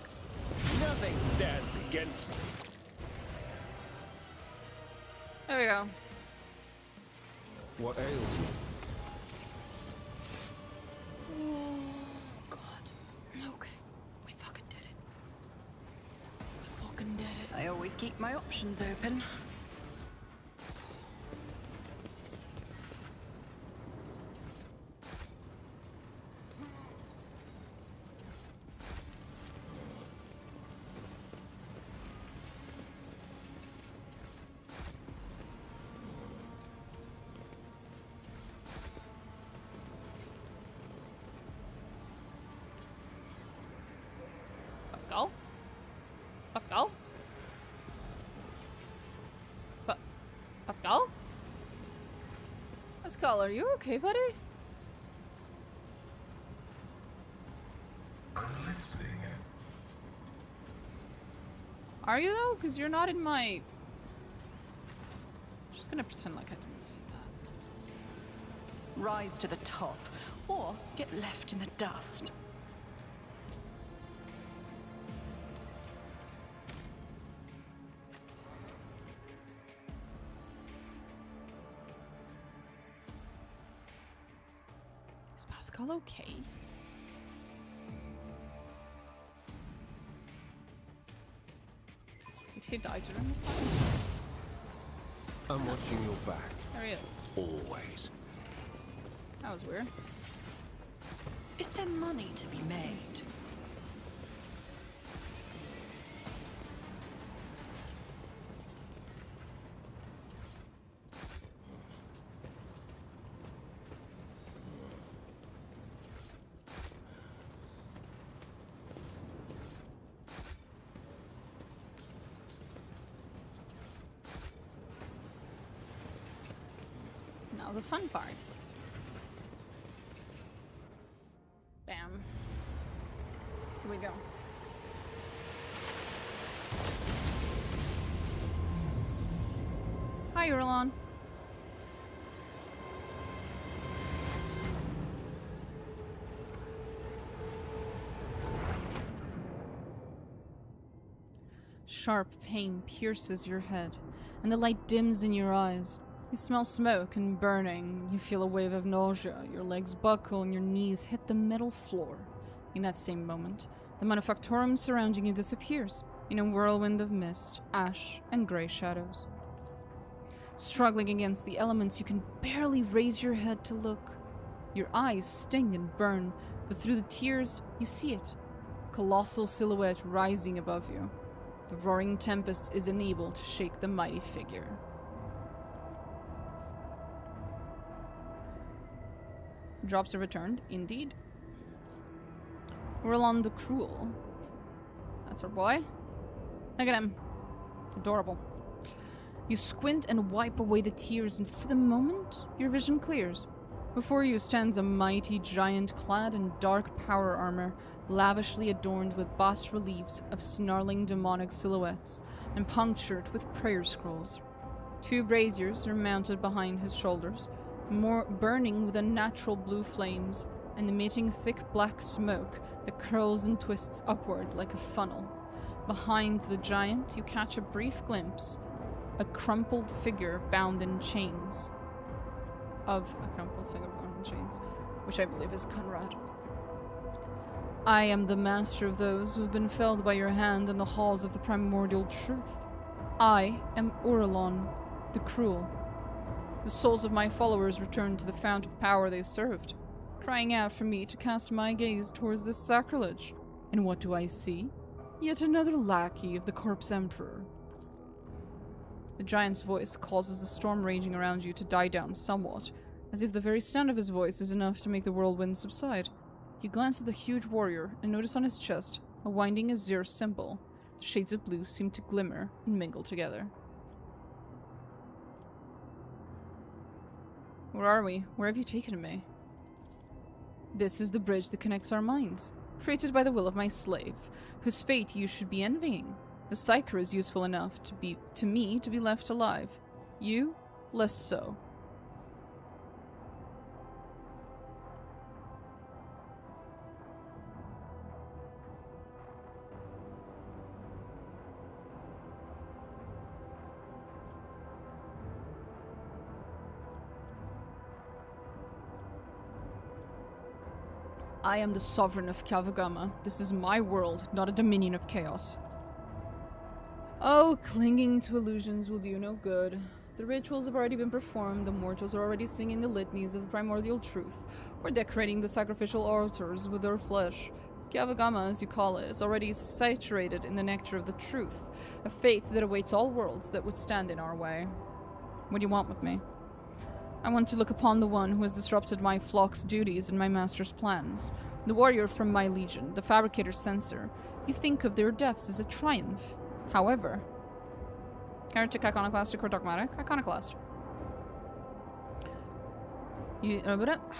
Speaker 8: Nothing stands against me.
Speaker 1: There we go.
Speaker 5: What ails you?
Speaker 1: Oh, God. Okay. We fucking did it. We fucking did it.
Speaker 4: I always keep my options open.
Speaker 1: Pasqal? Pasqal? Pasqal? Pasqal, are you okay, buddy?
Speaker 3: I'm listening.
Speaker 1: Are you though? Because you're not in my just gonna pretend like I didn't see that.
Speaker 4: Rise to the top, or get left in the dust.
Speaker 1: Is Pasqal okay? Did he die during the fight?
Speaker 5: I'm watching your back.
Speaker 1: There he is.
Speaker 5: Always.
Speaker 1: That was weird.
Speaker 4: Is there money to be made?
Speaker 1: Now the fun part. Bam. Here we go. Hi, Eogunn. Sharp pain pierces your head, and the light dims in your eyes. You smell smoke and burning. You feel a wave of nausea. Your legs buckle and your knees hit the metal floor. In that same moment, the manufactorum surrounding you disappears in a whirlwind of mist, ash, and grey shadows. Struggling against the elements, you can barely raise your head to look. Your eyes sting and burn, but through the tears, you see it. A colossal silhouette rising above you. The roaring tempest is unable to shake the mighty figure. Drops are returned, indeed. Eogunn the Cruel. That's our boy. Look at him. Adorable. You squint and wipe away the tears, and for the moment, your vision clears. Before you stands a mighty giant clad in dark power armor, lavishly adorned with bas-reliefs of snarling demonic silhouettes, and punctured with prayer scrolls. 2 braziers are mounted behind his shoulders, more burning with unnatural blue flames, and emitting thick black smoke that curls and twists upward like a funnel. Behind the giant, you catch a brief glimpse, a crumpled figure bound in chains. Which I believe is Conrad. I am the master of those who have been felled by your hand in the halls of the primordial truth. I am Eogunn the Cruel. The souls of my followers return to the fount of power they served, crying out for me to cast my gaze towards this sacrilege. And what do I see? Yet another lackey of the Corpse Emperor. The giant's voice causes the storm raging around you to die down somewhat, as if the very sound of his voice is enough to make the whirlwind subside. You glance at the huge warrior and notice on his chest a winding azure symbol. The shades of blue seem to glimmer and mingle together. Where are we? Where have you taken me? This is the bridge that connects our minds, created by the will of my slave, whose fate you should be envying. The Psyker is useful enough to me to be left alive. You, less so. I am the sovereign of Kiava Gamma. This is my world, not a dominion of chaos. Oh, clinging to illusions will do no good. The rituals have already been performed, the mortals are already singing the litanies of the primordial truth, or decorating the sacrificial altars with their flesh. Kiava Gamma, as you call it, is already saturated in the nectar of the truth, a fate that awaits all worlds that would stand in our way. What do you want with me? I want to look upon the one who has disrupted my flock's duties and my master's plans. The warrior from my legion, the fabricator's censor. You think of their deaths as a triumph. However... Heretic, iconoclastic, or dogmatic? Iconoclast.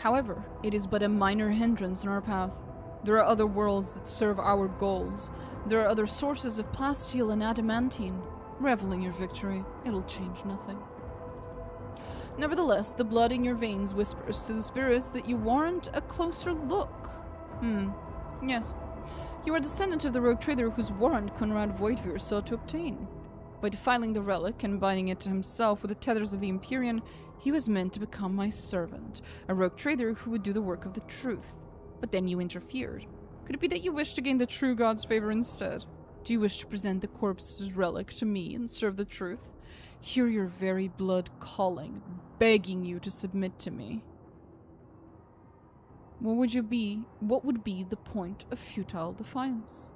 Speaker 1: However, it is but a minor hindrance in our path. There are other worlds that serve our goals. There are other sources of plasteel and adamantine. Revel in your victory. It'll change nothing. Nevertheless, the blood in your veins whispers to the spirits that you warrant a closer look. Yes. You are descendant of the rogue trader whose warrant Conrad Voidvir sought to obtain. By defiling the relic and binding it to himself with the tethers of the Empyrean, he was meant to become my servant, a rogue trader who would do the work of the truth. But then you interfered. Could it be that you wish to gain the true God's favor instead? Do you wish to present the corpse's relic to me and serve the truth? Hear your very blood calling, begging you to submit to me. What would be the point of futile defiance?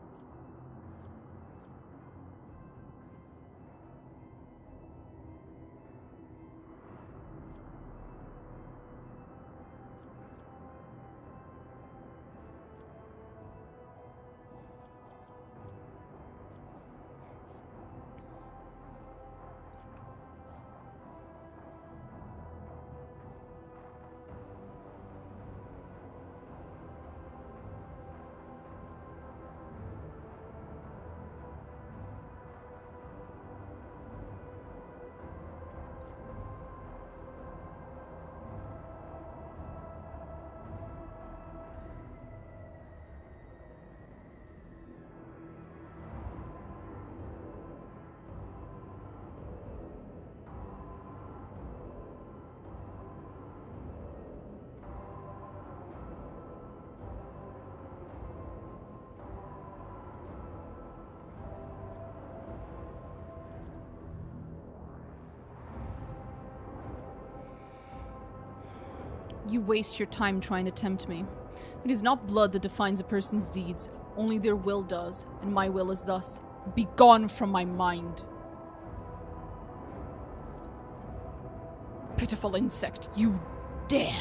Speaker 1: You waste your time trying to tempt me. It is not blood that defines a person's deeds, only their will does, and my will is thus. Begone from my mind. Pitiful insect, you dare!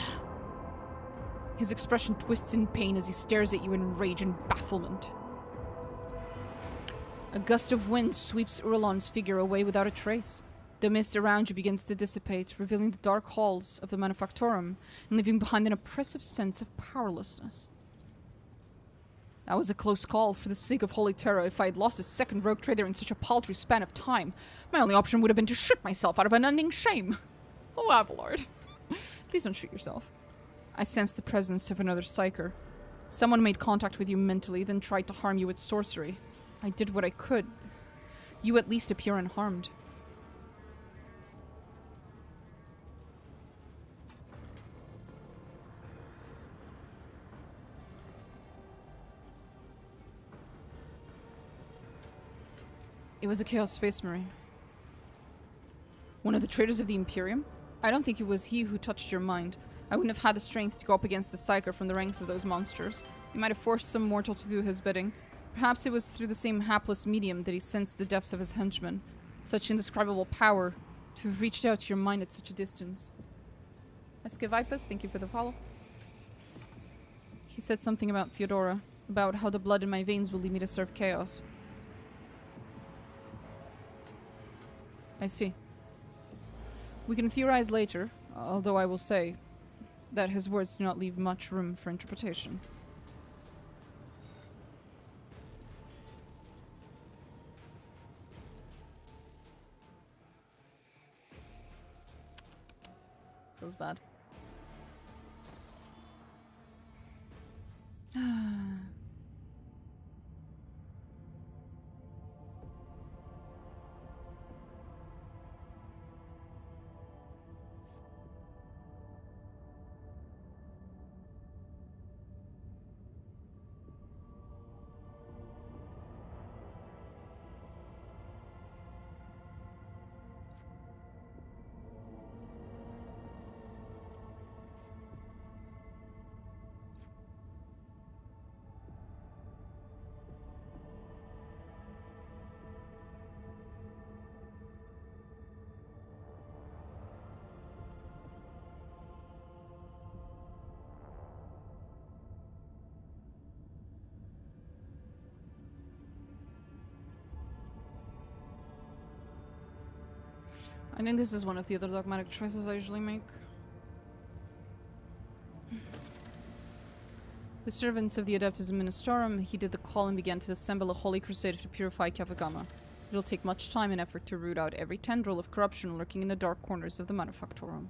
Speaker 1: His expression twists in pain as he stares at you in rage and bafflement. A gust of wind sweeps Urlon's figure away without a trace. The mist around you begins to dissipate, revealing the dark halls of the Manufactorum and leaving behind an oppressive sense of powerlessness. That was a close call. For the sake of Holy Terror, if I had lost a second rogue trader in such a paltry span of time, my only option would have been to shoot myself out of unending shame. Oh, Abelard. Please don't shoot yourself. I sensed the presence of another psyker. Someone made contact with you mentally, then tried to harm you with sorcery. I did what I could. You at least appear unharmed. It was a Chaos Space Marine. One of the traitors of the Imperium? I don't think it was he who touched your mind. I wouldn't have had the strength to go up against a psyker from the ranks of those monsters. He might have forced some mortal to do his bidding. Perhaps it was through the same hapless medium that he sensed the depths of his henchmen. Such indescribable power to have reached out to your mind at such a distance. Escavipus, thank you for the follow. He said something about Theodora, about how the blood in my veins will lead me to serve chaos. I see. We can theorize later, although I will say that his words do not leave much room for interpretation. Feels bad. I think this is one of the other dogmatic choices I usually make. The servants of the Adeptus Ministorum heeded the call and began to assemble a holy crusade to purify Kiava Gamma. It'll take much time and effort to root out every tendril of corruption lurking in the dark corners of the Manufactorum.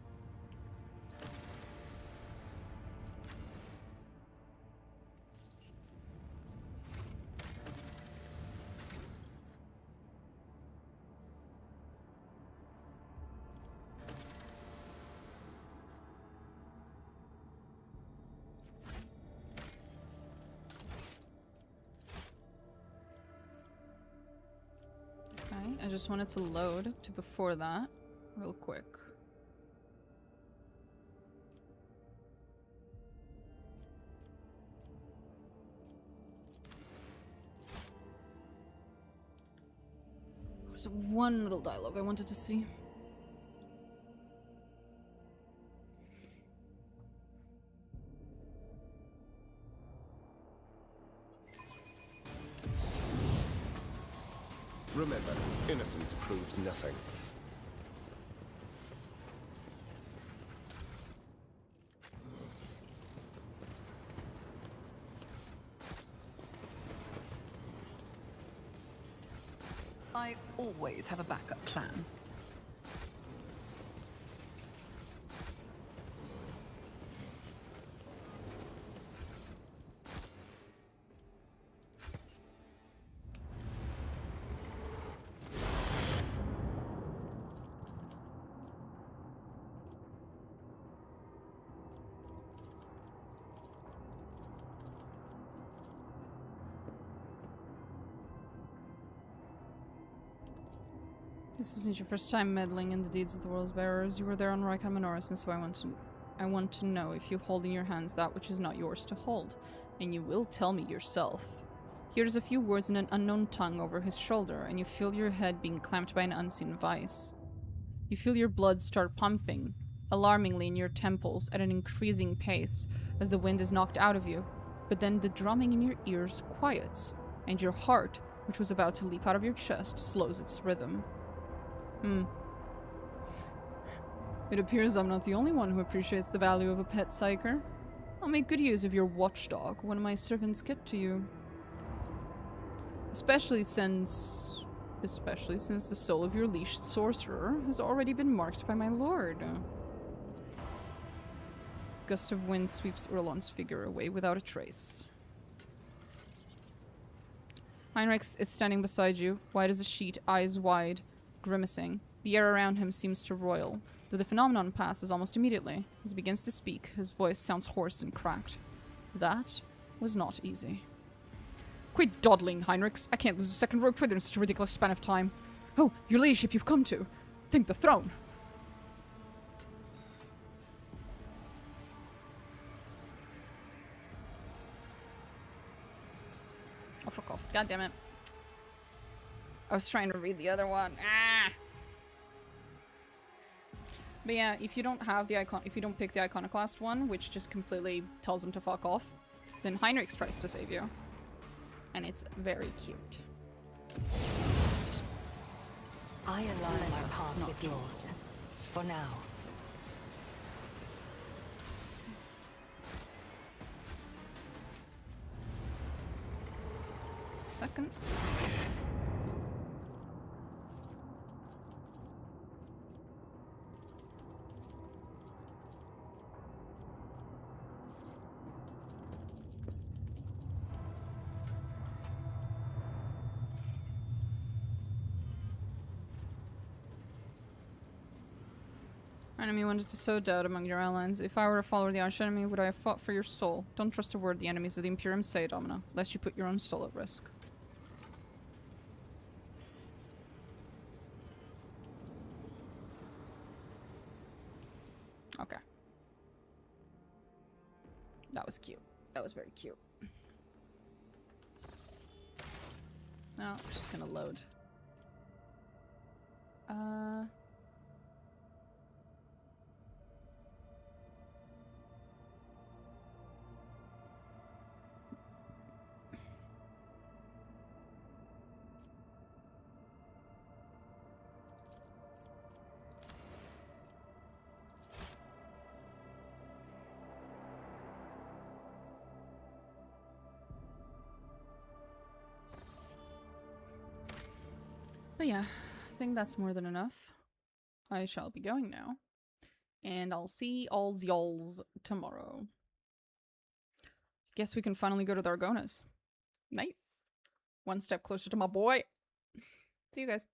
Speaker 1: I just wanted to load to before that real quick. There's one little dialogue I wanted to see.
Speaker 5: Remember, innocence proves nothing.
Speaker 4: I always have a backup plan.
Speaker 1: This isn't your first time meddling in the deeds of the world's bearers. You were there on Rykon Minoris, and so I want to know if you hold in your hands that which is not yours to hold. And you will tell me yourself. Here's a few words in an unknown tongue over his shoulder, and you feel your head being clamped by an unseen vice. You feel your blood start pumping, alarmingly in your temples at an increasing pace as the wind is knocked out of you. But then the drumming in your ears quiets, and your heart, which was about to leap out of your chest, slows its rhythm. It appears I'm not the only one who appreciates the value of a pet psyker. I'll make good use of your watchdog when my servants get to you. Especially since the soul of your leashed sorcerer has already been marked by my lord. Gust of wind sweeps Urlon's figure away without a trace. Heinrix is standing beside you, white as a sheet, eyes wide, grimacing. The air around him seems to roil, though the phenomenon passes almost immediately. As he begins to speak, his voice sounds hoarse and cracked. That was not easy. Quit dawdling, Heinrix. I can't lose a second rogue trader in such a ridiculous span of time. Oh, your ladyship, you've come to. Think the throne. Oh, fuck off. God damn it. I was trying to read the other one. Ah! But yeah, if you don't have the icon, if you don't pick the iconoclast one, which just completely tells them to fuck off, then Heinrix tries to save you. And it's very cute.
Speaker 6: I align my path with yours. For now.
Speaker 1: Second. Enemy wanted to sow doubt among your allies. If I were a follower of the arch-enemy, would I have fought for your soul? Don't trust a word the enemies of the Imperium say, Domina, lest you put your own soul at risk. Okay. That was cute. That was very cute. Now, I'm just gonna load. But yeah, I think that's more than enough. I shall be going now. And I'll see all y'alls tomorrow. Guess we can finally go to the Argonas. Nice. One step closer to my boy. See you guys.